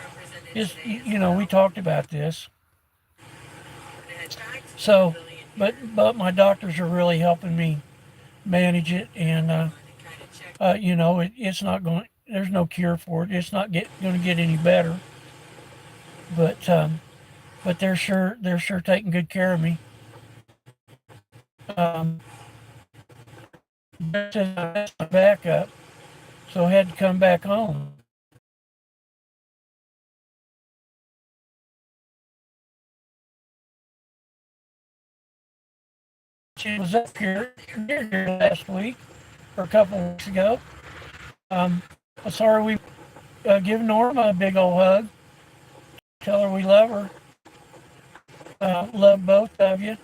it's, you know, we talked about this. So, but my doctors are really helping me manage it, and you know, it's not going. There's no cure for it. It's not going to get any better. But they're sure taking good care of me. I messed my back up, so I had to come back home. She was up here last week or a couple of weeks ago. I'm sorry we give Norma a big old hug. Tell her we love her. Love both of you.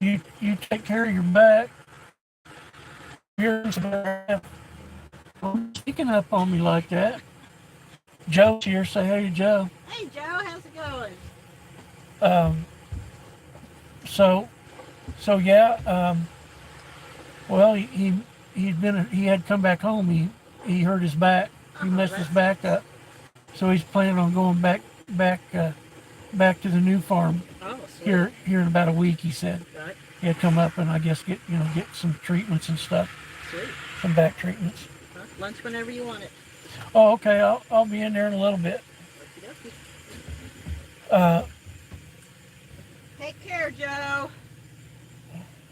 You take care of your back. You're speaking up on me like that. Joe's here. Say hey to Joe. Hey Joe, how's it going? So yeah. Well, he had come back home. He hurt his back. He messed his back up. So he's planning on going back to the new farm here in about a week. He said. Right. He'll come up and I guess get some treatments and stuff. Sweet. Some back treatments. Lunch whenever you want it. Oh, okay. I'll be in there in a little bit. Take care, Joe.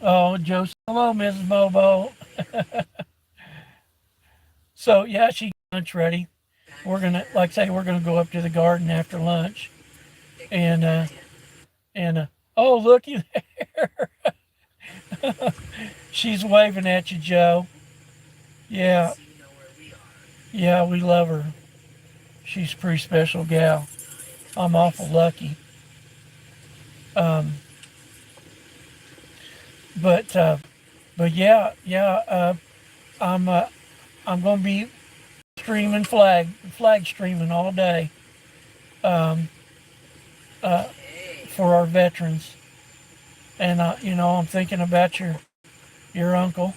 Oh, Joe. Hello, Mrs. Mobo. So yeah, she got lunch ready. We're gonna, like I say, we're gonna go up to the garden after lunch, and oh, looky there. She's waving at you, Joe. Yeah, So you know where we are. yeah, we love her. She's a pretty special gal. I'm awful lucky. Um, but yeah, yeah. I'm gonna be streaming flag streaming all day um, Okay. for our veterans. And I'm thinking about your uncle,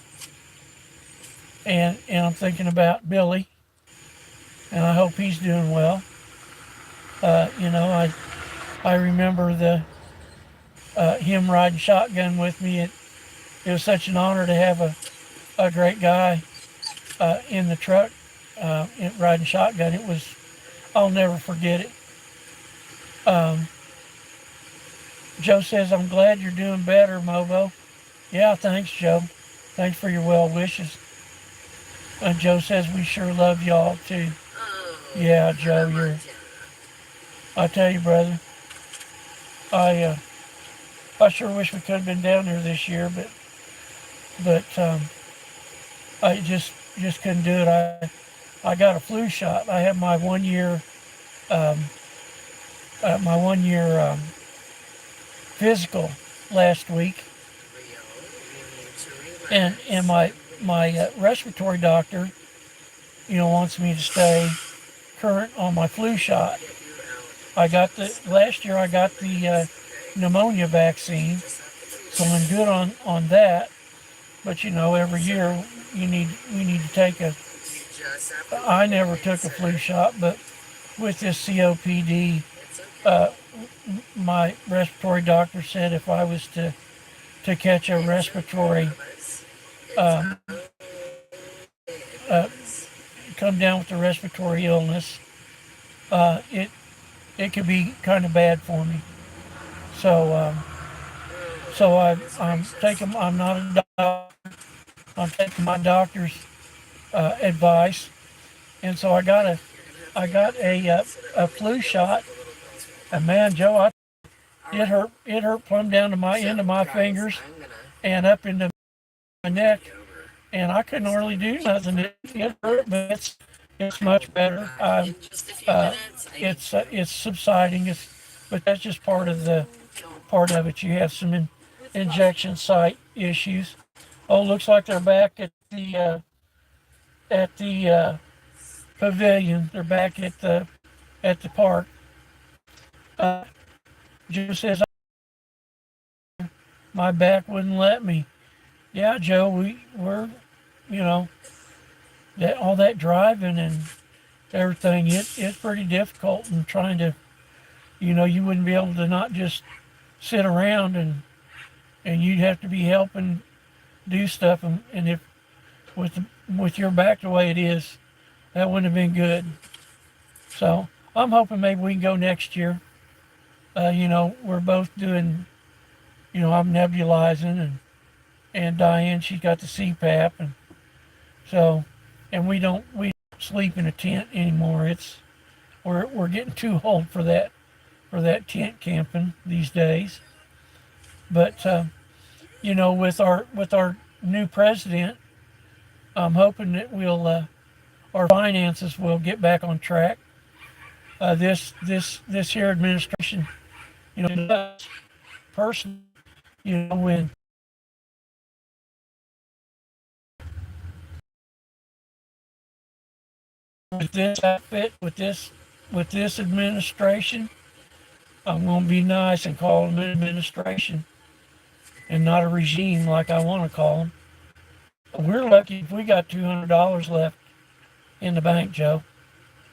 and I'm thinking about Billy, and I hope he's doing well. I remember the him riding shotgun with me. It was such an honor to have a great guy in the truck riding shotgun. I'll never forget it. Um, Joe says, I'm glad you're doing better, Mobo. Yeah, thanks, Joe. Thanks for your well wishes. Joe says, we sure love y'all too. Oh, Yeah, Joe, Hannah Montana. I tell you, brother, I sure wish we could have been down there this year, but I just couldn't do it. I got a flu shot. I had my 1 year um, physical last week, Rio, you need to and relax. and my respiratory doctor, wants me to stay current on my flu shot. Get you out. Last year I got the Okay. pneumonia vaccine, Just have to so I'm good on that. But every year we need to take a. You just have to I never took a relax, flu sir. shot, but with this COPD, It's okay. uh, my respiratory doctor said if I was to catch a It's respiratory, okay, Bubba's. It's um, okay, uh, Bubba's. come down with a respiratory illness, it could be kind of bad for me. So Oh, so goodness I'm gracious. taking. I'm not a doctor. I'm taking my doctor's advice, and so I You're gonna have got to get out so that a when we flu get going, shot. the little girls will And man, Joe, All right. it hurt plumb down to my end So, of my guys, fingers I'm gonna and up into my turn neck, you over. and I couldn't really do nothing. It hurt, but it's I will much be better. back in just a few minutes. I need It's subsiding. But that's just part of don't it. You have some injection site issues. Oh, looks like they're back at the pavilion. They're back at the park. Uh, Joe says my back wouldn't let me. Yeah, Joe, we're you know that all that driving and everything. It's pretty difficult and trying to you wouldn't be able to not just sit around and you'd have to be helping do stuff and if with with your back the way it is, that wouldn't have been good. So I'm hoping maybe we can go next year. We're both doing. I'm nebulizing and Diane she's got the CPAP and so and we don't sleep in a tent anymore. We're getting too old for that tent camping these days. But with our new president, I'm hoping that our finances will get back on track. This here administration, person, when with this outfit, with this administration, I'm gonna be nice and call them an administration and not a regime like I want to call them. We're lucky if we got $200 left in the bank, Joe.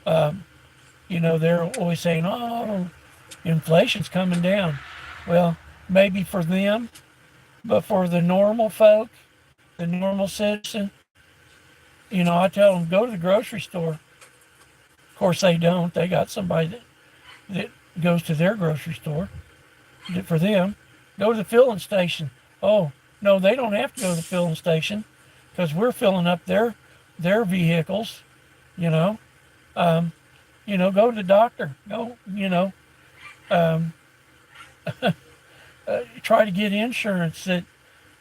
Um, they're always saying, "Oh, inflation's coming down." Well, maybe for them, but for the normal folk, the normal citizen, I tell them go to the grocery store. Of course, they don't. They got somebody that goes to their grocery store. For them, go to the filling station. Oh no, they don't have to go to the filling station because we're filling up their vehicles. You know, um, go to the doctor. Go. Um, try to get insurance that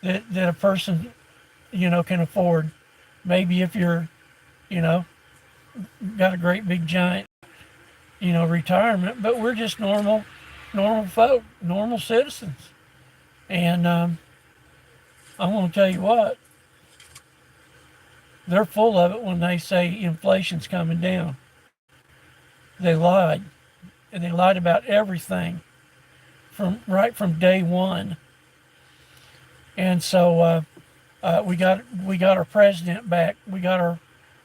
a person can afford. Maybe if you're, you know, got a great big giant, retirement, but we're just normal folk, normal citizens. And I want to tell you what, they're full of it when they say inflation's coming down. They lied. And they lied about everything from day one. And so we got our president back. We got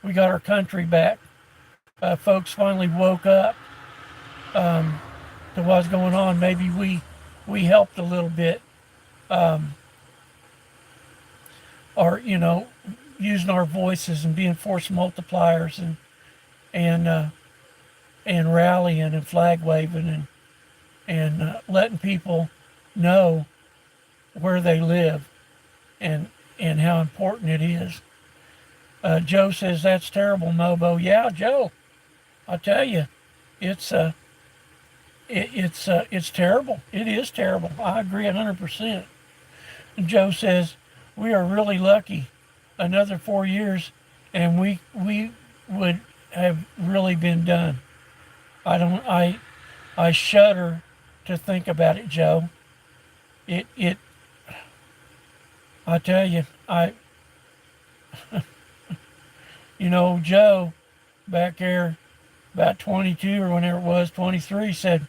our country back. Folks finally woke up to what's going on. Maybe we helped a little bit, or using our voices and being force multipliers and rallying and flag waving and letting people know where they live and how important it is. Joe says that's terrible, Mobo. Yeah, Joe, I tell you, it's terrible. It is terrible. I agree 100%. And Joe says we are really lucky. Another 4 years, and we would have really been done. I shudder to think about it, Joe. I tell you, Joe back there about 22 or whenever it was, 23, said,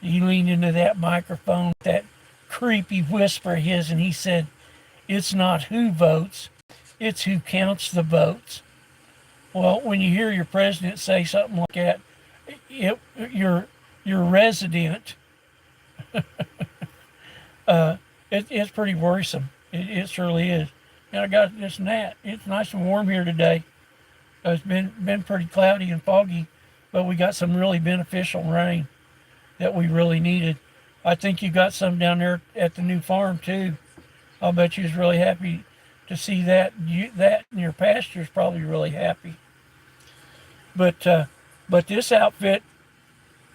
he leaned into that microphone, that creepy whisper of his, and he said, it's not who votes, it's who counts the votes. Well, when you hear your president say something like that, your resident, it's pretty worrisome. It surely is. And I got this and that. It's nice and warm here today. It's been pretty cloudy and foggy, but we got some really beneficial rain that we really needed. I think you got some down there at the new farm too. I'll bet you was really happy to see that. That and your pasture's probably really happy. But this outfit,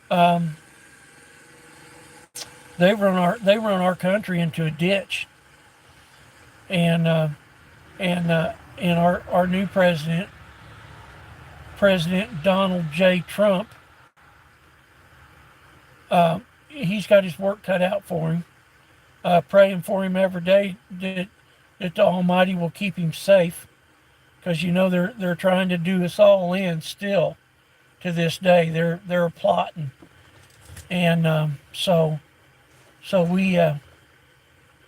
they run our country into a ditch, and our new president Donald J. Trump, he's got his work cut out for him. Praying for him every day that the Almighty will keep him safe, because they're trying to do us all in still to this day. They're plotting, and so we got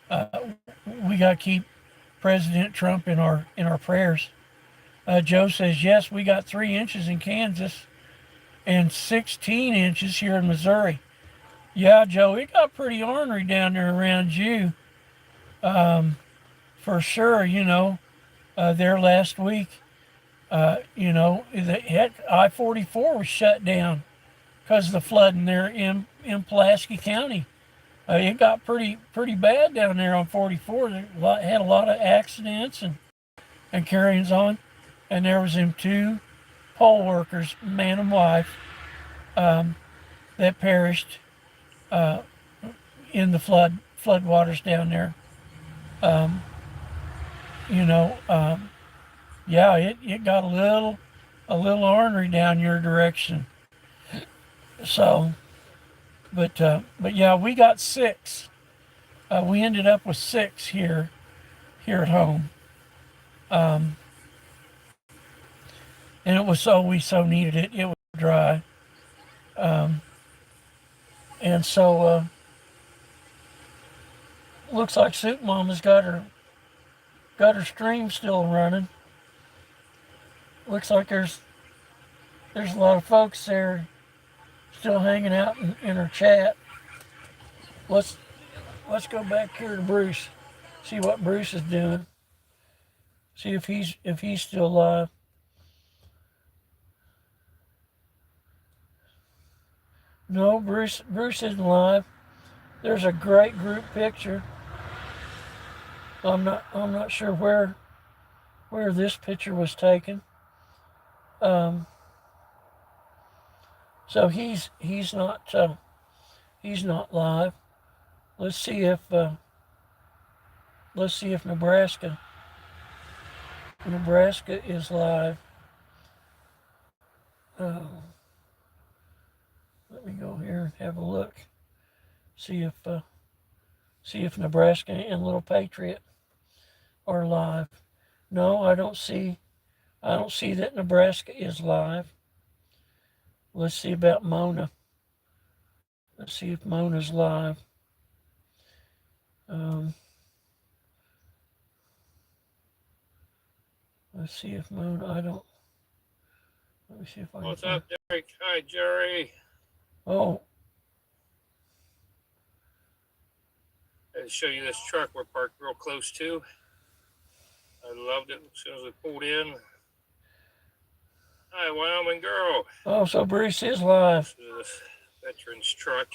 to keep President Trump in our prayers. Joe says yes, we got 3 inches in Kansas and 16 inches here in Missouri. Yeah, Joe, it got pretty ornery down there around you, for sure. There last week, I-44 was shut down because of the flooding there in Pulaski County. It got pretty bad down there on 44. They had a lot of accidents and carryings on, and there was them 2 poll workers, man and wife, that perished in the floodwaters down there. Yeah, it got a little ornery down your direction. So, but yeah, we got 6. We ended up with 6 here at home. And it was we so needed it. It was dry. And so looks like Soup Mama's got her stream still running. Looks like there's a lot of folks there still hanging out in her chat. Let's go back here to Bruce, see what Bruce is doing. See if he's still alive. No, Bruce isn't live. There's a great group picture. I'm not sure where this picture was taken. So he's not live. Let's see if Nebraska Nebraska is live. Let me go here and have a look. See if Nebraska and Little Patriot are live. No, I don't see that Nebraska is live. Let's see about Mona. Let's see if Mona's live. Let's see if Mona. Let me see if I can. What's up, Derek? Hi, Jerry. Oh, I'll show you this truck we're parked real close to. I loved it as soon as we pulled in. Hi, Wyoming girl. oh, so Bruce is live. This is this veteran's truck.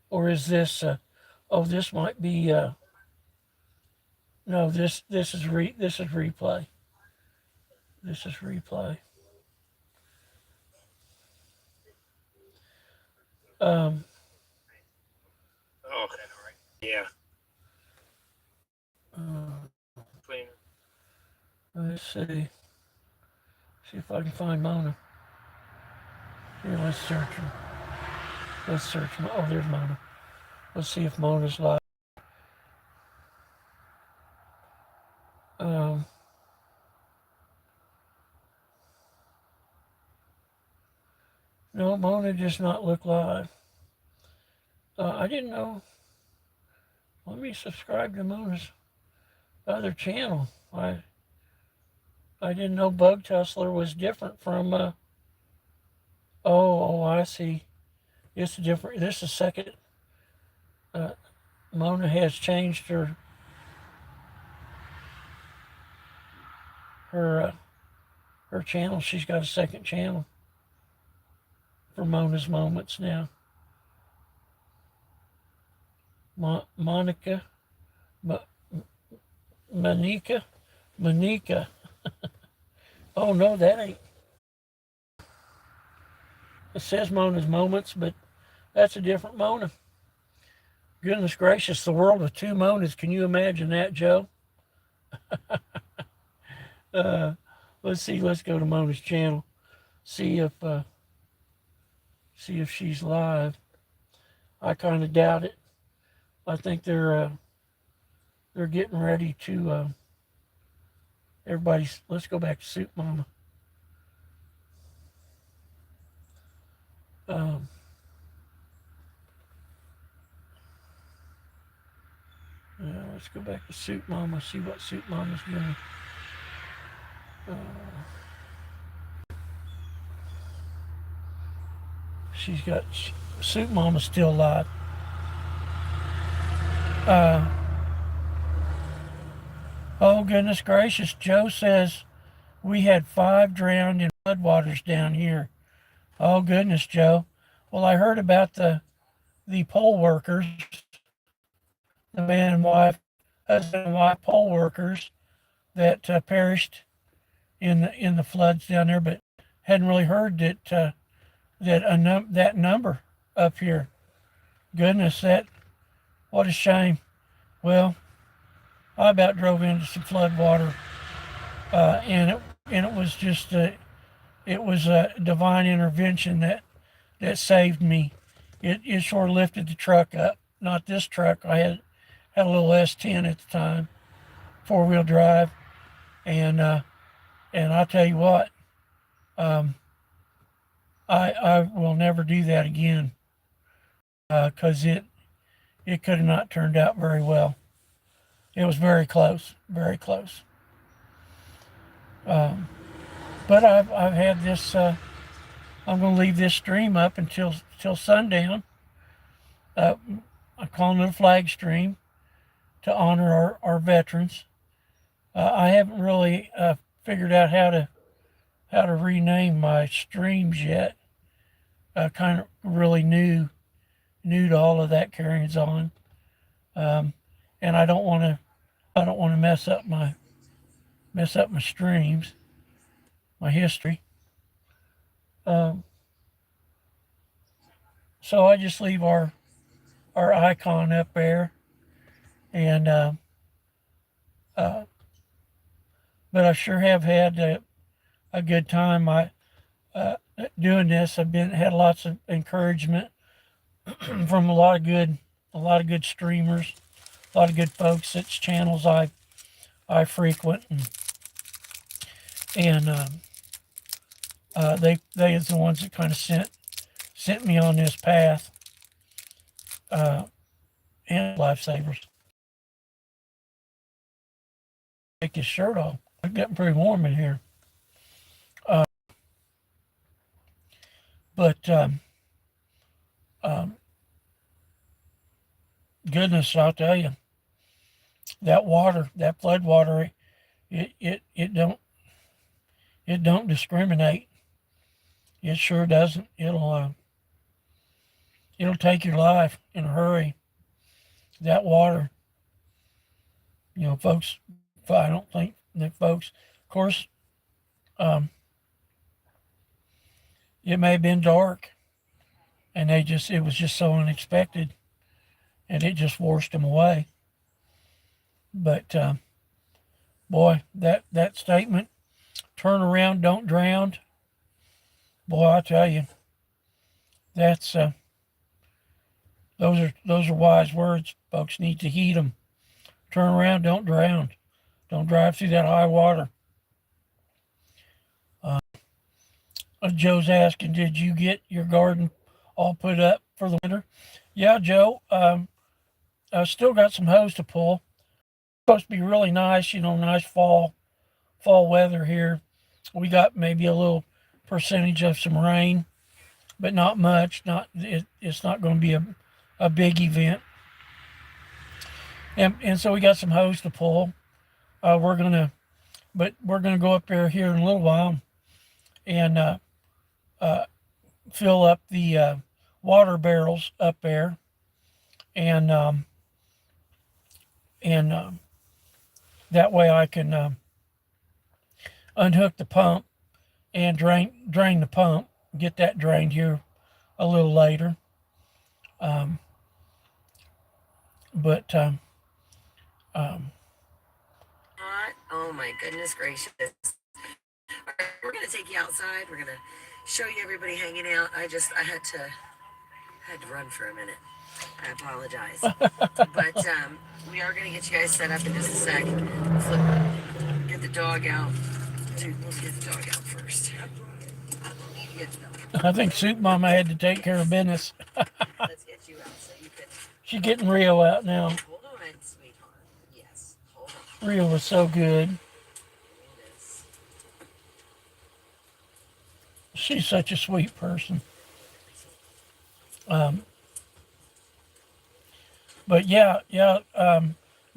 Or is this? This might be. No, this is replay. This is replay. Oh, okay, all right. Yeah. Cleaner. Let's see. See if I can find Mona. Here, let's search her. Let's search. Oh, there's Mona. Let's see if Mona's live. No, Mona does not look live. I didn't know. Let me subscribe to Mona's other channel. I didn't know Bug Tussler was different from. I see. It's different. This is second. Mona has changed her channel. She's got a second channel for Mona's Moments now. Monica. Monica. Oh no, that ain't. It says Mona's Moments, but that's a different Mona. Goodness gracious, the world with two Monas. Can you imagine that, Joe? Let's see. Let's go to Mona's channel. See if she's live. I kind of doubt it. I think they're getting ready to. Let's go back to Soup Mama. Let's go back to Soup Mama. See what Soup Mama's doing. She's got Soup Mama's still alive. Oh goodness gracious! Joe says we had 5 drowned in floodwaters down here. Oh goodness, Joe. Well, I heard about the poll workers, the husband and wife poll workers that perished in the floods down there, but hadn't really heard that number up here. Goodness, what a shame. Well, I about drove into some flood water, and it was just it was a divine intervention that saved me. It sort of lifted the truck up. Not this truck. I had a little S10 at the time, 4-wheel drive, and I'll tell you what, I will never do that again, because it could have not turned out very well. It was very close, very close. But I've had this. I'm going to leave this stream up until sundown. I'm calling it a flag stream to honor our veterans. I haven't really figured out how to rename my streams yet. Kind of really new to all of that carries on, and I don't want to mess up my streams, my history. So I just leave our icon up there, and uh, but I sure have had a good time. I doing this. I've been had lots of encouragement from a lot of good streamers, a lot of good folks. It's channels I frequent, and they is the ones that kind of sent me on this path, and lifesavers. Take his shirt off. It's getting pretty warm in here. But um, goodness, I'll tell you, that water, that flood water, it don't discriminate. It sure doesn't. It'll take your life in a hurry. That water, folks. I don't think that folks, of course, it may have been dark, and it was just so unexpected, and it just washed them away. But boy, that statement, turn around, don't drown. Boy, I tell you, that's those are wise words. Folks need to heed them. Turn around, don't drown. Don't drive through that high water. Joe's asking, did you get your garden all put up for the winter? Yeah, Joe. I still got some hose to pull. It's supposed to be really nice, nice fall weather here. We got maybe a little percentage of some rain, but not much. It's not going to be a big event. And so we got some hose to pull. We're gonna go up there here in a little while and fill up the water barrels up there, and that way I can unhook the pump and drain the pump. Get that drained here a little later. Oh my goodness gracious. All right, we're going to take you outside. We're going to show you everybody hanging out. I had to run for a minute. I apologize. But we are going to get you guys set up in just a sec. Get the dog out. Let's get the dog out first. I think Soup Mama had to take care of business. Let's get you out so you can. She's getting Rio out now. Hold on, sweetheart. Yes, hold on. Rio was so good. She's such a sweet person. But yeah,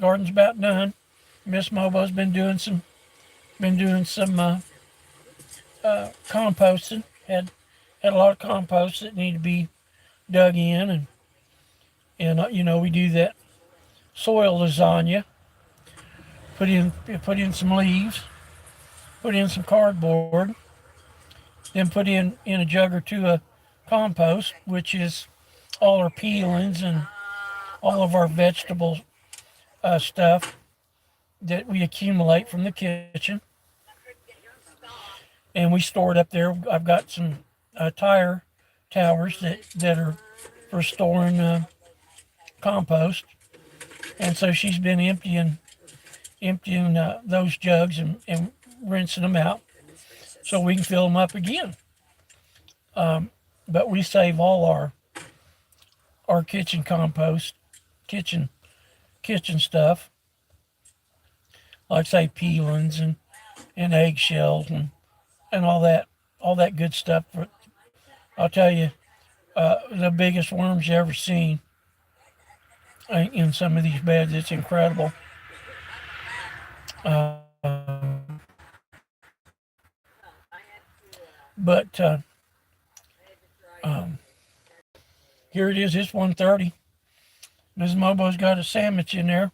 garden's about done. Miss Mobo's been doing some composting. Had a lot of compost that need to be dug in, and we do that soil lasagna. Put in some leaves, put in some cardboard, then put in a jug or two of compost, which is all our peelings and all of our vegetable stuff that we accumulate from the kitchen. And we store it up there. I've got some tire towers that are for storing compost. And so she's been emptying those jugs and rinsing them out so we can fill them up again. But we save all our kitchen compost, kitchen stuff, like say peelings and eggshells and all that good stuff. I'll tell you, the biggest worms you ever seen in some of these beds. It's incredible. But here it is. It's 1:30. Ms. Mobo's got a sandwich in there.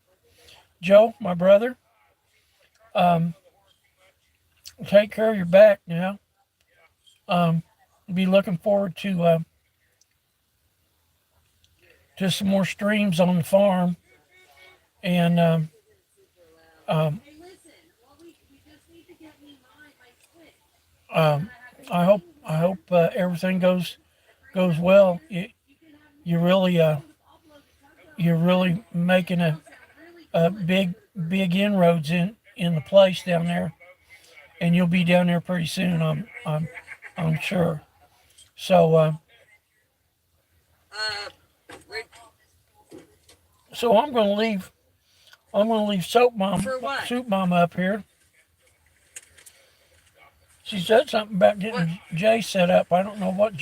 Joe, my brother, take care of your back now. Be looking forward to some more streams on the farm, And um, um, I hope everything goes well. You really you're really making a big inroads in the place down there, and you'll be down there pretty soon. I'm sure. So We're, so I'm gonna leave. I'm gonna leave For what? Soup Mom up here. She said something about getting Jay set up. I don't know what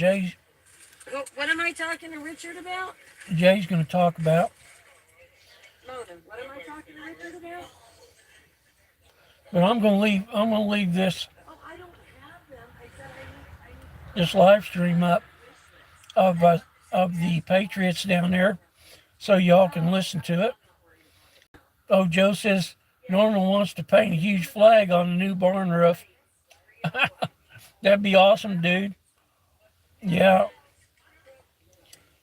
what am I talking to Richard about? Jay's gonna talk about. Mona, what am I talking to Richard about? But I'm gonna leave this Oh, I don't have them. I said I need this live stream up of the Patriots down there, so y'all can listen to it. Oh, Joe says Norma wants to paint a huge flag on the new barn roof. That'd be awesome, dude. Yeah.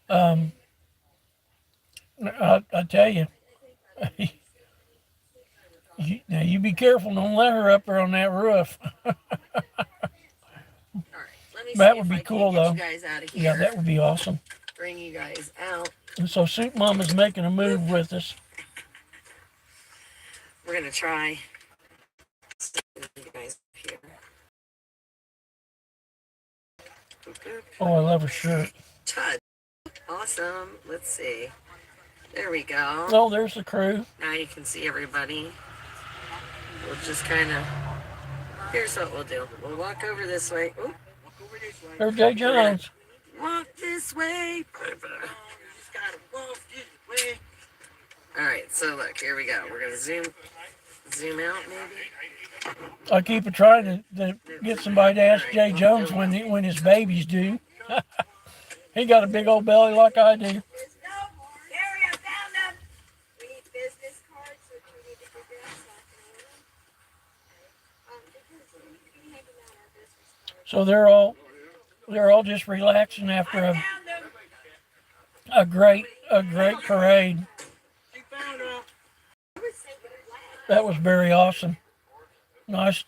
I tell you, now you be careful. Don't let her up there on that roof. All right, let me That see would if be I cool, can get though. you guys out of here. Yeah, that would be awesome. Bring you guys out. And so Soup Mama's making a move with us. We're gonna try. You guys here. Oh, I love her shirt. Todd. Awesome. Let's see. There we go. Oh, there's the crew. Now you can see everybody. We'll just kind of. Here's what we'll do. We'll walk over this way. Ooh. There's Jay Jones. Walk this way. All right. So look, here we go. We're gonna zoom out maybe. I keep trying to get somebody to ask Jay Jones when his baby's due. He got a big old belly like I do. There's no more. Harry, I found them. We need business cards, which we need to figure out so I can order them. Because we need out our business cards. So they're all just relaxing after I found them. a great parade. She found them. I was thinking flag. That was very awesome. Nice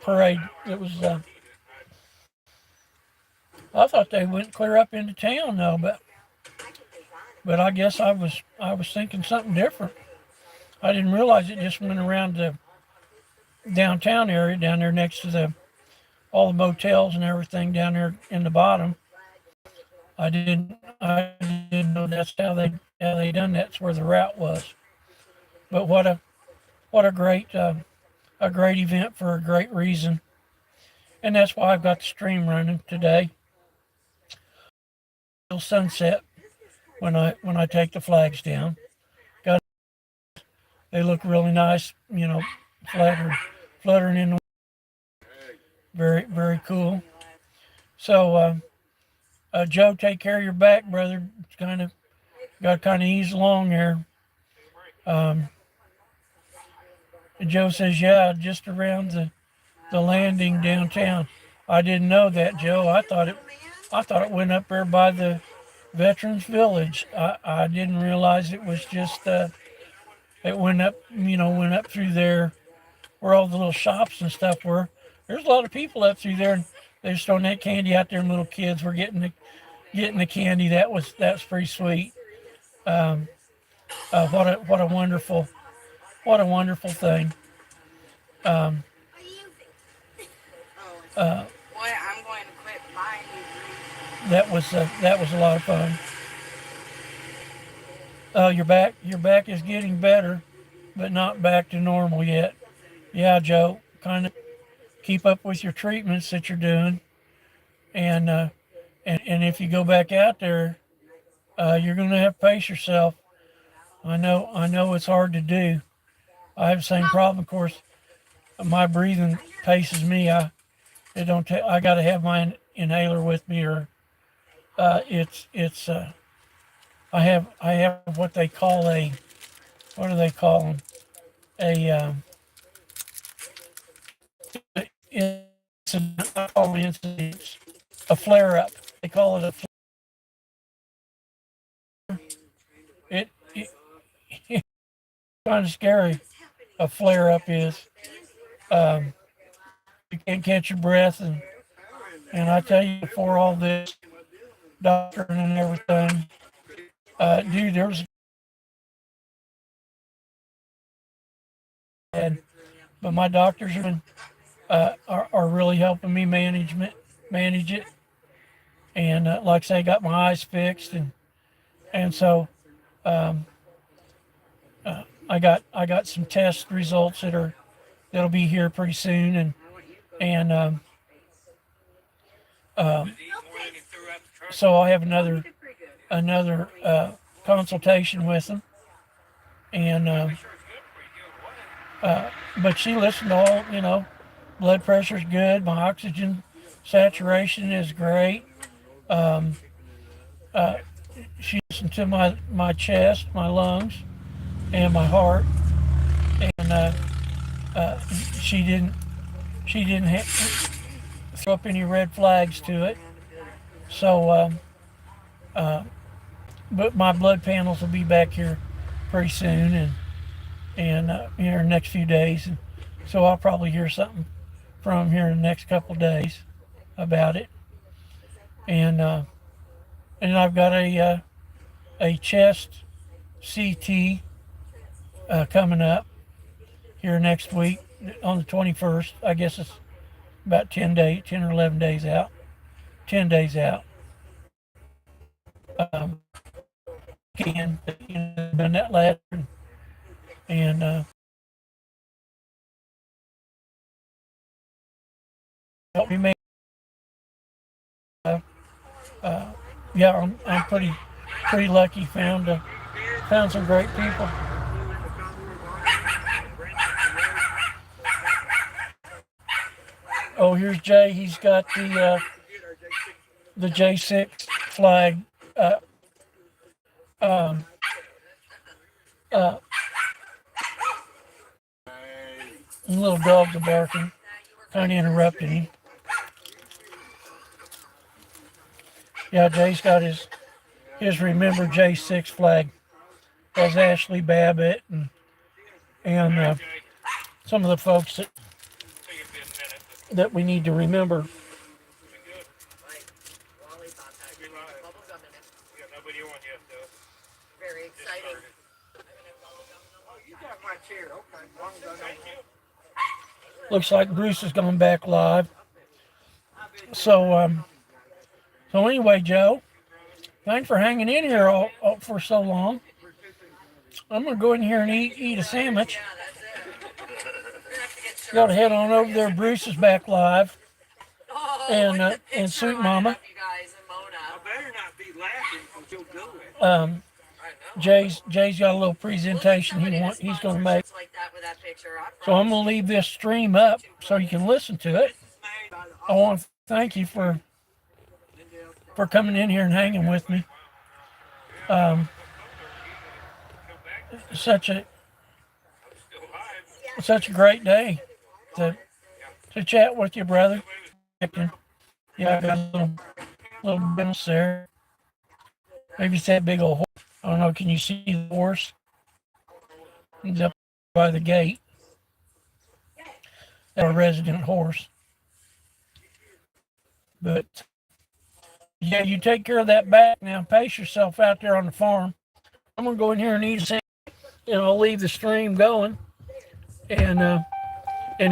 parade. It was. I thought they went clear up into town though, but I guess I was thinking something different. I didn't realize it just went around the downtown area down there next to all the motels and everything down there in the bottom. I didn't know that's how they done that. That's where the route was. But what a great event for a great reason, and that's why I've got the stream running today. Till sunset when I take the flags down. They look really nice, fluttering in the wind. Very cool. So Joe, take care of your back, brother. It's got to ease along there. Joe says, yeah, just around the landing downtown. I didn't know that, Joe. I thought it went up there by the Veterans Village. I didn't realize it was just it went up through there where all the little shops and stuff were. There's a lot of people up through there, and they're just throwing that candy out there, and little kids were getting the candy. That's pretty sweet. What a wonderful thing. Boy, I'm going to quit buying you. That was a lot of fun. Your back is getting better, but not back to normal yet. Yeah, Joe, kind of keep up with your treatments that you're doing, and if you go back out there, you're going to have to pace yourself. I know it's hard to do. I have the same problem, of course. My breathing paces me. I got to have my inhaler with me, or I have what they call what do they call them? A flare up. They call it a flare. kind of scary. A flare up is. You can't catch your breath, and I tell you, before all this doctoring and everything, dude, there's bad, but my doctors are really helping me manage it, and like I say, got my eyes fixed, and so I got some test results that'll be here pretty soon, and so I'll have another consultation with them, and but she listened to all, blood pressure's good, my oxygen saturation is great. She listened to my chest, my lungs, and my heart, and she didn't throw up any red flags to it. So, but my blood panels will be back here pretty soon, and here in the next few days, and so I'll probably hear something from here in the next couple of days about it, and I've got a chest CT coming up here next week on the 21st. I guess it's about 10 or 11 days out. 10 days out. Been that ladder, and help me make. Yeah, I'm pretty lucky. Found some great people. Oh, here's Jay. He's got the J6 flag. Little dogs are barking, kind of interrupting him. Yeah, Jay's got his Remember J6 flag. As Ashley Babbitt and some of the folks that we need to remember. Very exciting. Looks like Bruce has gone back live. So anyway, Joe, thanks for hanging in here all for so long. I'm gonna go in here and eat a sandwich. Got to head on over there. Bruce is back live, and Sweet Mama. Jay's got a little presentation he's going to make. So I'm going to leave this stream up so you can listen to it. I want to thank you for coming in here and hanging with me. Such a great day to chat with you, brother. Yeah, I got a little bounce there. Maybe it's that big old horse. I don't know. Can you see the horse? He's up by the gate. That's a resident horse. But yeah, you take care of that back now. Pace yourself out there on the farm. I'm gonna go in here and eat a sandwich, and I'll leave the stream going. And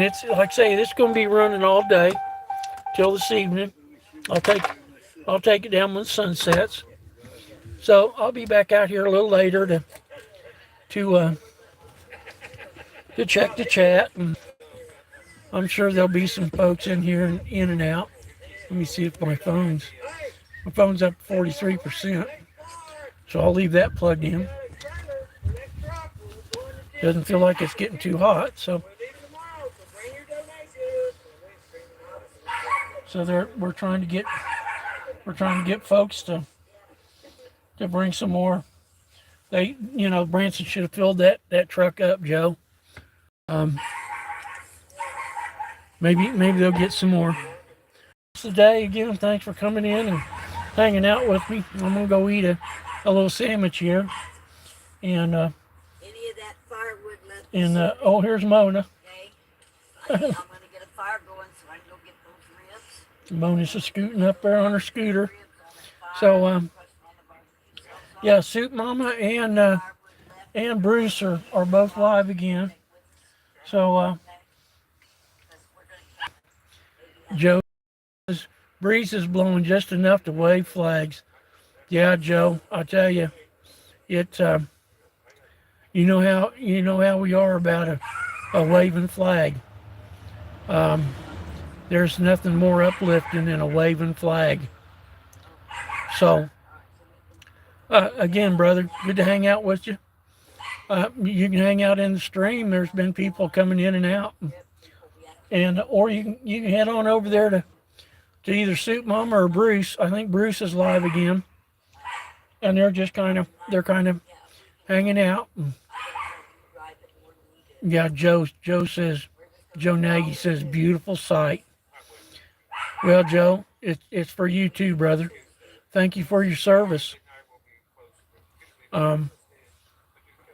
it's like I say, this is gonna be running all day till this evening. I'll take it down when the sun sets. So I'll be back out here a little later to check the chat, and I'm sure there'll be some folks in here and in and out. Let me see if my phone's up to 43%. So I'll leave that plugged in. Doesn't feel like it's getting too hot, so we're trying to get folks to bring some more. Branson should have filled that truck up, Joe. Maybe they'll get some more. Today again, thanks for coming in and hanging out with me. I'm gonna go eat a little sandwich here, and Any of that firewood And oh, here's Mona. Okay? I'm gonna get a fire going so I can go get those ribs. Mona's just scooting up there on her scooter. Ribs on that fire. So Crushed on the barbecue sauce. yeah, Soup Mama and Bruce are both live again. So Joe says breeze is blowing just enough to wave flags. Yeah, Joe, I tell you, it. You know how we are about a waving flag. There's nothing more uplifting than a waving flag. So again, brother, good to hang out with you. You can hang out in the stream. There's been people coming in and out, and or you can head on over there to either Soup Mama or Bruce. I think Bruce is live again, and they're kind of hanging out. Yeah, Joe Nagy says beautiful sight. Well, Joe, it's for you too, brother. Thank you for your service.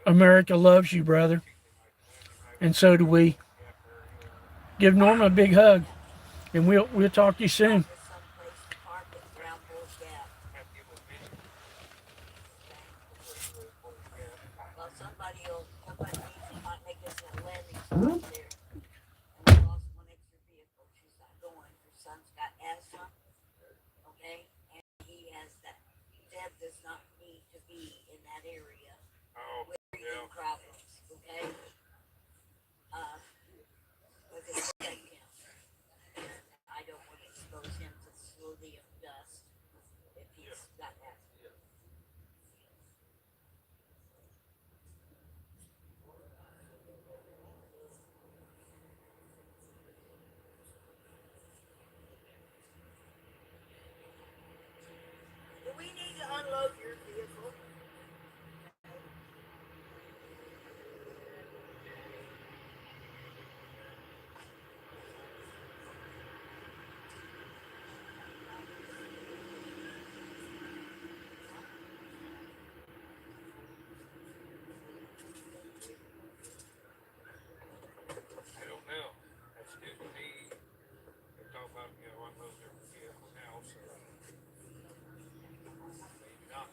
America loves you, brother, and so do we. Give Norma a big hug, and we'll talk to you soon. Well, somebody might make us a landing spot there. And we lost one extra vehicle. She's not going. Her son's got asthma. Okay? And he has that. Deb does not need to be in that area with breathing problems. Okay? With his head count. And I don't want to expose him to slowly of dust if he's got asthma. Do we need to unload your vehicle? I don't know. That's new to me. They're talking about, unload their vehicle now, so maybe not.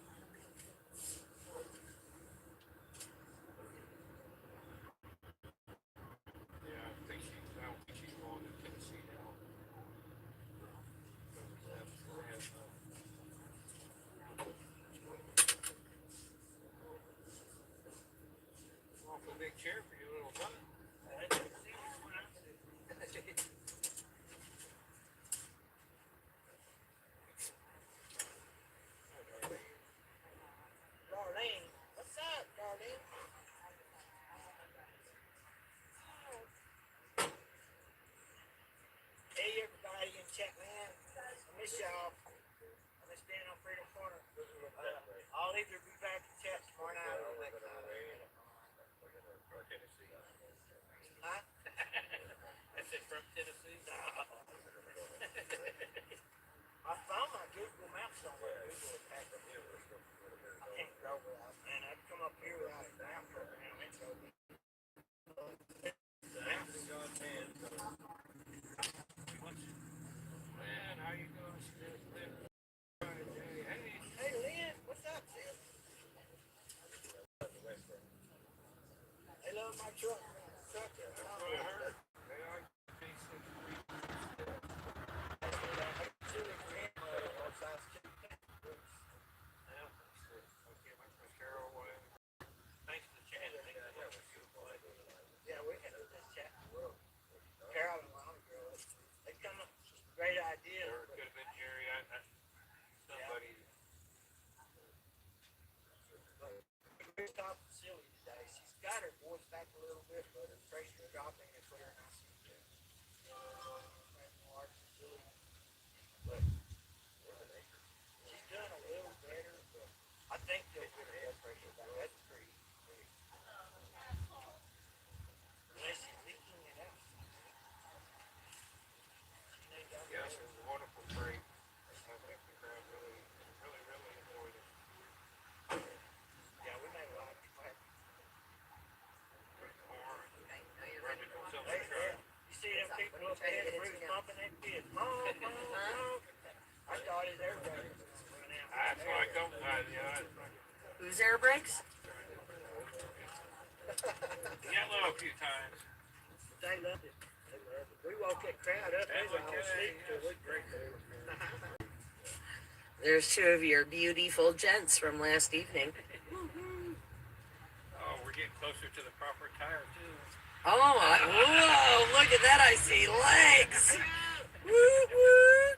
Yeah, I don't think she's going to Tennessee now. Awful big chair for your little son. Darlene, what's up, Darlene? Hey, everybody in chat, man. I miss y'all. I'm just standing on Freedom Corner. I'll either be back in chat tomorrow night or next night. Huh? That's it from Tennessee? I found my Google Maps somewhere. Google is packed up here. I can't go without, man. I'd come up here without a map program. It's so Man, how you doing? Hey, Lynn, what's up, sis? They love my truck. That's what I heard. They are. honking that bitch. Honk, honk, honk. I started there. That's why I come by, you know. Whose air brakes? Yellow a few times. They loved it. They loved it. We woke that crowd up. They were all asleep till we break there. There's two of your beautiful gents from last evening. Oh, we're getting closer to the proper tire, too. Oh, whoa, look at that. I see legs. Woo, woo.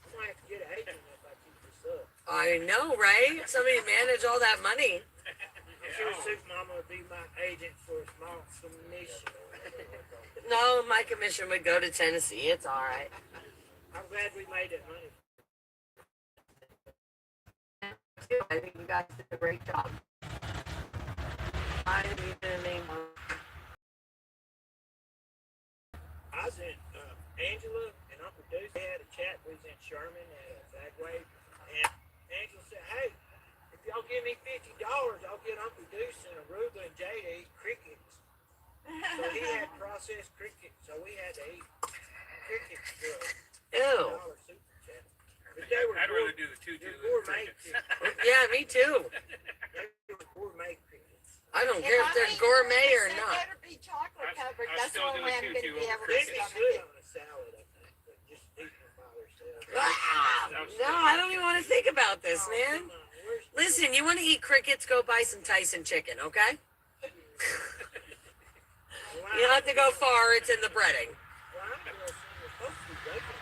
I might have to get an agent if I keep this up. I know, right? Somebody manage all that money. I'm sure Soup Mama would be my agent for a small commission. No, my commission would go to Tennessee. It's all right. I'm glad we made that money. I think you guys did a great job. I didn't even name one. I was in Angela and Uncle Deuce. They had a chat. We was in Sherman at a Fagway, and Angela said, "Hey, if y'all give me $50, I'll get Uncle Deuce and Aruba and Jay to eat crickets." So he had processed crickets, so we had to eat crickets for Ew. $1 super chat. But they were I'd rather do the tutu they're than gourmet crickets. crickets. Yeah, me too. They were gourmet crickets. I don't care if they're gourmet or They not. better be chocolate covered. I That's the still do only way a I'm going to tutu be over able to Crickets stomach good it. on a salad, I think, but just eating them by themselves. No, I don't even want to think about this, Oh, man. come on, where's the- Listen, you want to eat crickets, go buy some Tyson chicken, okay? Well, You don't have to go far, it's in the breading. well, I'm gonna say we're supposed to be bacon.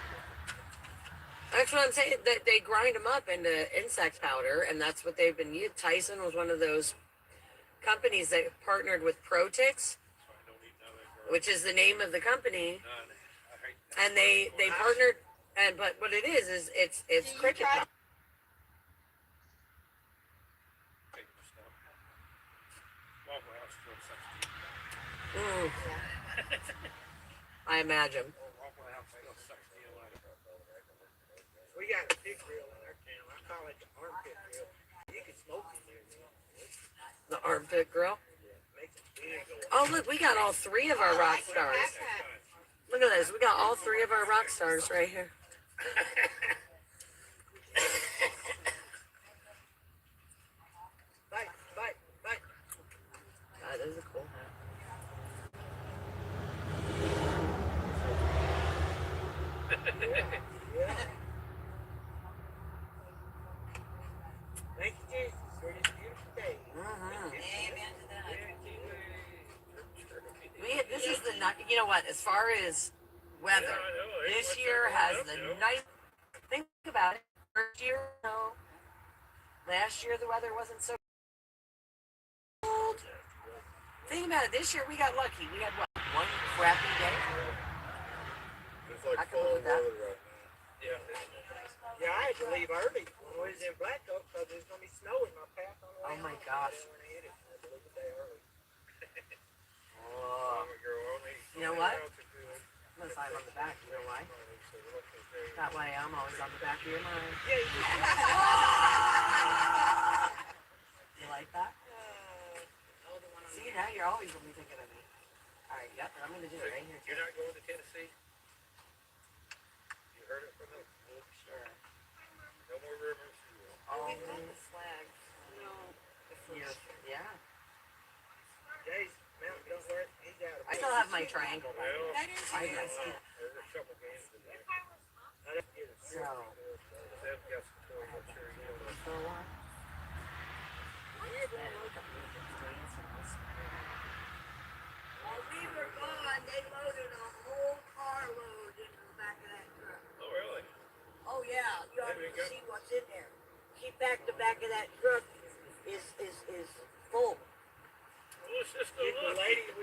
That's what I'm saying. That they grind them up into insect powder, and that's what they've been using. Tyson was one of those companies that partnered with Protix, which is the name of the company, and they partnered. And but what it is it's Do you cricket try- powder. Mm, I imagine. We got a pig grill in our town. I call it the armpit grill. You can smoke in there, man. The armpit grill. Makes it big. Oh, look, we got all three of our rock stars. Look at this. We got all three of our rock stars right here. Bite, bite, bite. That is a cool hat. Yeah. Thank you, Jesus, for this beautiful day. Amen to that. This is the night. You know what? As far as weather, this year has the nice. Think about it. First year, no. Last year the weather wasn't so cold. Think about it. This year we got lucky. We had what? One crappy day. It's like I can fall live with that. weather right now. Yeah, I had to leave early when we was in Black Oak because there's going to be snow in my path on the way Oh my home. gosh. I didn't want to hit it. I had to leave a day early. Oh. You know what? I'm gonna sign on the back. You know why? That way I'm always on the back of your mind. Yeah, you You like that? See, now you're always gonna be thinking of me. All right, yep, and I'm gonna do it right here. You're not going to Tennessee? You heard it from them? Sure. No more rumors. Oh, the flag. No. yeah. Jay's mountain don't work. He's out of I still have my triangle. By the way. That is I it. missed it. There's a couple games in there. I'd have to get a So, They've got some toys, I'm sure you know. so what? While we were gone, they loaded a whole carload into the back of that truck. Oh, really? Oh yeah, you ought There you to go. see what's in there. Keep back the back of that truck is full. Well, it's just a Did the look. lady that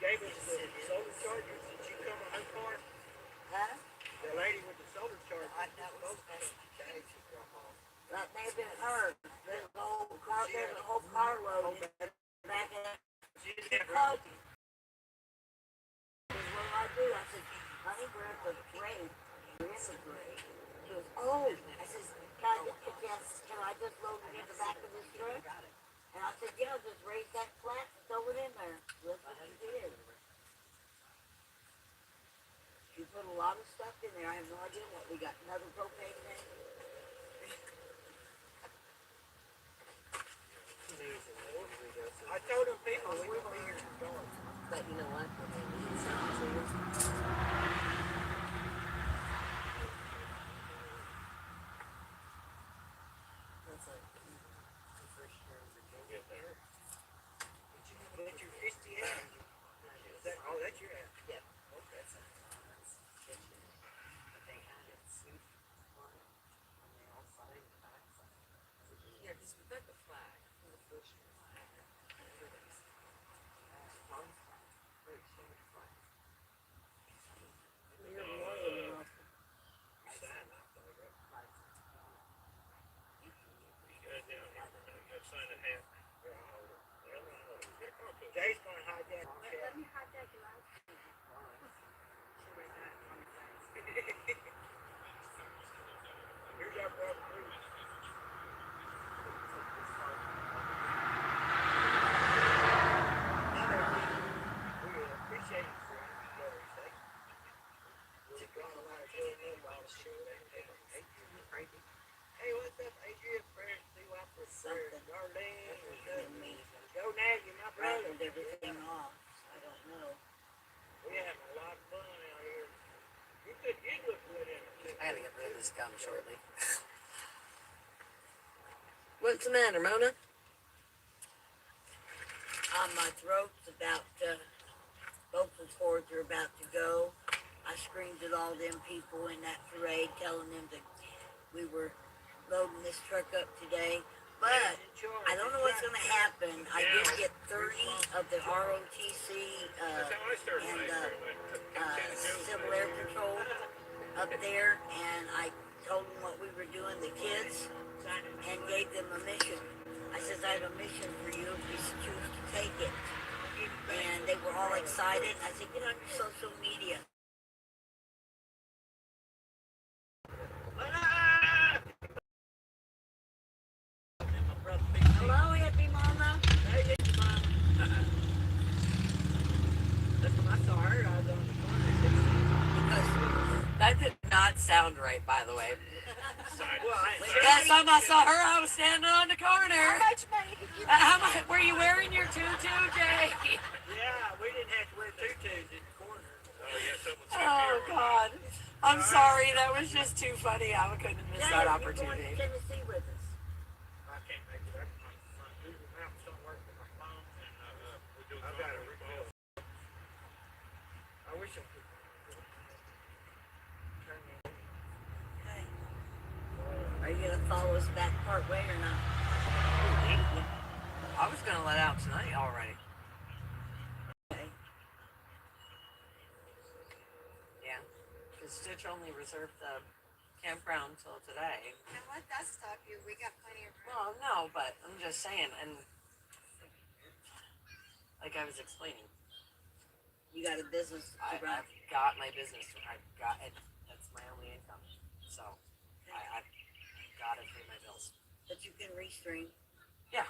gave us the solar chargers, did she come on her car? Huh? The lady with the solar chargers. That was That That may have been her. There's a whole carload in the back of that truck. What I do? I said, honey, we're at the parade. We're in the parade. She goes, oh. I says, can I just load it in the back of this truck? And I said, yeah, just raise that flat and throw it in there. That's what she did. She a lot of stuff in there. I have no idea what we got. Another propane tank. I told them people we were here to go. But you know what? It's not true. That's like the first year in Virginia here. That's your 50 ass. Is that, oh, that's your ass. Yeah. Okay. That's kitchen. But they had it soup on it on the outside and the backside. Yeah, because we got the flag from the first year. Everybody's mom's flag. Very huge flag. You're really welcome. Sign a hat. Jay's gonna hijack the chat. Let me hijack your life. Here's our brother Bruce. We appreciate you for everything. We've gone a lot of good in while the show. Hey, what's up, Adrian? Prayers to you out for prayers. Darlene. Joe Nagy, my brother. Rattled everything off. I don't know. We having a lot of fun out here. You look good in it. I gotta get rid of this gum shortly. What's the matter, Mona? My throat's about vocal cords are about to go. I screamed at all them people in that parade, telling them that we were loading this truck up today. But I don't know what's going to happen. I did get 30 of the ROTC and Civil Air Control up there, and I told them what we were doing, the kids, and gave them a mission. I says, I have a mission for you if you choose to take it. And they were all excited. I said, get on your social media. Hello, hippie mama. Hey, it's Mom. That's when I saw her. I was on the corner. That did not sound right, by the way. Well, Last time I saw her, I was standing on the corner. How much money did you How much were you wearing your tutu, Jay? yeah, we didn't have to wear tutus in the corner. Oh God, I'm sorry. That was just too funny. I couldn't miss that You're going to opportunity. Tennessee with us. I can't make it. My Google Maps don't work with my phone. I've got to rebuild. I wish I could. Turn me on. Okay. Are you going to follow us back part way or not? I was gonna let out tonight already. Okay. Yeah, because Stitch only reserved the campground till today. And let that stop you. We got plenty of room. Well, no, but I'm just saying, and like I was explaining, You got a business to I've run. got my business. I've got it. That's my only income. So I've got to pay my bills. But you can restream. Yeah.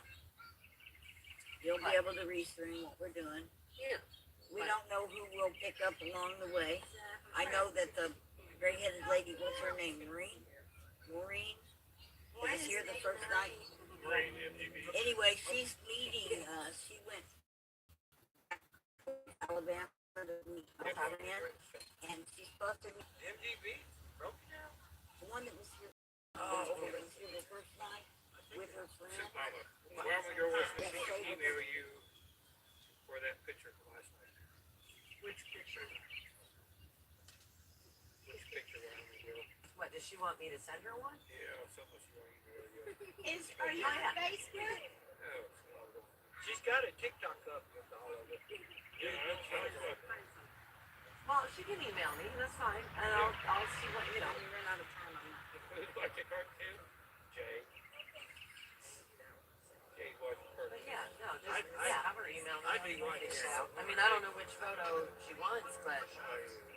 You'll be able to restream what we're doing. Yeah. We don't know who we'll pick up along the way. I know that the gray-headed lady, what's her name, Maureen? Maureen was here the first night. Anyway, she's meeting, she went to Alabama to meet her friend, and she's supposed to meet MGB broke it down. the one that was here, was here the first night with her friend. Why don't we go with the email you for that picture from last night? Which picture? Which picture why don't we go? What does she want me to send her one? Yeah, something she want email you. Are you on Facebook? No, it's not. She's got a TikTok up with all of it. Yeah, I'm trying to look. Well, she can email me. That's fine, and I'll see what you know. We ran out of time on that. Like the cartoon, Jay. Jay's watching But cartoon. yeah, no, just I- have her email me. I'd be I'll watching figure it that. out. I mean, I don't know which photo she wants, but Maybe,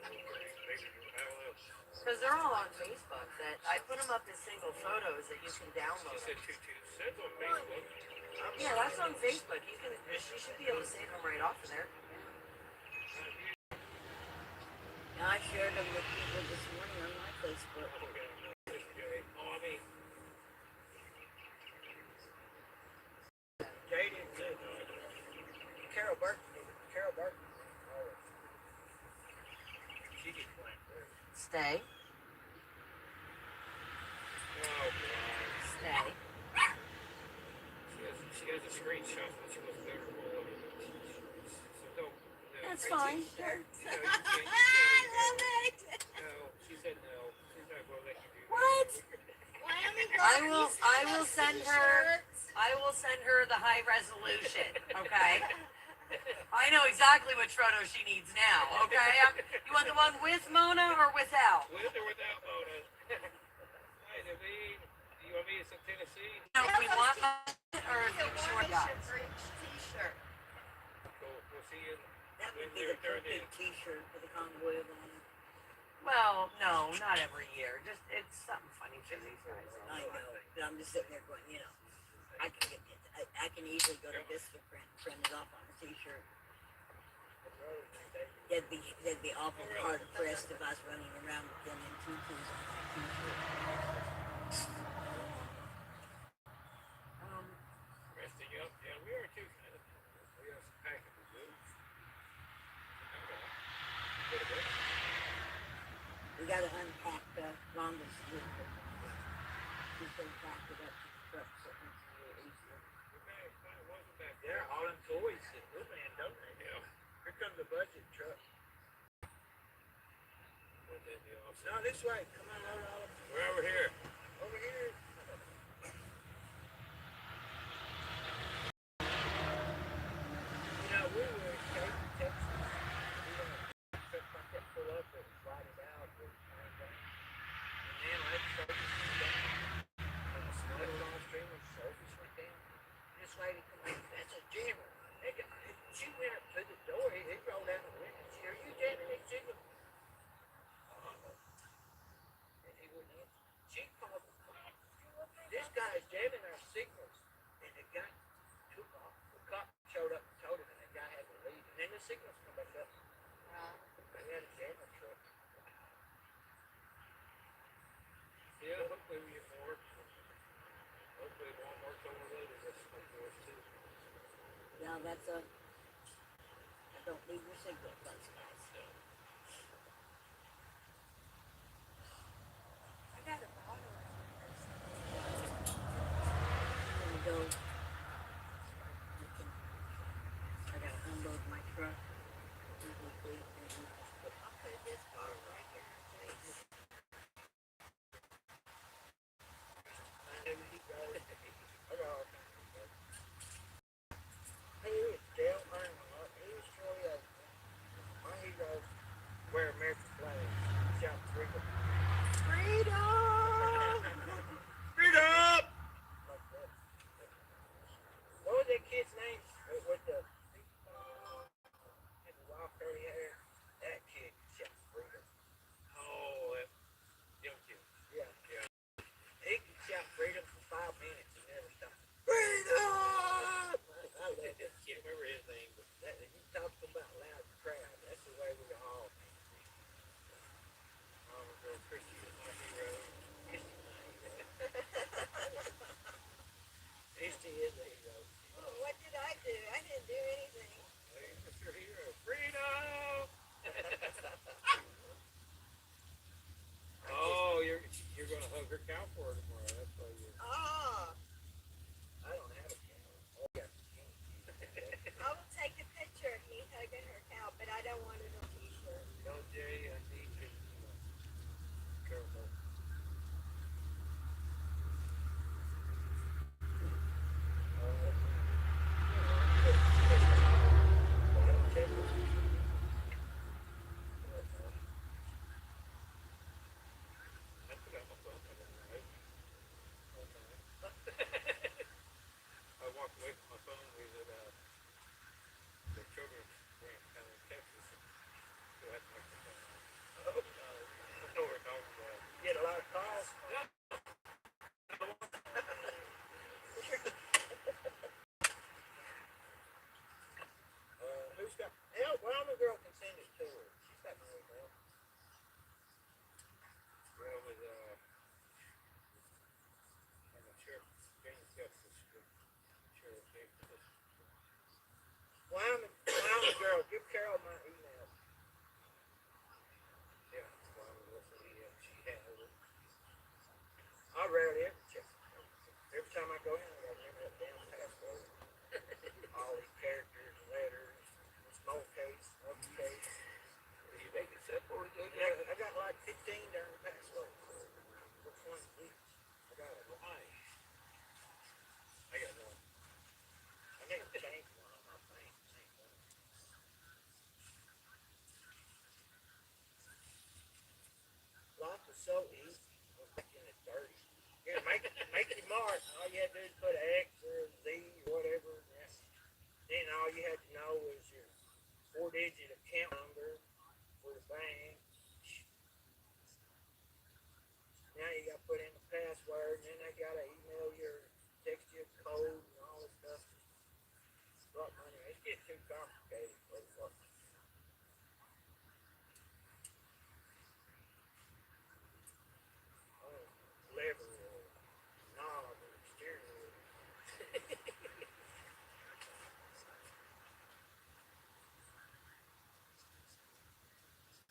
I don't know. because they're all on Facebook. That I put them up as single photos that you can download. She said tutu. Says on Facebook. Yeah, that's on Facebook. You can. She should be able to save them right off of there. And I shared them with people this morning on my Facebook. Oh, I mean, Jaden said, Carol Burton. Oh, she gets blamed for it. Stay. Oh, God. Stay. She has a screenshot that she was miserable. So don't. No. That's fine. Sure. No, you can't. No, she said no. She's not going to let you do that. What? I will send her. I will send her the high resolution. Okay. I know exactly which photo she needs now. Okay. You want the one with Mona or without? With or without Mona? Hey, Naveen, do you want me to send Tennessee? No, we want or short guys. T-shirt. Cool. We'll see you. That would be the perfect T-shirt for the convoy of honor. Well, no, not every year. Just it's something funny for these guys. I know, but I'm just sitting there going, you know, I can easily go to Vista print it off on a T-shirt. They'd be awful hard pressed if I was running around with them in tutus on my T-shirt. Resting up. Yeah, we are too. Kind of. We have some packing to do. Okay. We got to unpack Rhonda's vehicle. She's going to pack it up to the truck so it's a little easier. Wasn't back there? All them toys that little man donated. Yeah. Here comes the budget truck. What's that deal? No, this way. Come on, load all of them. We're over here. Over here. You know, we were in Katy, Texas. We were truck like that pull up and slide it out. And then I started to see that. And the snow was on the stream and the surface went down. And this lady come in, that's a jammer. She went up to the door, he rolled down the window. She said, are you jamming these signals? And he wouldn't answer. She called the cop. This guy's jamming our signals. And the guy took off. The cop showed up and told him, and the guy had to leave. And then the signals come back up. They had a jammer truck. Yeah, hopefully we get more. Hopefully Walmart's overloaded this stuff for us too. Now that's I don't leave your signal close, guys. I got a bottle of I'm gonna go. I gotta unload my truck. I'll put this bottle right here, please. My hero, wear American flag, shout freedom. Freedom! Freedom! Like that. What was that kid's name? With the wild curly hair? That kid shout freedom. Oh, that young kid. Yeah. He can shout freedom for 5 minutes and never stop. Freedom! I can't remember his name, but he talks about loud crowd. That's the way we all. Oh, good. all my emails? Yeah, she has it. I rarely ever check it. Every time I go in, I gotta remember that damn password. All these characters and letters, small case, uppercase. You make it simple. I got like 15 darn passwords. Which one each? I got a lie. I got one. I need to change one on my thing. Life was so easy. We're making it dirty. Here, make your mark. All you had to do is put an X or a Z or whatever. Then all you had to know was your 4-digit account number for the bank. Now you got to put in the password, and then they got to email you or text you a code and all this stuff. Block money. It's getting too complicated. Lever or knob or steering wheel.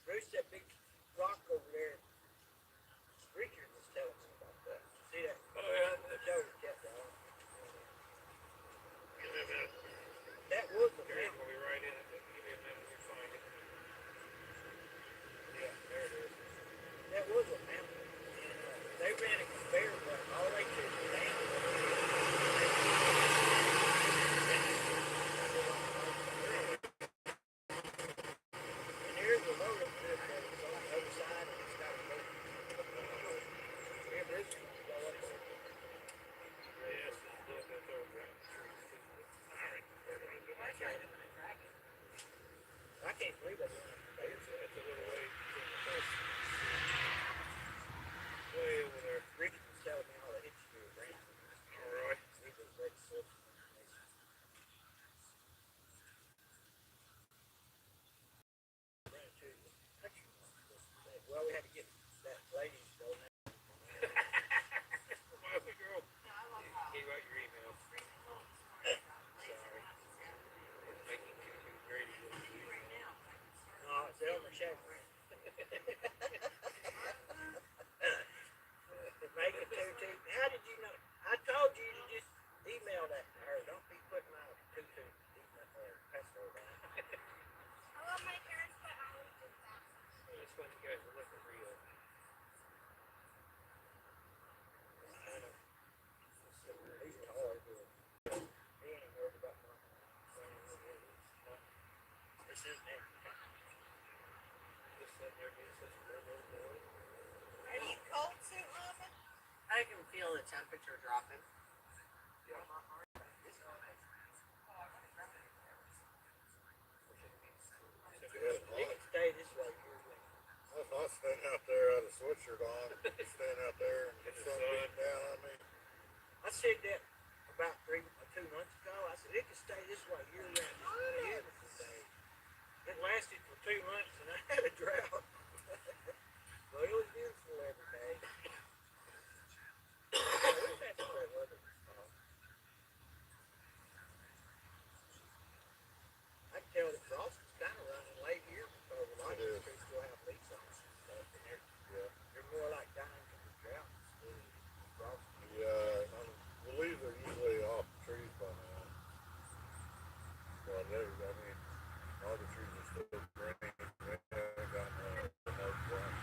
Bruce, that big rock over there, Richard was telling me about that. See that? Oh, yeah. Show the cat dog. Give me a minute. That was a Gary mountain. will be right in it. Give me a minute to find it. Yeah, there it is. That was a mountain. They ran a conveyor belt all the way to the dam. And here's the loader pit that is on the other side, and it's got a boat. Yeah, Bruce can go up there. Yes, that's over right. All right. I can't believe that. It's a little way. Way over there. Ricky was telling me all the hits you do with Brandon. All right. He was very sick. Well, we had to get that lady to go now. My girl. He wrote your email. Sorry. It's making too great. No, it's Elmer Sheffer. Make it too. How did you know? I told you to just email that to her. Don't be putting my too email or password down. I love my parents, but I always do that. That's when you guys are looking real. He's hard. He ain't worried about my this is next. Just sitting there being such a good little boy. Are you cold too, Mama? I can feel the temperature dropping. He can stay this way. If I stand out there, I had a sweatshirt on, stand out there and get the sun beating down on me. I said that about 2 months ago. I said it can stay this way year round. Beautiful day. It lasted for 2 months and I had a drought. But it was beautiful every day. We've had some great weather. I can tell the frost is kind of running late here because a lot of these trees still have leaves on them and stuff. And they're more like dying from the drought instead of frost. Yeah, the leaves are usually off the trees by now. Well, I mean, all the trees are still green. They haven't gotten no frost.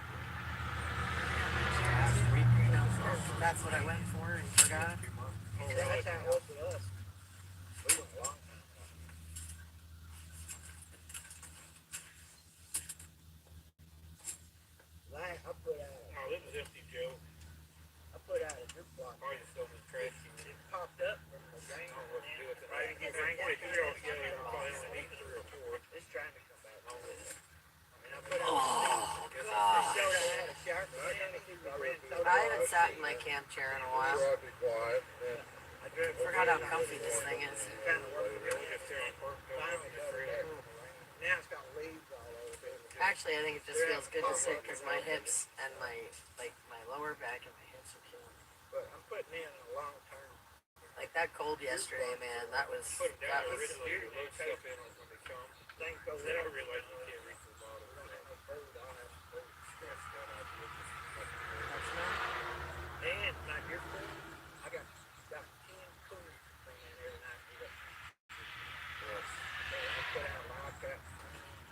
That's what I went for and forgot. That's how it was with us. We went a long time ago. I put out Oh, this is empty, Joe. a drip block. Probably just throwing the trash can. It popped up from the drain. I don't know what to do with it. Right, I bring 23 altogether. I probably only need 3 or 4. It's trying to come back. And I put out God. they showed I had a sharp end. I haven't sat in my camp chair in a while. Try to be quiet. And I forgot how comfy this thing is. Kind of worked Yeah, we just sit on park. finally got it there. Now it's got leaves all over it. Actually, I think it just feels good to sit because my hips and my lower back and my hips are killing me. But I'm putting in a long term. Like that cold yesterday, man. That was Put them down originally. You load stuff in when they come. things go Then I wrong. realized you can't reach the bottom. We don't have no food. I'll have some food. That's that idea. That's not. And my dear friend, I got about 10 coons to bring in every night. We got Yes. so I put out a lot of traps.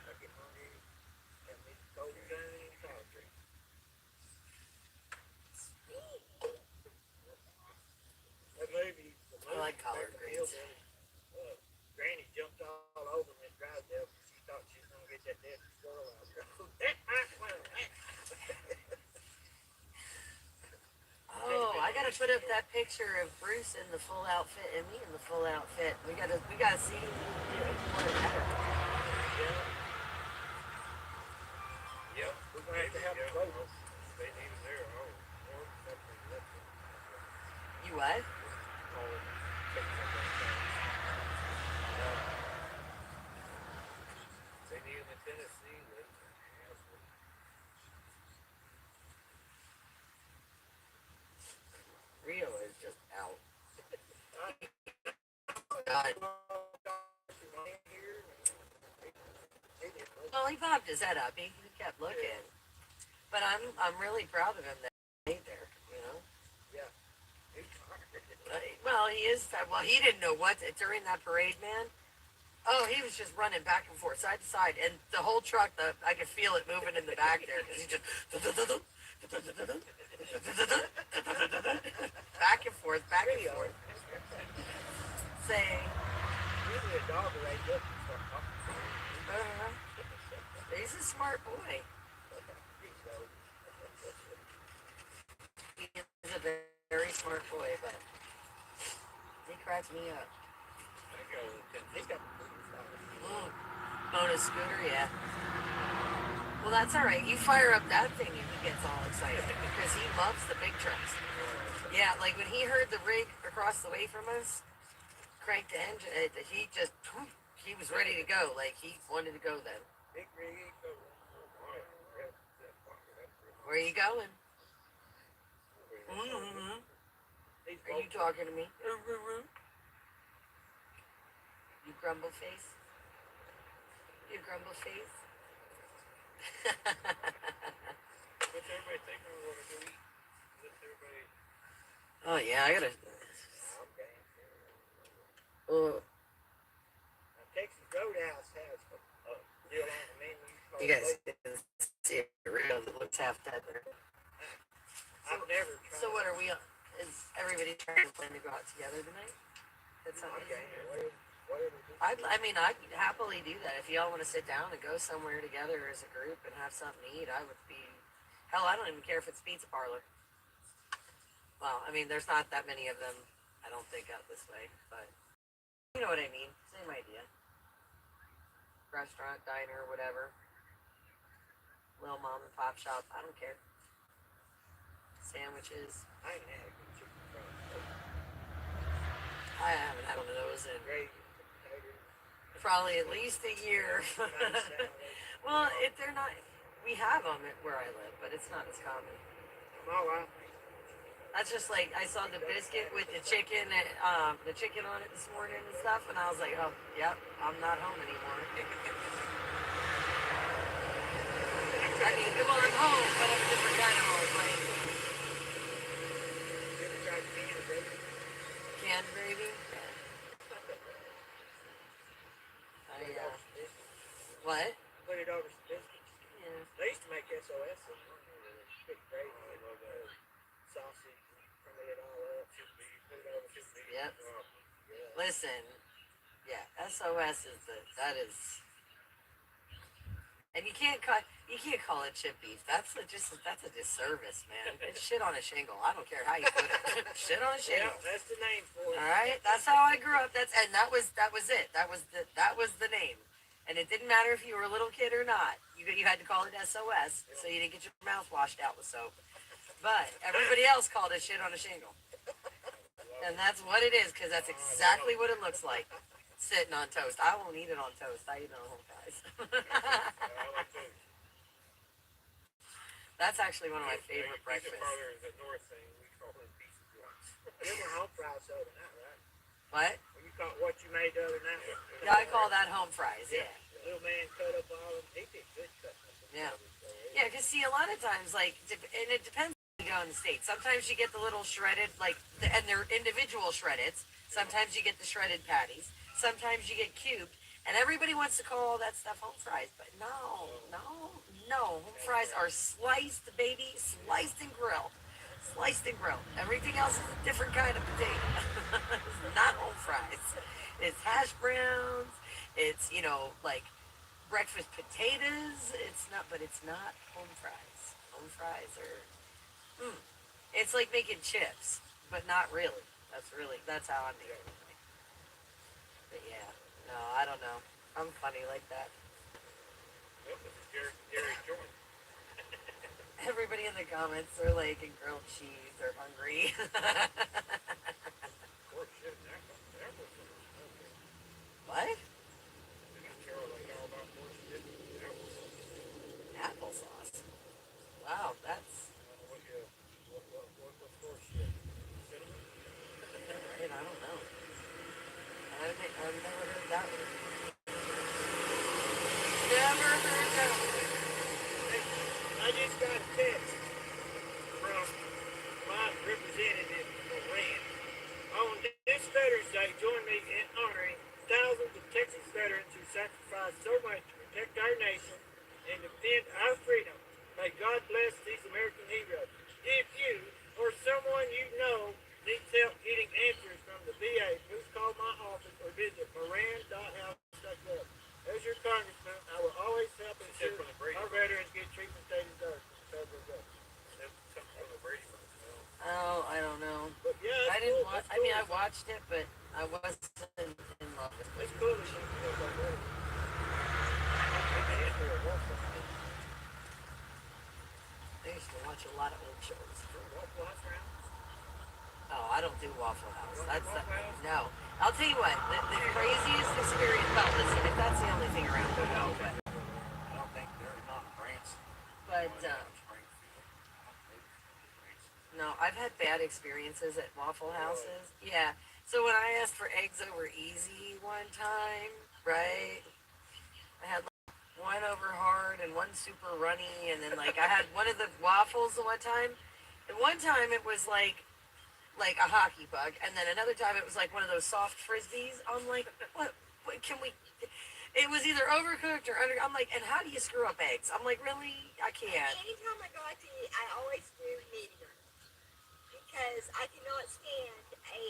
I get hungry, and me cold and collard greens. That movie, the I like collard Beverly greens. Hillbillies, Granny jumped all over me and drive there. She thought she was gonna get that dead squirrel out there. Oh, I gotta put up that picture of Bruce in the full outfit and me in the full outfit. We gotta see what it better. Yep. We're gonna have to have a Yeah. vote. They need it there. Oh, Lord, something left it. You what? Oh, take something they need in the Tennessee. Rio is just out. God. Well, he popped his head up. He kept looking. But I'm really proud of him that he stayed there. You know. Yeah. Well, he is. Well, he didn't know what during that parade, man. Oh, he was just running back and forth, side to side, and the whole truck. I could feel it moving in the back there because he just back and forth, saying, Usually a dog will raise up and start talking. "He's a smart boy. He is a very smart boy, but he cracks me up." He's got Bonus scooter, yeah. Well, that's all right. You fire up that thing and he gets all excited because he loves the big trucks. Yeah, like when he heard the rig across the way from us, cranked the engine, he was ready to go. Like he wanted to go then. big rig. Where are you going? Mm-hmm. Are you talking to me? You grumble face? You grumble face? What's everybody thinking we're going to do? What's everybody? Oh yeah, I gotta. Texas Roadhouse has a deal on the menu. You guys can see it real. It looks half dead there. I've never tried. So what are we? Is everybody trying to plan to go out together tonight? That's something. I'd happily do that. If y'all want to sit down and go somewhere together as a group and have something to eat, I would be. Hell, I don't even care if it's pizza parlor. Well, I mean, there's not that many of them. I don't think out this way, but you know what I mean. Same idea. Restaurant, diner, whatever. Little mom and pop shop. I don't care. Sandwiches. I ain't had a good chicken fried. I haven't had one of those in Gravy, probably at least a year. Well, if they're not, we have them at where I live, but it's not as common. all right. That's just like I saw the biscuit with the chicken on it this morning and stuff, and I was like, oh, yep, I'm not home anymore. I mean, well, I'm home, but I'm a different kind of home. Like You ever tried canned gravy? canned gravy. What? Put it over some biscuits. Yeah. They used to make SOS in thick gravy and sausage and crumble it all up. Put it over some beef. Yep. Yeah. Listen, yeah, SOS that is, and you can't call it chip beef. That's a disservice, man. It's shit on a shingle. I don't care how you put it. Shit on a Yeah, shingle. that's the name for it. All right, that's how I grew up. That was it. That was the name, and it didn't matter if you were a little kid or not. You had to call it SOS, so you didn't get your mouth washed out with soap. But everybody else called it shit on a shingle, and that's what it is because that's exactly what it looks like. Sitting on toast. I won't eat it on toast. I eat it on home fries. That's actually one of my favorite breakfasts. Pizza parlor is the north thing. We call it pizza joints. You were home fries the other night, right? What? Well, you caught what you made the other night. Yeah, I call that home fries. Yeah. little man cut up all of them. He did good cutting up them. Yeah. brothers, so Yeah, because see, a lot of times, like, and it depends on you go in the States. Sometimes you get the little shredded, like, and they're individual shreddeds. Sometimes you get the shredded patties. Sometimes you get cubed. And everybody wants to call all that stuff home fries. But no, no, no. Home fries are sliced, baby, sliced and grilled. Sliced and grilled. Everything else is a different kind of potato. It's not home fries. It's hash browns. It's, you know, like breakfast potatoes. It's not, but it's not home fries. Home fries are, it's like making chips, but not really. That's how I'm making it. But yeah, no, I don't know. I'm funny like that. Yep, it's a Gary joint. Everybody in the comments are like, in grilled cheese, they're hungry. Of course, shit, that was okay. What? Didn't Carol like all about horse shit? Applesauce. Wow, that's, What's horse shit? Cinnamon? right, I don't know. I've never heard that one. Never heard that one. I just got a text from my representative for Rand. On this Veterans Day, join me in honoring thousands of Texas veterans who sacrificed so much to protect our nation and defend our freedom. May God bless these American heroes. If you or someone you know needs help getting answers from the VA, please call my office or visit moran.house.gov. As your congressman, I will always help ensure our veterans get treatment they deserve from the federal government. That's something from the Brady bunch. Oh, I don't know. But yeah, I didn't watch. I mean, I watched it, but I wasn't in love with it. it's cool that she feels like that. I used to watch a lot of old shows. Waffle House round? Oh, I don't do Waffle House. That's the, Waffle House? no. I'll tell you what. The craziest experience. Well, listen, if that's the only thing around, go go. But I don't think they're not France. No, I've had bad experiences at Waffle Houses. Yeah. So when I asked for eggs over easy one time, right? I had like one over hard and one super runny, and then like I had one of the waffles the one time. And one time it was like a hockey puck, and then another time it was like one of those soft frisbees. I'm like, what can we? It was either overcooked or under. I'm like, and how do you screw up eggs? I'm like, really? I can't. Anytime I go out to eat, I always do medium because I cannot stand a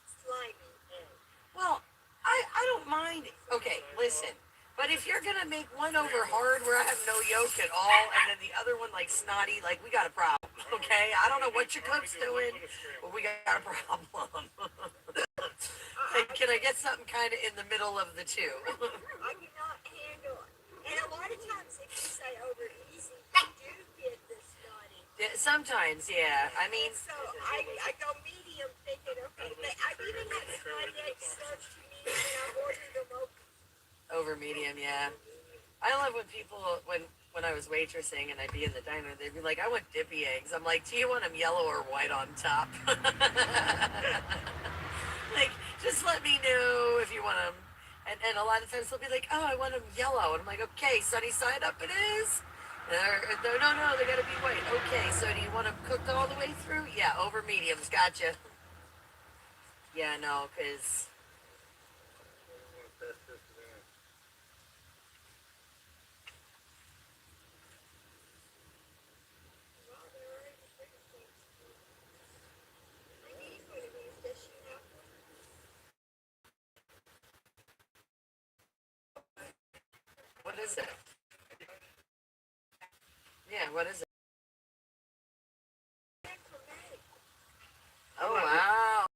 slimy egg. Well, I don't mind. Okay, listen. But if you're gonna make one over hard where I have no yolk at all, and then the other one like snotty, like we got a problem. Okay, I don't know what your cook's doing, but we got a problem. Like, can I get something kind of in the middle of the two? I cannot handle it. And a lot of times, if you say over easy, you do get the snotty. Yeah, sometimes, yeah. I mean, And so I go medium thinking, okay, but I've even had snotty eggs served to me and I ordered them over medium, yeah. I love when people when I was waitressing and I'd be in the diner, they'd be like, "I want dippy eggs." I'm like, "Do you want them yellow or white on top?" Like, just let me know if you want them. And a lot of times they'll be like, "Oh, I want them yellow," and I'm like, "Okay, sunny side up it is." No, they gotta be white. Okay, so do you want them cooked all the way through? Yeah, over mediums, gotcha. Yeah, no, cause what is it? Yeah, what is it? Oh wow.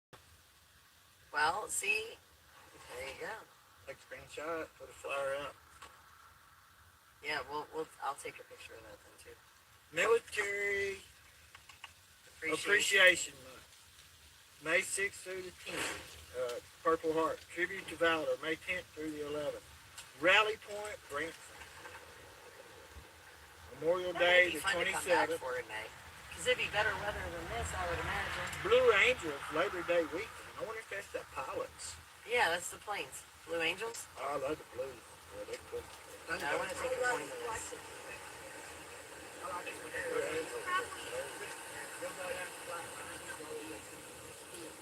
Well, see, there you go. Take a screenshot, put a flyer out. Yeah, I'll take a picture of that then too. Military Appreciation Month. May 6th through the 10th. Purple Heart. Tribute to Valor. May 10th through the 11th. Rally Point, Branson. Memorial Day, the 27th. Because it'd be better weather than this, I would imagine. Blue Angels, Labor Day weekend. I wonder if that's the pilots. Yeah, that's the planes. Blue Angels? Oh, I love the blues. I want to take a point of this.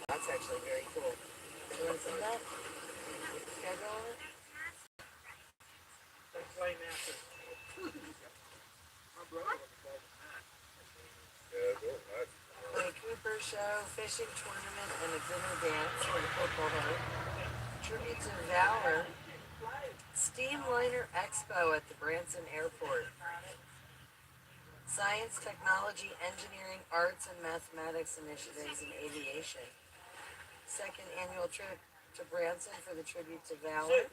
That's actually very cool. You want to see that? Schedule on it? Play Cooper Show, fishing tournament, and a dinner dance for the football hoop. Tribute to Valor. Steamliner Expo at the Branson Airport. Science, Technology, Engineering, Arts, and Mathematics Initiatives in Aviation. Second annual trip to Branson for the Tribute to Valor.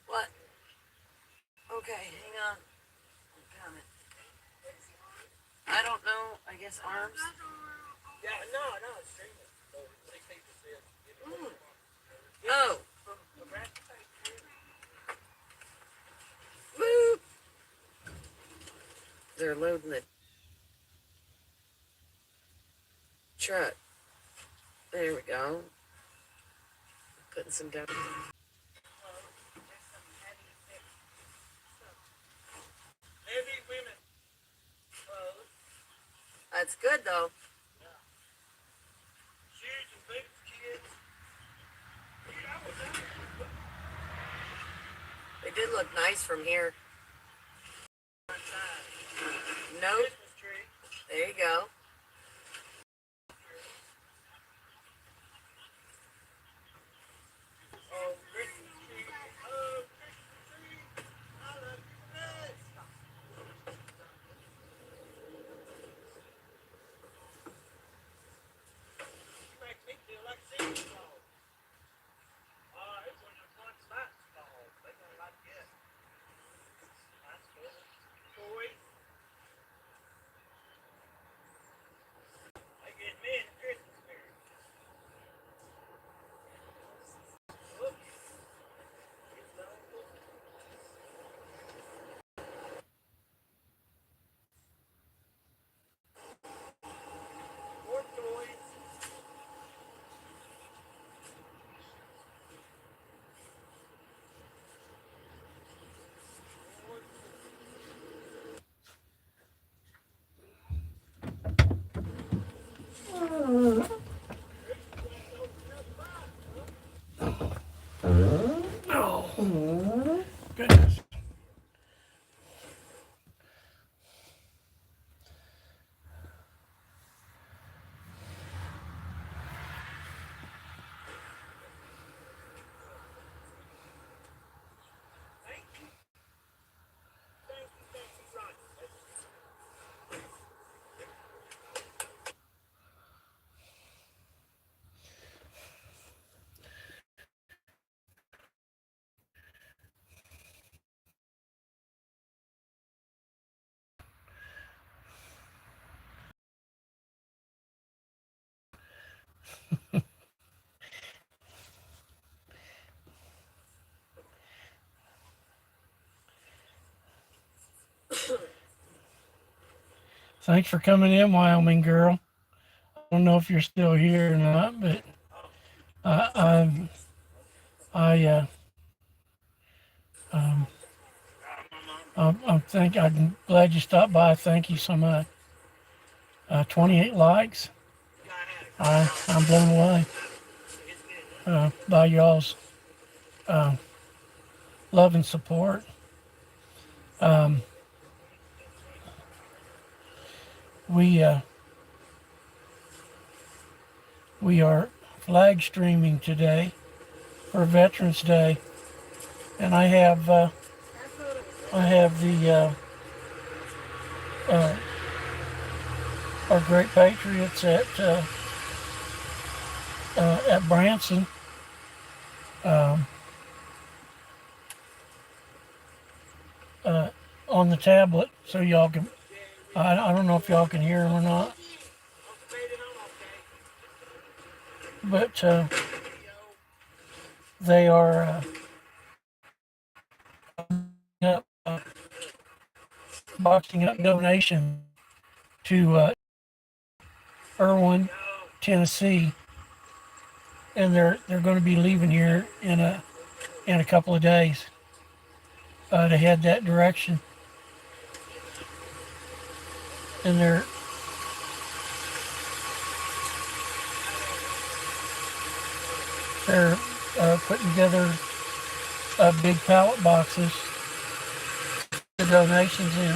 What? Okay, hang on. I'm coming. I don't know. I guess arms. Yeah, no, it's streaming. Oh. Woo. They're loading the truck. There we go. Putting some down. Heavy women clothes, That's good though. shoes and boots, kids. They did look nice from here. Nope. Christmas tree. There you go. Oh, Christmas tree. Oh, Christmas tree. I love you best. You make me feel like Santa Claus. Oh, it's one of the fun Santa Claus. They don't like it. That's good. Toys. They get me in the Christmas spirit. Look. It's so cool. More toys. Oh, goodness. Thank you. Thank you, Ron. Thanks for coming in, Wyoming girl. I don't know if you're still here or not, but I, um, I'm glad you stopped by. Thank you so much. 28 likes. I'm blown away by y'all's love and support. We are flag streaming today for Veterans Day, and I have the our great patriots at Branson. On the tablet, so y'all can. I don't know if y'all can hear them or not, but they are boxing up donation to Irwin, Tennessee, and they're going to be leaving here in in a couple of days to head that direction. And they're putting together big pallet boxes, the donations in.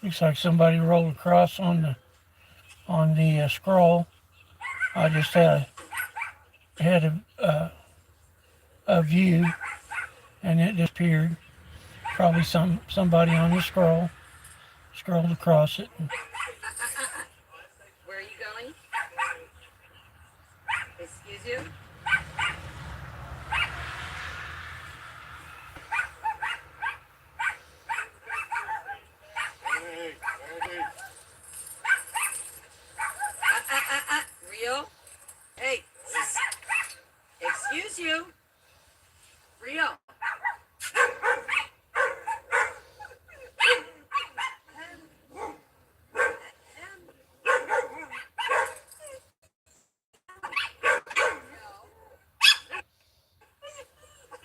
Looks like somebody rolled across on the scroll. I just had a view, and it disappeared. Probably somebody on the scroll scrolled across it. Where are you going? Excuse you? Hey, Randy. Rio? Hey. Excuse you? Rio?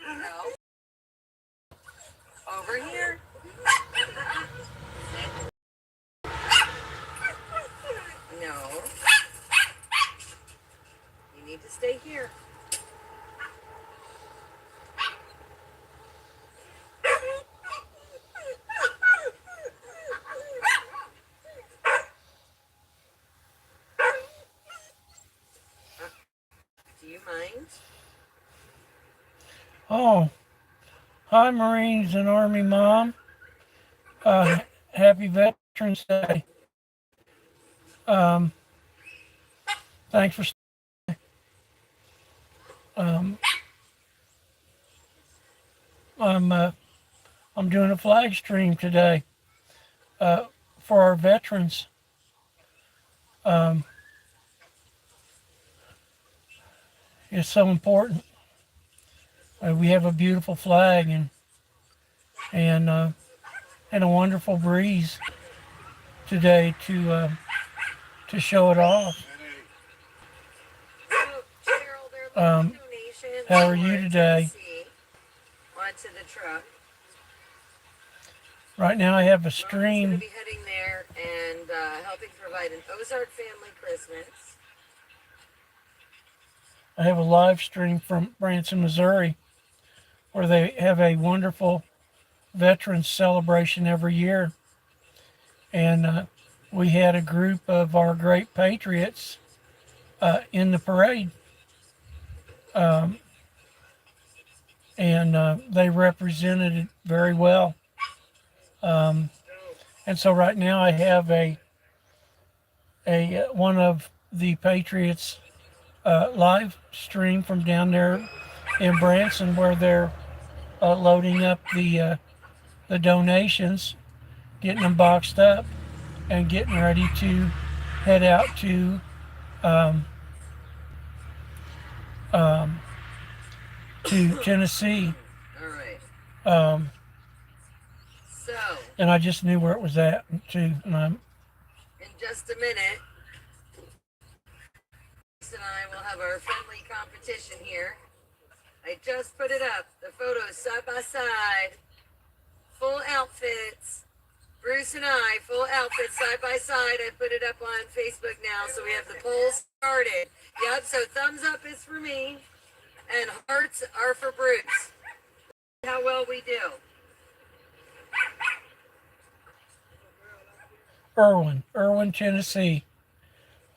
No. Over here. No. You need to stay here. Do you mind? Oh, hi Marines and Army Mom. Happy Veterans Day. Thanks for. Um, I'm doing a flag stream today for our veterans. It's so important. We have a beautiful flag and a wonderful breeze today to show it off. So, Cheryl, there are donations How are you for today? Tennessee onto the truck. Right now I have a Mom's going to stream. be heading there and helping provide an Ozark family Christmas. I have a live stream from Branson, Missouri, where they have a wonderful veterans celebration every year, and we had a group of our great patriots in the parade. And they represented it very well. And so right now I have a one of the Patriots live stream from down there in Branson, where they're loading up the donations, getting them boxed up, and getting ready to head out to Tennessee. All right. Um, So, and I just knew where it was at too. And in just a minute, Bruce and I will have our friendly competition here. I just put it up. The photos side by side. Full outfits. Bruce and I, full outfits side by side. I put it up on Facebook now, so we have the poll started. Yep, so thumbs up is for me, and hearts are for Bruce. How well we do. Irwin, Tennessee.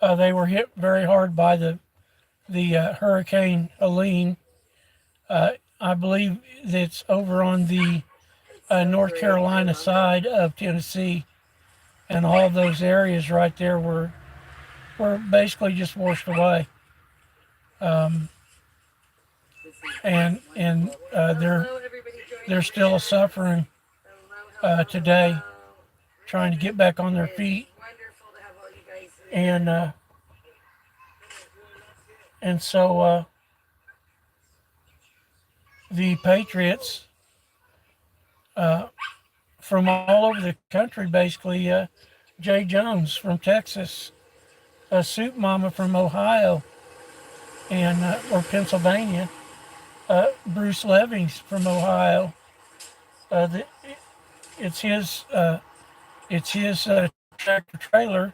They were hit very hard by the Hurricane Helene. I believe it's over on the North Carolina side of Tennessee, and all those areas right there were basically just washed away. And they're still suffering today, trying to get back on their feet. And so the Patriots from all over the country, basically, Jay Jones from Texas, Soup Mama from Ohio and or Pennsylvania, Bruce Levings from Ohio. It's his tractor trailer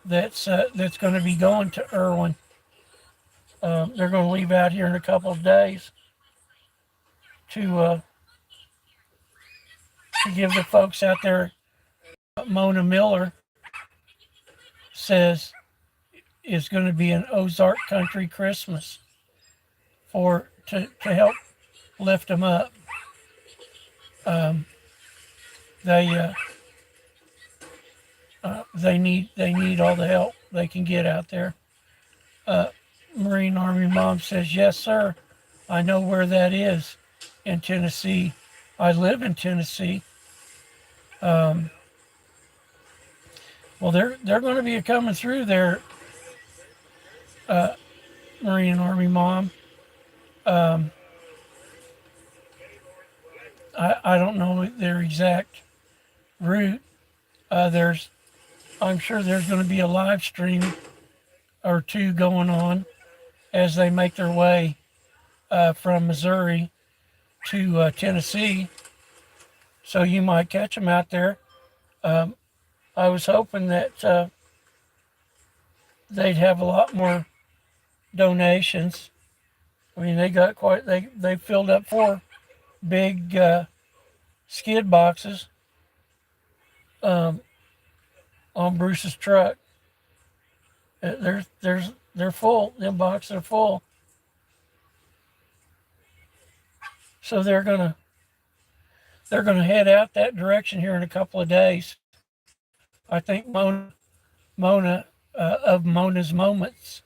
that's going to be going to Irwin. They're going to leave out here in a couple of days to give the folks out there. Mona Miller says is going to be an Ozark Country Christmas to help lift them up. They need all the help they can get out there. Marine Army Mom says, yes, sir. I know where that is in Tennessee. I live in Tennessee. Well, they're going to be coming through there, Marine Army Mom. I don't know their exact route. I'm sure there's going to be a live stream or two going on as they make their way from Missouri to Tennessee. So you might catch them out there. I was hoping that they'd have a lot more donations. I mean, they filled up 4 big skid boxes on Bruce's truck. They're full. Them boxes are full. So they're gonna head out that direction here in a couple of days. I think Mona of Mona's Moments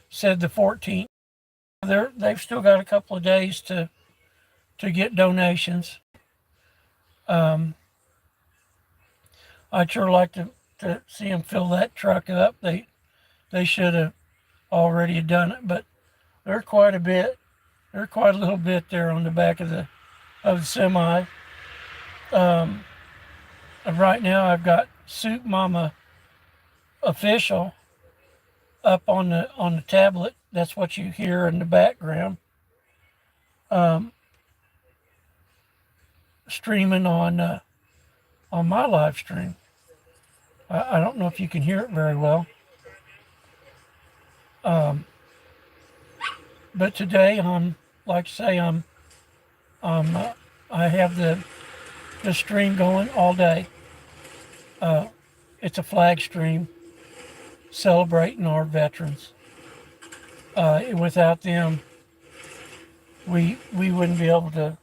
said the 14th. They've still got a couple of days to get donations. I'd sure like to see them fill that truck up. They should have already done it, but they're quite a little bit there on the back of the semi. Right now I've got Soup Mama Official up on the tablet. That's what you hear in the background. Streaming on my live stream. I don't know if you can hear it very well. But today I have the the stream going all day. It's a flag stream celebrating our veterans. Without them, we wouldn't be able to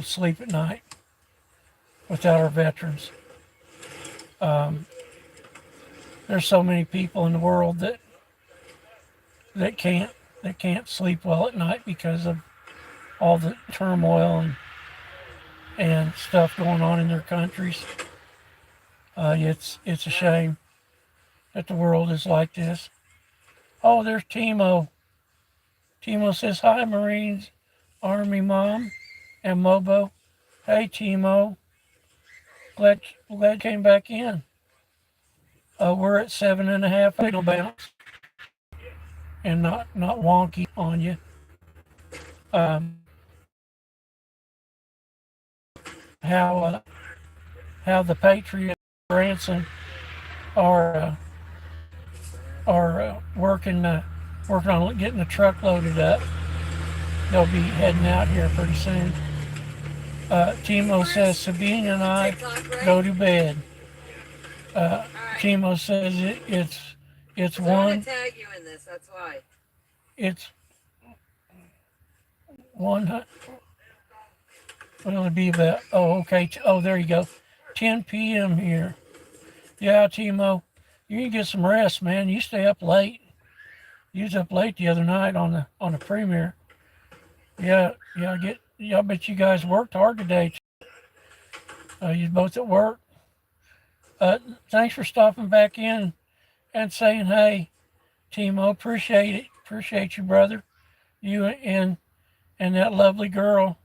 sleep at night without our veterans. There's so many people in the world that can't sleep well at night because of all the turmoil and stuff going on in their countries. It's a shame that the world is like this. Oh, there's Timo. Timo says, hi, Marines, Army Mom, and Mobo. Hey, Timo. Glad you came back in. We're at 7.5. It'll bounce and not wonky on you. How the Patriots Branson are working on getting the truck loaded up. They'll be heading out here pretty soon. Timo says Sabine and I go to bed. Timo says it's I'm one. gonna tag you in this. That's why. It's one. What'll it be about? Oh, okay. Oh, there you go. 10 p.m. here. Yeah, Timo, you need to get some rest, man. You stay up late. You was up late the other night on the premiere. Yeah. I bet you guys worked hard today. You both at work. Thanks for stopping back in and saying hey, Timo. Appreciate it. Appreciate you, brother. You and that lovely girl.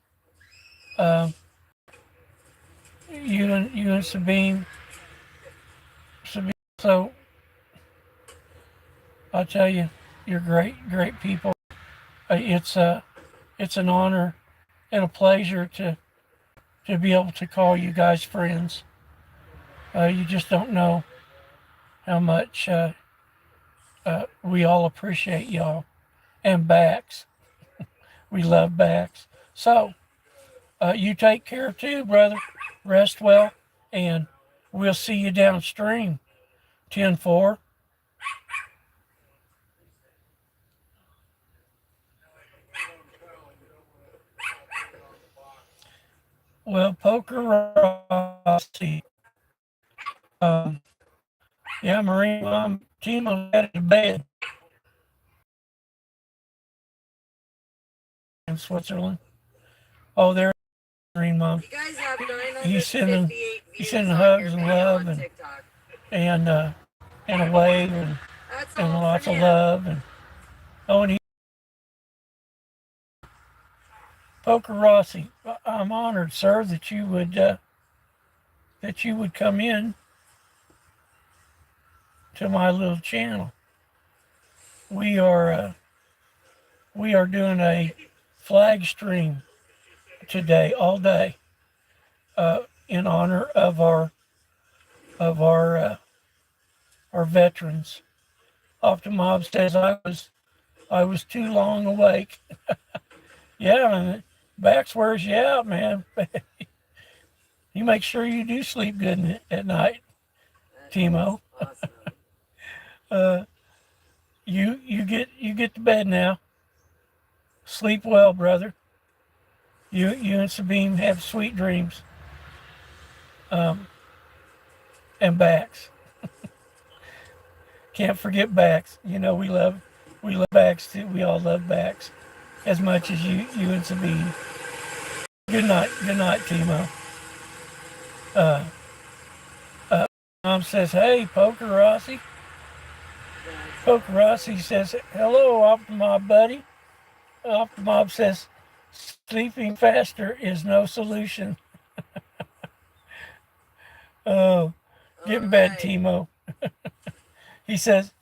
You and Sabine. So I'll tell you, you're great people. It's an honor and a pleasure to be able to call you guys friends. You just don't know how much we all appreciate y'all. And Bax. We love Bax. So, you take care too, brother. Rest well, and we'll see you downstream. 10-4. Well, Poker Rossi. Yeah, Marine Mom, Timo's headed to bed in Switzerland. Oh, there's Marine Mom. You guys have He's 958 views sending on hugs your and video love on and TikTok. and a wave and That's and all lots for of him. love and he Poker Rossi. I'm honored, sir, that you would come in to my little channel. We are doing a flag stream today, all day, in honor of our veterans. Optimob says I was too long awake. Yeah, and Bax wears you out, man. You make sure you do sleep good at night, Timo. Awesome. You get to bed now. Sleep well, brother. You and Sabine have sweet dreams. And Bax. Can't forget Bax. You know we love Bax too. We all love Bax as much as you and Sabine. Good night, Timo. Mom says, hey, Poker Rossi. Poker Rossi says, hello, Optimob buddy. Optimob says, sleeping faster is no solution. Oh, get in bed, Timo. He says,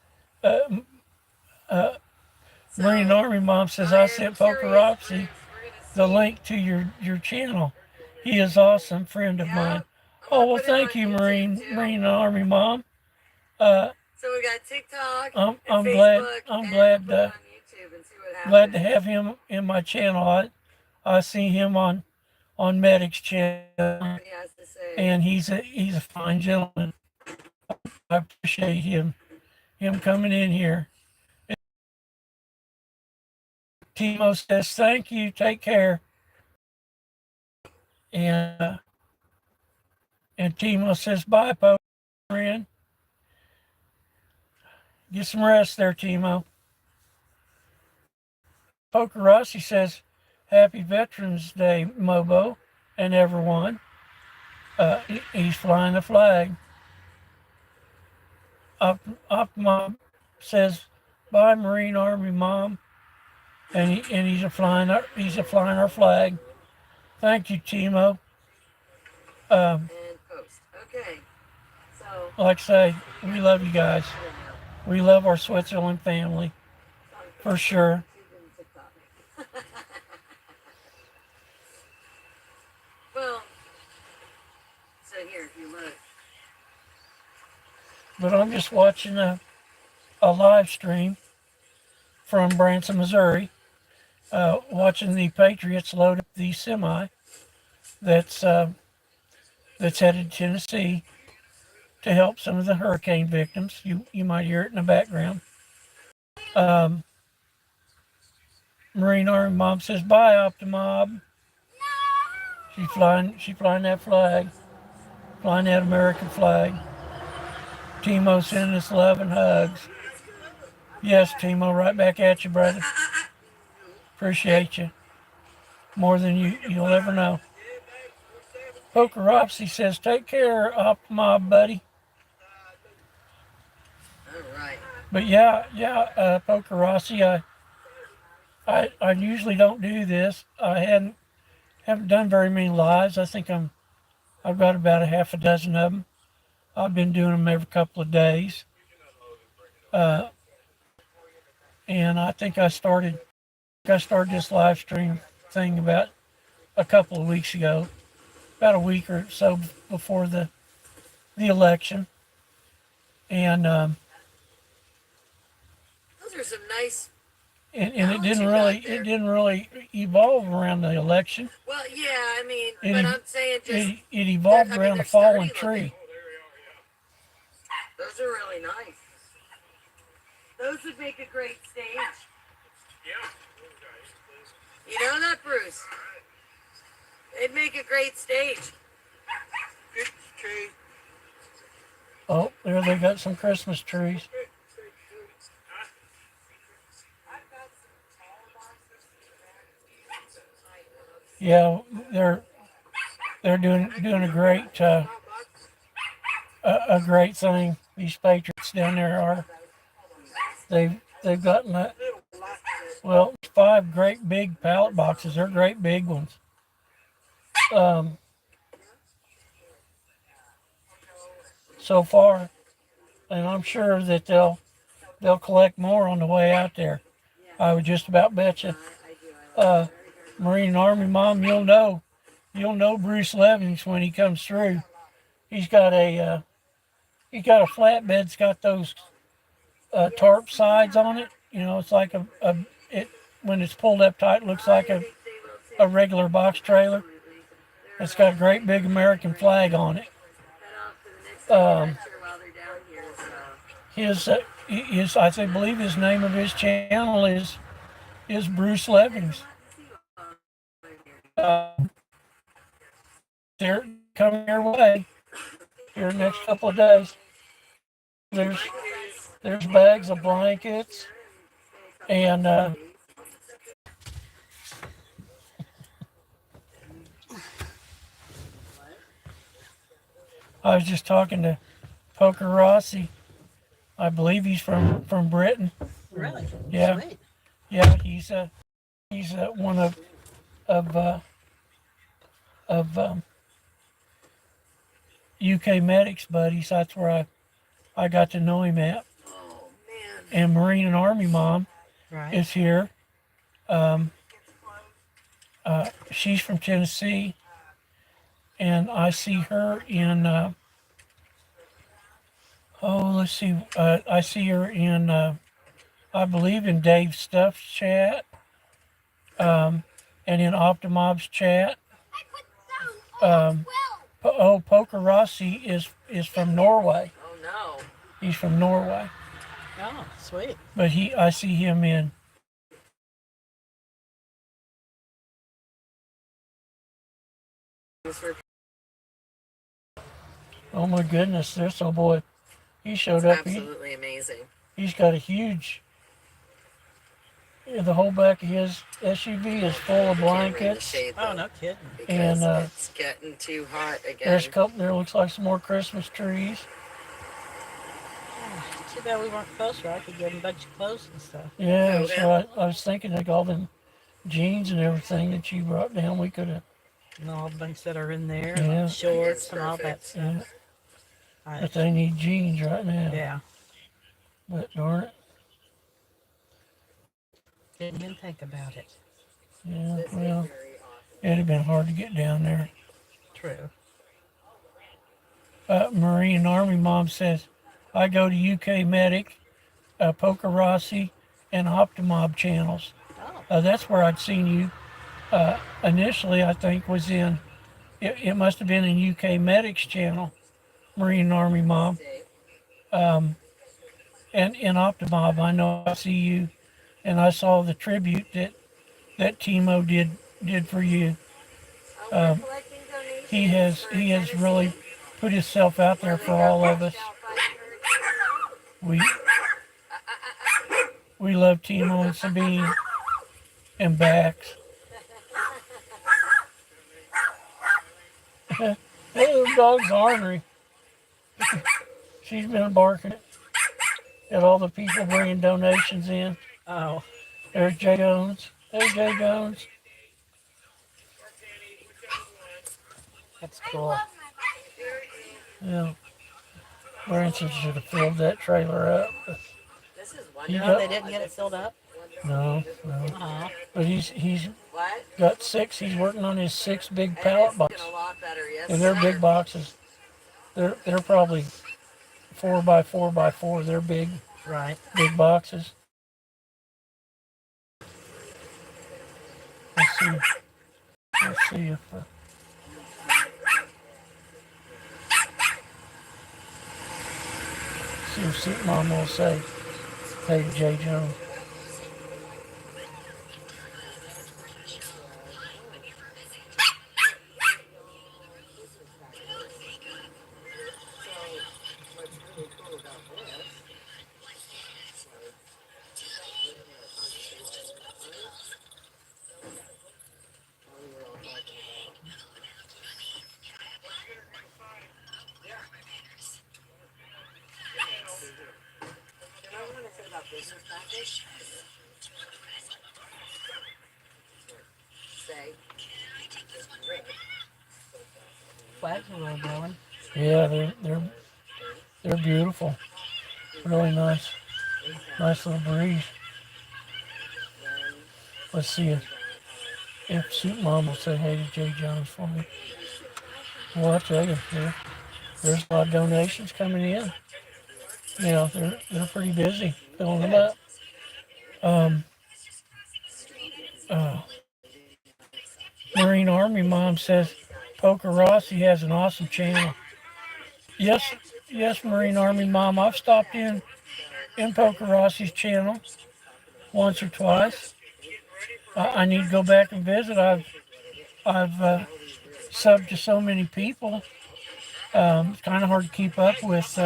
Marine Army Mom says, I sent Poker Rossi the link to your channel. He is awesome, friend of mine. Oh, well, thank you, Marine Army Mom. So we got TikTok I'm and glad Facebook, I'm and glad put it on YouTube and see what happens. glad to have him in my channel. I see him on on Medic's channel, He has to say. and he's a fine gentleman. I appreciate him coming in here. Timo says thank you, take care, and Timo says bye, Poker friend. Get some rest there, Timo. Poker Rossi says happy Veterans Day, Mobo, and everyone. He's flying the flag. Optima says bye, Marine Army Mom, and he's a flying our flag. Thank you, Timo. And post. Okay. So. Like I say, we love you guys. We love our Switzerland family, for sure. Well, so here, if you look. But I'm just watching a live stream from Branson, Missouri, watching the Patriots load up the semi that's headed to Tennessee to help some of the hurricane victims. You might hear it in the background. Marine Army Mom says bye, Optimob. She's flying that flag, flying that American flag. Timo sending us love and hugs. Yes, Timo, right back at you, brother. Appreciate you more than you'll ever know. Poker Ropsy says, take care, Optimob, buddy. All right. But yeah, Poker Rossi, I usually don't do this. I haven't done very many lives. I think I've got about a half a dozen of them. I've been doing them every couple of days. And I think I started this live stream thing about a couple of weeks ago, about a week or so before the election. And those are some nice. And it didn't really evolve around the election. Well, yeah, I mean, but I'm saying just it evolved around a fallen tree. Those are really nice. Those would make a great stage. Yeah. You know that, Bruce? They'd make a great stage. Tree. Oh, there they got some Christmas trees. Yeah, they're doing a great a great thing. These Patriots down there are. They've gotten 5 great big pallet boxes. They're great big ones. So far, and I'm sure that they'll collect more on the way out there. I would just about bet you. Marine and Army Mom, you'll know Bruce Levings when he comes through. He's got a flatbed. It's got those tarp sides on it. You know, it's like when it's pulled up tight, it looks like a regular box trailer. It's got a great big American flag on it. I believe his name of his channel is Bruce Levings. They're coming your way here in the next couple of days. There's bags of blankets and I was just talking to Poker Rossi. I believe he's from Britain. Really? Yeah. Sweet. Yeah, he's one of UK Medics buddies. That's where I got to know him at. Oh, man. And Marine and Army Mom is here. She's from Tennessee, and I see her in. Let's see. I see her in. I believe in Dave Stuff's chat, and in Optimob's chat. Poker Rossi is from Norway. Oh no. He's from Norway, Oh, sweet. but I see him in. Oh my goodness, this old boy, he showed It's up. absolutely amazing. He's got a huge. The whole back of his SUV is full of Camera in the blankets, shade, Oh, though, no kidding. because and it's getting too hot again. there's a couple. There looks like some more Christmas trees. Too bad we weren't closer. I could get him a bunch of clothes and stuff. Yeah, No so doubt. I was thinking like all them jeans and everything that you brought down, we could have. And all the bunks that are in there, Yeah. and shorts It's and all that perfect. stuff. Yeah, I, but they need jeans right now. yeah, But darn it. didn't even think about it. Yeah. This is Well, very awesome. it'd have been hard to get down there. True. Marine Army Mom says, I go to UK Medic, Poker Rossi, and Optimob channels. Oh, That's where I'd seen you initially, I think, was in, it must have been in UK Medic's channel, Marine Army Mom. And in Optimob, I know I see you, and I saw the tribute that Timo did for you. We're collecting donations He has for really Tennessee, put himself out there where for they got all of washed us. out by hurricane. We love Timo and Sabine and Bax. That little dog's ornery. She's been barking at all the people bringing donations in. oh, There's Jay Jones. Hey, Jay Jones. that's cool. Yeah. Branson should have filled that trailer up. But This is You wonderful. No, got- they didn't get it filled up. no. Oh, But he's What? got 6. He's working on his 6 big And pallet it's boxes. looking a lot better, yes, And they're sir. big boxes. They're probably 4x4x4. They're big right. boxes. Let's see. Let's see if. See if Soup Mom will say, "Hey, Jay Jones." What's really cool about this, we were all talking about. You know what I said about business package? Say, Flags are really blowing. Yeah, they're beautiful. Really nice. Nice little breeze. Let's see if Soup Mom will say hey to Jay Jones for me. Well, I tell you, there's a lot of donations coming in. You know, they're pretty busy filling them up. Marine Army Mom says Poker Rossi has an awesome channel. Yes, Marine Army Mom. I've stopped in Poker Rossi's channel once or twice. I need to go back and visit. I've subbed to so many people. It's kind of hard to keep up with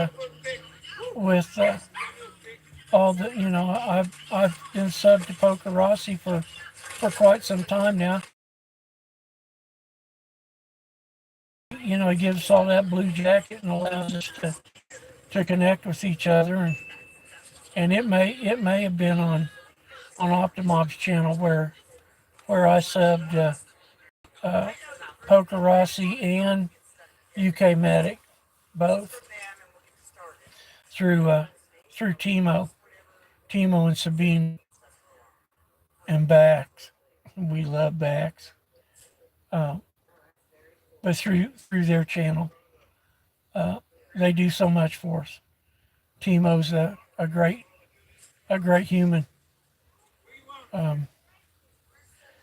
all the. You know, I've been subbed to Poker Rossi for quite some time now. You know, he gives us all that blue jacket and allows us to connect with each other, and it may have been on Optimob's channel where I subbed Poker Rossi and UK Medic both through Timo and Sabine and Bax. We love Bax, but through their channel, they do so much for us. Timo's a great human.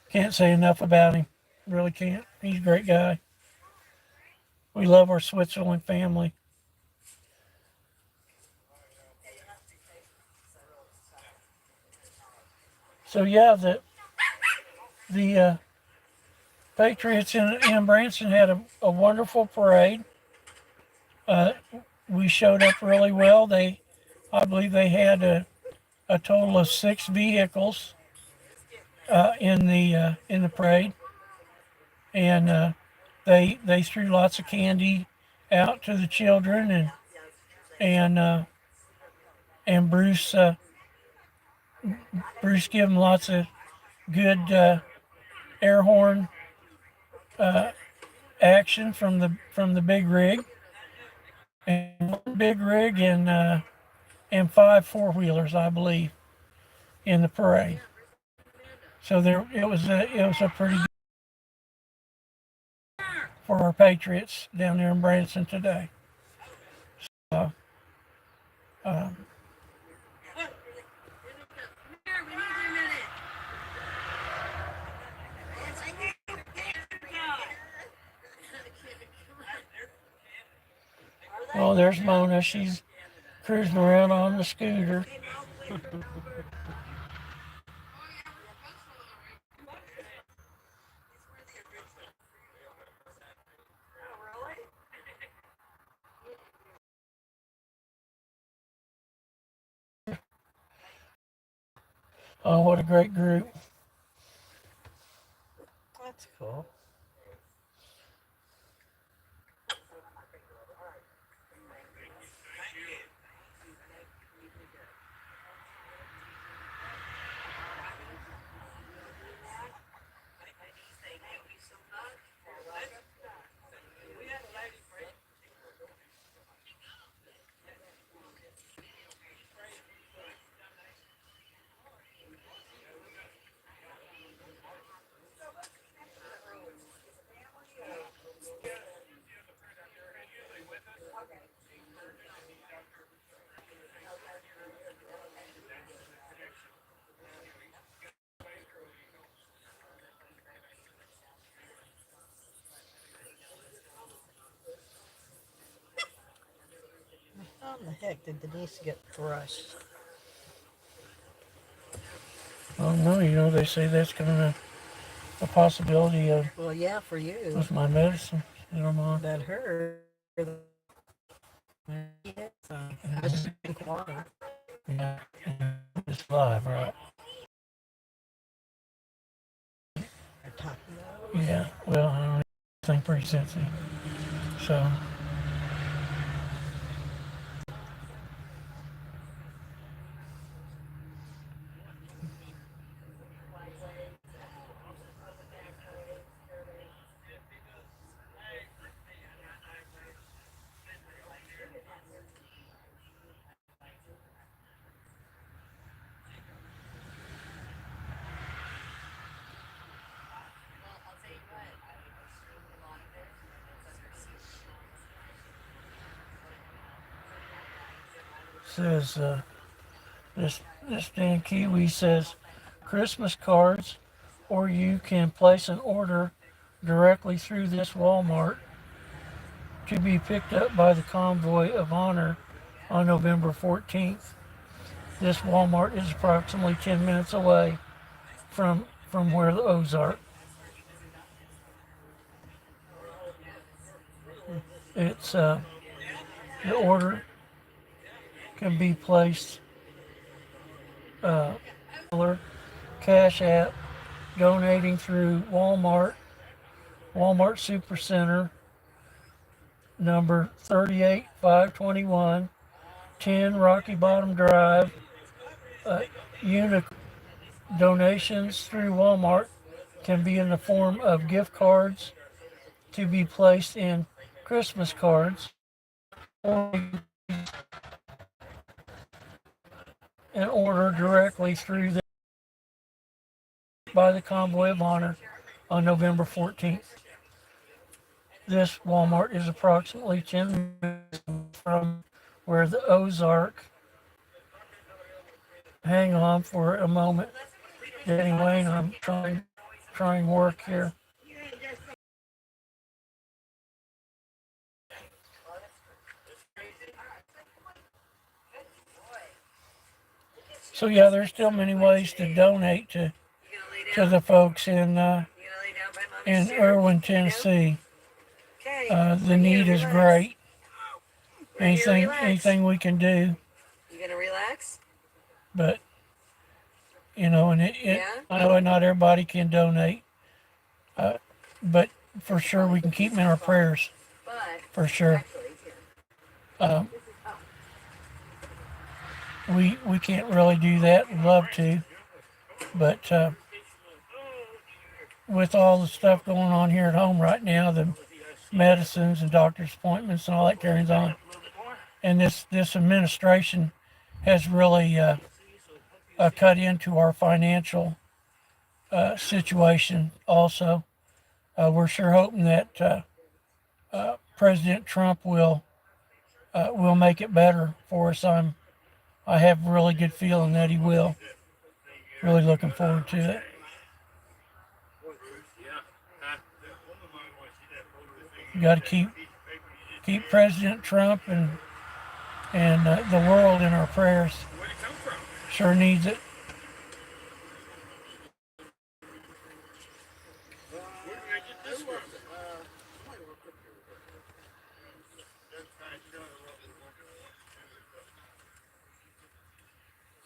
Can't say enough about him. Really can't. He's a great guy. We love our Switzerland family. So yeah, the Patriots in Branson had a wonderful parade. Uh, we showed up really well. I believe they had a total of 6 vehicles in the parade, and they threw lots of candy out to the children, and Bruce gave them lots of good air horn action from the big rig, and one big rig and 5 4-wheelers, I believe, in the parade. So it was a pretty good for our Patriots down there in Branson today. So, um, oh, there's Mona. She's cruising around on the scooter. Oh, what a great group. That's cool. How in the heck did Denise get crushed? Oh no, they say that's gonna a possibility of Well, yeah, for you. with my medicine. Mom. That hurt. Just drink water. Yeah, it's live, right? Yeah. Well, I don't think pretty sensitive. So. Says this Dan Kiwi says Christmas cards, or you can place an order directly through this Walmart to be picked up by the Convoy of Honor on November 14th. This Walmart is approximately 10 minutes away from where the Ozark. It's the order can be placed Cash App, donating through Walmart Supercenter, number 38521, 10 Rocky Bottom Drive. Unit donations through Walmart can be in the form of gift cards to be placed in Christmas cards, or an order directly through by the Convoy of Honor on November 14th. This Walmart is approximately 10 minutes from where the Ozark. Hang on for a moment. Danny Wayne, I'm trying work here. So yeah, there's still many ways to donate You gonna lay to down? the folks You gonna lay down by mommy's in chair? Irwin, Lay down? Tennessee. Okay. The We're here. need is Relax. great. We're here. Relax. Anything we can do, You gonna relax? but you know, and Yeah. I know not everybody can donate, but for sure we can keep them in our prayers. But For sure. actually, here. Um, we can't really do that. We'd love to, but with all the stuff going on here at home right now, the medicines and doctor's appointments and all that carries on, and this administration has really cut into our financial situation. Also, we're sure hoping that President Trump will make it better for us. I have a really good feeling that he will. Really looking forward to it. You got to keep President Trump and the world in our prayers. Sure needs it.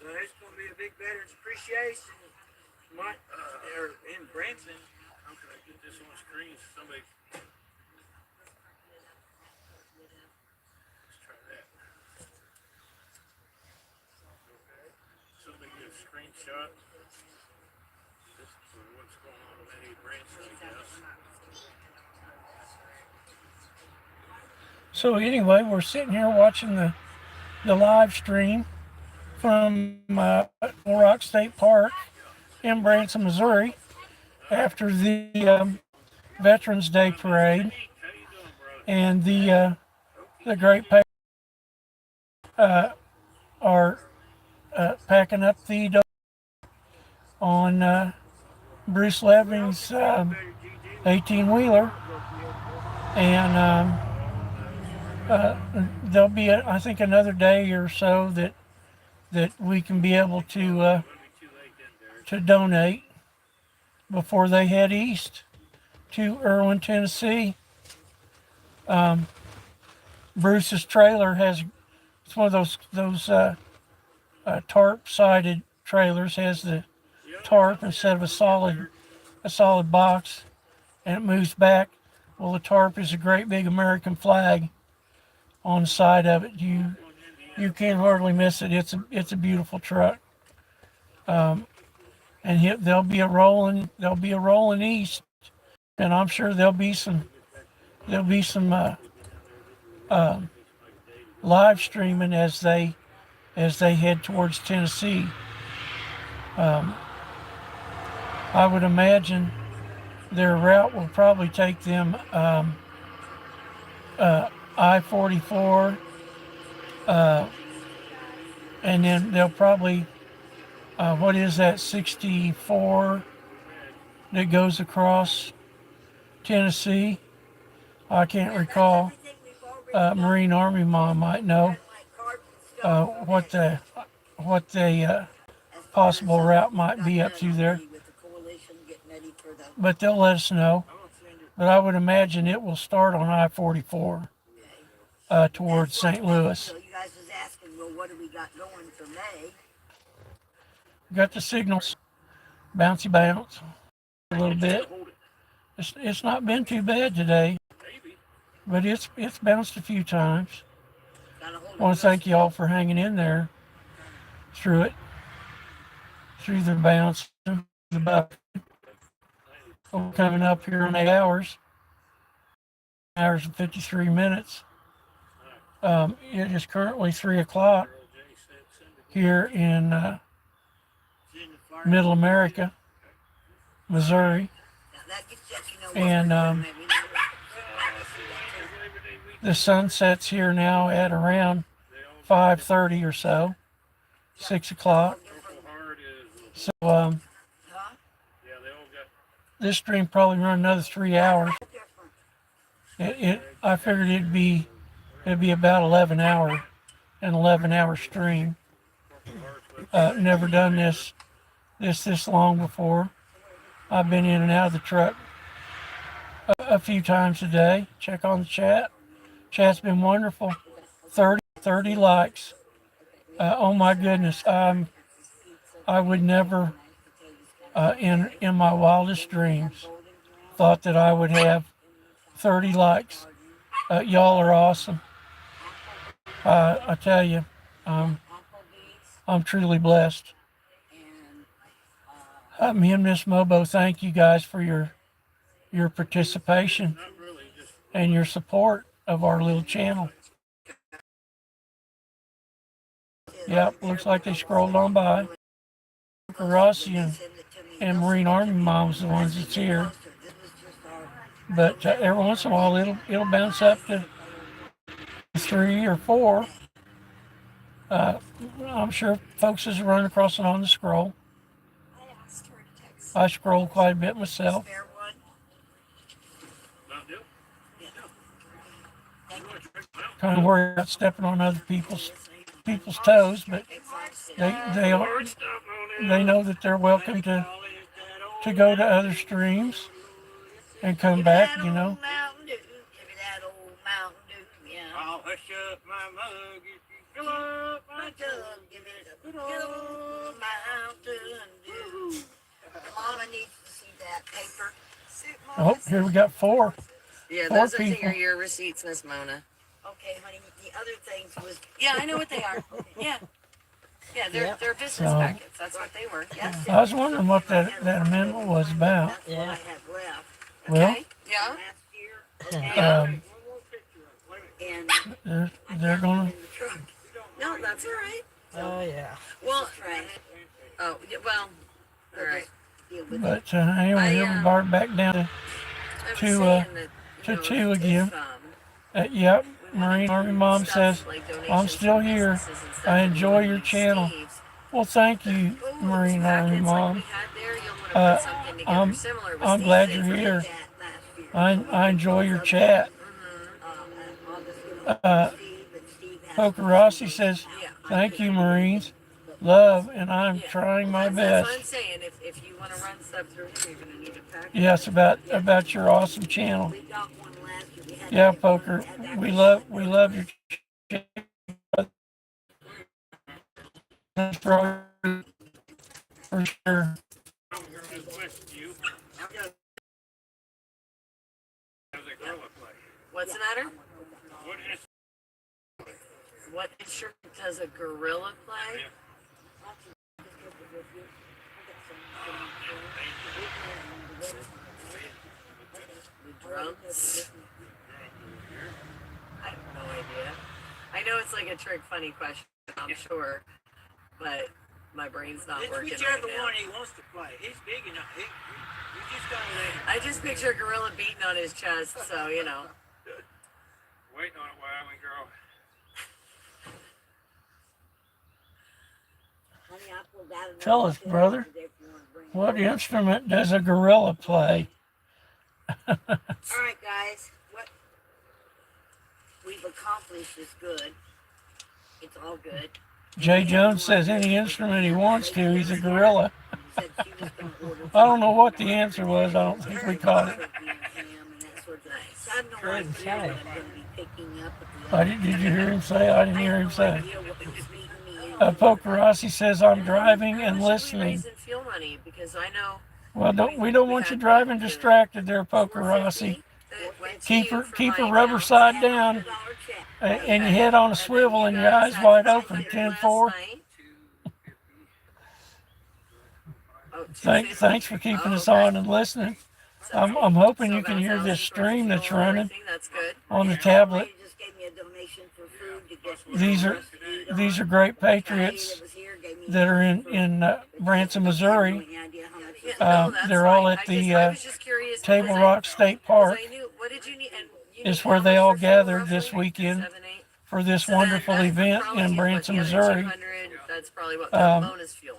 So there's going to be a big Veterans Appreciation Month there in Branson. How can I get this on screen? Somebody. Let's try that. Somebody get a screenshot. This is what's going on in Branson, I guess. So anyway, we're sitting here watching the live stream from Rock State Park in Branson, Missouri, after the Veterans Day Parade, and the great are packing up the on Bruce Leving's 18-wheeler, and there'll be I think another day or so that we can be able to donate before they head east to Irwin, Tennessee. Bruce's trailer it's one of those tarp-sided trailers, has the tarp instead of a solid box, and it moves back. Well, the tarp is a great big American flag on the side of it. You can't hardly miss it. It's a beautiful truck. And there'll be a rolling east, and I'm sure there'll be some live streaming as they head towards Tennessee. I would imagine their route will probably take them I-44, and then they'll probably what is that 64 that goes across Tennessee? I can't recall. Marine Army Mom might know what the possible route might be up through there, but they'll let us know. But I would imagine it will start on I-44 towards St. Louis. So you guys was asking, well, what do we got going for May? Got the signals, bouncy bounce a little bit. It's not been too bad today, but it's bounced a few times. I want to thank you all for hanging in there through the bounce, the buck. We're coming up here in 8 hours and 53 minutes. It is currently 3 o'clock here in Middle America, Missouri, and the sun sets here now at around 5:30 or so, 6 o'clock. So this stream probably run another 3 hours. I figured it'd be about 11 hour stream. Never done this long before. I've been in and out of the truck a few times a day. Check on the chat. Chat's been wonderful. 30 likes. Oh my goodness. I would never, in my wildest dreams, thought that I would have 30 likes. Y'all are awesome. I tell you, I'm truly blessed. Me and Miss Mobo, thank you guys for your participation and your support of our little channel. Yep, looks like they scrolled on by. Rossi and Marine Army Mom's the ones that's here. But every once in a while it'll bounce up to 3 or 4. I'm sure folks has run across it on the scroll. I scroll quite a bit myself. Kind of worry about stepping on other people's toes, but they know that they're welcome to go to other streams and come back, you know. I'll hush up my mug if you fill up my tub. Give it a good old Mountain Dew. Mama needs to see that paper. Oh, here we got 4. Yeah, 4 those I think people. are your receipts, Miss Mona. Okay, honey, the other things was. Yeah, I know what they are. Yeah. Yeah, they're business So- packets. That's what they were. Yes. I was wondering what that amendment was about. That's what I have left Well, Okay. Yeah. last year. Okay. And they're gonna. in the truck. No, that's all right. Oh, yeah. Well, Right. oh, yeah, well, all right. Deal with it. But anyway, here we are back down I was To, saying that, to you know, 2 again. if, Yep, Marine Army Mom stuff says, like I'm donations still from here. businesses and stuff I that enjoy we your channel. received, Well, thank you, those Marine Army packets like Mom. we had there, you'll want to put something together I'm- similar with I'm these glad things. you're here. That last year. I enjoy your chat. August, Poker Rossi says, thank you, Marines. Love, and I'm trying my That's what I'm best. saying. If you want to run stuff through here, you're going to need a package. Yes, about your awesome channel. We got one last year. We had Yeah, to get Poker, one at that we time. love your channel. For sure. What's the matter? What instrument does a gorilla play? The drums? I have no idea. I know it's like a trick funny question, I'm sure, but my brain's not It's working right whichever now. one he wants to play. He's big enough. You just gotta let him. I just picture a gorilla beating on his chest, so you know. Waiting on it while we grow. Honey, I pulled out another Tell us, set brother, if you wanna bring it. what instrument does a gorilla play? All right, guys. What we've accomplished is good. It's all good. Jay Jones says any instrument he wants to, he's a gorilla. Said she was gonna order I don't know what the answer was. I don't think we caught it. turkey and ham and that sort of thing. Nice. I have no Good idea try. what I'm gonna be picking up at the Did you hear him say? I didn't I hear have him no say. idea what was meeting me in. Poker Rossi says I'm driving How and much are we listening. raising fuel money? Because I know Well, we don't want you driving distracted there, Poker Rossi. that went to Keep you her for my rubber account. side down, $100 check. and your head on a swivel and your eyes wide open. 10-4. Oh, Thanks for keeping us on and listening. I'm hoping you can hear this stream that's running That's good. on the tablet. Lady just gave me a donation for food to get These are great patriots that are in Branson, Missouri. Yeah, no, that's They're all fine. at I the was just curious Table because Rock State Park I knew, what did you need? And you is need where how they much all for fuel, gathered roughly? this weekend 7, 8? for this So that wonderful would event probably in get, Branson, what, the other Missouri. 200, that's probably what bonus fuel.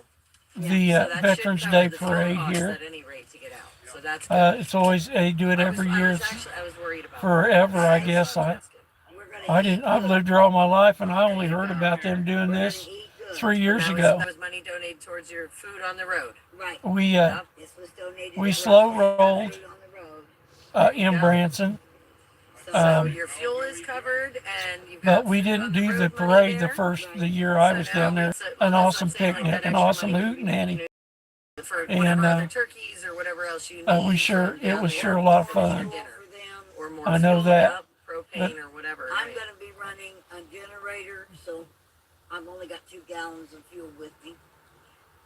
The So that should Veterans cover Day the fuel parade cost here. At any rate to get out. So that's good. It's always they do it every year. It's I was worried about forever, I guess. That's good. I've lived here all my life, and I only heard about them doing this 3 years That ago. was money donated towards your food on the road. Right. This was donated. We to slow Rock rolled Food on the road. in Branson. So your fuel is covered, and you've But got we food didn't on the do the road money parade there. the year I So was now down there. it's a- well, An that's what I'm awesome saying, like picnic, that an extra awesome money, hootenanny. for And, whatever other turkeys or whatever else you need. it was sure a lot of fun. For them. Or more I know fuel, that. yep, propane or whatever. I'm right? going to be running a generator, so I've only got 2 gallons of fuel with me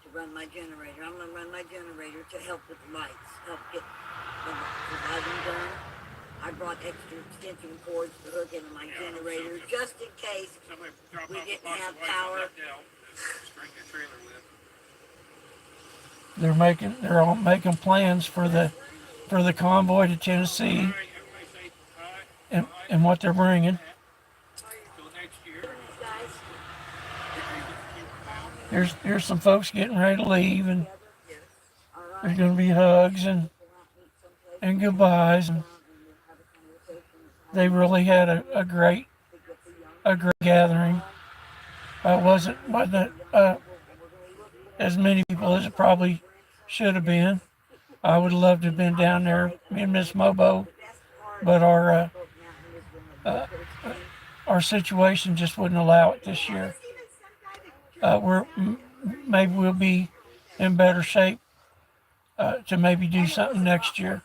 to run my generator. I'm going to run my generator to help with the lights, help get the lighting done. I brought extra extension cords to hook into my generator just in case we didn't have power. They're all making plans for the convoy to Tennessee and what they're bringing. Here's some folks getting ready to leave, and there's going to be hugs and goodbyes, and they really had a great gathering. Wasn't as many people as it probably should have been. I would love to have been down there, me and Miss Mobo, but our situation just wouldn't allow it this year. Maybe we'll be in better shape to maybe do something next year.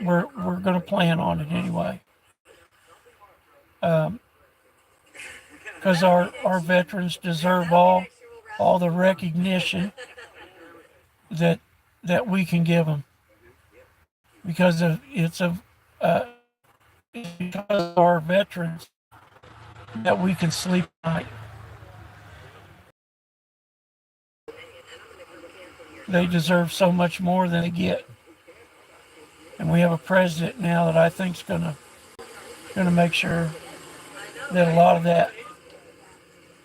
We're going to plan on it anyway. Because our veterans deserve all the recognition that we can give them, because it's because of our veterans that we can sleep at night. They deserve so much more than they get, and we have a president now that I think's gonna make sure that a lot of that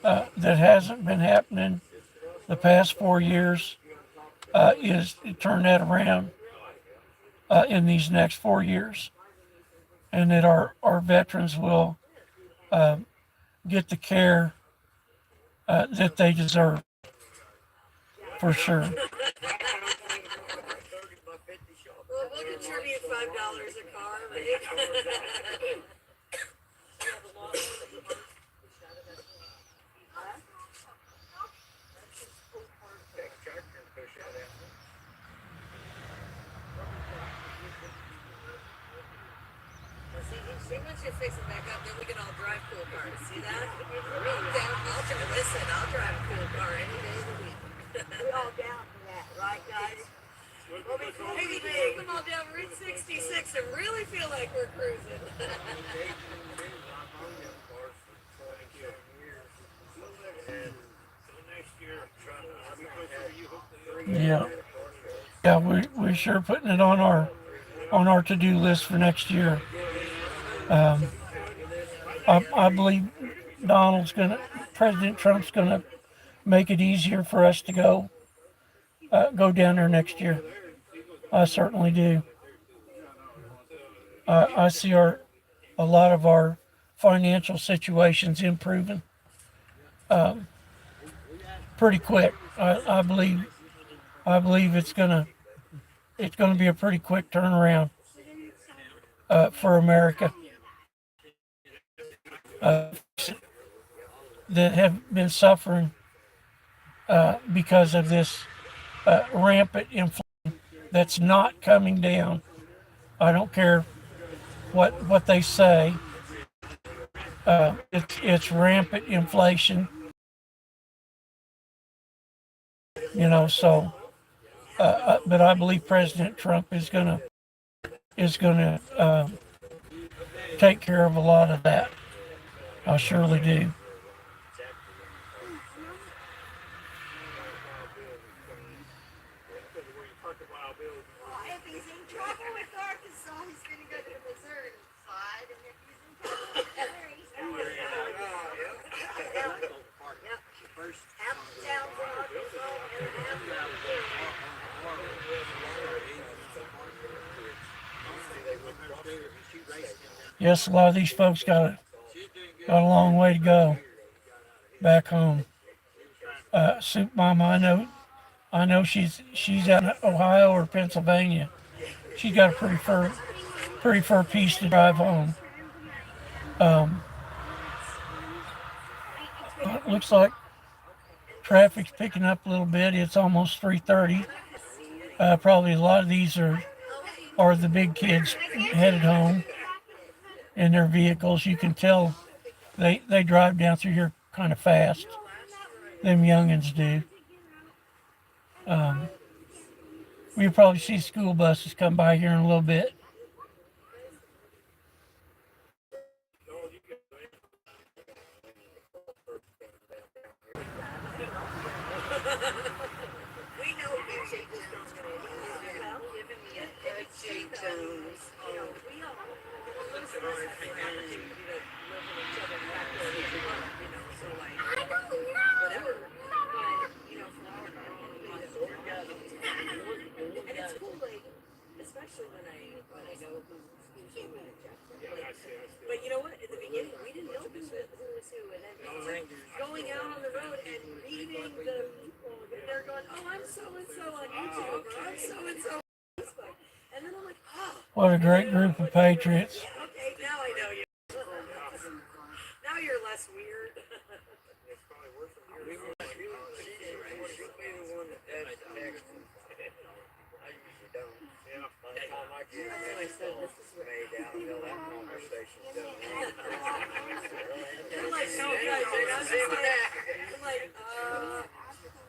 that hasn't been happening the past 4 years is to turn that around in these next 4 years, and that our veterans will get the care that they deserve, for sure. We'll contribute $5 a car, right? See, once you fix it back up, then we can all drive cool cars. See that? I'll drive a cool car any day of the week. We're all down for that, right, guys? Well, maybe we take them all down Route 66 and really feel like we're cruising. Yeah, we're sure putting it on our to-do list for next year. I believe President Trump's gonna make it easier for us to go down there next year. I certainly do. I see a lot of our financial situations improving pretty quick. I believe it's gonna be a pretty quick turnaround for America. That have been suffering because of this rampant inflation that's not coming down. I don't care what they say. It's rampant inflation. So but I believe President Trump is gonna take care of a lot of that. I surely do. If he's in trouble with Arkansas, he's going to go to the Missouri side, and if he's in trouble with Missouri, he's going to Half the town's in Arkansas and half Yes, a lot of these folks got a long way to go. back home. Soup Mama, I know she's out in Ohio or Pennsylvania. She's got a pretty far piece to drive home. Um, it looks like traffic's picking up a little bit. It's almost 3:30. Probably a lot of these are the big kids headed home in their vehicles. You can tell they drive down through here kind of fast. Them youngins do. We'll probably see school buses come by here in a little bit. We know Big J Jones gonna do giving me a Big J Jones. Oh, we all listen, I have the opportunity to live with each other back there if you want, so like whatever. But for our and it's cool, like especially when I know who's who and but you know what? At the beginning, we didn't know who was who, and then going out on the road and reading the people, and they're going, "Oh, I'm so and so on YouTube, or I'm so and so on Facebook," and then I'm like, "Oh, what a great group of patriots!" Okay, now I know you. Now you're less weird. It's probably worse than yours.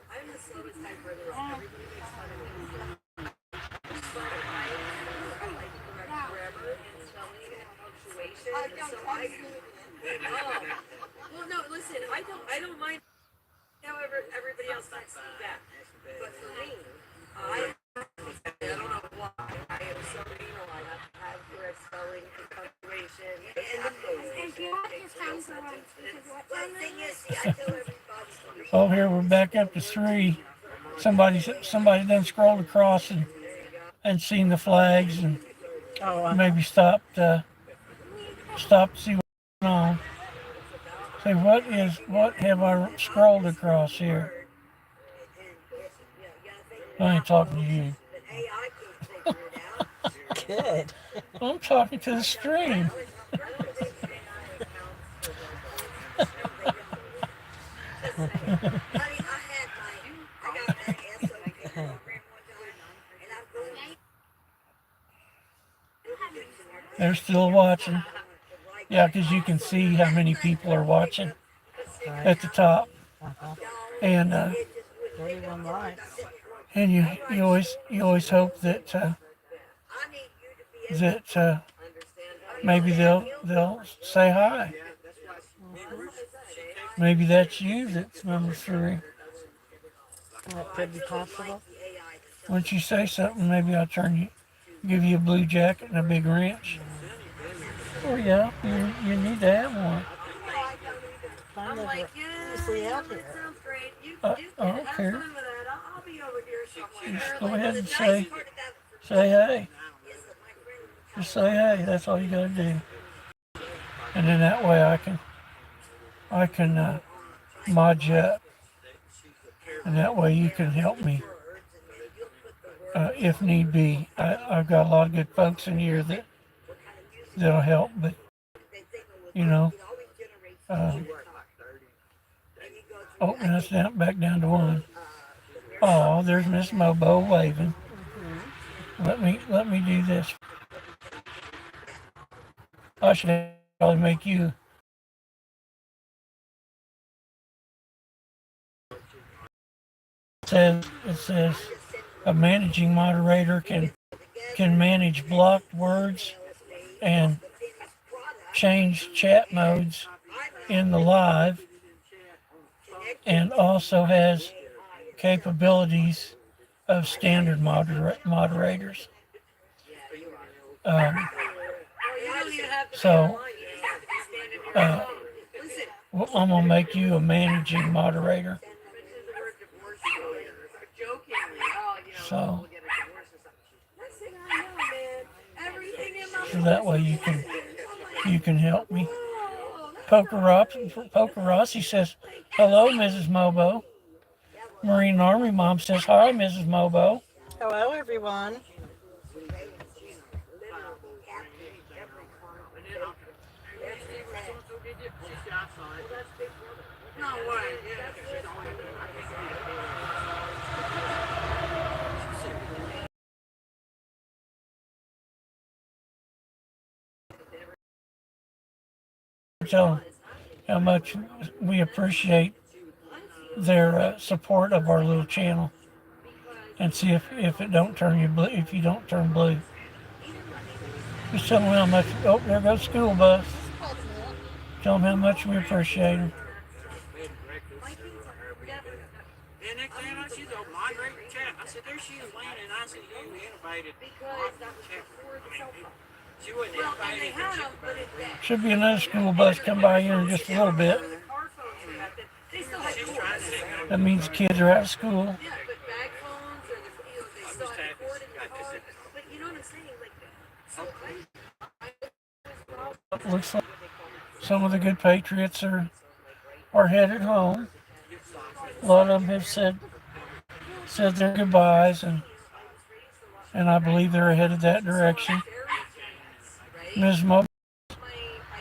I'm the slowest typer in the world. Everybody makes fun of me. But I like correct grammar and spelling and punctuation. So well, no, listen, I don't mind. However, everybody else might see that. But for me, I don't know why. I am so anal. I have to have correct spelling and punctuation and the well, the thing is, see, I tell everybody. Oh, here we're back up to 3. Somebody done scrolled across and seen the flags and maybe stopped to see what's going on. Say, what have I scrolled across here? I ain't talking to you. Good. I'm talking to the stream. They're still watching. Yeah, because you can see how many people are watching at the top. And 31 likes. and you always hope that maybe they'll say hi. Maybe that's you that's number 3. That could be possible. Once you say something, maybe I'll give you a blue jacket and a big wrench. Oh yeah, you need to have one. I'm like, usually out here. I don't care. Just go ahead and say hey. Just say hey. That's all you gotta do. And then that way I can mod you up, and that way you can help me if need be. I've got a lot of good folks in here that'll help, but oh, and that's back down to 1. Oh, there's Miss Mobo waving. Let me do this. I should probably make you. It says a managing moderator can manage blocked words and change chat modes in the live, and also has capabilities of standard moderators. So I'm gonna make you a managing moderator. So that way you can help me. Poker Rossi says, hello, Mrs. Mobo. Marine Army Mom says, hi, Mrs. Mobo. Hello, everyone. No way. Yeah. She's the only one. I can't Tell them how much we appreciate their support of our little channel, and see if it don't turn you blue. If you don't turn blue, just tell them how much. Oh, there goes school bus. Tell them how much we appreciate them. And next thing I know, she's a moderating chat. I said, there she is, Lana, and I said, you innovated. She wasn't innovated. Should be another school bus come by here in just a little bit. That means kids are out of school. Looks like some of the good patriots are headed home. A lot of them have said their goodbyes, and I believe they're headed that direction. Ms. Mo,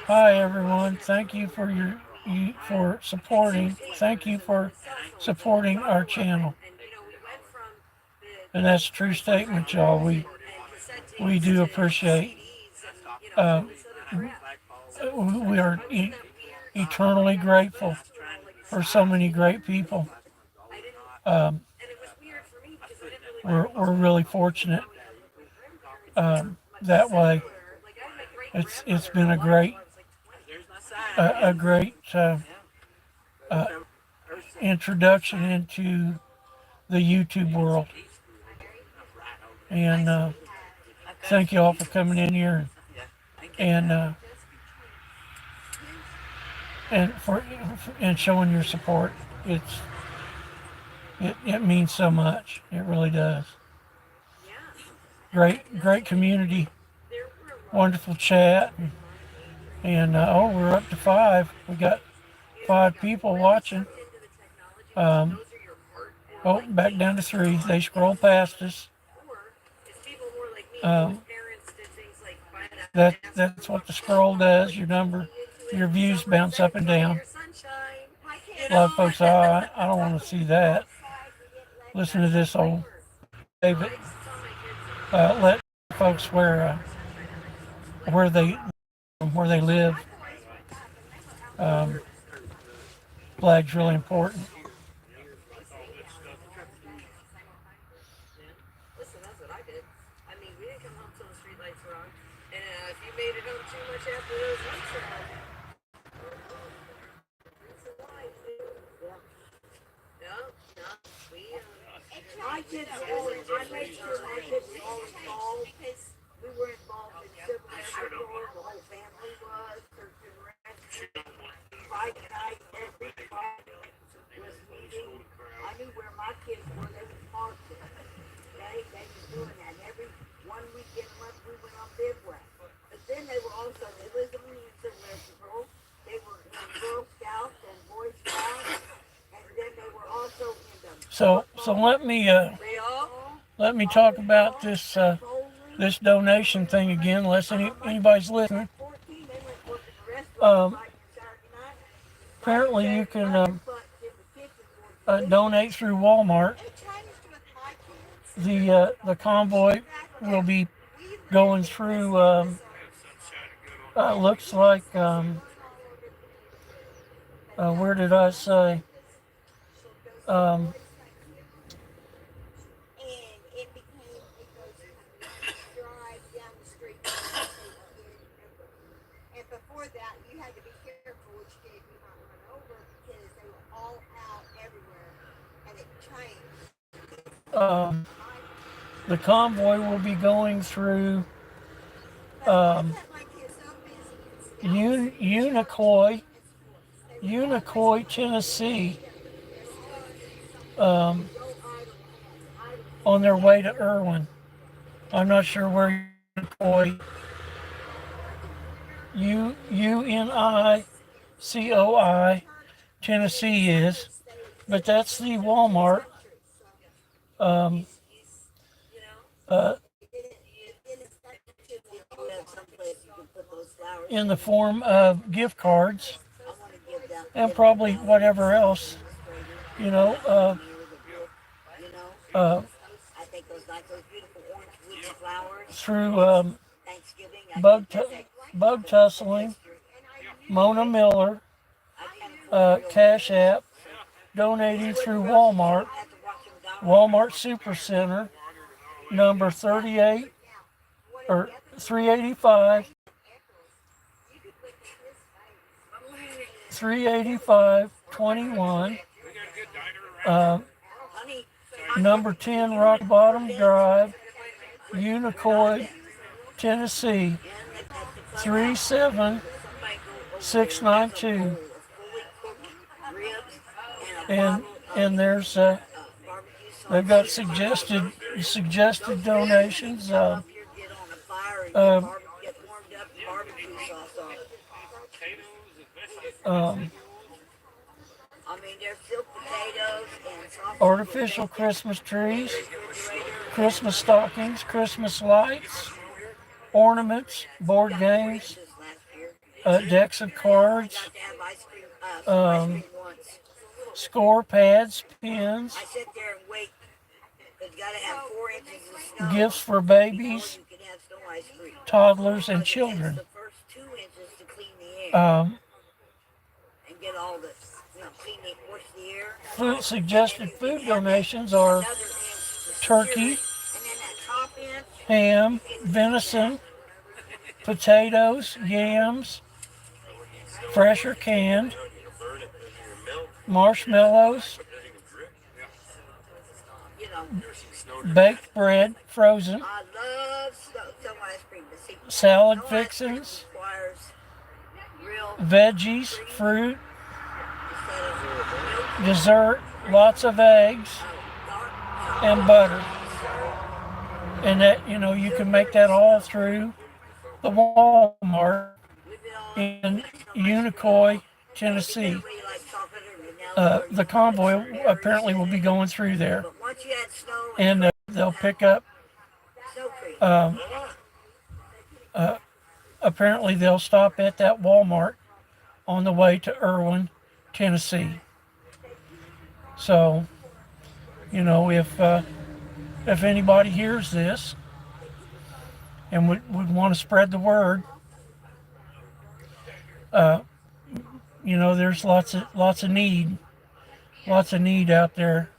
hi everyone. Thank you for supporting. Thank you for supporting our channel. And that's a true statement, y'all. We do appreciate. We are eternally grateful for so many great people. We're really fortunate that way. It's been a great introduction into the YouTube world, and thank you all for coming in here and showing your support. It means so much. It really does. Great community. Wonderful chat. And oh, we're up to 5. We got 5 people watching. Oh, back down to 3. They scroll past us. That's what the scroll does. Your views bounce up and down. A lot of folks, I don't want to see that. Listen to this old David. Let folks where they live. Flag's really important. Listen, that's what I did. I mean, we didn't come home till the street lights were on. And if you made it home too much after those lights were on, My kids were always, I made sure my kids were all involved. We were involved in civil war, the whole family was, church and rescue. Friday night, every Friday was meeting. I knew where my kids were, they was marked it. They was doing that. Every 1 weekend a month we went on bivouac. But then they were also, they was only in civil war. They were in Girl Scouts and Boy Scouts. And then they were also in the... So let me talk about this this donation thing again, unless anybody's listening. Apparently, you can donate through Walmart. The convoy will be going through. Looks like. Where did I say? The convoy will be going through Unicoi, Tennessee, on their way to Irwin. I'm not sure where Unicoi, COI, Tennessee is, but that's the Walmart um, uh, in the form of gift cards and probably whatever else, you know, uh, through bug tussling, Mona Miller, Cash App, donating through Walmart, Walmart Supercenter, number 38 or 385, 385-21, number 10 Rock Bottom Drive, Unicoi, Tennessee, 37692. And there's they've got suggested donations. Artificial Christmas trees, Christmas stockings, Christmas lights, ornaments, board games, decks of cards, score pads, pens, gifts for babies, toddlers, and children. Suggested food donations are turkey, ham, venison, potatoes, yams, fresh or canned, marshmallows, baked bread, frozen, salad fixings, veggies, fruit, dessert, lots of eggs, and butter. And that, you know, you can make that all through the Walmart in Unicoi, Tennessee. The convoy apparently will be going through there, and they'll pick up. Apparently, they'll stop at that Walmart on the way to Irwin, Tennessee. So, you know, if anybody hears this and would want to spread the word, you know, there's lots of need out there,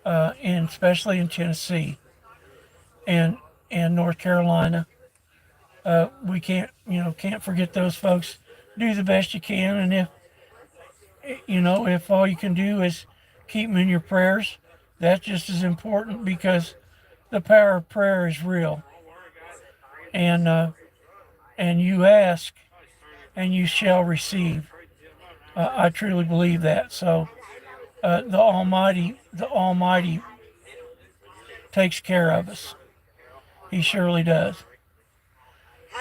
and especially in Tennessee and North Carolina. We can't forget those folks. Do the best you can, and if all you can do is keep them in your prayers, that's just as important, because the power of prayer is real. And you ask, and you shall receive. I truly believe that. So the Almighty takes care of us. He surely does.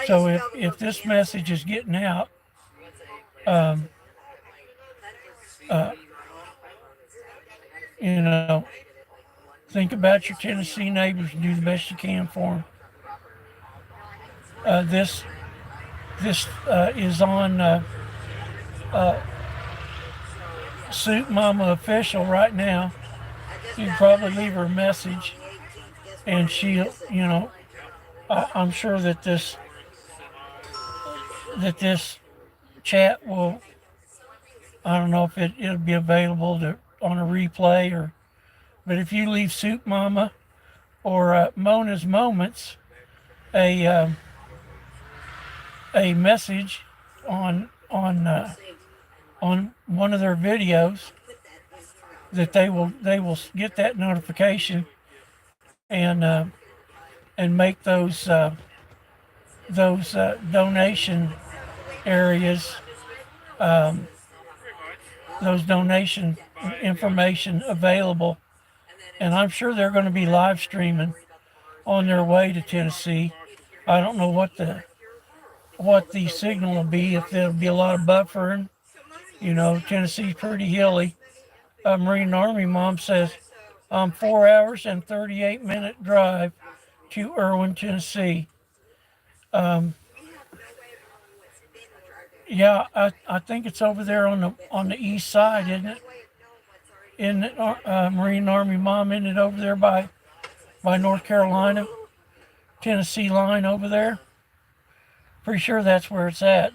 So if this message is getting out, think about your Tennessee neighbors and do the best you can for them. This is on Soup Mama Official right now. You can probably leave her a message, and she'll, I'm sure that this chat will, I don't know if it'll be available on a replay, but if you leave Soup Mama or Mona's Moments a message on one of their videos, that they will get that notification and make those donation areas, those donation information available. And I'm sure they're going to be live streaming on their way to Tennessee. I don't know what the signal will be, if there'll be a lot of buffering You know, Tennessee's pretty hilly. Marine Army mom says I'm 4 hours and 38-minute drive to Irwin, Tennessee. Um, yeah, I think it's over there on the east side, isn't it? Isn't it, Marine Army mom, isn't it over there by North Carolina, Tennessee line over there? Pretty sure that's where it's at.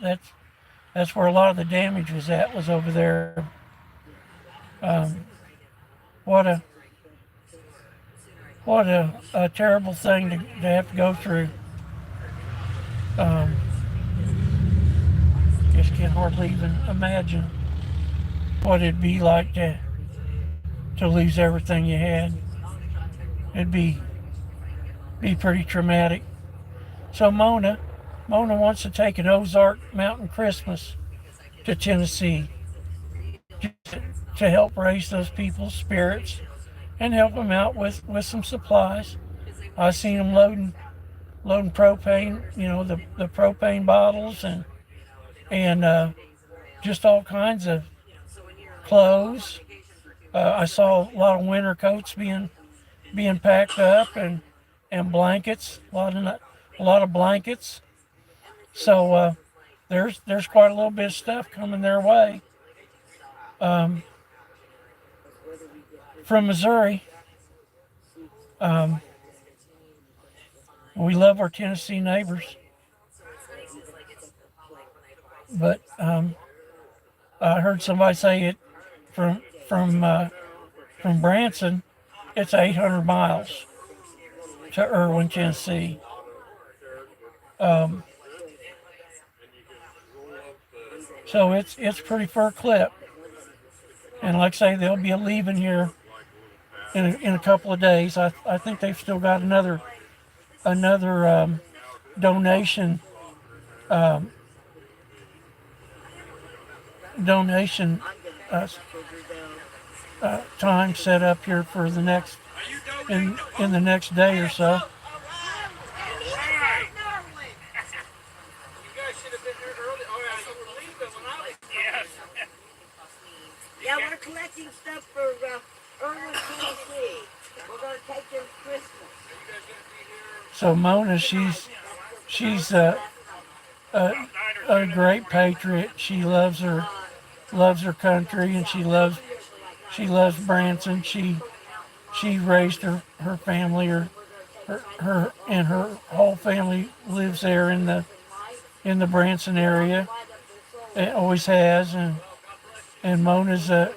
That's where a lot of the damage was over there. Um, what a a terrible thing to have to go through. Um, just can hardly even imagine what it'd be like to lose everything you had. It'd be pretty traumatic. So Mona wants to take an Ozark Mountain Christmas to Tennessee to help raise those people's spirits and help them out with some supplies. I seen them loading propane, you know, the propane bottles and just all kinds of clothes. I saw a lot of winter coats being packed up and blankets, a lot of blankets. So there's quite a little bit of stuff coming their way. From Missouri, we love our Tennessee neighbors, but I heard somebody say it from Branson, it's 800 miles to Irwin, Tennessee. So it's pretty far clip, and like I say, they'll be leaving here in a couple of days. I think they've still got another donation donation time set up here for the next in the next day or so. Yeah, we're collecting stuff for Irwin, Tennessee. We're going to take them Christmas. So Mona, she's a great patriot. She loves her country, and she loves Branson. She raised her family, her and her whole family lives there in the Branson area. It always has, and Mona's a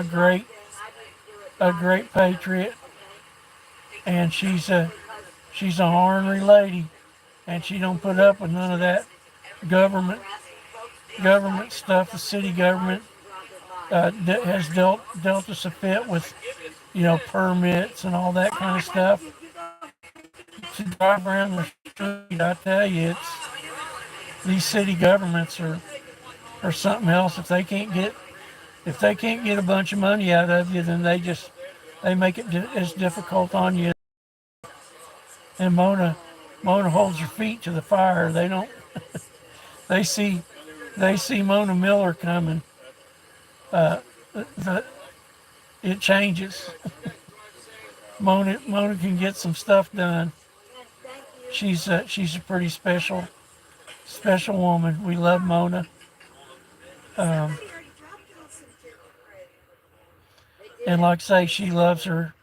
great patriot, and she's an ornery lady, and she don't put up with none of that government stuff. The city government has dealt us a fit with, you know, permits and all that kind of stuff. To drive around the street, I tell you, these city governments are something else. If they can't get a bunch of money out of you, then they make it as difficult on you. And Mona holds her feet to the fire. They don't. They see Mona Miller coming. It changes. Mona can get some stuff done. She's a pretty special woman. We love Mona. And like I say, she loves her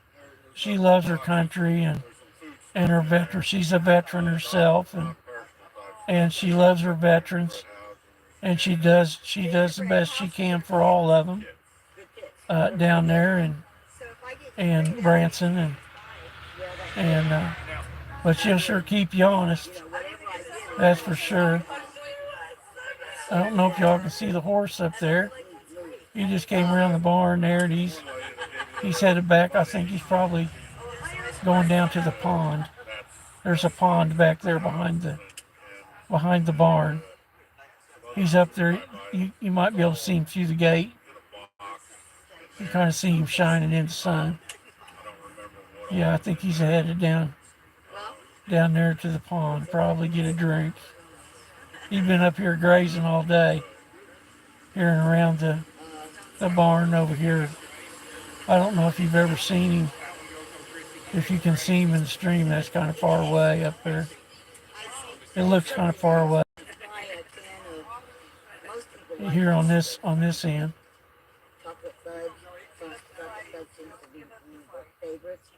country and her veteran. She's a veteran herself, and she loves her veterans, and she does the best she can for all of them down there and Branson and but she'll sure keep you honest. That's for sure. I don't know if y'all can see the horse up there. He just came around the barn there, and he's headed back. I think he's probably going down to the pond. There's a pond back there behind the barn. He's up there. You might be able to see him through the gate. You kind of see him shining in the sun. Yeah, I think he's headed down there to the pond, probably get a drink. He's been up here grazing all day. here and around the barn over here. I don't know if you've ever seen him. If you can see him in the stream, that's kind of far away up there. It looks kind of far away here on this end. Chocolate fudge. Chocolate fudge seems to be one of our favorites.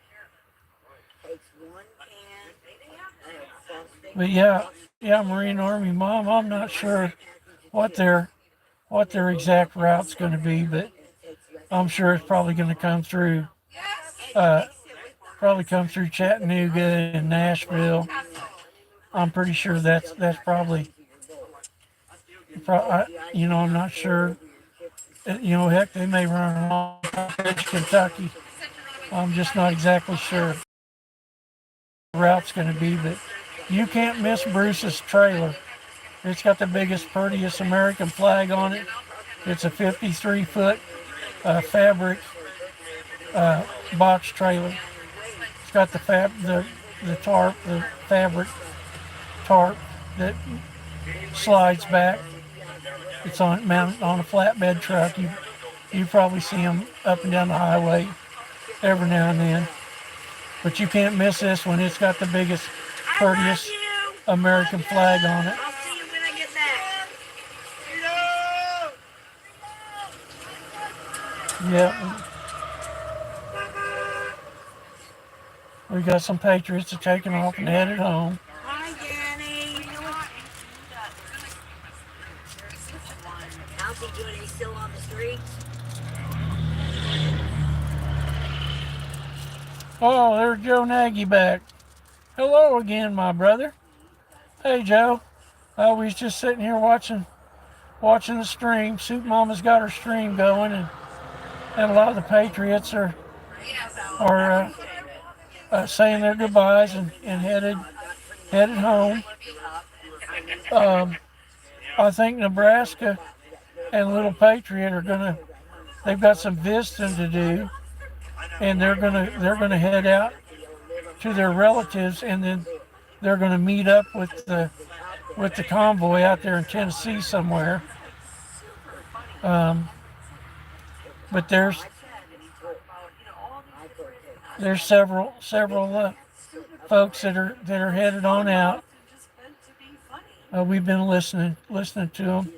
Takes 1 can of frosting. But yeah, Marine Army Mom. I'm not sure what their exact route's going to be, but I'm sure it's probably going to come through. Probably come through Chattanooga and Nashville. I'm pretty sure that's probably. I'm not sure. Heck, they may run along Kentucky. I'm just not exactly sure what the route's going to be, but you can't miss Bruce's trailer. It's got the biggest, prettiest American flag on it. It's a 53-foot fabric box trailer. It's got the fabric tarp that slides back. It's mounted on a flatbed truck. You probably see them up and down the highway every now and then. But you can't miss this one. It's got the biggest, prettiest American flag on it. I'll see you when I get back. Yeah. We got some Patriots that are taking off and headed home. Hi, Danny. How's he doing? He's still on the streets? Oh, there's Joe Nagy back. Hello again, my brother. Hey, Joe. We was just sitting here watching the stream. Soup Mama's got her stream going, and a lot of the Patriots are saying their goodbyes and headed home. I think Nebraska and Little Patriot they've got some visiting to do, and they're gonna head out to their relatives, and then they're gonna meet up with the convoy out there in Tennessee somewhere. But there's several folks that are headed on out. We've been listening to them.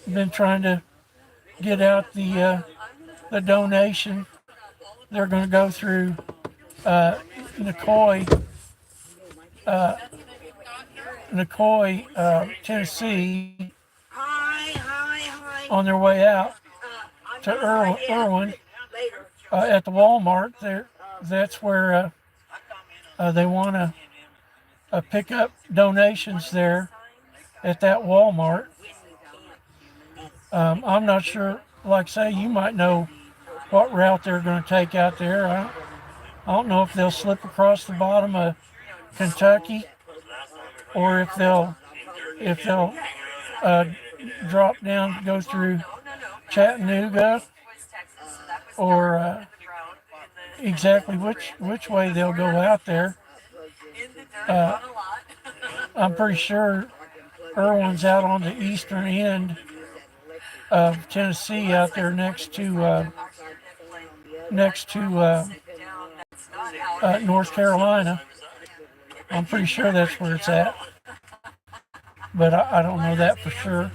Been trying to get out the donation. They're going to go through Nicoy, Tennessee, on their way out to Irwin. At the Walmart, that's where they want to pick up donations there at that Walmart. I'm not sure, like say, you might know what route they're going to take out there. I don't know if they'll slip across the bottom of Kentucky, or if they'll drop down, go through Chattanooga, or exactly which way they'll go out there. I'm pretty sure Irwin's out on the eastern end of Tennessee, out there next to North Carolina. I'm pretty sure that's where it's at, but I don't know that for sure.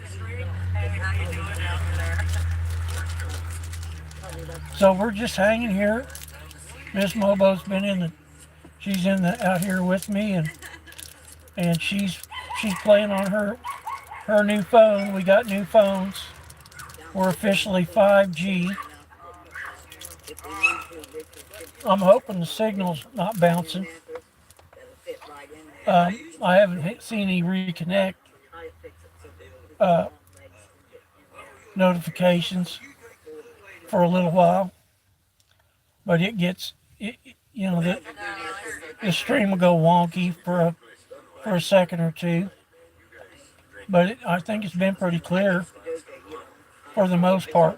So we're just hanging here. Miss Mobo's been she's out here with me, and she's playing on her new phone. We got new phones. We're officially 5G. I'm hoping the signal's not bouncing. I haven't seen any reconnect notifications for a little while, but the stream will go wonky for a second or two, but I think it's been pretty clear for the most part.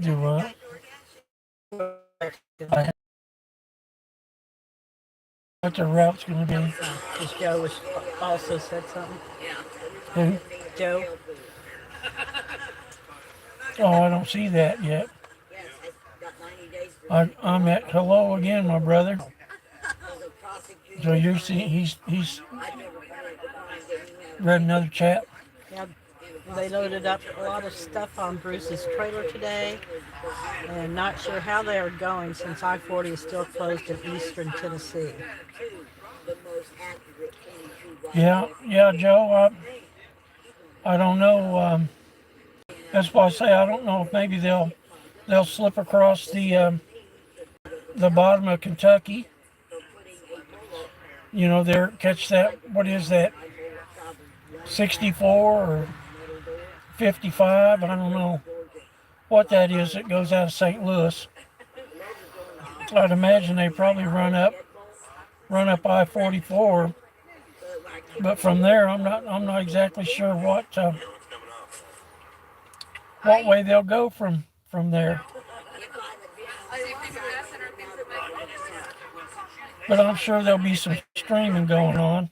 Do what? What the route's gonna be? Because Joe was also said something. Who? Joe. Oh, I don't see that yet. I'm at hello again, my brother. So you're seeing he's read another chat. Yeah, they loaded up a lot of stuff on Bruce's trailer today, and not sure how they are going since I-40 is still closed in eastern Tennessee. Yeah, Joe. I don't know. That's why I say I don't know if maybe they'll slip across the bottom of Kentucky. You know, there catch that. What is that? 64 or 55? I don't know what that is. That goes out of St. Louis. I'd imagine they probably run up I-44, but from there I'm not exactly sure what way they'll go from there. But I'm sure there'll be some streaming going on.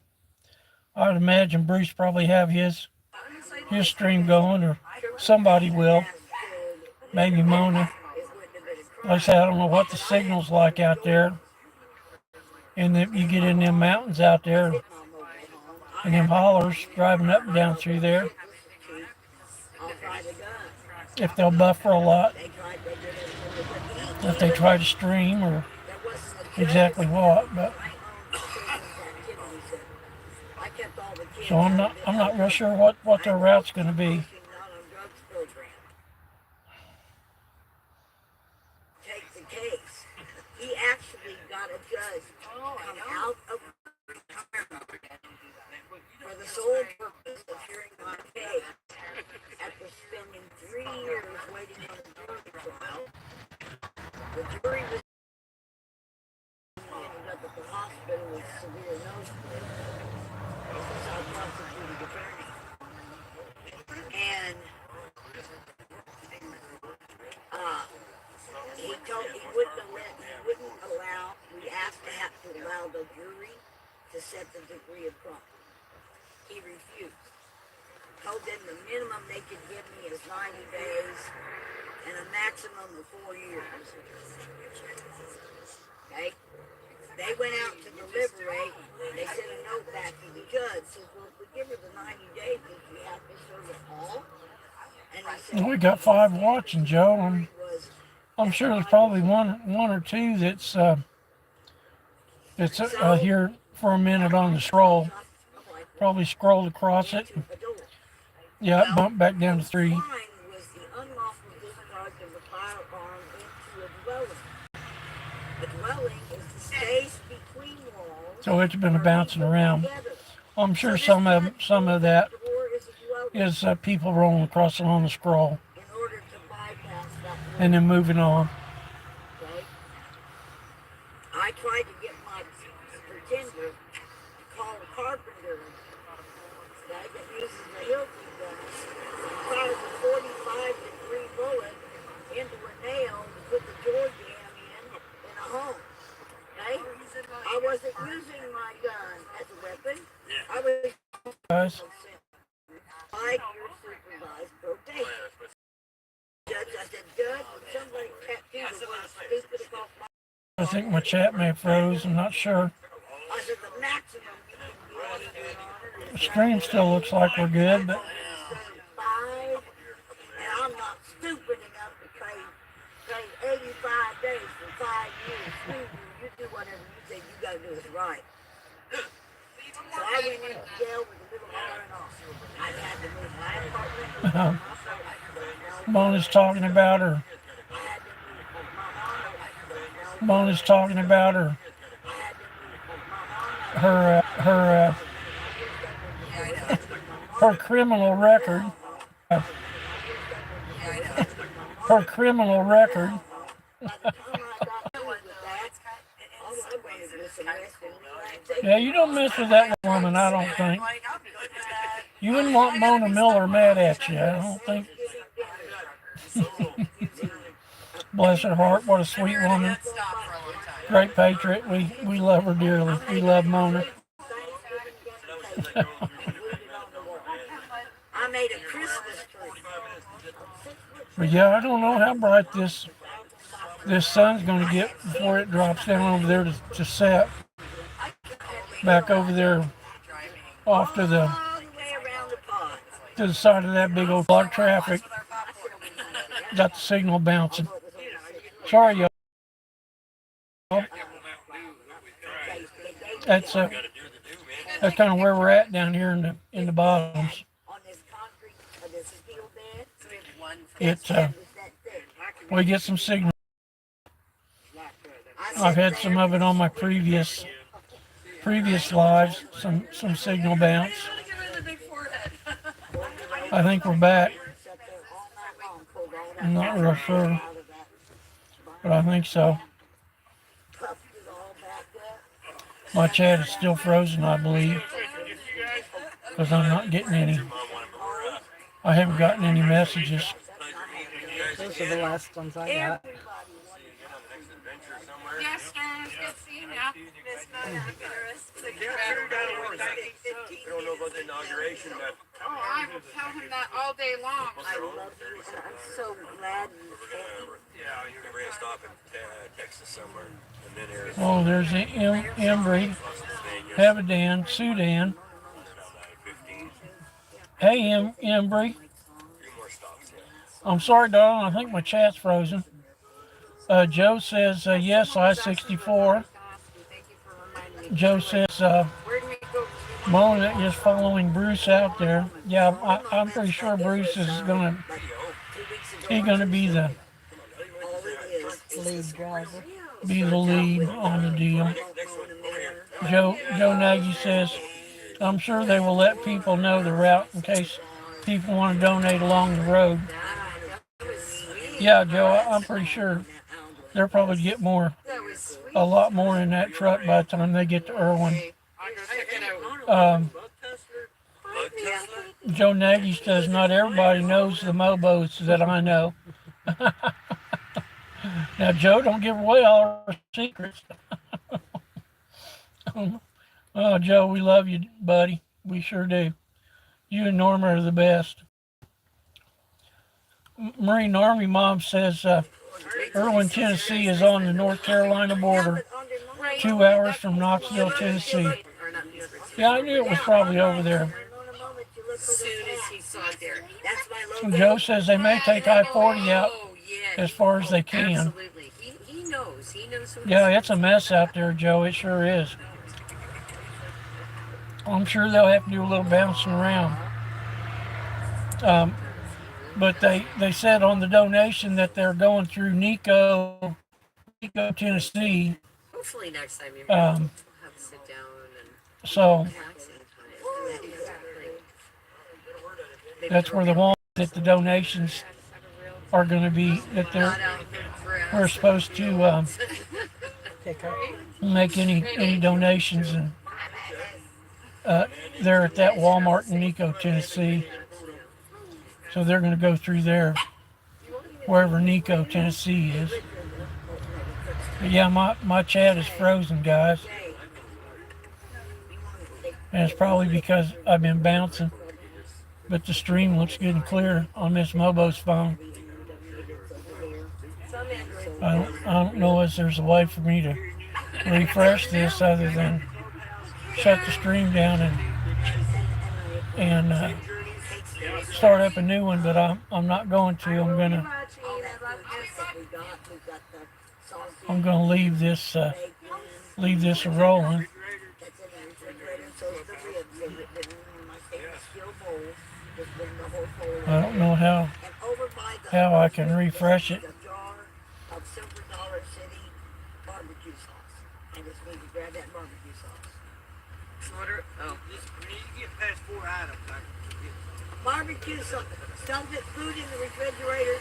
I'd imagine Bruce probably have his stream going, or somebody will. Maybe Mona. Like I said, I don't know what the signal's like out there. And if you get in them mountains out there, and them hollers driving up and down through there, if they'll buffer a lot, if they try to stream, or exactly what. But so I'm not real sure what their route's going to be. He actually got a judge come out of for the sole purpose of hearing my case after spending 3 years waiting on a jury trial. The jury was ended up at the hospital with severe nosebleed. This is our prosecuting attorney. And he wouldn't allow, we asked to have to allow the jury to set the degree of crime. He refused. Told them the minimum they could give me is 90 days and a maximum of 4 years. Okay? They went out to deliberate. They sent a note back to the judge. Says, well, if we give her the 90 days, does we have to serve it all? And he said, We got 5 watching, Joe. I'm sure there's probably one or two that's here for a minute on the scroll. Probably scrolled across it. Yeah, it bumped back down to 3. Was the unlawful discharge of the firearm into a dwelling. A dwelling is the space between walls. So it's been bouncing around. I'm sure some of that is people rolling across it on the scroll and then moving on. Okay. I tried to get my pretender to call a carpenter that uses a Hilton gun, fires a 45-degree bullet into a nail to put the door jam in a home. Okay? I wasn't using my gun as a weapon. I was Guys, 5 years supervised probation. Judge, I said, Judge, when somebody tattooed the word stupid across my I think my chat may have froze. I'm not sure. I said the maximum you can get, Your Honor, The is stream still looks like we're good, but 5, and I'm not stupid enough to pay 85 days for 5 years. You do whatever you think you gotta do is right. So I went into jail with a little R&R. I had to move my apartment. Mona's talking about her. Mona's talking about her criminal record. Her criminal record. by the time I got through with that, all I wanted was some rest and relaxation. Yeah, you don't mess with that woman, I don't think. You wouldn't want Mona Miller mad at you, I don't think. Bless her heart, what a sweet woman. Great patriot. We love her dearly. We love Mona. I made a Christmas tree. But yeah, I don't know how bright this sun's going to get before it drops down over there to set. Back over there off to the side of that big old lot of traffic. Got the signal bouncing. Sorry, y'all. That's kind of where we're at down here in the bottoms. It's we get some signal. I've had some of it on my previous lives. Some signal bounce. I think we're back. I'm not real sure, but I think so. My chat is still frozen, I believe, because I'm not getting any. I haven't gotten any messages. Those are the last ones I got. Yes, sir. Good seeing ya. Miss Mona, I'm I don't know about the inauguration, but I will tell him that all day long. I love you, and I'm so glad you we're going to stop in Texas somewhere. And then Arizona. Oh, there's Embry, Havadan, Sudan. Hey, Embry. I'm sorry, darling. I think my chat's frozen. Joe says, yes, I-64. Joe says, Mona is following Bruce out there. Yeah, I'm pretty sure Bruce is he's gonna be the Lead driver. lead on the deal. Joe Nagy says, I'm sure they will let people know the route in case people want to donate along the road. Yeah, Joe, I'm pretty sure they'll probably get a lot more in that truck by the time they get to Irwin. Joe Nagy says, not everybody knows the mobos that I know. Now, Joe, don't give away all our secrets. Oh, Joe, we love you, buddy. We sure do. You and Norma are the best. Marine Army Mom says, Irwin, Tennessee is on the North Carolina border, 2 hours from Knoxville, Tennessee. Yeah, I knew it was probably over there. As soon as he saw it there. That's my Joe says they may take I-40 out as far as they can. Absolutely. He knows. He knows who Yeah, it's a mess out there, Joe. It sure is. I'm sure they'll have to do a little bouncing around. But they said on the donation that they're going through Nico, Tennessee. Hopefully next time you have to sit down and So relax in time. that's where that the donations are going to be, that we're supposed to make any donations, and they're at that Walmart in Nico, Tennessee. So they're going to go through there, wherever Nico, Tennessee is. But yeah, my chat is frozen, guys. And it's probably because I've been bouncing. But the stream looks good and clear on Miss Mobo's phone. I don't know if there's a way for me to refresh this other than shut the stream down and start up a new one, but I'm not going to. I'm gonna leave this rolling. I don't know how I can refresh it. Order. Oh. You get past 4 items. Barbecue sauce. Don't get food in the refrigerator.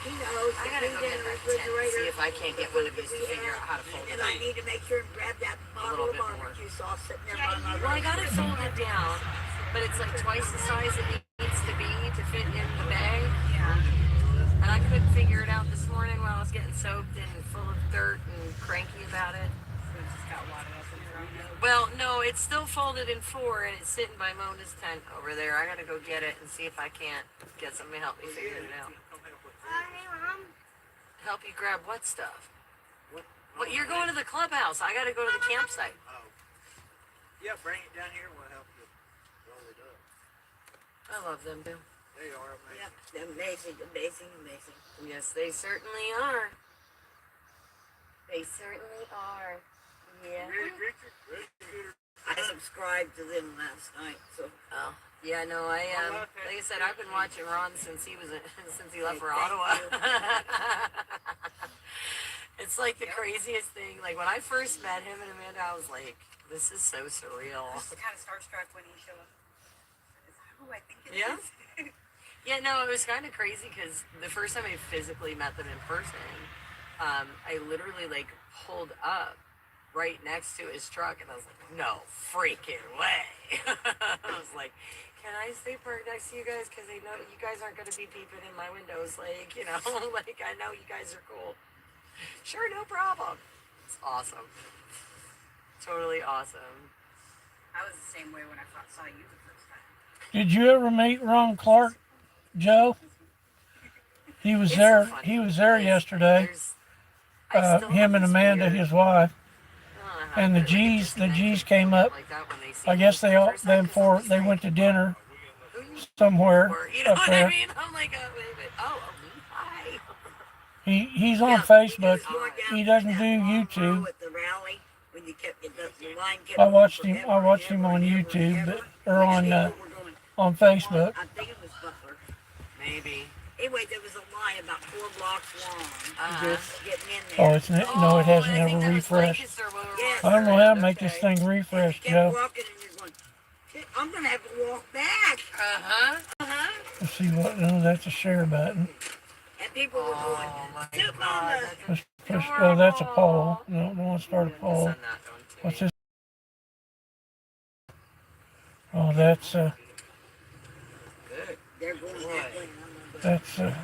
He knows. I gotta go get that tent and see if I can't get one of these to figure out how to fold it And I up. need to make sure and grab that bottle of bit more. barbecue sauce sitting there by my Well, I got it folded down, but it's like twice the size it needs to be to fit in the bag. And I couldn't figure it out this morning while I was getting soaked and full of dirt and cranky about it. Well, no, it's still folded in 4 and it's sitting by Mona's tent over there. I gotta go get it and see if I can't get somebody to help me figure it out. Hey, Mom. Help you grab what stuff? Well, you're going to the clubhouse. I gotta go to the campsite. Oh. Yeah, bring it down here. We'll help you roll it up. I love them, too. They are amazing. Yep, they're amazing, amazing, amazing. Yes, they certainly are. They certainly are. Yeah. Ready, Richard? Ready, Peter? I subscribed to them last night, so Oh, yeah, no, like I said, I've been watching Ron since he left for Ottawa. It's like the craziest thing. Like when I first met him and Amanda, I was like, this is so surreal. I was kind of starstruck when he showed up. Is that who I think it Yeah? is? Yeah, no, it was kind of crazy because the first time I physically met them in person, I literally like pulled up right next to his truck and I was like, no freaking way. I was like, can I stay parked next to you guys? Because I know you guys aren't going to be peeping in my windows. Like, you know, like I know you guys are cool. Sure, no problem. It's awesome. Totally awesome. I was the same way when I saw you the first time. Did you ever meet Ron Clark, Joe? He was It's there. so funny He was there because yesterday. I still Him have and this Amanda, weird- his wife, I don't know how and to the put it, like, G's. The disconnect G's from came people up. like that when they see I me guess for they the all first time, them 'cause I'm four. just They like, went to dinner who you somewhere for? You know up what there. I mean? I'm like, wait a minute. Oh, hi. He's on Yeah, Facebook. you were down He doesn't that do long row YouTube. at the rally when you kept the line kept I going watched him. forever I watched and him ever on and ever YouTube, and but ever. or on People were going, on Facebook. I think it was Butler. Maybe. Anyway, there was a line about 4 blocks long getting in Oh, there. it's no, it hasn't and I think ever that was refreshed. Lancaster when we were Yes. I don't know how to watching make it. this thing And refresh, you kept Joe. walking and you're going, "Shit, I'm going to have to walk back." Let's see what. No, that's a share button. And people were going, Oh my "Soup God, Mama." that's Let's push. Oh, that's a poll. No, don't want to start a Send poll. that one to What's me. this? Oh, that's Good. They're going that way. and I'm going, that's Good.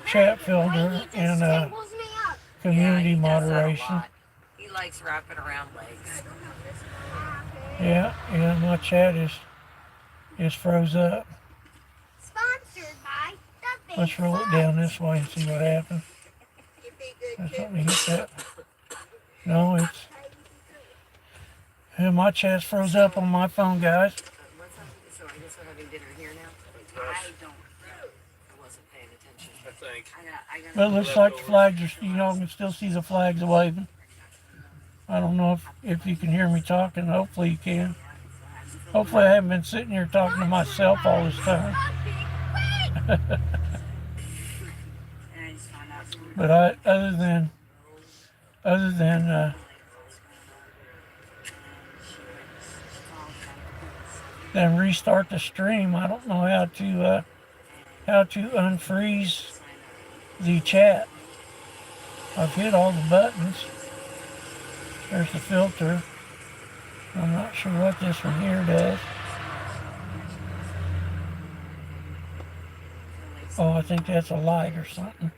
chat filter and Staples me up. community Yeah, he does that a moderation. lot. He likes wrapping around legs. Yeah, my chat is froze up. Sponsored by the Big Let's roll it down this way and see what happens. "You be good, Let's kid." let me hit that. No, it's my chat's froze up on my phone, guys. What's happening? So I guess we're having dinner here now? I don't. I wasn't paying attention. I think. I got But it looks like the flags are. You know, can still see the flags waving. I don't know if you can hear me talking. Hopefully you can. Hopefully I haven't been sitting here talking to myself all this time. And I just found out. But other than then restart the stream, I don't know how to unfreeze the chat. I've hit all the buttons. There's the filter. I'm not sure what this one here does. Oh, I think that's a light or something.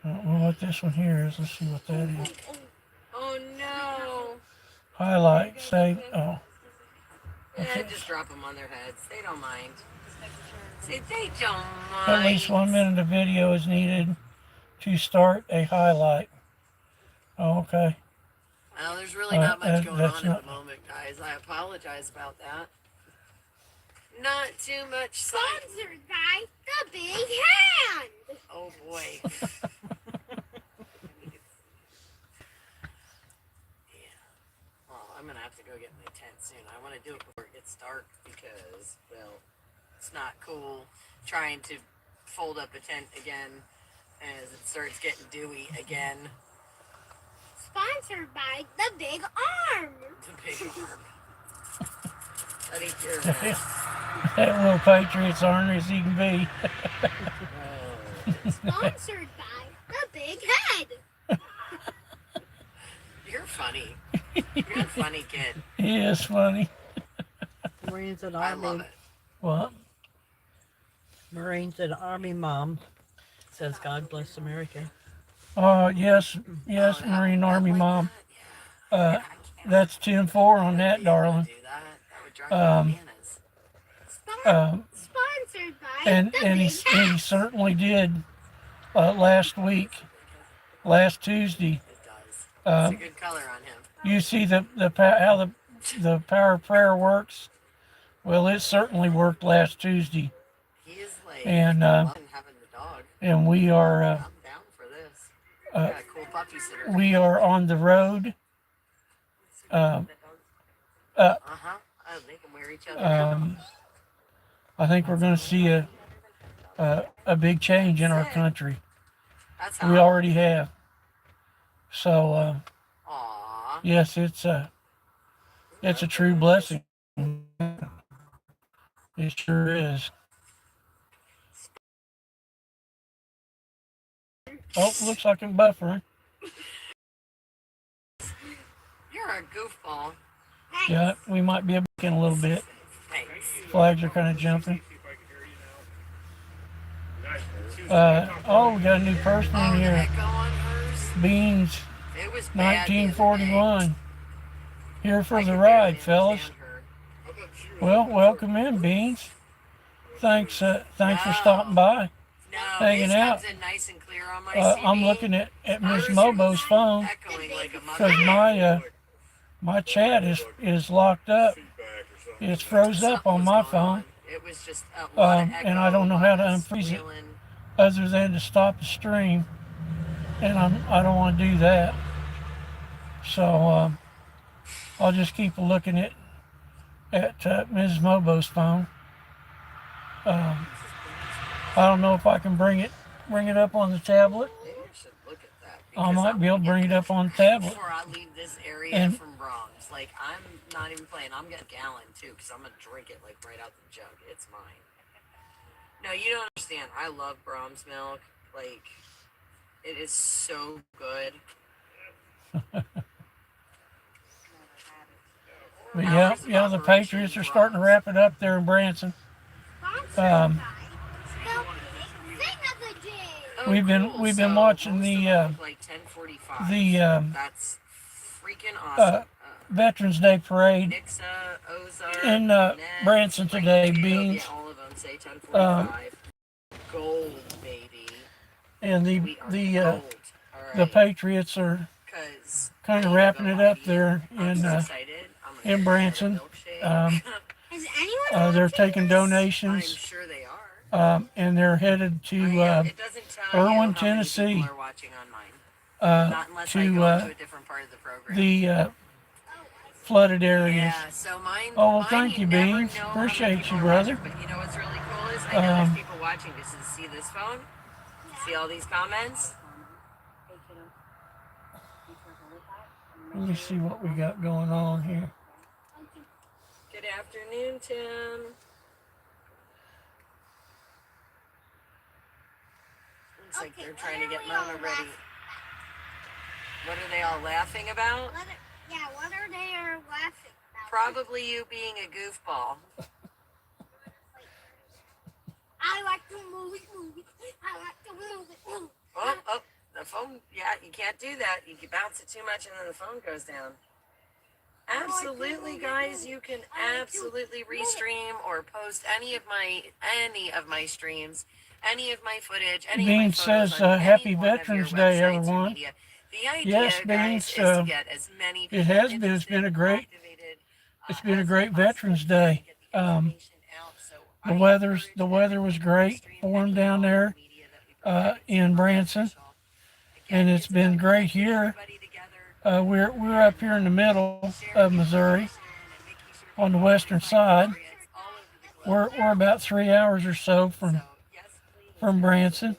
I don't know what this one here is. Let's see what that is. Oh no! Highlight, save. Oh, Yeah, just drop them on their heads. They don't mind. See, they don't mind. at least 1 minute of video is needed to start a highlight. Oh, okay. Well, there's really not much going that's on not- at the moment, guys. I apologize about that. Not too much. Sponsored by the Big Hand. Oh boy. Well, I'm gonna have to go get my tent soon. I want to do it before it gets dark because, well, it's not cool trying to fold up a tent again as it starts getting dewy again. Sponsored by the Big Arm. The big arm. Buddy, you're That little Patriots aren't as he can be. Sponsored by the Big Head. You're funny. You're a funny kid. He is funny. Marines and I love Army. it. What? Marines and Army mom says, God bless America. Yes, yes, Oh, Marine that Army like mom. that? Yeah. That's 10-4 on that, darling. Do that. That would drive Um, me bananas. Sponsored by And the and Big he Head. certainly did last week, last Tuesday. It does. Uh, It's a good color on him. you see how the power of prayer works. Well, it certainly worked last Tuesday, He is like and loving having the dog. we are I'm down for this. uh, Got a cool puppy sitter. we are on the road. Uh, Uh-huh. Oh, they can wear each other out. I think we're going to see a big change in our country. That's We how. already have. So Aw. yes, it's a true blessing. It sure is. Oh, looks like I'm buffering. You're a goofball. Yeah, we might be in a little bit. Thanks. Flags are kind of jumping. We got a new person Oh, in the here. echo on hers? Beans, It was bad the other day. 1941. Here for I the could ride, barely fellas. understand her. Well, welcome in, Beans. Thanks for stopping by. No, Hanging his out. comes in nice and clear on my I'm CD. looking at Miss Hers Mobo's was phone echoing like a because mother. my chat is locked up. It's froze up Something on was my going phone, on. It was just a lot of echo. and I don't know how to lots unfreeze it squealing. other than to stop the stream, and I don't want to do that. So I'll just keep looking at Mrs. Mobo's phone. I don't know if I can bring it up on the tablet. Maybe I should look at that. I because might I'm be able to gonna bring get it up on the this tablet. before I leave this area And- from Brahms. Like, I'm not even playing. I'm getting a gallon too because I'm gonna drink it like right out the jug. It's mine. No, you don't understand. I love Brahms milk. Like, it is so good. But yeah, the Patriots are starting to wrap it up there in Branson. Sponsored Um, by the Big Thing of the Day. Oh, We've been cool. watching most of the, them look like 10:45. That's freaking awesome. Veterans Day parade Nixa, Ozark, in Net, Branson today. Springfield, Beans yeah, all of them say 10:45. Gold, baby. and We are the gold. All right. the Patriots are 'Cause kind I of need to wrapping go it up potty. there I'm so excited. I'm gonna in go Branson. get a milkshake. Is anyone They're watching taking this? I'm donations, sure they are. and they're headed to It doesn't tell you Irwin, how many Tennessee, people are watching on mine. Not unless I go to a different part of the program. the flooded areas. Yeah, so mine. Oh, well, mine, thank you, never Beans. know how many Appreciate people you, are brother. watching, but you know what's really cool is I know there's people watching. Just to see this phone, see all these comments. Let me see what we got going on here. Good afternoon, Tim. Looks like they're trying to get Mona ready. What are they all laughing about? What are they laughing about? Probably you being a goofball. I like to move it. I like to move it. Oh, the phone. Yeah, you can't do that. You can bounce it too much and then the phone goes down. Absolutely, guys. You can absolutely restream or post any of my streams, any of my footage, any Bean of my photos says, on any Happy one of your Veterans Day, websites or everyone. media. The idea, Yes, guys, Beans, is to get as many people it has been. It's been a great. It's been a great Veterans Day. The weather was great for them down there in Branson, and it's been great here. We're up here in the middle of Missouri, on the western side. We're about 3 hours or so from Branson,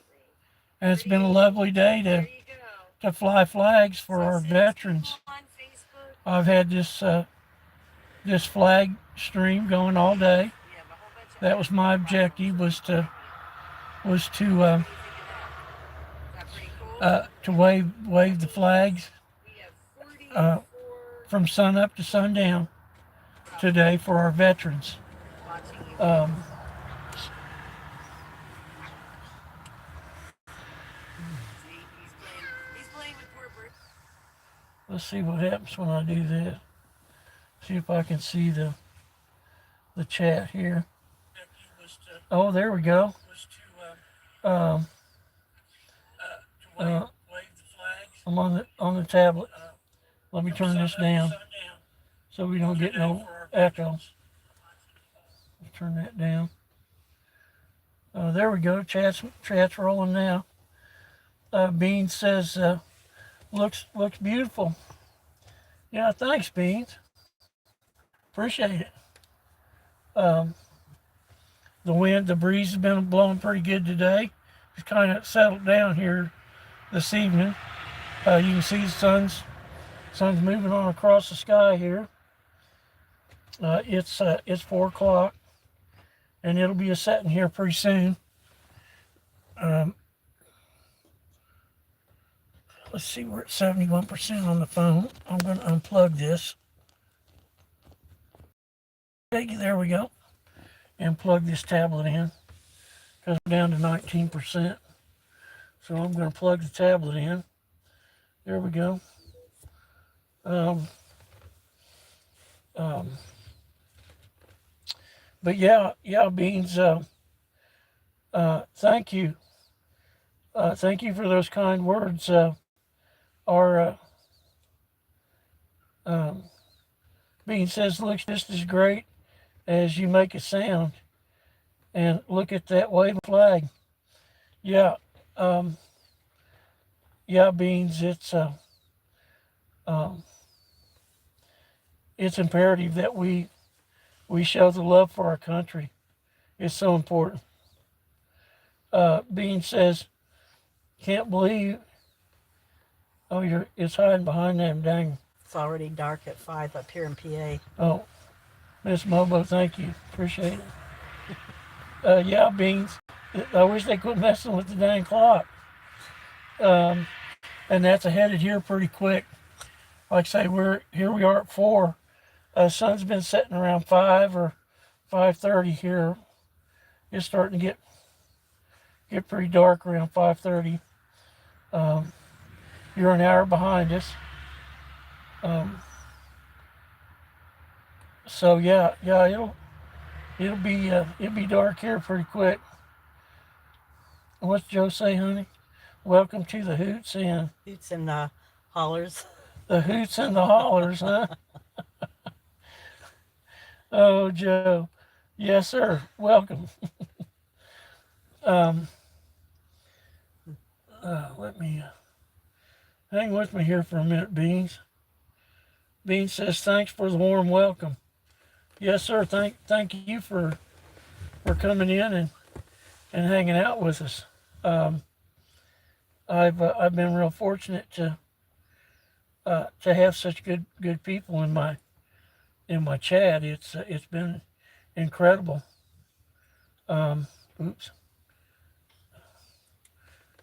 and it's been a lovely day to fly flags for our veterans. I've had this flag stream going all day. That was my objective, was to wave the flags from sun up to sundown today for our veterans. Um, let's see what happens when I do this. See if I can see the chat here. Oh, there we go. Um, I'm on the tablet. Let me turn this down so we don't get no echo. Turn that down. There we go. Chat's rolling now. Beans says looks beautiful. Yeah, thanks, Beans. Appreciate it. The breeze has been blowing pretty good today. It's kind of settled down here this evening. You can see the sun's moving on across the sky here. It's 4 o'clock, and it'll be a setting here pretty soon. Let's see, we're at 71% on the phone. I'm going to unplug this. Okay, there we go. And plug this tablet in because we're down to 19%. So I'm going to plug the tablet in. There we go. But yeah, Beans, thank you. Thank you for those kind words. Beans says, looks just as great as you make it sound. And look at that waving flag. Yeah. Yeah, Beans, it's imperative that we show the love for our country. It's so important. Bean says, can't believe. Oh, it's hiding behind them. Dang. It's already dark at 5 up here in PA. Oh, Miss Mobo, thank you. Appreciate it. Yeah, Beans. I wish they quit messing with the dang clock. And that's headed here pretty quick. Like I say, we are at 4. Sun's been setting around 5 or 5:30 here. It's starting to get pretty dark around 5:30. You're an hour behind us. So yeah, it'll be dark here pretty quick. What's Joe say, honey? Welcome to the hoots and Hoots and the hollers. The hoots and the hollers, huh? Oh, Joe. Yes, sir. Welcome. Let me hang with me here for a minute, Beans. Beans says, thanks for the warm welcome. Yes, sir. Thank you for coming in and hanging out with us. I've been real fortunate to have such good people in my chat. It's been incredible. Oops,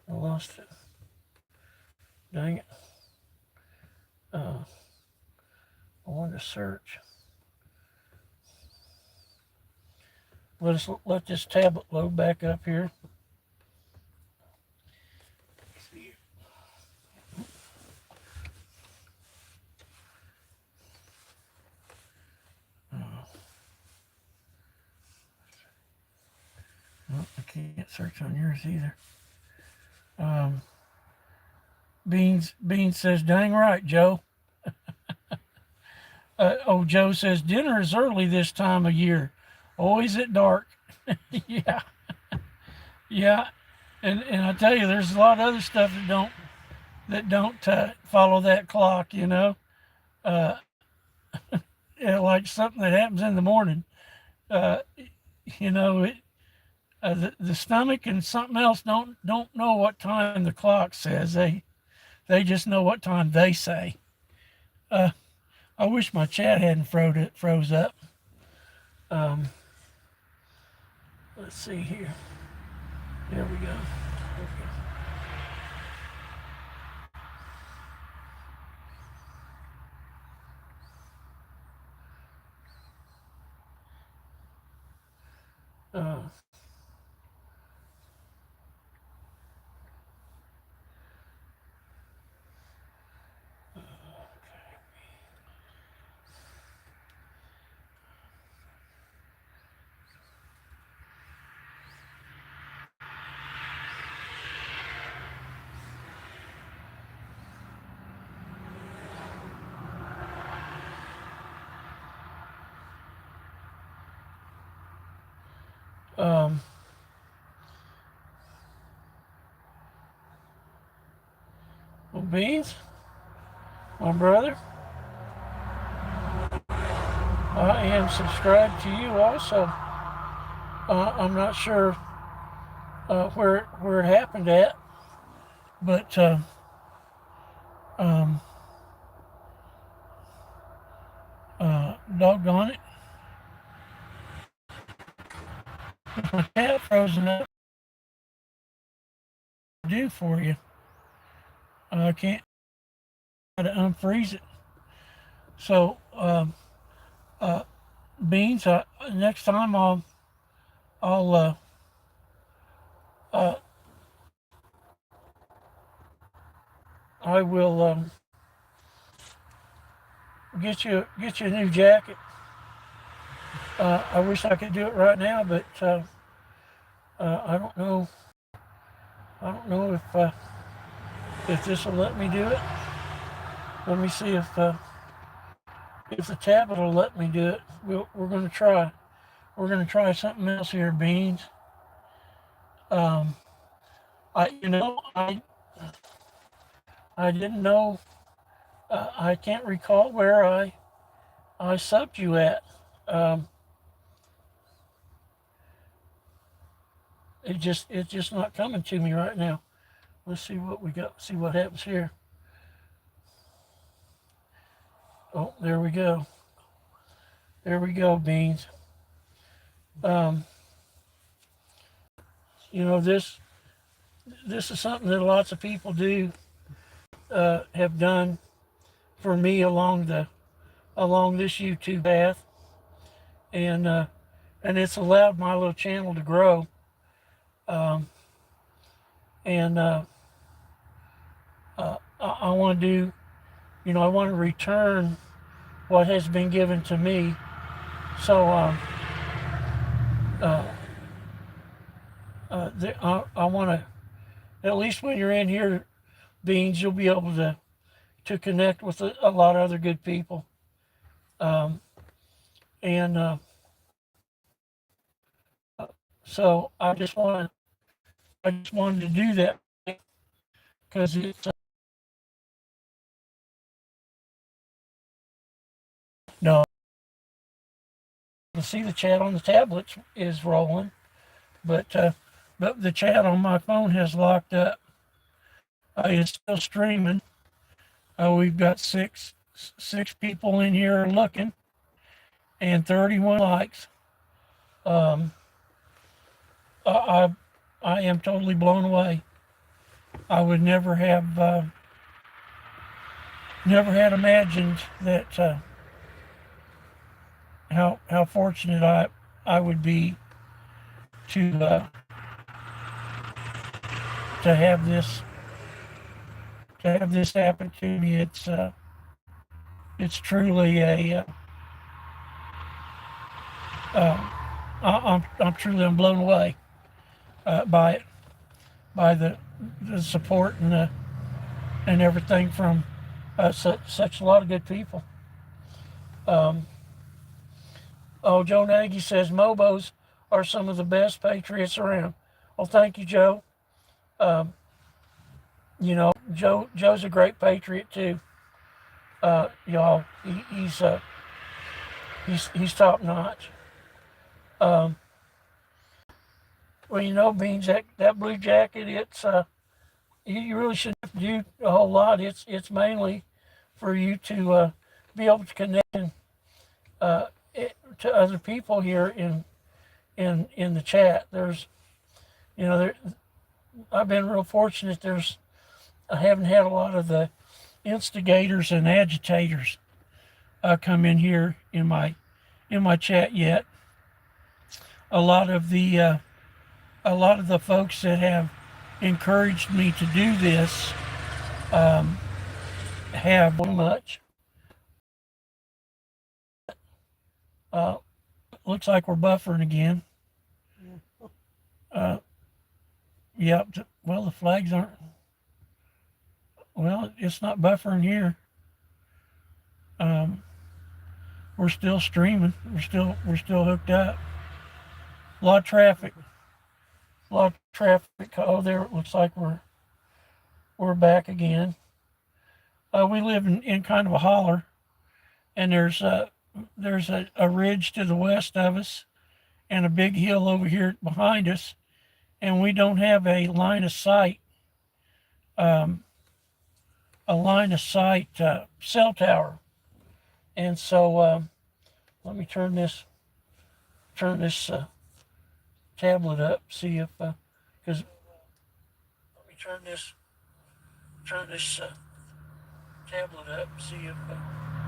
I lost it. Dang it. I wanted to search. Let this tablet load back up here. I can't search on yours either. Beans says, dang right, Joe. Joe says, dinner is early this time of year. Always at dark. Yeah. Yeah. And I tell you, there's a lot of other stuff that don't follow that clock, you know. Yeah, like something that happens in the morning. You know, the stomach and something else don't know what time the clock says. They just know what time they say. I wish my chat hadn't froze up. Let's see here. There we go. Uh, um, well, Beans, my brother, I am subscribed to you also. I'm not sure where it happened at, but um, doggone it, if my cat frozen up, what do for you? I can't try to unfreeze it. So Beans, next time I'll uh, I will get you a new jacket. I wish I could do it right now, but I don't know. I don't know if this will let me do it. Let me see if the tablet will let me do it. We're going to try. We're going to try something else here, Beans. I I didn't know. I can't recall where I subbed you at. Um, it's just not coming to me right now. Let's see what we got. See what happens here. Oh, there we go. There we go, Beans. Um, this is something that lots of people do have done for me along this YouTube path, and it's allowed my little channel to grow. And I want to do, I want to return what has been given to me. So I want to, at least when you're in here, Beans, you'll be able to connect with a lot of other good people. And so I just wanted to do that because it's no, you can see the chat on the tablets is rolling, but the chat on my phone has locked up. It's still streaming. We've got six people in here looking, and 31 likes. Um, I I am totally blown away. I would never have never had imagined that how fortunate I would be to to have this happen to me. It's truly I'm blown away by it, by the support and everything from such a lot of good people. Joe Nagy says Mobos are some of the best patriots around. Well, thank you, Joe. Joe's a great patriot too. Y'all, he's top notch. Well, Beans, that blue jacket, it's you really shouldn't have to do a whole lot. It's mainly for you to be able to connect to other people here in the chat. There's, you know, I've been real fortunate. I haven't had a lot of the instigators and agitators come in here in my chat yet. A lot of the folks that have encouraged me to do this have much. Looks like we're buffering again. Yep. Well, the flags aren't. Well, it's not buffering here. We're still streaming. We're still hooked up. A lot of traffic. Oh, there it looks like we're back again. We live in kind of a holler, and there's a ridge to the west of us, and a big hill over here behind us, and we don't have a line of sight. Cell tower, and so let me turn this tablet up, see if because let me turn this tablet up, see if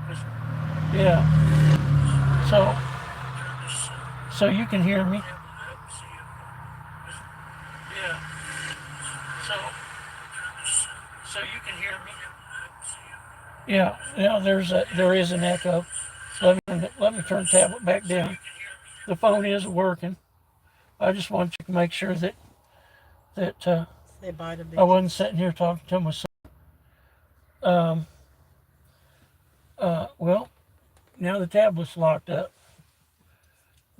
cause, yeah, so you can hear me. Yeah, so you can hear me. Yeah, there is an echo. Let me turn the tablet back down. The phone is working. I just want you to make sure that I wasn't sitting here talking to myself. Well, now the tablet's locked up.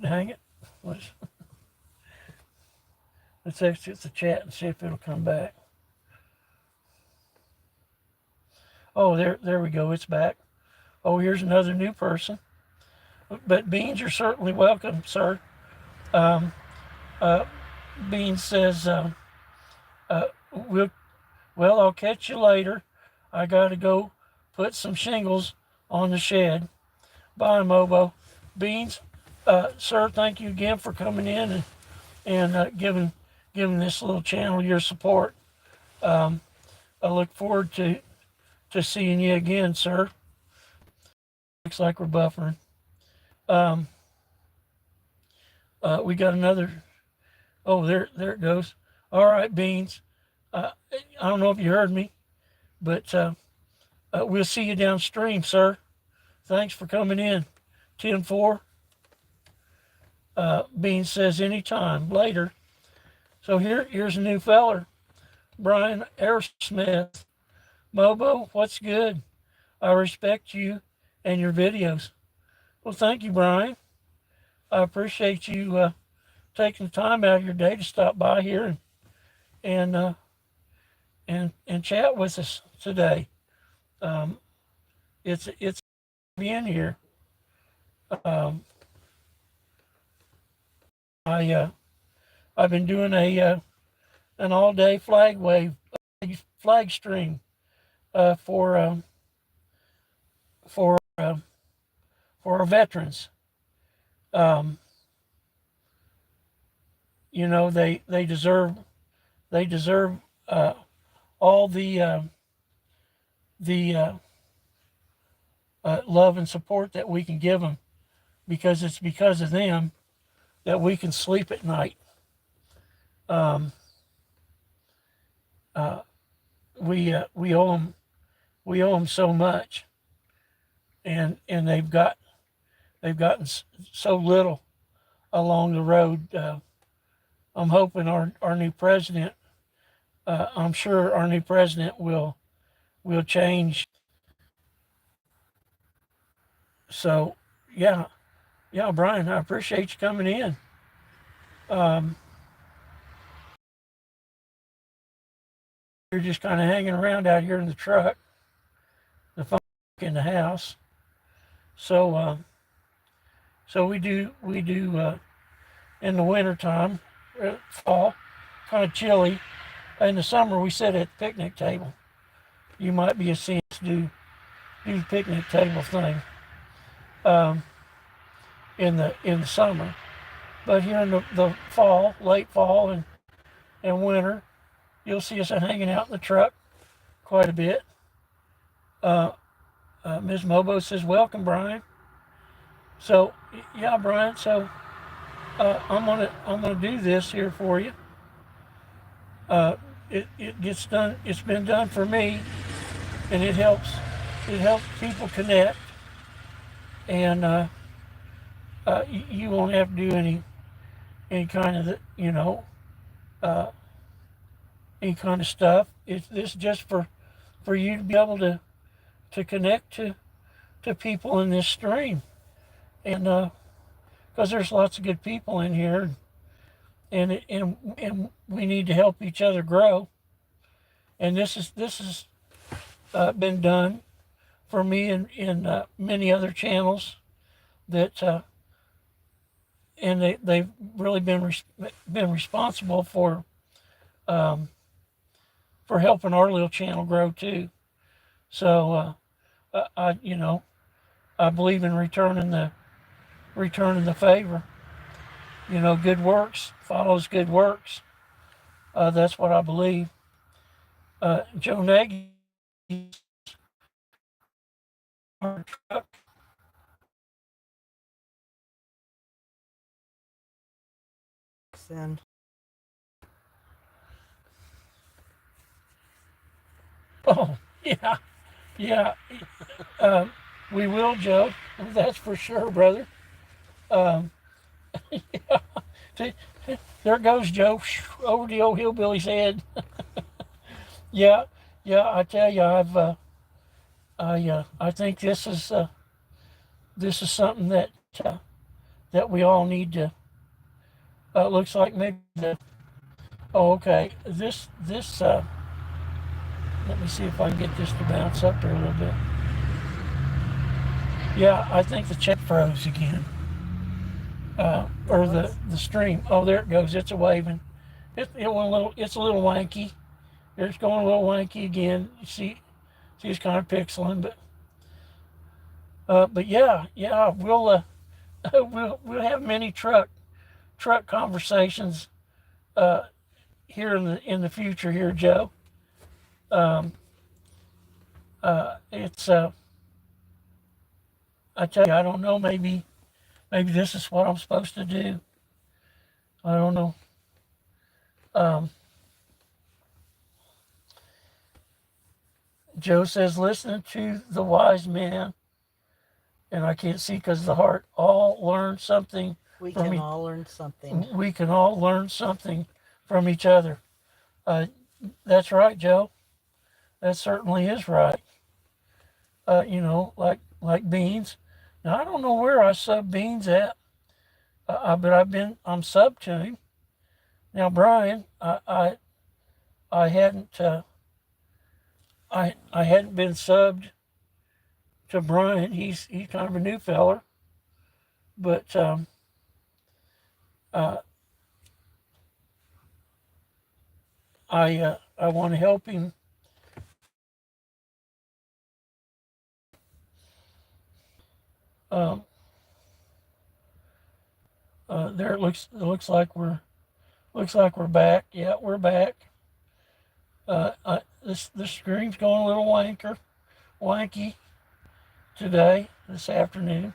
Hang it. Let's exit the chat and see if it'll come back. Oh, there we go. It's back. Oh, here's another new person. But Beans, you're certainly welcome, sir. Beans says, I'll catch you later. I got to go put some shingles on the shed. Bye, Mobo. Beans, sir, thank you again for coming in and giving this little channel your support. I look forward to seeing you again, sir. Looks like we're buffering. We got another. Oh, there it goes. All right, Beans. I don't know if you heard me, but we'll see you downstream, sir. Thanks for coming in. 10-4. Beans says anytime. Later. So here's a new feller. Brian Aerosmith. Mobo, what's good? I respect you and your videos. Well, thank you, Brian. I appreciate you taking the time out of your day to stop by here and chat with us today. It's being here. I've been doing an all-day flag stream for our veterans. You know, they deserve all the love and support that we can give them, because it's because of them that we can sleep at night. We owe them so much, and they've gotten so little along the road. I'm hoping our new president, I'm sure our new president will change. So yeah, Brian, I appreciate you coming in. You're just kind of hanging around out here in the truck, the phone in the house. So we do in the wintertime, fall, kind of chilly. In the summer, we sit at the picnic table. You might be seeing us do the picnic table thing in the summer. But here in the fall, late fall and winter, you'll see us hanging out in the truck quite a bit. Uh, Ms. Mobo says, "Welcome, Brian." So, yeah, Brian. So I'm gonna do this here for you. Uh, it gets done. It's been done for me, and it helps people connect, and you won't have to do any kind of uh, any kind of stuff. It's just for you to be able to connect to people in this stream, and because there's lots of good people in here, and we need to help each other grow. And this is been done for me in many other channels that and they've really been responsible um, for helping our little channel grow too. So I believe in returning the favor. Good works follows good works. That's what I believe. Joe Nagy, our truck. And Oh, yeah, yeah. Um, we will, Joe. That's for sure, brother. Um, there goes Joe over the old hillbilly's head. Yeah, yeah. I tell you, I think this is something that we all need to. Looks like maybe the. Oh, okay. This. Let me see if I can get this to bounce up there a little bit. Yeah, I think the chat froze again. Or the stream. Oh, there it goes. It's a waving. It went a little. It's a little wanky. It's going a little wanky again. You see, it's kind of pixeling, but yeah, we'll have many truck conversations uh, here in the future here, Joe. Um, it's I tell you, I don't know. Maybe this is what I'm supposed to do. I don't know. Um, Joe says, listening to the wise man, and I can't see because of the heart, all learn something we from can each. all learn something. We can all learn something from each other. Uh, that's right, Joe. That certainly is right. Like beans. Now I don't know where I sub beans at, but I'm sub to him. Now Brian, I hadn't I hadn't been subbed to Brian. He's kind of a new feller, but uh, I want to help him. Um, there it looks like we're back. Yeah, we're back. This screen's going a little wanky today, this afternoon.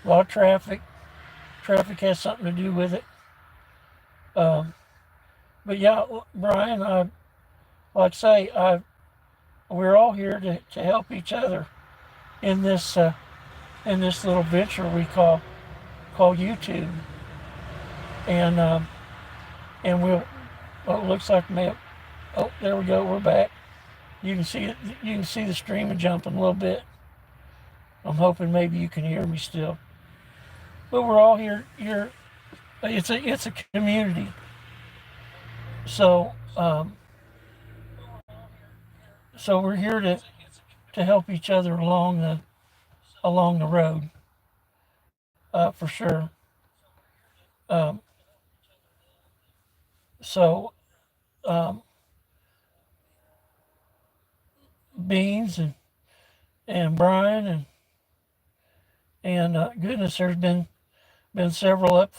A lot of traffic. Traffic has something to do with it. Um, but yeah, Brian, like I say, we're all here to help each other in this little venture we call YouTube, and and we'll. Oh, it looks like maybe. Oh, there we go. We're back. You can see it. You can see the stream jumping a little bit. I'm hoping maybe you can hear me still. But we're all here. It's a community. So so we're here to help each other along the road, for sure. Um, so um, Beans and Brian and goodness, there's been several up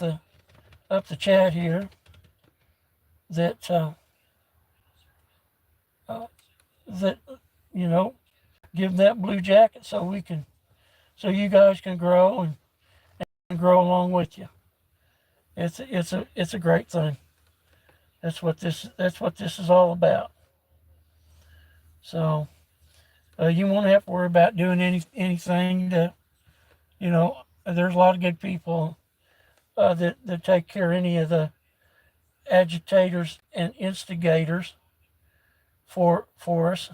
up the chat here that that you know, give that blue jacket so we can, so you guys can grow and grow along with you. It's a great thing. That's what this is all about. So you won't have to worry about doing anything to, you know, there's a lot of good people that take care of any of the agitators and instigators for us.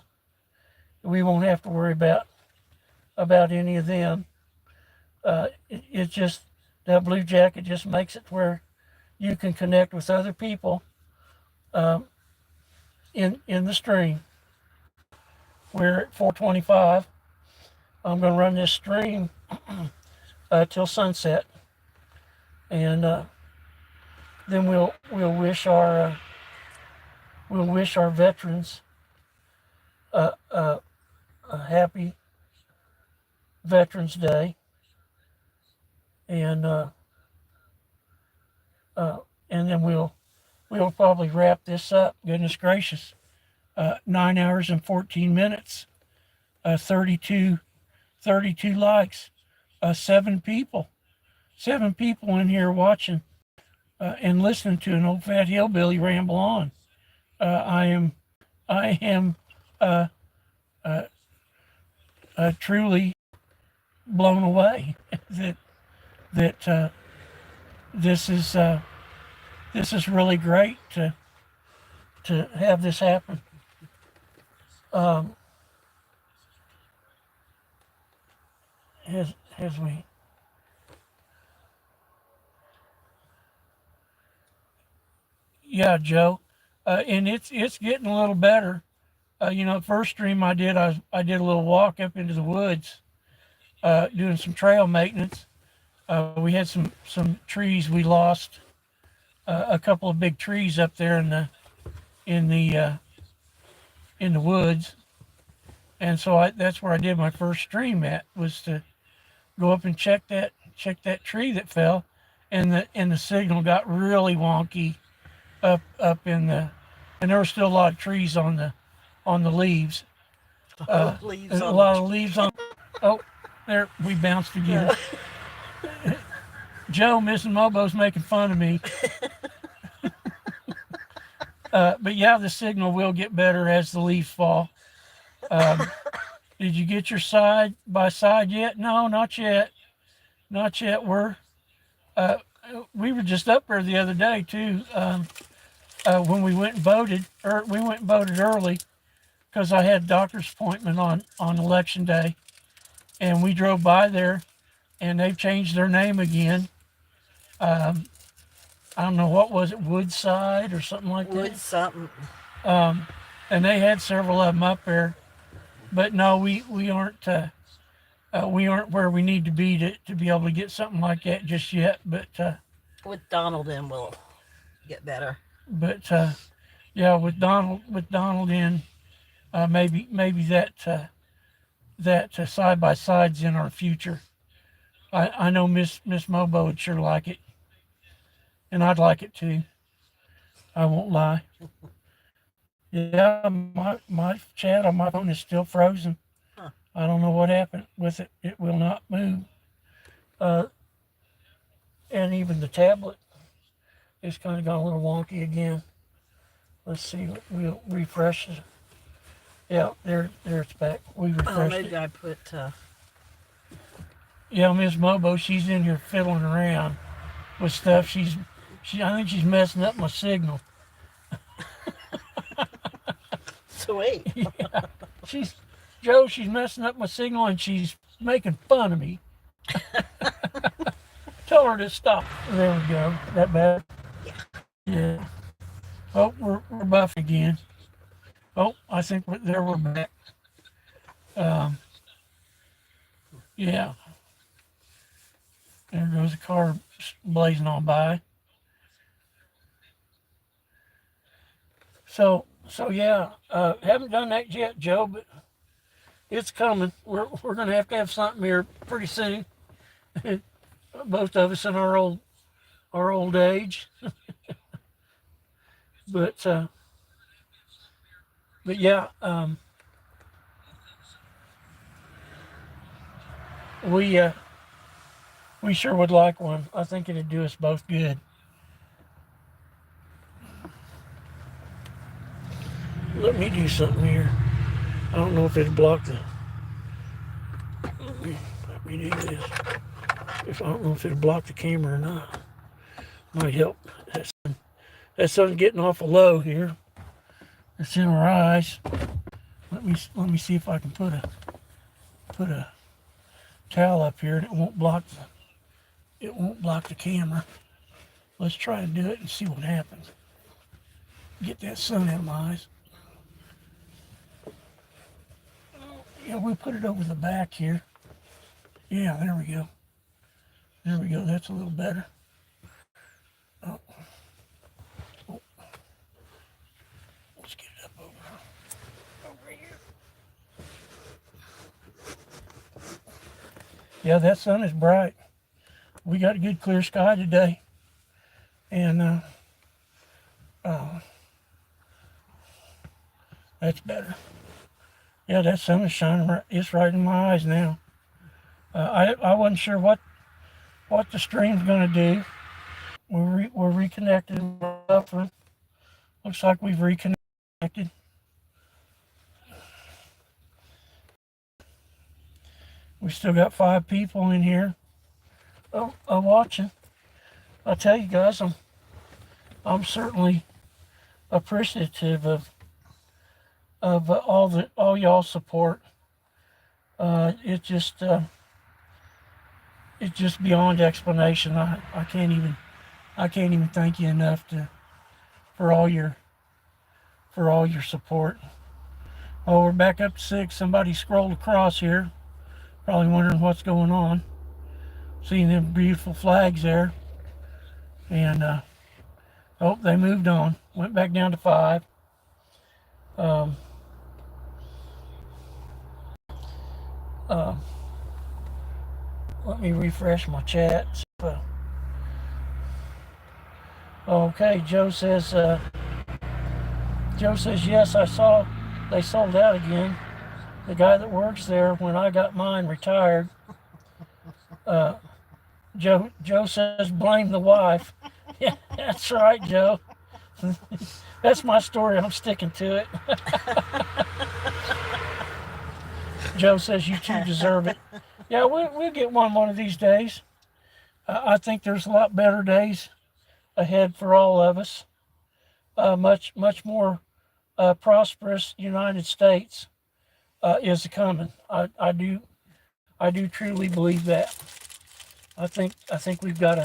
We won't have to worry about any of them. It just, that blue jacket just makes it where you can connect with other people in the stream. We're at 425. I'm going to run this stream till sunset, and then we'll wish our veterans a happy Veterans Day, and then we'll probably wrap this up. Goodness gracious, 9 hours and 14 minutes, 32 likes, 7 people in here watching and listening to an old fat hillbilly ramble on. I am truly blown away that this is really great to have this happen. As we Joe, and it's getting a little better. You know, the first stream I did a little walk up into the woods, doing some trail maintenance. We had some trees we lost, a couple of big trees up there in the woods, and so that's where I did my first stream at, was to go up and check that tree that fell, and the signal got really wonky up in the, and there were still a lot of trees on the leaves. A lot of leaves on. Oh, there, we bounced again. Joe, Mrs. Mobo's making fun of me. But yeah, the signal will get better as the leaves fall. Did you get your side by side yet? No, not yet. Not yet. We were just up there the other day too, when we went and voted. We went and voted early because I had a doctor's appointment on election day, and we drove by there, and they've changed their name again. I don't know, what was it, Woodside or something like that? Wood something. And they had several of them up there, but no, we aren't where we need to be to be able to get something like that just yet. But With Donald in, we'll get better. But yeah, with Donald in, maybe that side by side's in our future. I know Miss Mobo would sure like it, and I'd like it too. I won't lie. Yeah, my chat on my phone is still frozen. Huh. I don't know what happened with it. It will not move. And even the tablet is kind of gone a little wonky again. Let's see. We'll refresh it. Yeah, there it's back. We refreshed maybe it. I put. Yeah, Miss Mobo, she's in here fiddling around with stuff. I think she's messing up my signal. Sweet. Yeah. She's messing up my signal, and she's making fun of me. Tell her to stop. There we go. That bad? Yeah. Oh, we're buff again. Oh, I think we're back. Yeah. There goes a car blazing on by. So yeah, haven't done that yet, Joe, but it's coming. We're gonna have to have something here pretty soon. Both of us in our old our old age. but yeah, we sure would like one. I think it'd do us both good. Let me do something here. I don't know if it'll block the. Let me do this. If I don't know if it'll block the camera or not. Might help. That sun's getting awful low here. It's in our eyes. Let me see if I can put a towel up here and it won't block the camera. Let's try to do it and see what happens. Get that sun out of my eyes. Yeah, we'll put it over the back here. Yeah, there we go. There we go. That's a little better. Oh. Oh. Let's get it up over here. Yeah, that sun is bright. We got a good clear sky today. And that's better. Yeah, that sun is shining right. It's right in my eyes now. I wasn't sure what the stream's gonna do. We're reconnected. Looks like we've reconnected. We still got 5 people in here. Watching. I tell you guys, I'm certainly appreciative of all y'all's support. It's just beyond explanation. I can't even thank you enough for all your support. Oh, we're back up to 6. Somebody scrolled across here, probably wondering what's going on. Seeing them beautiful flags there, and they moved on. Went back down to 5. Let me refresh my chat. Okay, Joe says yes, I saw they sold out again. The guy that works there when I got mine retired. Joe says blame the wife. Yeah, that's right, Joe. That's my story. I'm sticking to it. Joe says you two deserve it. Yeah, we'll get one of these days. I think there's a lot better days ahead for all of us. Much more prosperous United States is coming. I do truly believe that. I think we've got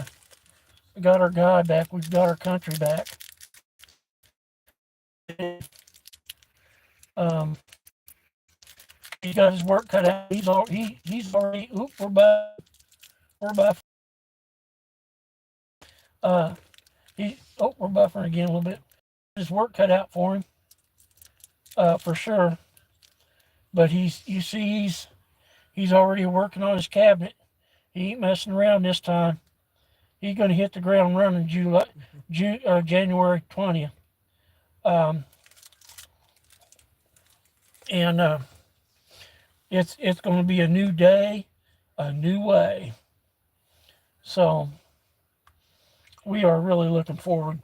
our God back. We've got our country back. He's got his work cut out. He's already. Oop, we're by. We're buffering again a little bit. His work cut out for him, for sure. But he's already working on his cabinet. He ain't messing around this time. He's going to hit the ground running January 20th. It's going to be a new day, a new way. So we are really looking forward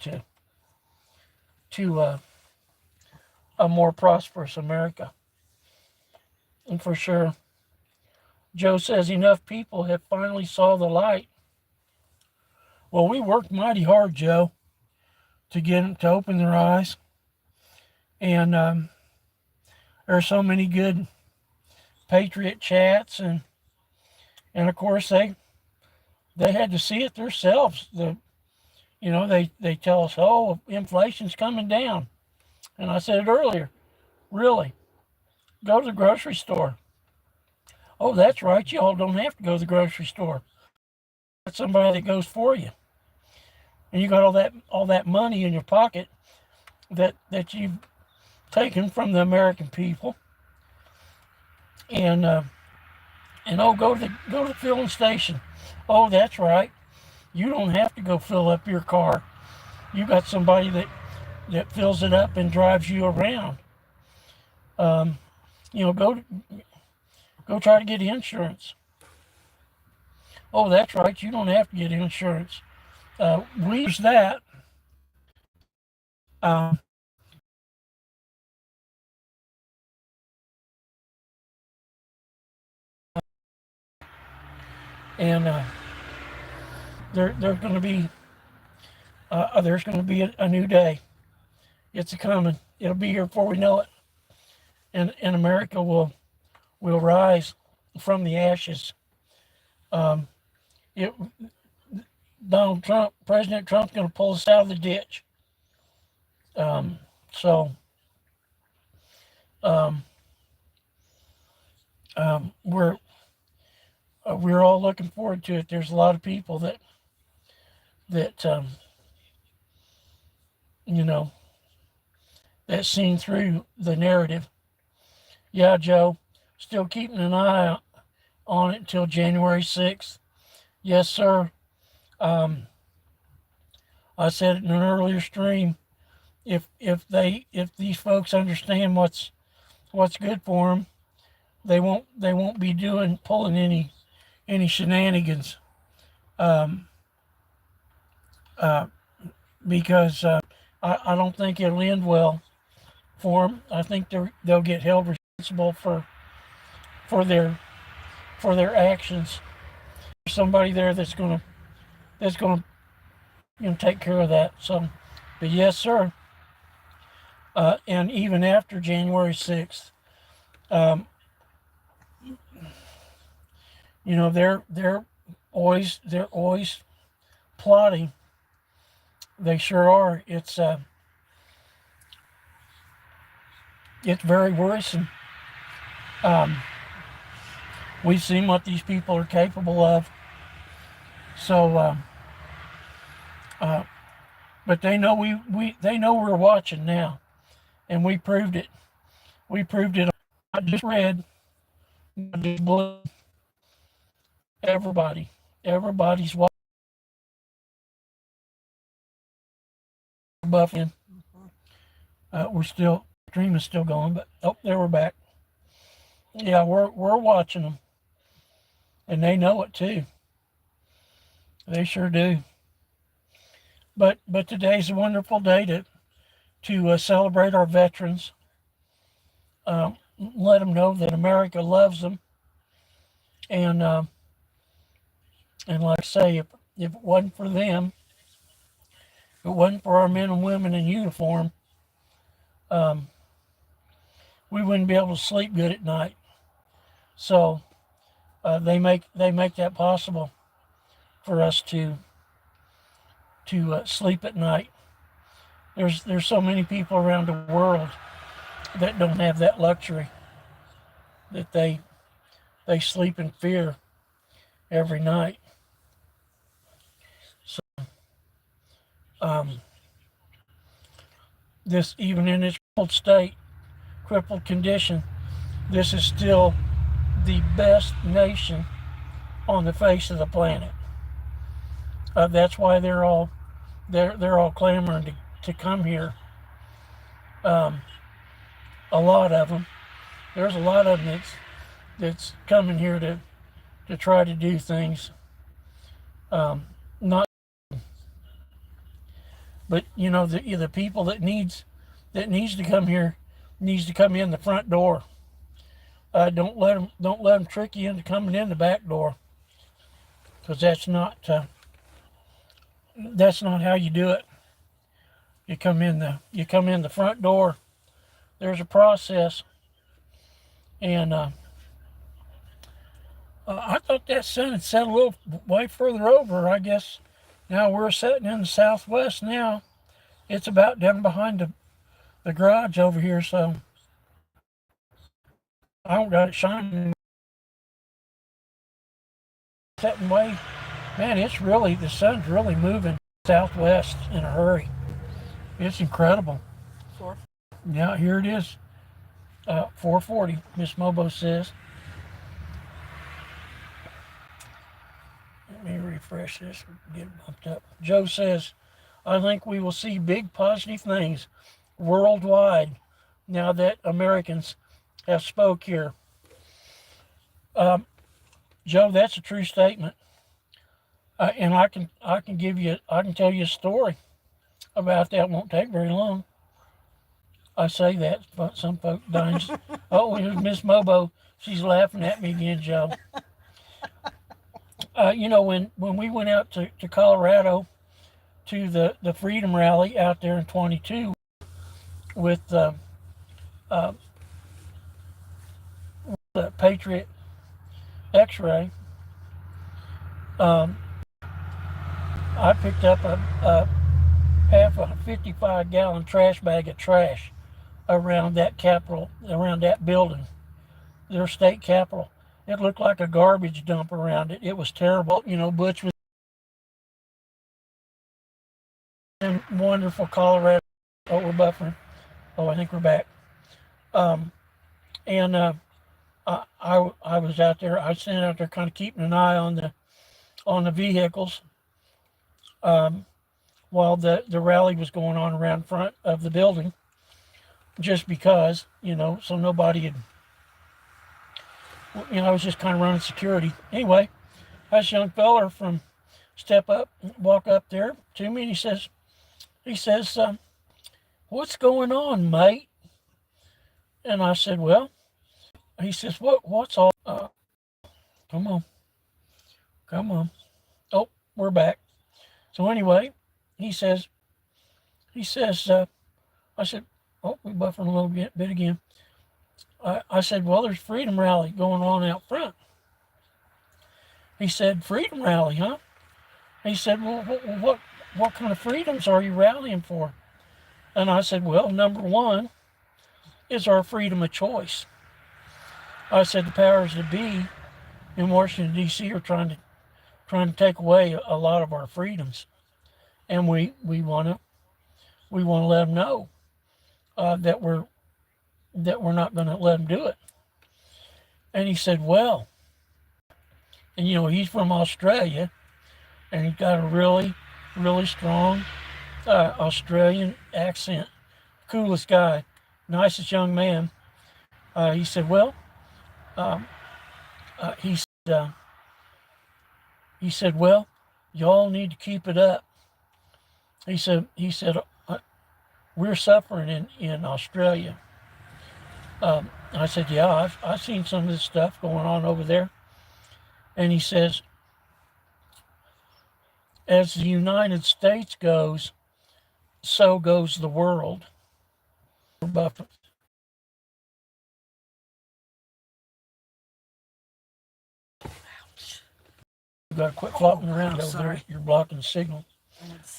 to a more prosperous America. And for sure, Joe says enough people have finally saw the light. Well, we worked mighty hard, Joe, to get them to open their eyes. And there are so many good Patriot chats, and of course they had to see it themselves. They tell us, oh, inflation's coming down. And I said it earlier, really, go to the grocery store. Oh, that's right, y'all don't have to go to the grocery store. That's somebody that goes for you. And you got all that money in your pocket that you've taken from the American people. And go to the filling station. Oh, that's right. You don't have to go fill up your car. You got somebody that fills it up and drives you around. You know, go try to get insurance. Oh, that's right. You don't have to get insurance. We use that. Um, and there's going to be a new day. It's a coming. It'll be here before we know it. And America will rise from the ashes. It President Trump's going to pull us out of the ditch. So um, we're all looking forward to it. There's a lot of people that you know, that's seen through the narrative. Yeah, Joe, still keeping an eye on it until January 6th. Yes, sir. I said it in an earlier stream. If these folks understand what's good for them, they won't be pulling any shenanigans. Because I don't think it'll end well for them. I think they'll get held responsible for their actions. There's somebody there that's gonna take care of that. So, but yes, sir. And even after January 6th, they're always plotting. They sure are. It's very worrisome. We've seen what these people are capable of. So, but they know they know we're watching now, and we proved it. We proved it. Not just red, not just blue. Everybody's watching. Buffing. Stream is still going, but there we're back. Yeah, we're watching them, and they know it too. They sure do. But today's a wonderful day to celebrate our veterans. Let them know that America loves them, and like I say, if it wasn't for them, if it wasn't for our men and women in uniform, we wouldn't be able to sleep good at night. So they make that possible for us to sleep at night. There's so many people around the world that don't have that luxury, that they sleep in fear every night. So this, even in its crippled condition, this is still the best nation on the face of the planet. That's why they're all clamoring to come here. A lot of them. There's a lot of them that's coming here to try to do things. Not, but the people that needs to come here needs to come in the front door. Don't let them trick you into coming in the back door, because that's not how you do it. You come in the front door. There's a process, and I thought that sun had set a little way further over. I guess now we're sitting in the southwest now. It's about down behind the garage over here, so I don't got it shining setting way. Man, the sun's really moving southwest in a hurry. It's incredible. Yeah, here it is. 4:40, Miss Mobo says. Let me refresh this. Get it bumped up. Joe says, I think we will see big positive things worldwide now that Americans have spoke here. Joe, that's a true statement. And I can tell you a story about that. Won't take very long. I say that, but some folk dying. Oh, here's Miss Mobo. She's laughing at me again, Joe. When we went out to Colorado to the Freedom Rally out there in 22 with the Patriot X-ray, I picked up a half a 55-gallon trash bag of trash around that Capitol, around that building, their state capitol. It looked like a garbage dump around it. It was terrible. Butch was in wonderful Colorado. Oh, we're buffering. Oh, I think we're back. And I was out there. I was standing out there, kind of keeping an eye on the vehicles while the rally was going on around front of the building. Just because, so nobody had. I was just kind of running security. Anyway, this young feller from walk up there to me, and he says, what's going on, mate? And I said, well, he says, what's all, come on. Oh, we're back. So anyway, he says, I said, oh, we buffering a little bit again. I said, well, there's Freedom Rally going on out front. He said, Freedom Rally, huh? He said, well, what kind of freedoms are you rallying for? And I said, well, number one is our freedom of choice. I said, the powers that be in Washington, D.C. are trying to take away a lot of our freedoms. And we want to let them know that we're not going to let them do it. And he said, well, and he's from Australia, and he's got a really, really strong Australian accent. Coolest guy, nicest young man. He said, well, he said, well, y'all need to keep it up. He said, we're suffering in Australia. I said, yeah, I've seen some of this stuff going on over there. And he says, as the United States goes, so goes the world. Buffer. You got to quit flopping around over there. You're blocking the signal.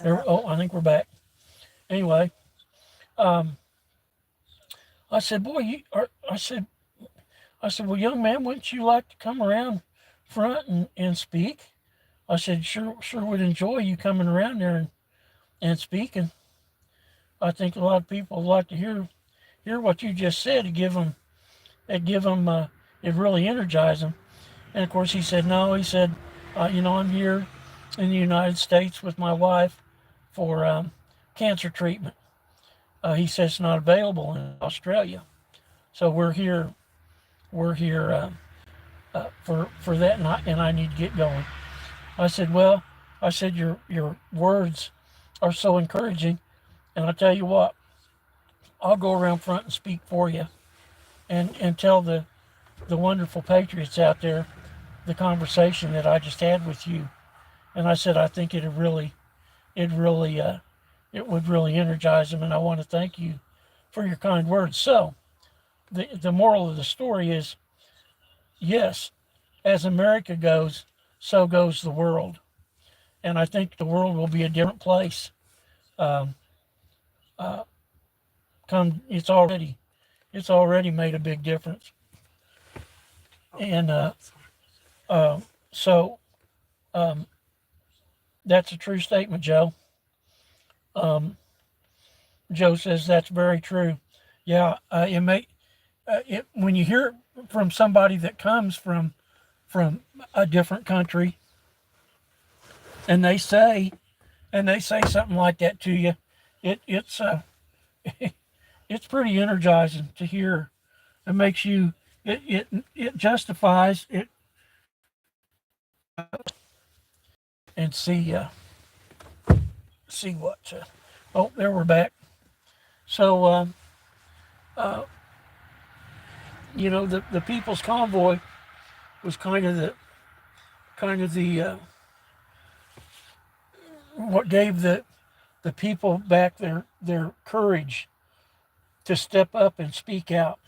I think we're back. Anyway, I said, boy, I said, well, young man, wouldn't you like to come around front and speak? I said, sure would enjoy you coming around there and speaking. I think a lot of people would like to hear what you just said. It really energize them. And of course he said, no, he said, I'm here in the United States with my wife for cancer treatment. He says it's not available in Australia. So we're here for that, and I need to get going. I said, well, your words are so encouraging, and I'll tell you what, I'll go around front and speak for you and tell the wonderful patriots out there the conversation that I just had with you. And I said, I think it would really energize them, and I want to thank you for your kind words. So the moral of the story is, yes, as America goes, so goes the world. And I think the world will be a different place. It's already made a big difference. And so that's a true statement, Joe. Joe says that's very true. Yeah, when you hear it from somebody that comes from a different country, and they say something like that to you, it's it's pretty energizing to hear. It makes you, it justifies it, and see what. Oh, there we're back. So the People's Convoy was kind of the what gave the people back their courage to step up and speak out,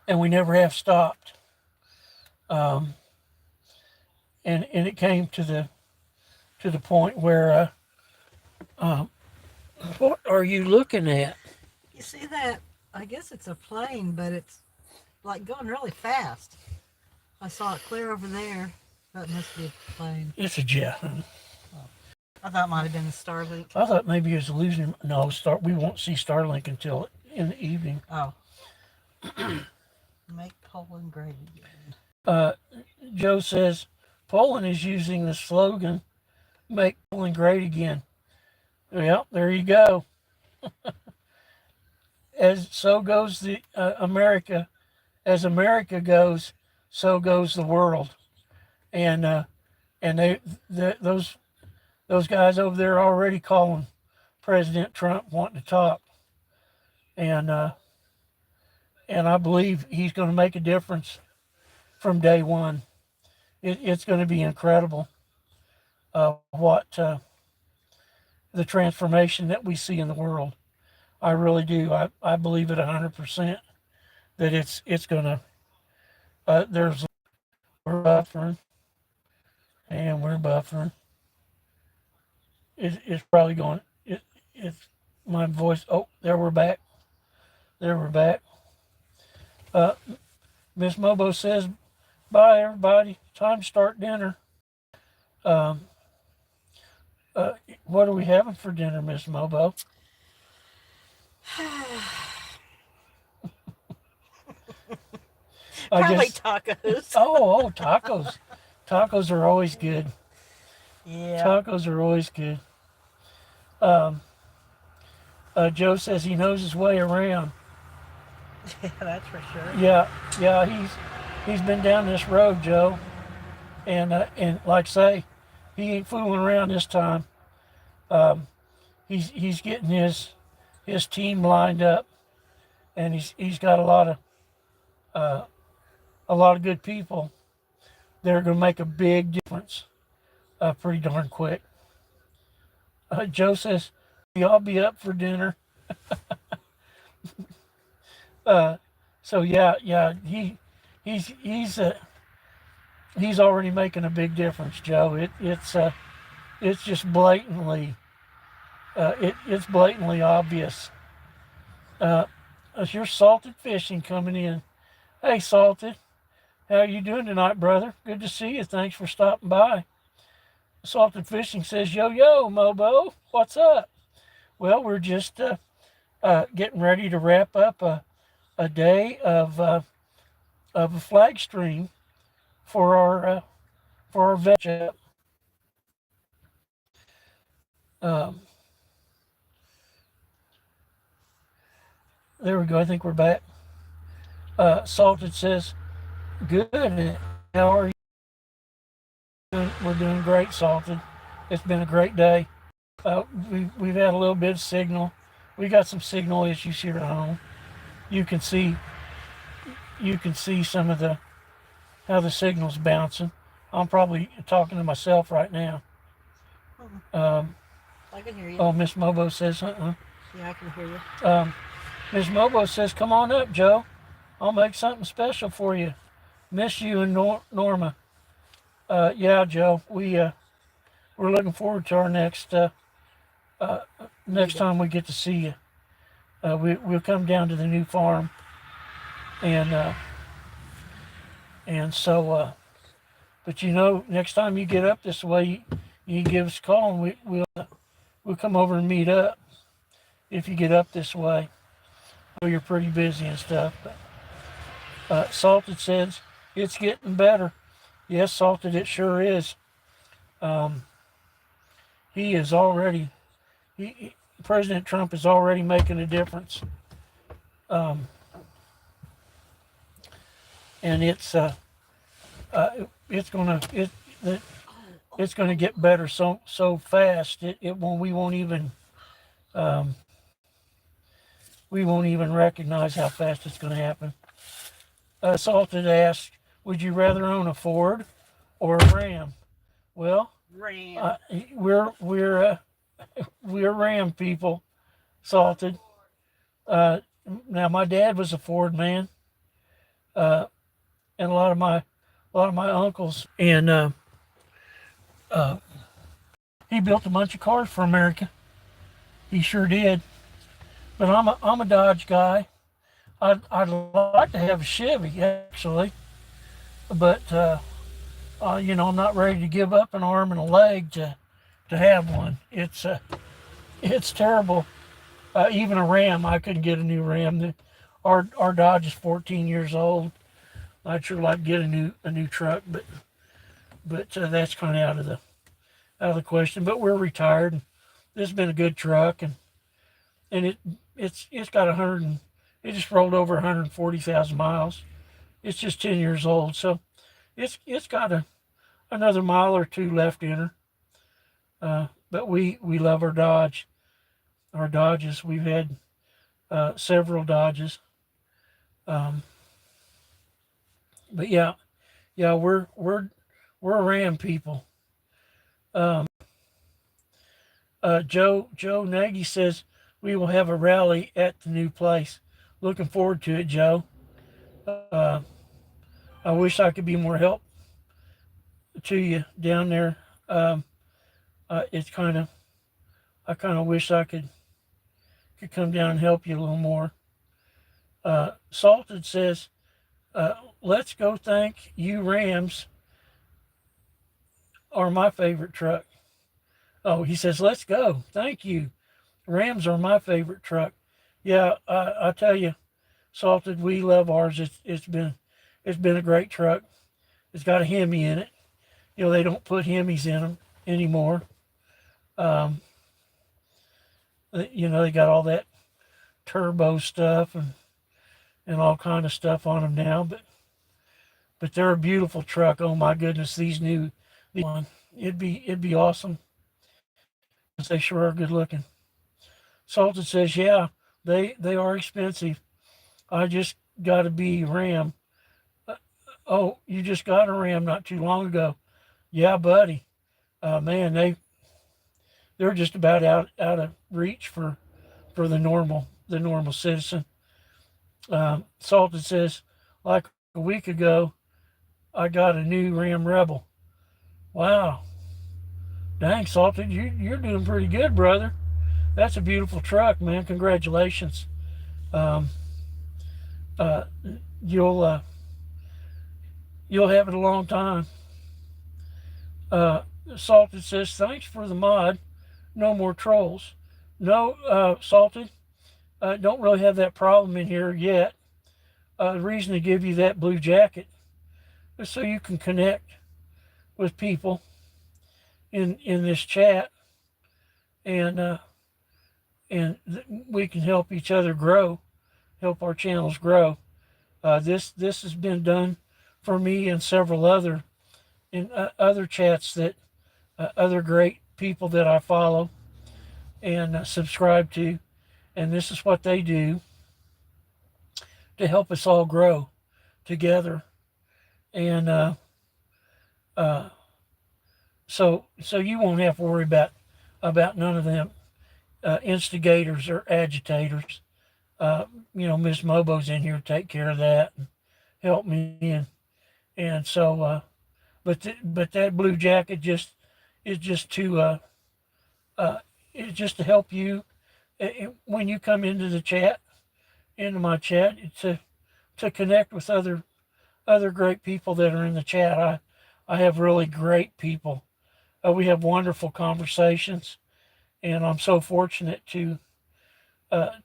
and we never have stopped. And it came to the point where what are you looking at? You see that? I guess it's a plane, but it's like going really fast. I saw it clear over there. That must be a plane. It's a jet. I thought it might have been a Starlink. I thought maybe it was losing. No, we won't see Starlink until in the evening. Oh. Make Poland great again. Joe says Poland is using the slogan "Make Poland Great Again." Well, there you go. As so goes the America. As America goes, so goes the world. And those guys over there are already calling President Trump wanting to talk. And I believe he's going to make a difference from day one. It's going to be incredible what the transformation that we see in the world. I really do. I believe it 100% that it's going to. We're buffering, and we're buffering. It's probably going. It's my voice. Oh, there we're back. There we're back. Miss Mobo says, "Bye, everybody. Time to start dinner." What are we having for dinner, Miss Mobo? Probably tacos. Oh, tacos. Tacos are always good. Yeah. Tacos are always good. Joe says he knows his way around. Yeah, that's for sure. Yeah, he's been down this road, Joe, and like I say, he ain't fooling around this time. He's getting his team lined up, and he's got a lot of good people that are going to make a big difference pretty darn quick. Joe says, "Y'all be up for dinner." So yeah, he's already making a big difference, Joe. It's just blatantly it's blatantly obvious. As your Salted Fishing coming in. Hey, Salted, how you doing tonight, brother? Good to see you. Thanks for stopping by. Salted Fishing says, "Yo, Mobo, what's up?" Well, we're just getting ready to wrap up a day of a flag stream for our veg. There we go. I think we're back. Salted says, "Good. How are you?" We're doing great, Salted. It's been a great day. We've had a little bit of signal. We got some signal issues here at home. You can see some of how the signal's bouncing. I'm probably talking to myself right now. I can hear you. Oh, Miss Mobo says, Yeah, I can hear you. Miss Mobo says, "Come on up, Joe. I'll make something special for you. Miss you and Norma." Yeah, Joe. We're looking forward to our next time we get to see you. We'll come down to the new farm, and so. But next time you get up this way, you give us a call, and we'll come over and meet up. If you get up this way, I know you're pretty busy and stuff. But Salted says it's getting better. Yes, Salted, it sure is. Um, he is already, President Trump is already making a difference. Um, and it's gonna it's gonna get better so fast. We won't even um, recognize how fast it's going to happen. Salted asked, "Would you rather own a Ford or a Ram?" Well, Ram. we're Ram people. Salted. Now my dad was a Ford man, and a lot of my uncles, and he built a bunch of cars for America. He sure did. But I'm a Dodge guy. I'd like to have a Chevy actually, but I'm not ready to give up an arm and a leg to have one. It's terrible. Even a Ram, I couldn't get a new Ram. Our Dodge is 14 years old. I'd sure like to get a new truck, but that's kind of out of the question. But we're retired. And this has been a good truck, and it's got it just rolled over 140,000 miles. It's just 10 years old, so it's got another mile or two left in her. But we love our Dodge. Our Dodges. We've had several Dodges. But yeah, we're Ram people. Joe Nagy says we will have a rally at the new place. Looking forward to it, Joe. Uh, I wish I could be more help to you down there. It's I kind of wish I could come down and help you a little more. Salted says, let's go. Thank you. Rams are my favorite truck. Oh, he says, let's go. Thank you. Rams are my favorite truck. Yeah, I tell you, Salted, we love ours. It's been a great truck. It's got a Hemi in it. They don't put Hemis in them anymore. They got all that turbo stuff and all kind of stuff on them now, but they're a beautiful truck. Oh my goodness, these one, it'd be awesome. They sure are good looking. Salted says, yeah, they are expensive. I just got to be Ram. Oh, you just got a Ram not too long ago. Yeah, buddy. Man, they're just about out of reach for the normal citizen. Salted says, like a week ago, I got a new Ram Rebel. Wow. Dang, Salted, you're doing pretty good, brother. That's a beautiful truck, man. Congratulations. You'll have it a long time. Salted says, thanks for the mod. No more trolls. No, Salted, don't really have that problem in here yet. The reason to give you that blue jacket is so you can connect with people in this chat, and we can help each other grow, help our channels grow. This has been done for me and several other chats that other great people that I follow and subscribe to, and this is what they do to help us all grow together. And so you won't have to worry about none of them instigators or agitators. Miss Mobo's in here to take care of that and help me, and so but that blue jacket is just to help you when you come into my chat, to connect with other great people that are in the chat. I have really great people. We have wonderful conversations, and I'm so fortunate to that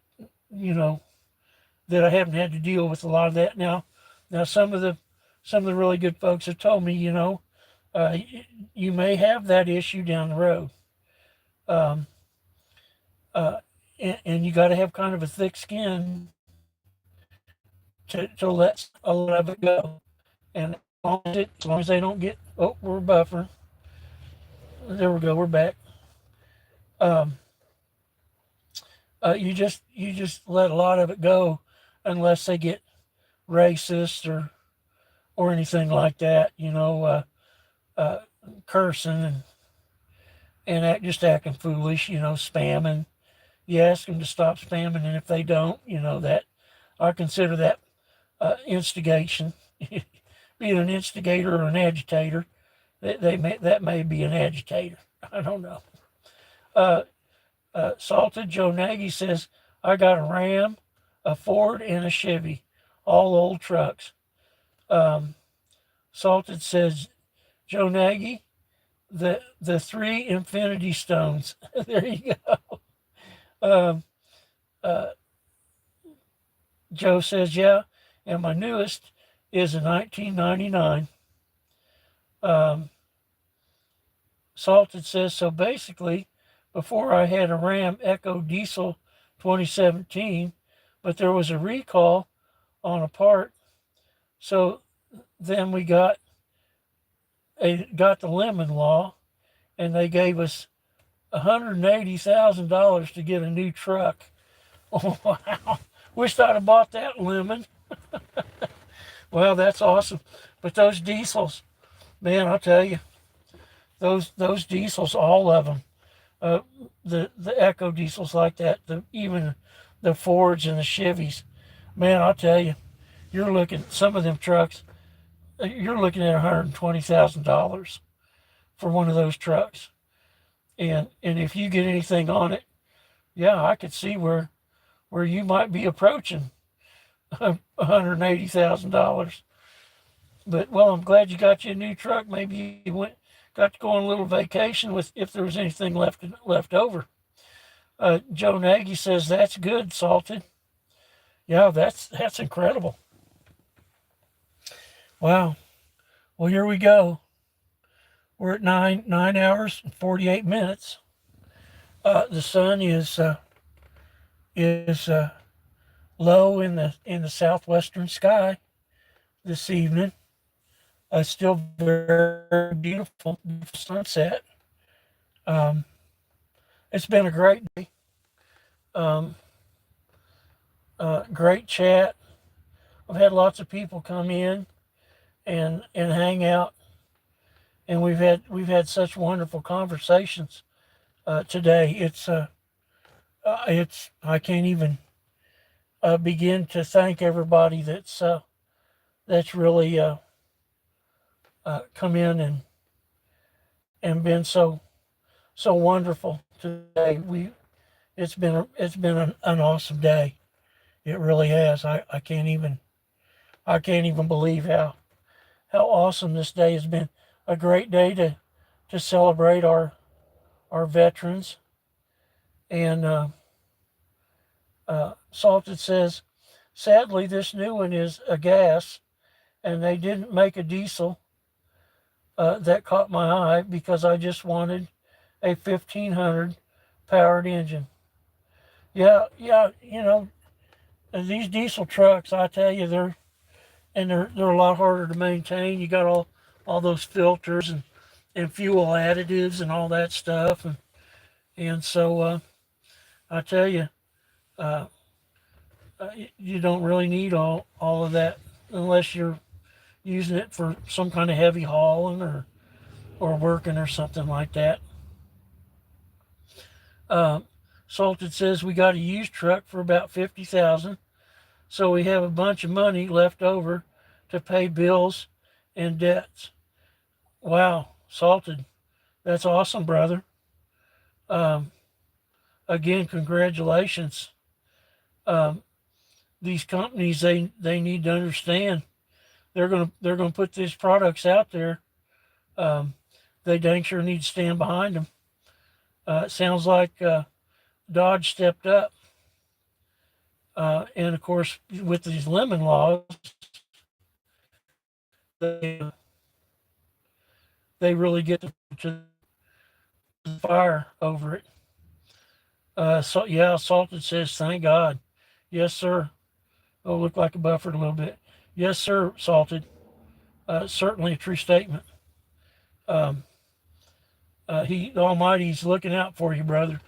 I haven't had to deal with a lot of that. Now some of the really good folks have told me, You may have that issue down the road. Um, and you got to have kind of a thick skin to let a lot of it go. And as long as they don't get, oh, we're buffering. There we go. We're back. Um, you just let a lot of it go, unless they get racist or anything like that. Uh, Cursing and just acting foolish. Spamming. You ask them to stop spamming, and if they don't, that I consider that instigation. Being an instigator or an agitator, that may be an agitator. I don't know. Uh, Salted Joe Nagy says, I got a Ram, a Ford, and a Chevy, all old trucks. Salted says, Joe Nagy, the three Infinity Stones. There you go. Um, uh, Joe says, yeah, and my newest is a 1999. Salted says, so basically, before I had a Ram Echo Diesel 2017, but there was a recall on a part. So then we got the lemon law, and they gave us $180,000 to get a new truck. Oh, wow. Wished I'd have bought that lemon. Well, that's awesome. But those diesels, man, I'll tell you, those diesels, all of them, the Echo diesels like that, even the Fords and the Chevys, man, I'll tell you, you're looking some of them trucks. You're looking at $120,000 for one of those trucks, and if you get anything on it, yeah, I could see where you might be approaching $180,000. But well, I'm glad you got you a new truck. Maybe you got to go on a little vacation with if there was anything left over. Joe Nagy says that's good, Salted. Yeah, that's incredible. Wow. Well, here we go. We're at 9 hours and 48 minutes. The sun is low in the southwestern sky this evening. Still very beautiful sunset. It's been a great day. Um, Great chat. I've had lots of people come in and hang out, and we've had such wonderful conversations today. It's I can't even begin to thank everybody that's really come in and been so wonderful today. It's been an awesome day. It really has. I can't even believe how awesome this day has been. A great day to celebrate our veterans. And Salted says, sadly, this new one is a gas, and they didn't make a diesel. That caught my eye because I just wanted a 1500 powered engine. Yeah, these diesel trucks, I tell you, they're a lot harder to maintain. You got all those filters and fuel additives and all that stuff, and so I tell you, you don't really need all of that unless you're using it for some kind of heavy hauling or working or something like that. Salted says we got a used truck for about 50,000, so we have a bunch of money left over to pay bills and debts. Wow, Salted, that's awesome, brother. Again, congratulations. These companies, they need to understand they're gonna put these products out there. They dang sure need to stand behind them. It sounds like Dodge stepped up, and of course with these lemon laws, they they really get to the fire over it. So yeah, Salted says, thank God. Yes, sir. Oh, look like a buffered a little bit. Yes, sir, Salted. Certainly a true statement. Um, the Almighty's looking out for you, brother.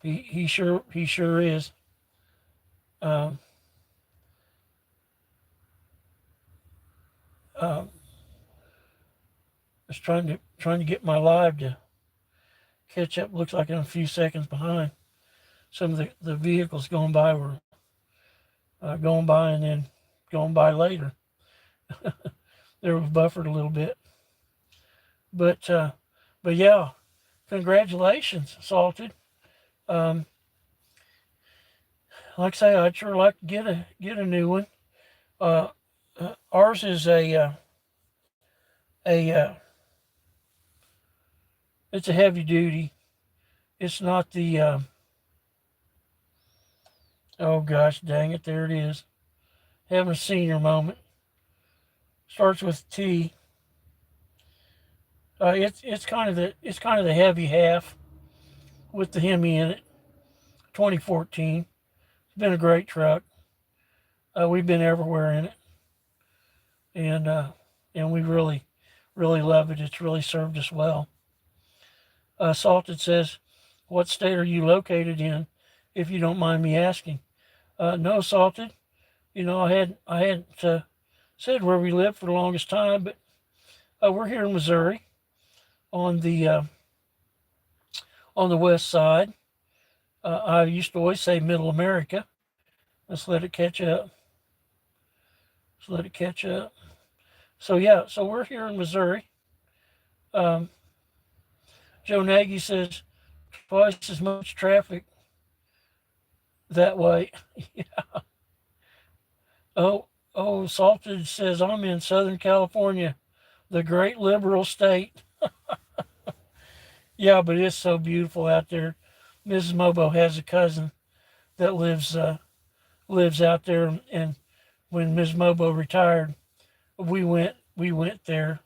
He sure is. Um, um, just trying to get my live to catch up. Looks like I'm a few seconds behind. Some of the vehicles going by were going by and then going by later. There was buffered a little bit, but yeah, congratulations, Salted. Um, like I say, I'd sure like to get a new one. Uh, ours is a it's a heavy duty. It's not the oh gosh dang it, there it is. Having a senior moment. Starts with T. It's kind of the heavy half with the Hemi in it. 2014. It's been a great truck. We've been everywhere in it, and we really love it. It's really served us well. Salted says, "What state are you located in, if you don't mind me asking?" No, Salted. I hadn't said where we live for the longest time, but we're here in Missouri on the west side. I used to always say Middle America. Let's let it catch up. Let's let it catch up. So yeah, so we're here in Missouri. Um, Joe Nagy says twice as much traffic that way. Yeah. Oh, Salted says I'm in Southern California, the great liberal state. Yeah, but it's so beautiful out there. Mrs. Mobo has a cousin that lives out there, and when Ms. Mobo retired, we went there,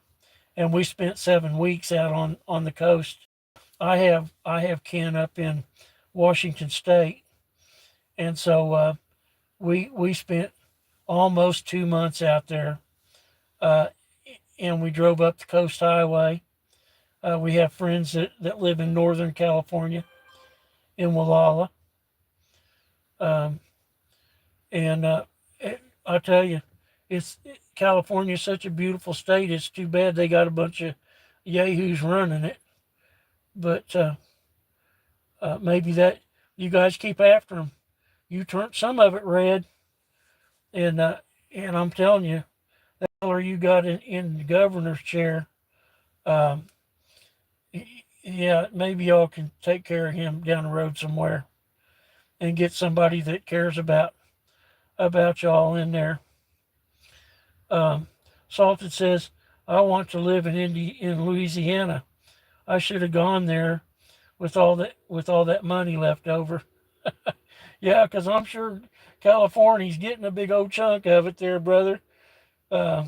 and we spent 7 weeks out on the coast. I have kin up in Washington State, and so we spent almost 2 months out there, uh, and we drove up the Coast Highway. We have friends that live in Northern California, in Wallala, um, and I tell you, California is such a beautiful state. It's too bad they got a bunch of yahoos running it, but maybe that you guys keep after them. You turn some of it red, and I'm telling you, that color you got in the governor's chair, um, yeah, maybe y'all can take care of him down the road somewhere and get somebody that cares about y'all in there. Um, Salted says, I want to live in Louisiana. I should have gone there with all that money left over. Yeah, because I'm sure California's getting a big old chunk of it there, brother. Uh,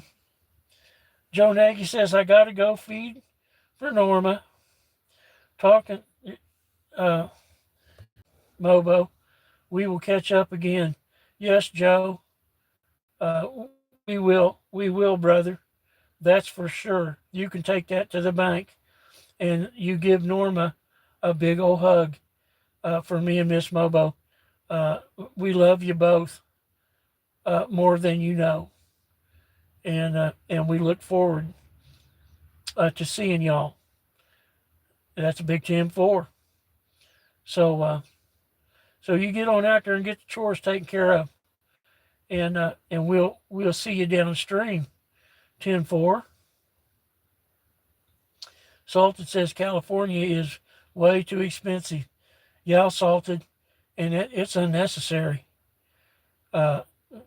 Joe Nagy says, I got to go feed for Norma. Talking, uh, Mobo, we will catch up again. Yes, Joe, uh, we will, brother. That's for sure. You can take that to the bank, and you give Norma a big old hug for me and Miss Mobo. Uh, we love you both more than you know, and we look forward to seeing y'all. That's a big 10-4. So you get on out there and get the chores taken care of, and we'll see you downstream. 10-4. Salted says California is way too expensive. Yeah, Salted, and it's unnecessary. Uh,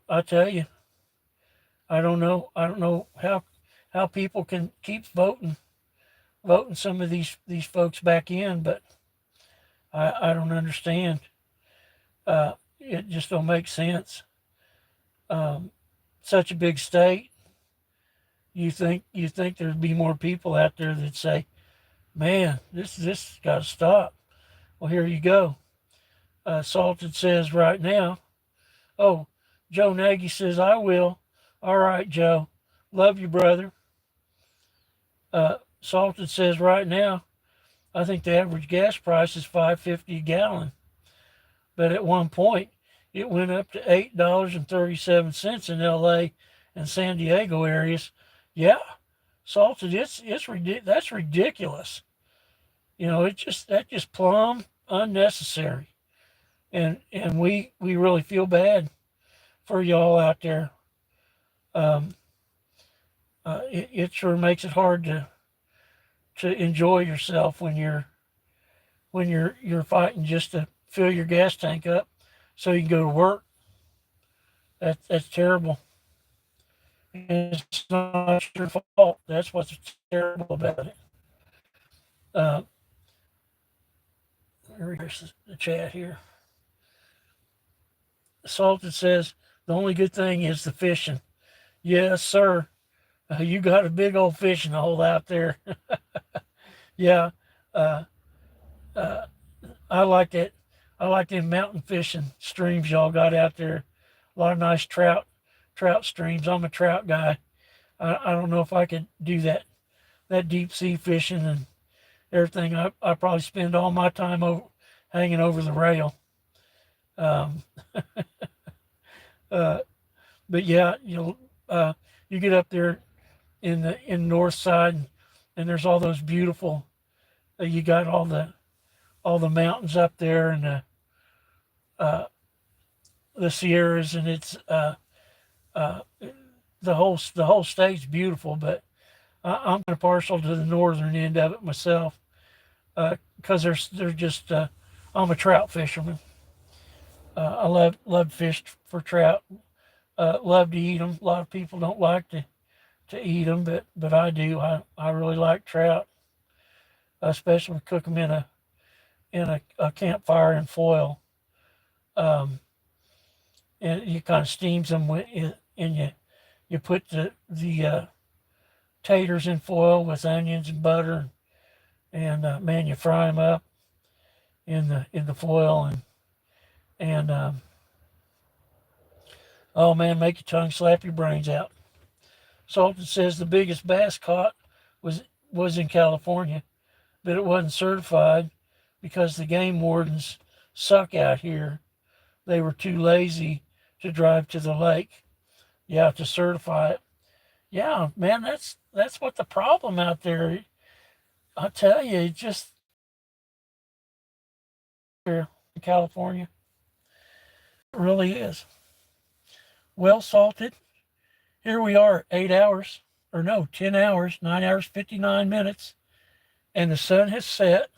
I tell you, I don't know. I don't know how people can keep voting some of these folks back in, but I don't understand. It just don't make sense. Such a big state, you think there'd be more people out there that say, "Man, this got to stop." Well, here you go. Salted says right now. Oh, Joe Nagy says I will. All right, Joe. Love you, brother. Salted says right now. I think the average gas price is $5.50 a gallon, but at one point it went up to $8.37 in L.A. and San Diego areas. Yeah, salted. That's ridiculous. That just plumb unnecessary, and we really feel bad for y'all out there. Um, it sure makes it hard to enjoy yourself when you're fighting just to fill your gas tank up so you can go to work. That's terrible. And it's not your fault. That's what's terrible about it. Uh, here's the chat here. Salted says the only good thing is the fishing. Yes, sir. You got a big old fishing hole out there. Yeah. Uh, uh, I like it. I like them mountain fishing streams y'all got out there. A lot of nice trout streams. I'm a trout guy. I don't know if I could do that deep sea fishing and everything. I probably spend all my time hanging over the rail. Um, uh, but yeah, you get up there in north side, and there's all those beautiful. You got all the mountains up there, and uh, the Sierras, and it's uh, the whole state's beautiful. But I'm kind of partial to the northern end of it myself, because they're just I'm a trout fisherman. I love fish for trout. Love to eat them. A lot of people don't like to eat them, but I do. I really like trout, especially cook them in a campfire in foil. Um, and you kind of steams them and you put the taters in foil with onions and butter, and man, you fry them up in the foil, and oh man, make your tongue slap your brains out. Salton says the biggest bass caught was in California, but it wasn't certified because the game wardens suck out here. They were too lazy to drive to the lake. Yeah, to certify it. Yeah, man, that's what the problem out there. I tell you, it just here in California, it really is. Well, salted. Here we are, 8 hours, or no, 10 hours, 9 hours, 59 minutes, and the sun has set,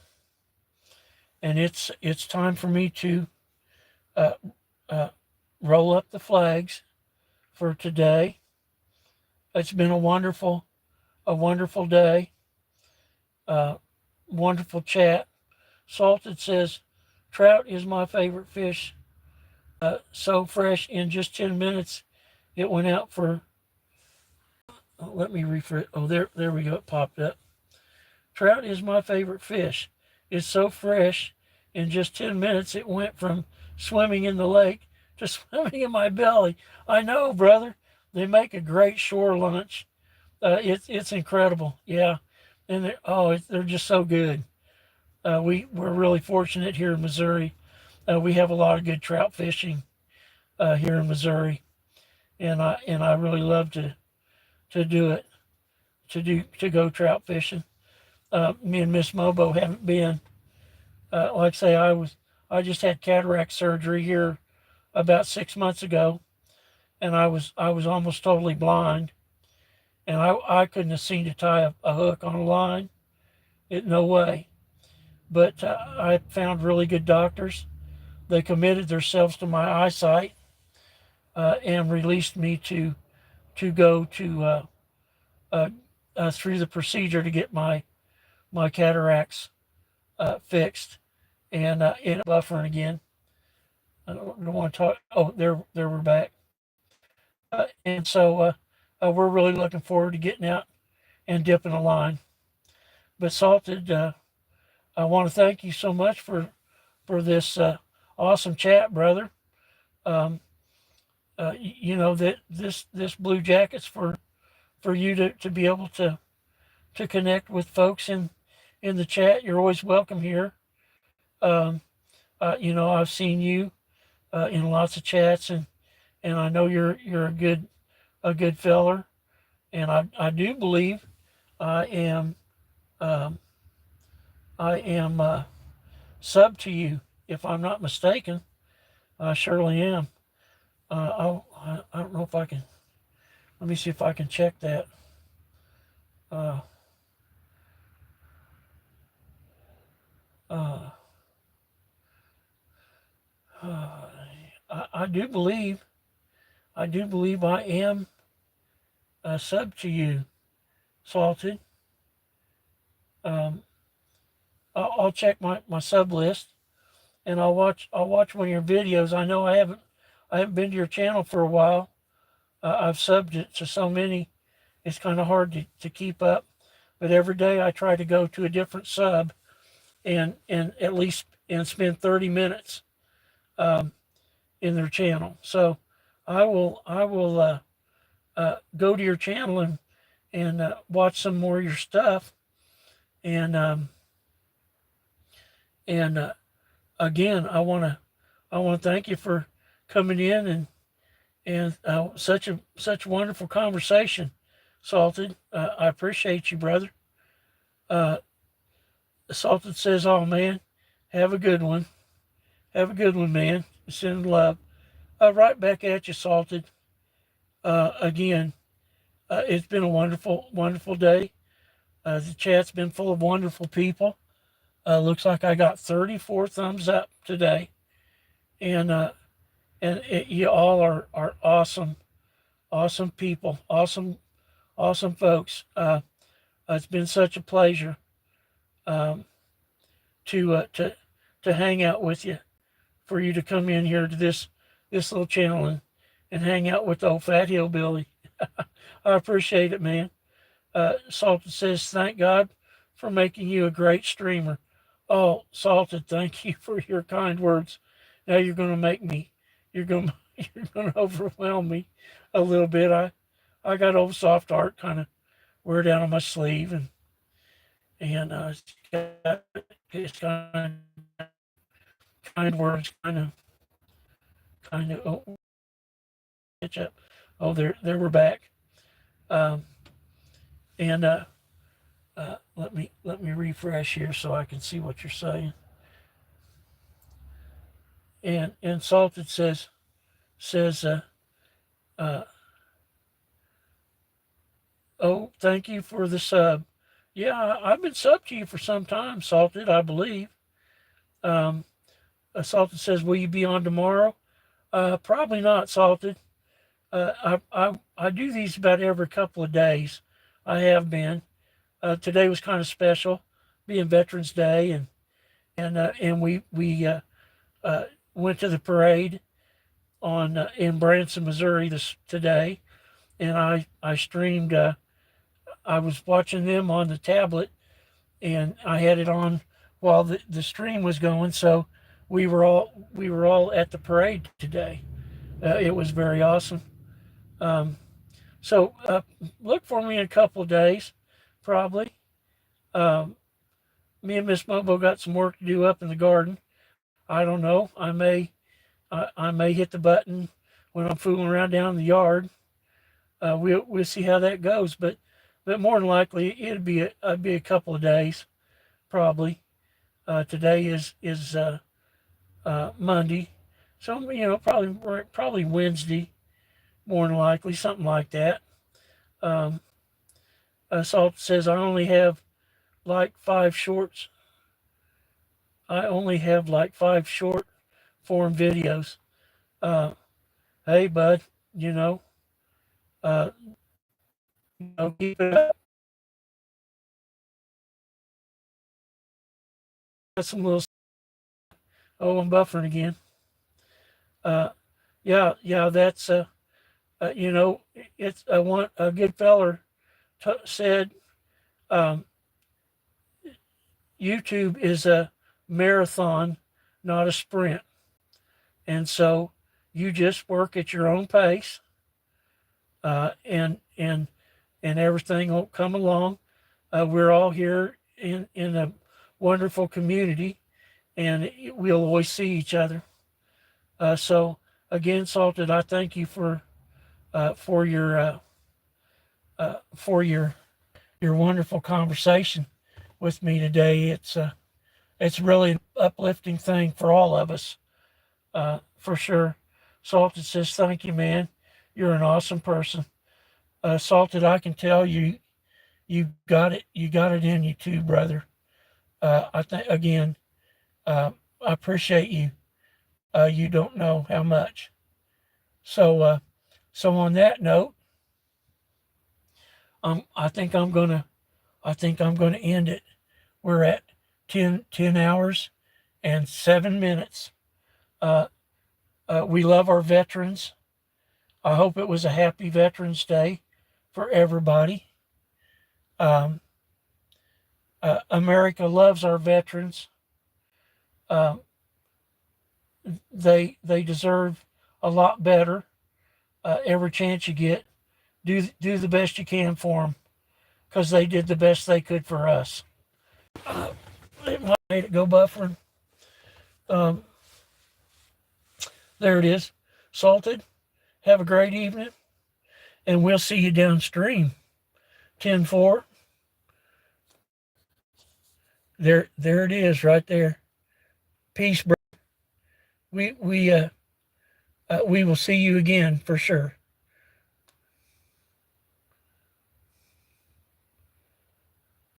and it's time for me to uh, uh, roll up the flags for today. It's been a wonderful day, uh, wonderful chat. Salted says, trout is my favorite fish. So fresh in just 10 minutes, it went out for. Let me refresh. Oh, there we go. It popped up. Trout is my favorite fish. It's so fresh. In just 10 minutes, it went from swimming in the lake to swimming in my belly. I know, brother. They make a great shore lunch. It's incredible. Yeah, and they're just so good. We're really fortunate here in Missouri. We have a lot of good trout fishing here in Missouri, and I really love to do it, to go trout fishing. Me and Miss Mobo haven't been. Like I say, I just had cataract surgery here about 6 months ago, and I was almost totally blind, and I couldn't have seen to tie a hook on a line. No way. But I found really good doctors. They committed themselves to my eyesight, and released me to go uh, through the procedure to get my cataracts fixed, and it buffering again. I don't want to talk. Oh, there we're back. And so we're really looking forward to getting out and dipping a line. But Salted, I want to thank you so much for this awesome chat, brother. Um, you know that this blue jacket's for you to be able to connect with folks in the chat. You're always welcome here. Um, you know, I've seen you in lots of chats, and I know you're a good feller, and I do believe I am um, I am sub to you, if I'm not mistaken. I surely am. I don't know if I can. Let me see if I can check that. Uh, uh, I do believe I am a sub to you, Salted. Um, I'll check my sub list, and I'll watch one of your videos. I know I haven't been to your channel for a while. I've subbed it to so many, it's kind of hard to keep up. But every day I try to go to a different sub and at least and spend 30 minutes um, in their channel. So I will go to your channel and watch some more of your stuff. And and again, I want to thank you for coming in and such wonderful conversation, Salted. I appreciate you, brother. Uh, Salted says, "Oh man, have a good one. Have a good one, man. Send love." Right back at you, Salted. Again, it's been a wonderful day. The chat's been full of wonderful people. Looks like I got 34 thumbs up today, and you all are awesome people, awesome folks. It's been such a pleasure um, to hang out with you, for you to come in here to this little channel and hang out with the old fat hillbilly. I appreciate it, man. Salted says, "Thank God for making you a great streamer." Oh, Salted, thank you for your kind words. Now you're going to make me, you're going to, you're going to overwhelm me a little bit. I got old soft art kind of wear down on my sleeve, and it's kind words, kind of. Oh, catch up. Oh, there we're back. Um, and let me refresh here so I can see what you're saying. And Salted says uh, oh, thank you for the sub. Yeah, I've been sub to you for some time, Salted, I believe. Um, Salted says, "Will you be on tomorrow?" Probably not, Salted. I do these about every couple of days. I have been. Today was kind of special, being Veterans Day, and we uh, went to the parade on in Branson, Missouri today, and I streamed. I was watching them on the tablet, and I had it on while the stream was going. So we were all at the parade today. It was very awesome. Um, so look for me in a couple of days, probably. Um, Me and Miss Mobo got some work to do up in the garden. I don't know. I may hit the button when I'm fooling around down in the yard. We'll see how that goes, but more than likely it'd be a couple of days, probably. Today is Monday, so you know probably Wednesday, more than likely, something like that. Um, Salt says I only have like 5 shorts. I only have like 5 short form videos. Uh, hey, bud, you know, uh, keep it up. Got some little. Oh, I'm buffering again. Uh, yeah, that's You know, it's a good feller said, um, YouTube is a marathon, not a sprint. And so you just work at your own pace, and everything will come along. We're all here in a wonderful community, and we'll always see each other. So again, Salted, I thank you for your wonderful conversation with me today. It's really an uplifting thing for all of us, for sure. Salted says, "Thank you, man. You're an awesome person." Salted, I can tell you got it. You got it in you too, brother. I think again, I appreciate you. You don't know how much. So, so on that note, I think I'm gonna end it. We're at 10 hours and 7 minutes. Uh, we love our veterans. I hope it was a happy Veterans Day for everybody. America loves our veterans. Uh, they deserve a lot better. Every chance you get, do the best you can for them, because they did the best they could for us. It might made it go buffering. Um, there it is. Salted. Have a great evening, and we'll see you downstream. 10-4. There it is, right there. Peace, bro. We will see you again for sure.